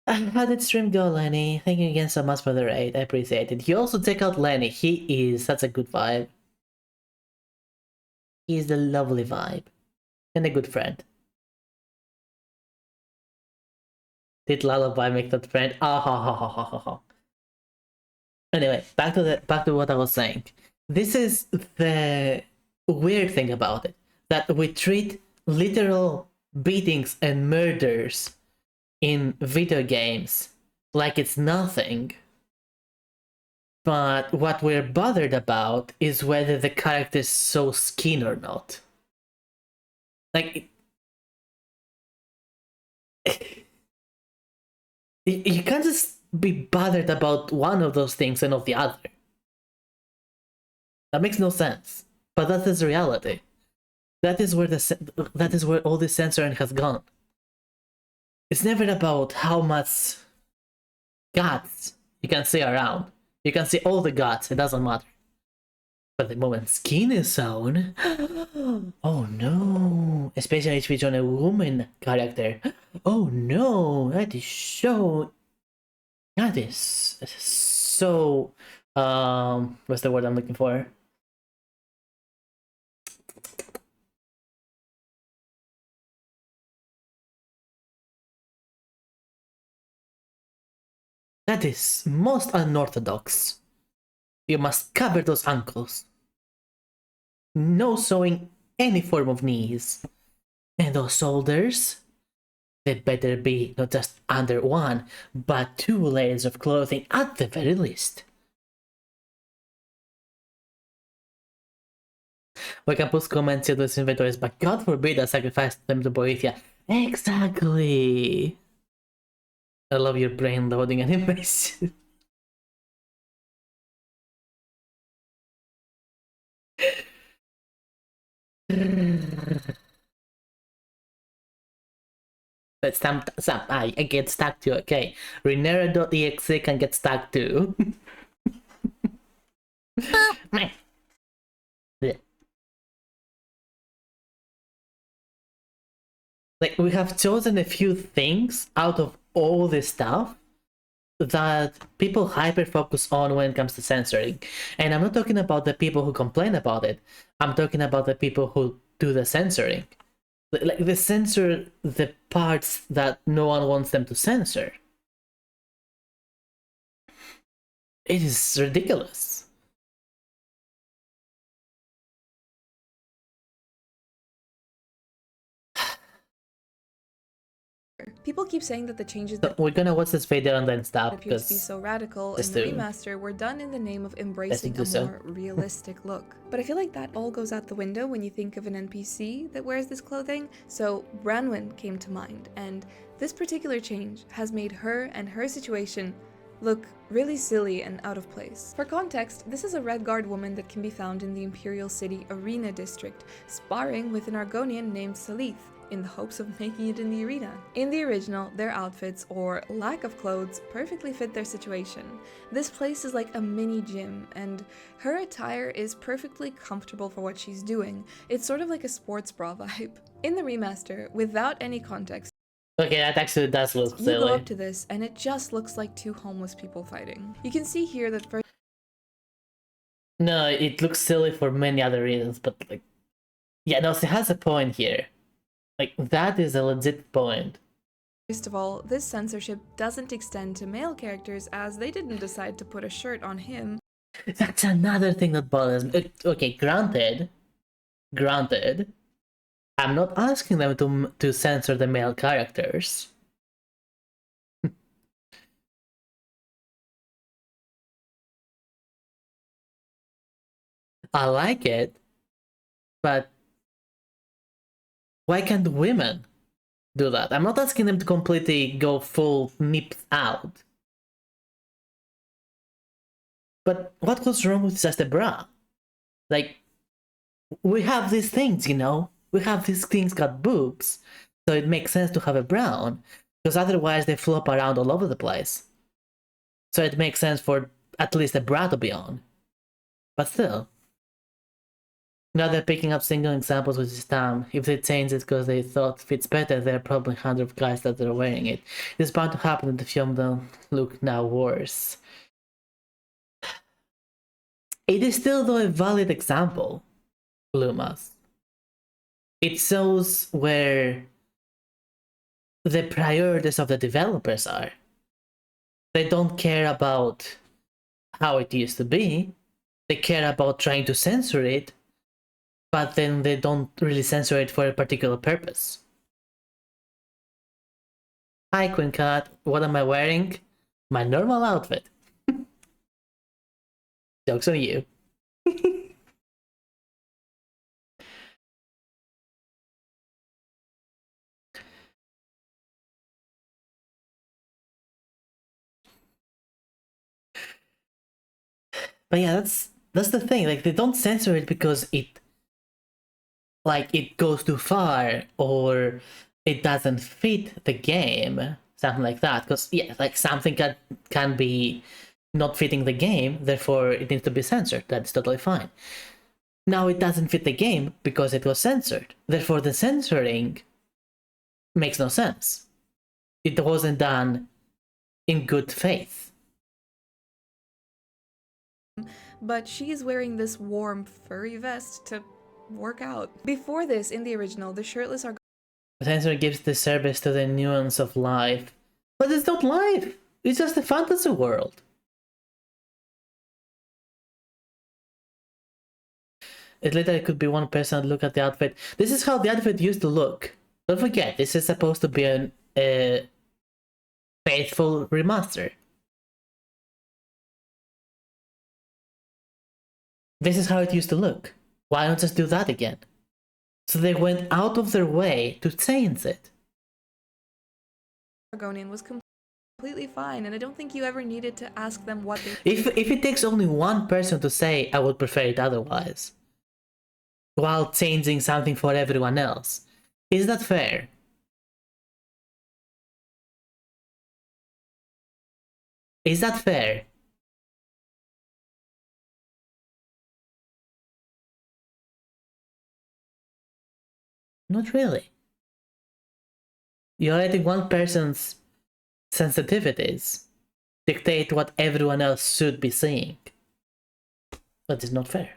How did stream go, Lenny? Thank you again so much for the raid. I appreciate it. You also check out Lenny. He is such a good vibe. He is a lovely vibe. And a good friend. Did Lullaby make that friend? Ah ha ha ha ha ha ha. Anyway, back to what I was saying. This is the weird thing about it. That we treat literal beatings and murders in video games like it's nothing. But what we're bothered about is whether the character is so skin or not. Like, you can't just be bothered about one of those things and not the other. That makes no sense. But that is reality. That is where all this censoring has gone. It's never about how much guts you can see around. You can see all the guts, it doesn't matter. But the moment skin is shown, oh no! Especially if it's on a woman character. Oh no! That is so... That is so... what's the word I'm looking for? That is most unorthodox. You must cover those ankles. No showing any form of knees. And those shoulders, they better be not just under 1, but 2 layers of clothing at the very least. We can post comments to those inventories, but God forbid I sacrifice them to Boethia. Exactly! I love your brain loading animation. But I get stuck too, okay. Renera.exe can get stuck too. Yeah. Like, we have chosen a few things out of all this stuff that people hyper focus on when it comes to censoring. And I'm not talking about the people who complain about it. I'm talking about the people who do the censoring. Like, they censor the parts that no one wants them to censor. It is ridiculous. People keep saying that the changes So that we're gonna watch this video and then stop appear to be because so radical in just the to remaster were done in the name of embracing do a so. more realistic look. But I feel like that all goes out the window when you think of an NPC that wears this clothing, so Branwen came to mind, and this particular change has made her and her situation look really silly and out of place. For context, this is a Red Guard woman that can be found in the Imperial City Arena district, sparring with an Argonian named Salith, in the hopes of making it in the arena. In the original, their outfits, or lack of clothes, perfectly fit their situation. This place is like a mini gym, and her attire is perfectly comfortable for what she's doing. It's sort of like a sports bra vibe. In the remaster, without any context, okay, that actually does look you silly. go up to this, and it just looks like two homeless people fighting. You can see here that first No, it looks silly for many other reasons, but like, yeah, no, she has a point here. Like, that is a legit point. First of all, this censorship doesn't extend to male characters as they didn't decide to put a shirt on him. That's another thing that bothers me. Okay, granted, I'm not asking them to censor the male characters. I like it, but why can't women do that? I'm not asking them to completely go full nips out. But what goes wrong with just a bra? Like, we have these things, you know? We have these things got boobs, so it makes sense to have a bra on, because otherwise they flop around all over the place. So it makes sense for at least a bra to be on. But still. Now they're picking up single examples with this time. If they change it because they thought fits better, there are probably hundreds of guys that are wearing it. It's bound to happen in the film don't look now worse. It is still though a valid example, Lumas. It shows where the priorities of the developers are. They don't care about how it used to be. They care about trying to censor it, but then they don't really censor it for a particular purpose. Hi, Queen Cat. What am I wearing? My normal outfit. Joke's on you. But yeah, that's the thing. Like, they don't censor it because it goes too far or it doesn't fit the game, something like that. Because yeah, like something can be not fitting the game, therefore it needs to be censored. That's totally fine. Now it doesn't fit the game because it was censored. Therefore the censoring makes no sense. It wasn't done in good faith. But she's wearing this warm, furry vest to work out. Before this, in the original, the shirtless are Censor gives the service to the nuance of life. But it's not life! It's just a fantasy world. It literally could be one person look at the outfit. This is how the outfit used to look. Don't forget, this is supposed to be a faithful remaster. This is how it used to look. Why not just do that again? So they went out of their way to change it. Argonian was completely fine, and I don't think you ever needed to ask them what they... If it takes only one person to say, I would prefer it otherwise, while changing something for everyone else. Is that fair? Is that fair? Not really. You're letting one person's sensitivities dictate what everyone else should be seeing. That is not fair.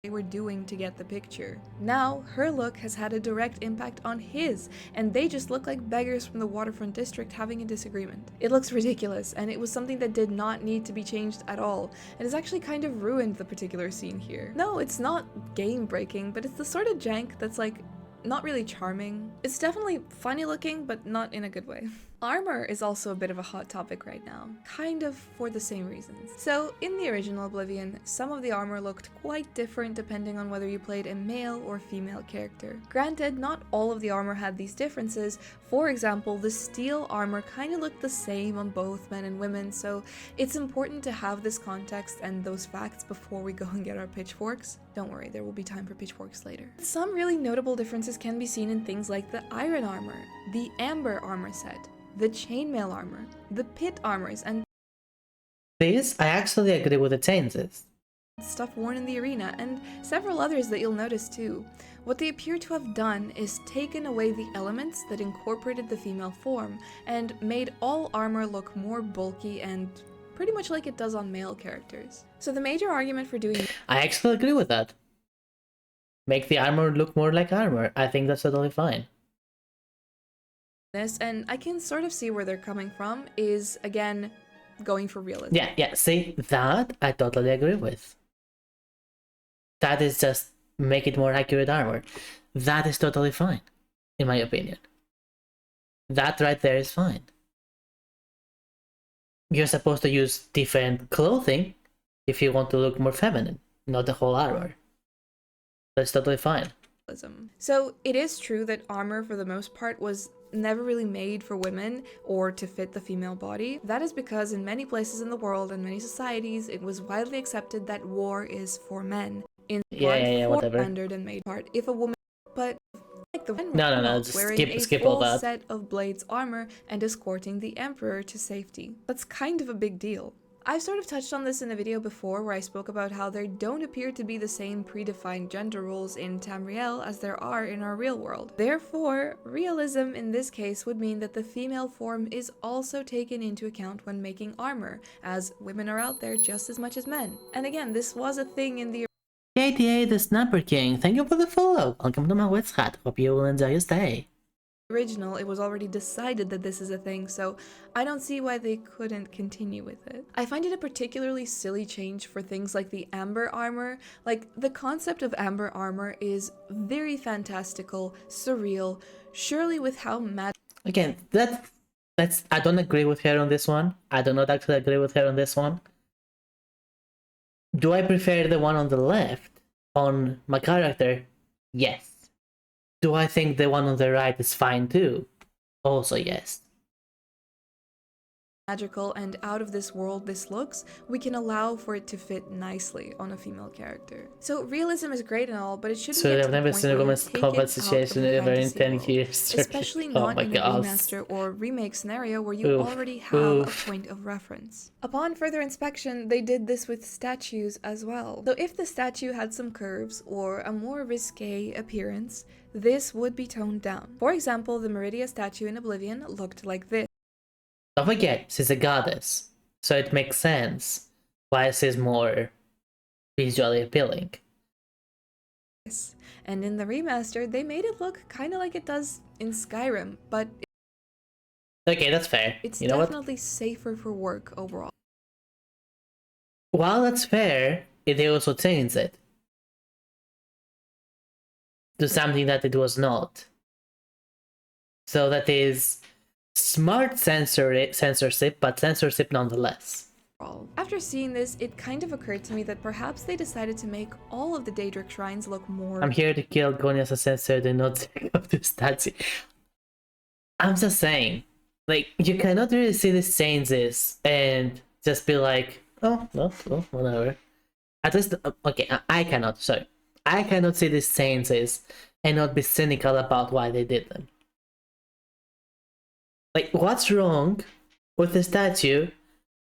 They were doing to get the picture. Now, her look has had a direct impact on his, and they just look like beggars from the waterfront district having a disagreement. It looks ridiculous, and it was something that did not need to be changed at all, and has actually kind of ruined the particular scene here. No, it's not game-breaking, but it's the sort of jank that's like, not really charming. It's definitely funny looking, but not in a good way. Armor is also a bit of a hot topic right now, kind of for the same reasons. So, in the original Oblivion, some of the armor looked quite different depending on whether you played a male or female character. Granted, not all of the armor had these differences. For example, the steel armor kind of looked the same on both men and women, so it's important to have this context and those facts before we go and get our pitchforks. Don't worry, there will be time for pitchforks later. Some really notable differences can be seen in things like the iron armor, the amber armor set, the chainmail armor, the pit armors, and This, I actually agree with the changes. stuff worn in the arena, and several others that you'll notice too. What they appear to have done is taken away the elements that incorporated the female form, and made all armor look more bulky and pretty much like it does on male characters. So the major argument for doing I actually agree with that. Make the armor look more like armor. I think that's totally fine. this, and I can sort of see where they're coming from, is again going for realism. Yeah, see, that I totally agree with. That is just make it more accurate armor. That is totally fine, in my opinion. That right there is fine. You're supposed to use different clothing if you want to look more feminine, not the whole armor. That's totally fine. So it is true that armor for the most part was never really made for women or to fit the female body. That is because in many places in the world and many societies, it was widely accepted that war is for men. In whatever. standard and made part. If a woman, but like the No, just wearing skip a all full that. set of blades armor and escorting the emperor to safety. That's kind of a big deal. I've sort of touched on this in a video before where I spoke about how there don't appear to be the same predefined gender roles in Tamriel as there are in our real world. Therefore, realism in this case would mean that the female form is also taken into account when making armor, as women are out there just as much as men. And again, this was a thing in the KTA the Snapper King, thank you for the follow. Welcome to my Witch Hat. Hope you will enjoy your stay. original. It was already decided that this is a thing, so I don't see why they couldn't continue with it. I find it a particularly silly change for things like the amber armor. Like, the concept of amber armor is very fantastical, surreal, surely with how mad— Again, that's I don't agree with her on this one. I do not actually agree with her on this one. Do I prefer the one on the left on my character? Yes. Do I think the one on the right is fine too? Also yes. magical and out of this world this looks, we can allow for it to fit nicely on a female character. So realism is great and all, but it shouldn't So get I've to the never point seen a where you woman's take it combat out of situation the ever in fantasy 10 world. years. Especially Oh not my in a god. remaster or remake scenario where you Oof. already have Oof. a point of reference. Upon further inspection, they did this with statues as well. So if the statue had some curves or a more risque appearance, this would be toned down. For example, the Meridia statue in Oblivion looked like this. Don't forget, she's a goddess, so it makes sense why she's more visually appealing. And in the remaster, they made it look kind of like it does in Skyrim, but Okay, that's fair. it's You know what? definitely safer for work overall. While that's fair, it also changed it to something that it was not. So that is smart censorship, but censorship nonetheless. After seeing this, it kind of occurred to me that perhaps they decided to make all of the Daedric shrines look more— I'm here to kill Gonia's censor, do not take up the statue. I'm just saying, like, you cannot really see these changes and just be like, oh, well, whatever. At least, okay, I cannot, sorry. I cannot see these changes and not be cynical about why they did them. Like, what's wrong with the statue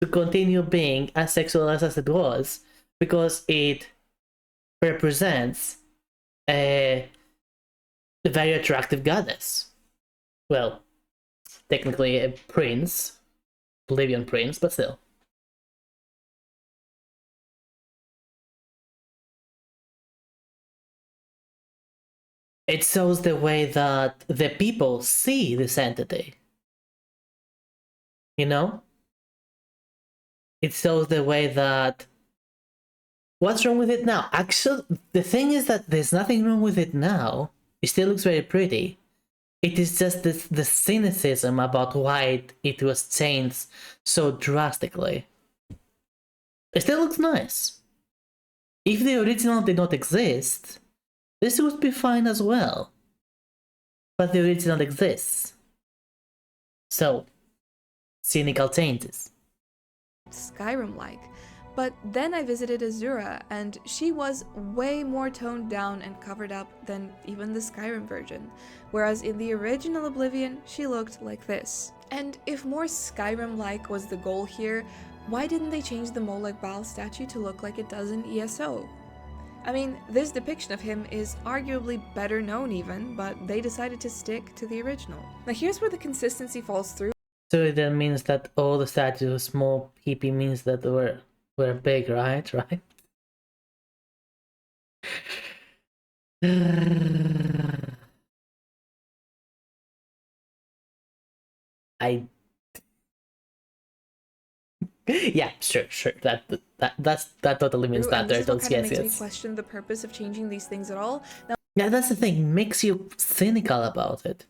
to continue being as sexualized as it was because it represents a very attractive goddess? Well, technically a prince, Bolivian prince, but still. It shows the way that the people see this entity. You know? It shows the way that... What's wrong with it now? Actually, the thing is that there's nothing wrong with it now. It still looks very pretty. It is just the cynicism about why it was changed so drastically. It still looks nice. If the original did not exist, this would be fine as well. But the original exists. So, cynical changes. Skyrim-like. But then I visited Azura, and she was way more toned down and covered up than even the Skyrim version, whereas in the original Oblivion, she looked like this. And if more Skyrim-like was the goal here, why didn't they change the Molag Bal statue to look like it does in ESO? I mean, this depiction of him is arguably better known even, but they decided to stick to the original. Now here's where the consistency falls through. So that means that all the statues were small, PP means that they were big, right? Right? Yeah, sure. That totally means that this is what turtles, kind of yes. makes me question the purpose of changing these things at all. Now, Yeah, that's the thing, makes you cynical about it.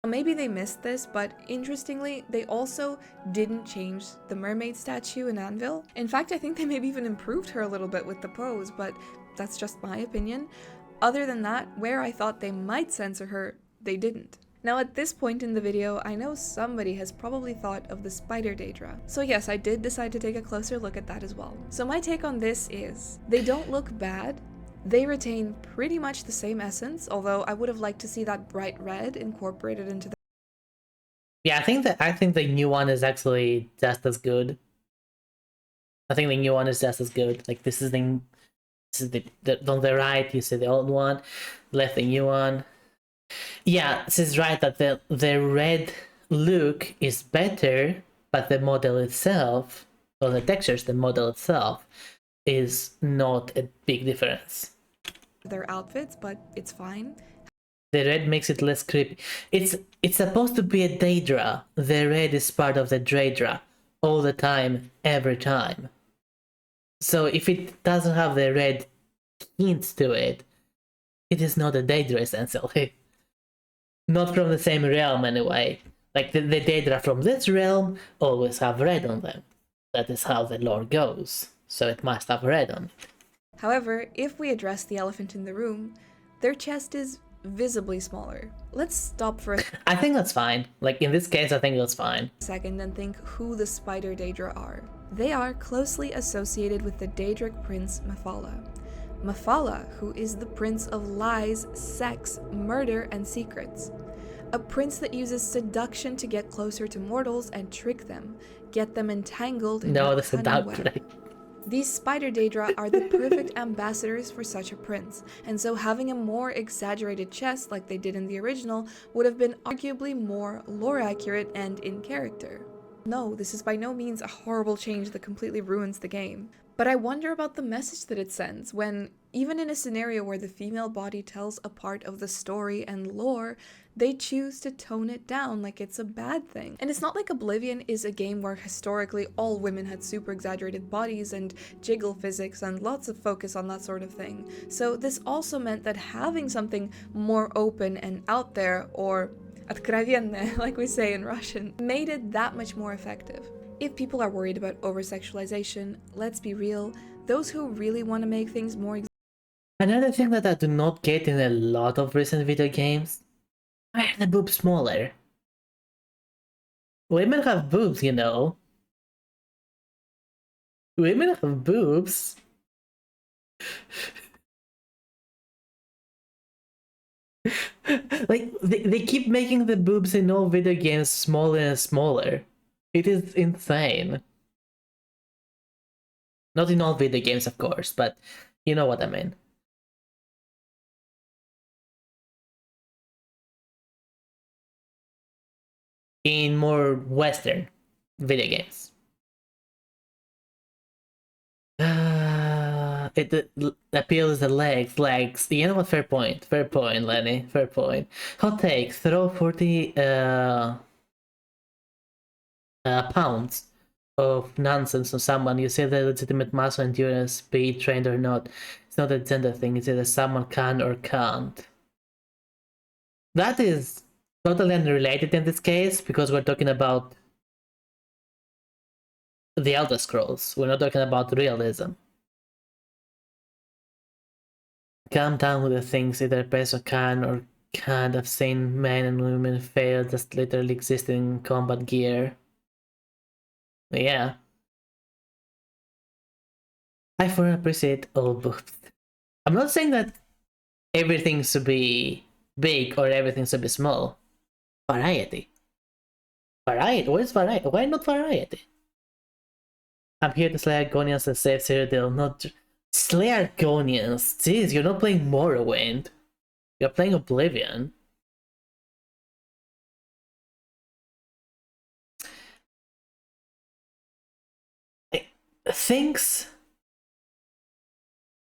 maybe they missed this, but interestingly, they also didn't change the mermaid statue in Anvil. In fact, I think they maybe even improved her a little bit with the pose, but that's just my opinion. Other than that, where I thought they might censor her, they didn't. Now at this point in the video, I know somebody has probably thought of the spider Daedra. So yes, I did decide to take a closer look at that as well. So my take on this is, they don't look bad. They retain pretty much the same essence, although I would have liked to see that bright red incorporated into the... Yeah, I think the new one is actually just as good. I think the new one is just as good. Like this is the on the right you see the old one, left the new one. Yeah, this is right that the red look is better, but the model itself, or the textures, the model itself, is not a big difference. Their outfits, but it's fine. The red makes it less creepy. It's supposed to be a Daedra. The red is part of the Daedra all the time, every time. So if it doesn't have the red hints to it, it is not a Daedra essentially. Not from the same realm anyway. Like the Daedra from this realm always have red on them. That is how the lore goes. So it must have red on it. However, if we address the elephant in the room, their chest is visibly smaller. Let's stop for a I think that's fine. Like in this case, I think that's fine. second and think who the spider Daedra are. They are closely associated with the Daedric prince Mephala. Mephala, who is the prince of lies, sex, murder, and secrets. A prince that uses seduction to get closer to mortals and trick them, get them entangled in No, a the cunning web. seduction. These spider Daedra are the perfect ambassadors for such a prince, and so having a more exaggerated chest like they did in the original would have been arguably more lore accurate and in character. No, this is by no means a horrible change that completely ruins the game. But I wonder about the message that it sends when, even in a scenario where the female body tells a part of the story and lore, they choose to tone it down like it's a bad thing. And it's not like Oblivion is a game where historically all women had super exaggerated bodies and jiggle physics and lots of focus on that sort of thing. So this also meant that having something more open and out there, or откровенное, like we say in Russian, made it that much more effective. If people are worried about over-sexualization, let's be real, those who really want to make things more... Another thing that I do not get in a lot of recent video games, why are the boobs smaller? Women have boobs, you know. Women have boobs. Like, they keep making the boobs in all video games smaller and smaller. It is insane. Not in all video games, of course, but you know what I mean. In more Western video games. It appeals the legs. You know what? Fair point, Lenny. Fair point. Hot take: throw 40 pounds of nonsense on someone. You say the legitimate muscle endurance, be it trained or not. It's not a gender thing. It's either someone can or can't. That is totally unrelated in this case because we're talking about the Elder Scrolls. We're not talking about realism. Calm down with the things either person can or can't. Have seen men and women fail just literally existing in combat gear. Yeah. I fully appreciate all boobs. I'm not saying that everything should be big or everything should be small. Variety. Variety? What is variety? Why not variety? I'm here to slay Argonians and save Cyrodiil, not slay Argonians. Jeez, you're not playing Morrowind. You're playing Oblivion. Things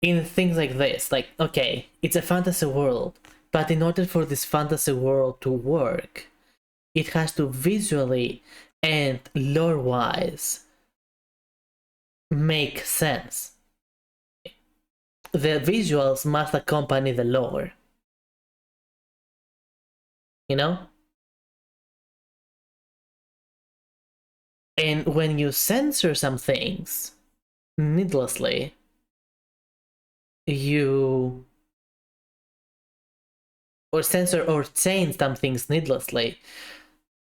like this, like, okay, it's a fantasy world, but in order for this fantasy world to work, it has to visually and lore-wise make sense. The visuals must accompany the lore. You know? And when you censor some things needlessly, you or censor or change some things needlessly,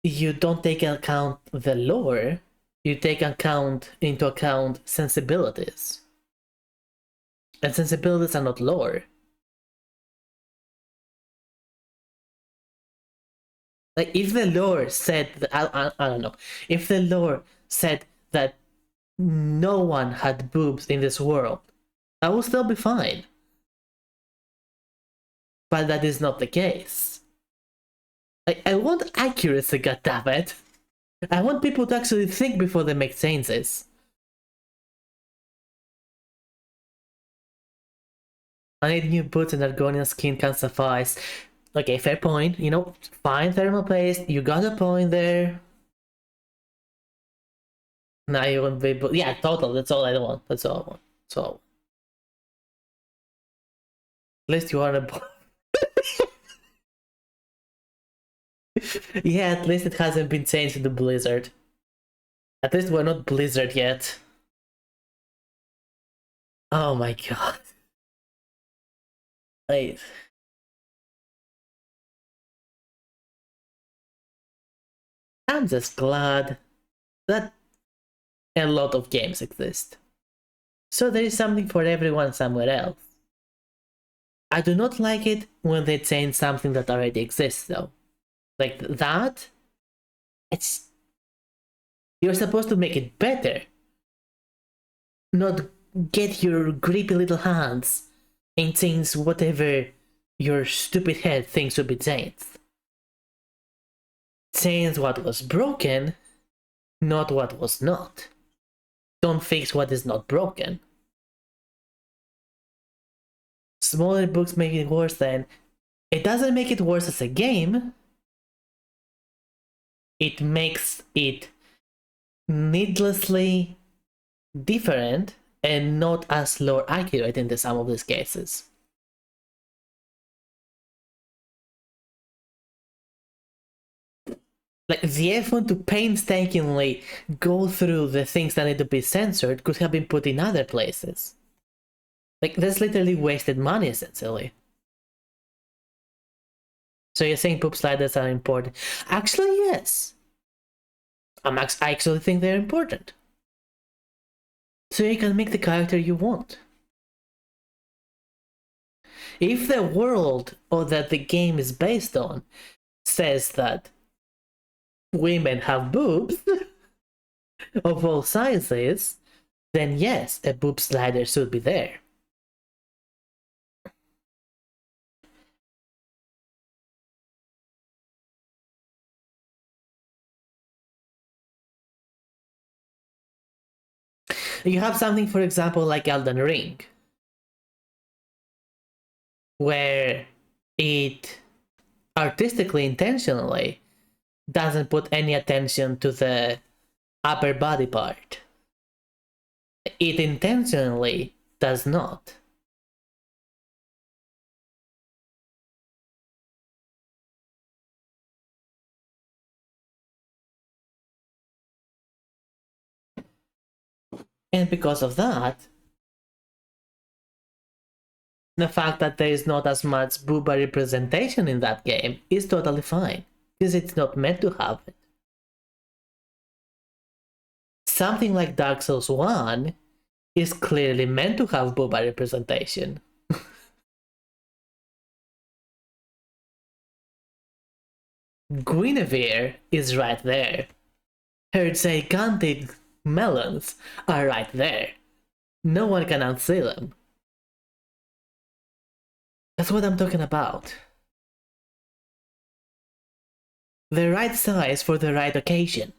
you don't take into account the lore, you take into account sensibilities. And sensibilities are not lore. Like, if the lore said that, I don't know, if the lore said that no one had boobs in this world, I will still be fine. But that is not the case. I want accuracy, goddammit. I want people to actually think before they make changes. I need new boots and Argonian skin can suffice. Okay, fair point. You know, fine, thermal paste. You got a point there. Now you won't be able. Yeah, total. That's all I want. That's all I want. That's all. At least you are a. Yeah, at least it hasn't been changed to the Blizzard. At least we're not Blizzard yet. Oh my god. Wait. I'm just glad that a lot of games exist. So there is something for everyone somewhere else. I do not like it when they change something that already exists though. Like that, you're supposed to make it better. Not get your grippy little hands and change whatever your stupid head thinks should be changed. Change what was broken, not what was not. Don't fix what is not broken. Smaller books make it worse then. It doesn't make it worse as a game. It makes it needlessly different and not as lore accurate in some of these cases. Like, the effort to painstakingly go through the things that need to be censored could have been put in other places. Like, that's literally wasted money, essentially. So you're saying poop sliders are important? Actually, yes. I actually think they're important. So you can make the character you want. If the world or that the game is based on says that women have boobs of all sizes, then yes, a boob slider should be there. You have something, for example, like Elden Ring, where it artistically, intentionally doesn't put any attention to the upper body part. It intentionally does not. And because of that, the fact that there is not as much booba representation in that game is totally fine, because it's not meant to have it. Something like Dark Souls 1 is clearly meant to have booba representation. Guinevere is right there. Her gigantic melons are right there. No one can unsee them. That's what I'm talking about. The right size for the right occasion.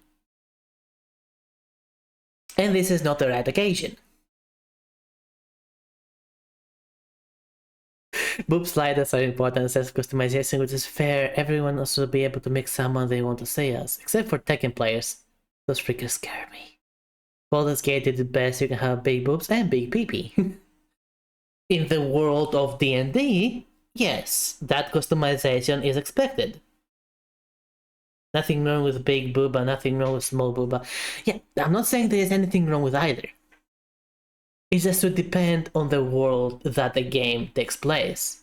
And this is not the right occasion. Boob sliders are important, says customization, which is fair. Everyone also will be able to make someone they want to see as, except for Tekken players. Those freakers scare me. Baldur's Gate did the best. You can have big boobs and big pee-pee. In the world of D&D, yes, that customization is expected. Nothing wrong with big booba, nothing wrong with small booba. Yeah, I'm not saying there is anything wrong with either. It just would depend on the world that the game takes place.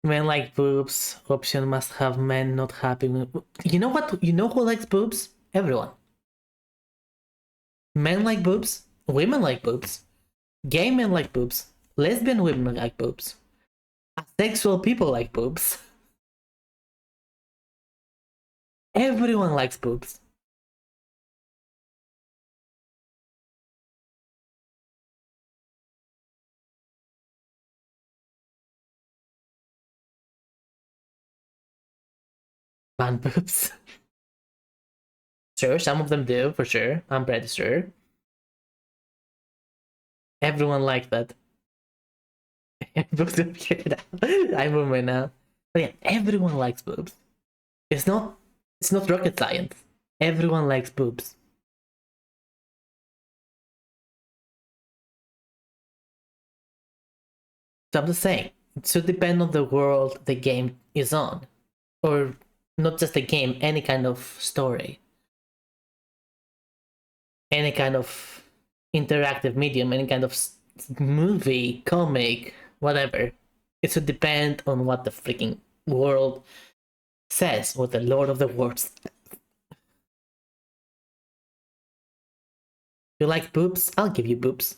Men like boobs. Option must have men not happy with... You know what? You know who likes boobs? Everyone. Men like boobs. Women like boobs. Gay men like boobs. Lesbian women like boobs. Asexual people like boobs. Everyone likes boobs. Man boobs. Sure, some of them do, for sure. I'm pretty sure. Everyone liked that. I'm a woman now. But yeah, everyone likes boobs. It's not rocket science. Everyone likes boobs. So I'm just saying, it should depend on the world the game is on. Or not just a game, any kind of story. Any kind of interactive medium, any kind of movie, comic, whatever. It should depend on what the freaking world says, what the Lord of the Worlds. You like boobs? I'll give you boobs.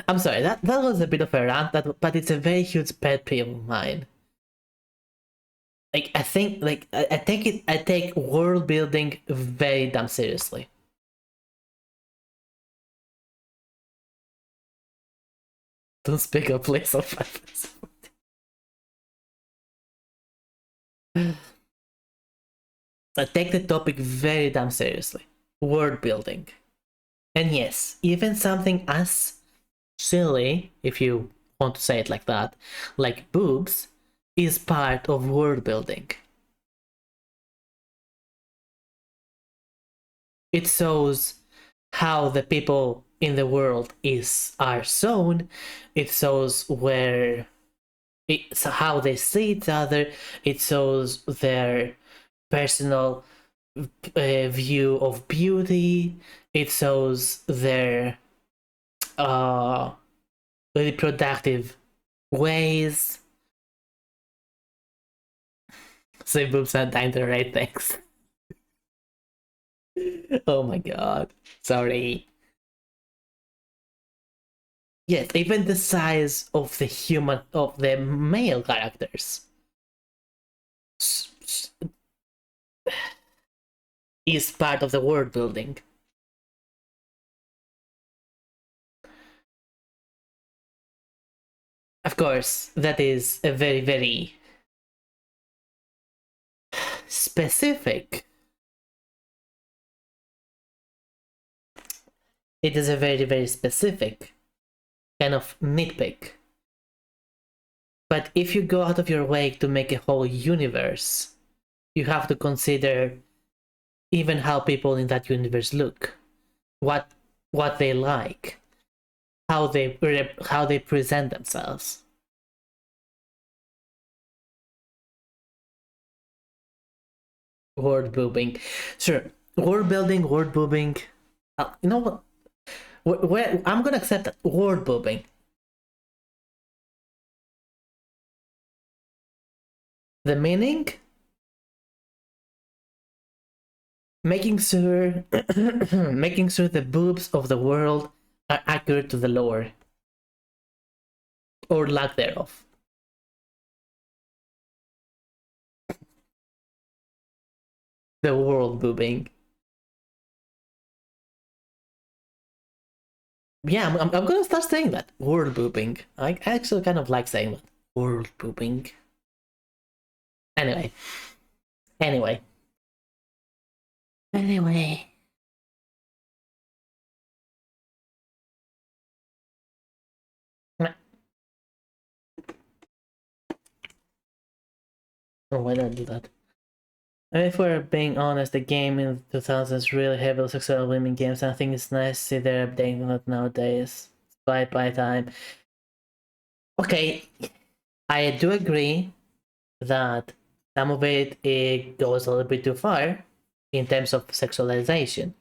I'm sorry, that was a bit of a rant, but it's a very huge pet peeve of mine. Like, I think, like, I take world building very damn seriously. Don't speak up, please. I take the topic very damn seriously. World building. And yes, even something as silly, if you want to say it like that, like boobs, is part of world building. It shows how the people in the world are shown. It shows how they see each other. It shows their personal view of beauty. It shows their really productive ways. So boobs are time to write things. Oh my god. Sorry. Yes, even the size of the male characters is part of the world building. Of course, that is a very, very specific. It is a very, very specific kind of nitpick. But if you go out of your way to make a whole universe, you have to consider even how people in that universe look, what they like, how they present themselves. Word boobing, sure. Word building, word boobing. You know what? I'm gonna accept that. Word boobing. The meaning? Making sure the boobs of the world are accurate to the lore. Or lack thereof. The world boobing. Yeah, I'm gonna start saying that. World boobing. I actually kind of like saying that. World boobing. Anyway. Anyway. Oh, why did I do that? And if we're being honest, the game in the 2000s really heavily successful women games. I think it's nice to see they're updating that nowadays. By time. Okay, I do agree that some of it goes a little bit too far in terms of sexualization.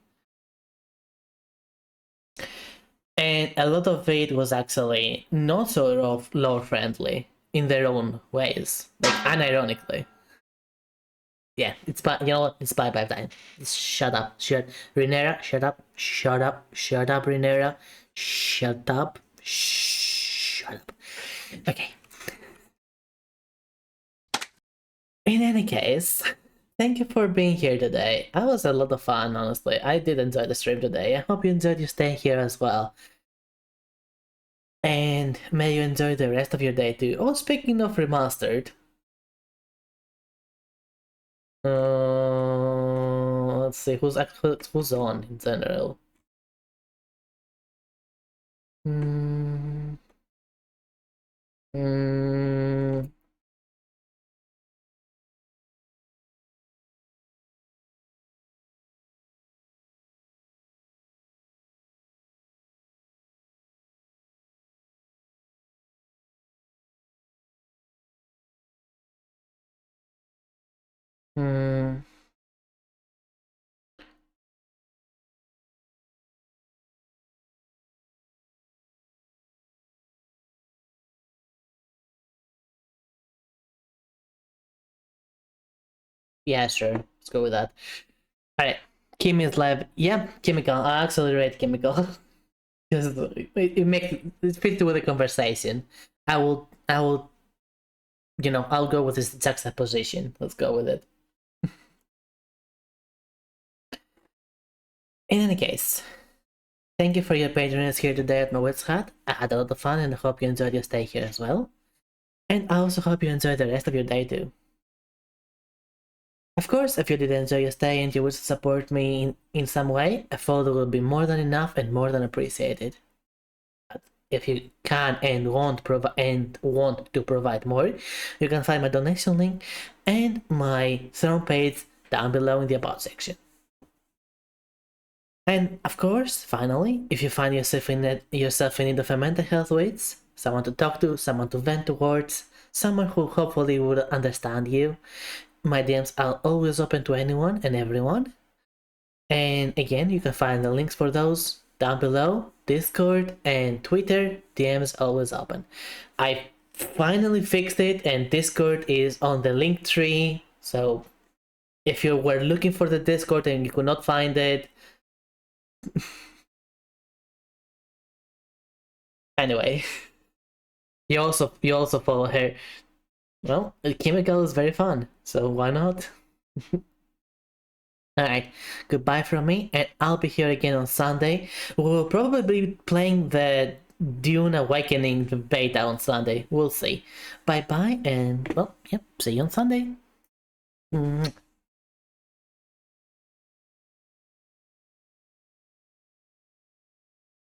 And a lot of it was actually not so lore friendly in their own ways, like unironically. Yeah, it's by it's by time. Shut up, Renera, shut up, Renera, shut up. Okay. In any case, thank you for being here today. That was a lot of fun, honestly. I did enjoy the stream today. I hope you enjoyed your stay here as well. And may you enjoy the rest of your day too. Oh, speaking of remastered. Let's see who's on in general. Yeah, sure. Let's go with that. Alright. Kimmy's lab. Yeah, chemical. I'll accelerate chemical. Because it fits with the conversation. I will I'll go with this juxtaposition. Let's go with it. In any case, thank you for your patronage here today at my Wits Hat. I had a lot of fun and I hope you enjoyed your stay here as well. And I also hope you enjoy the rest of your day too. Of course, if you did enjoy your stay and you wish to support me in some way, a follow will be more than enough and more than appreciated. But if you can and want to provide more, you can find my donation link and my Throne page down below in the About section. And of course, finally, if you find yourself in need of a mental health wits, someone to talk to, someone to vent towards, someone who hopefully would understand you, my DMs are always open to anyone and everyone. And again, you can find the links for those down below Discord and Twitter, DMs always open. I finally fixed it, and Discord is on the link tree. So if you were looking for the Discord and you could not find it, anyway, you also follow her. Well, Chemical is very fun, so why not? Alright, goodbye from me, and I'll be here again on Sunday. We'll probably be playing the Dune Awakening beta on Sunday. We'll see. Bye bye, and well, yep, see you on Sunday.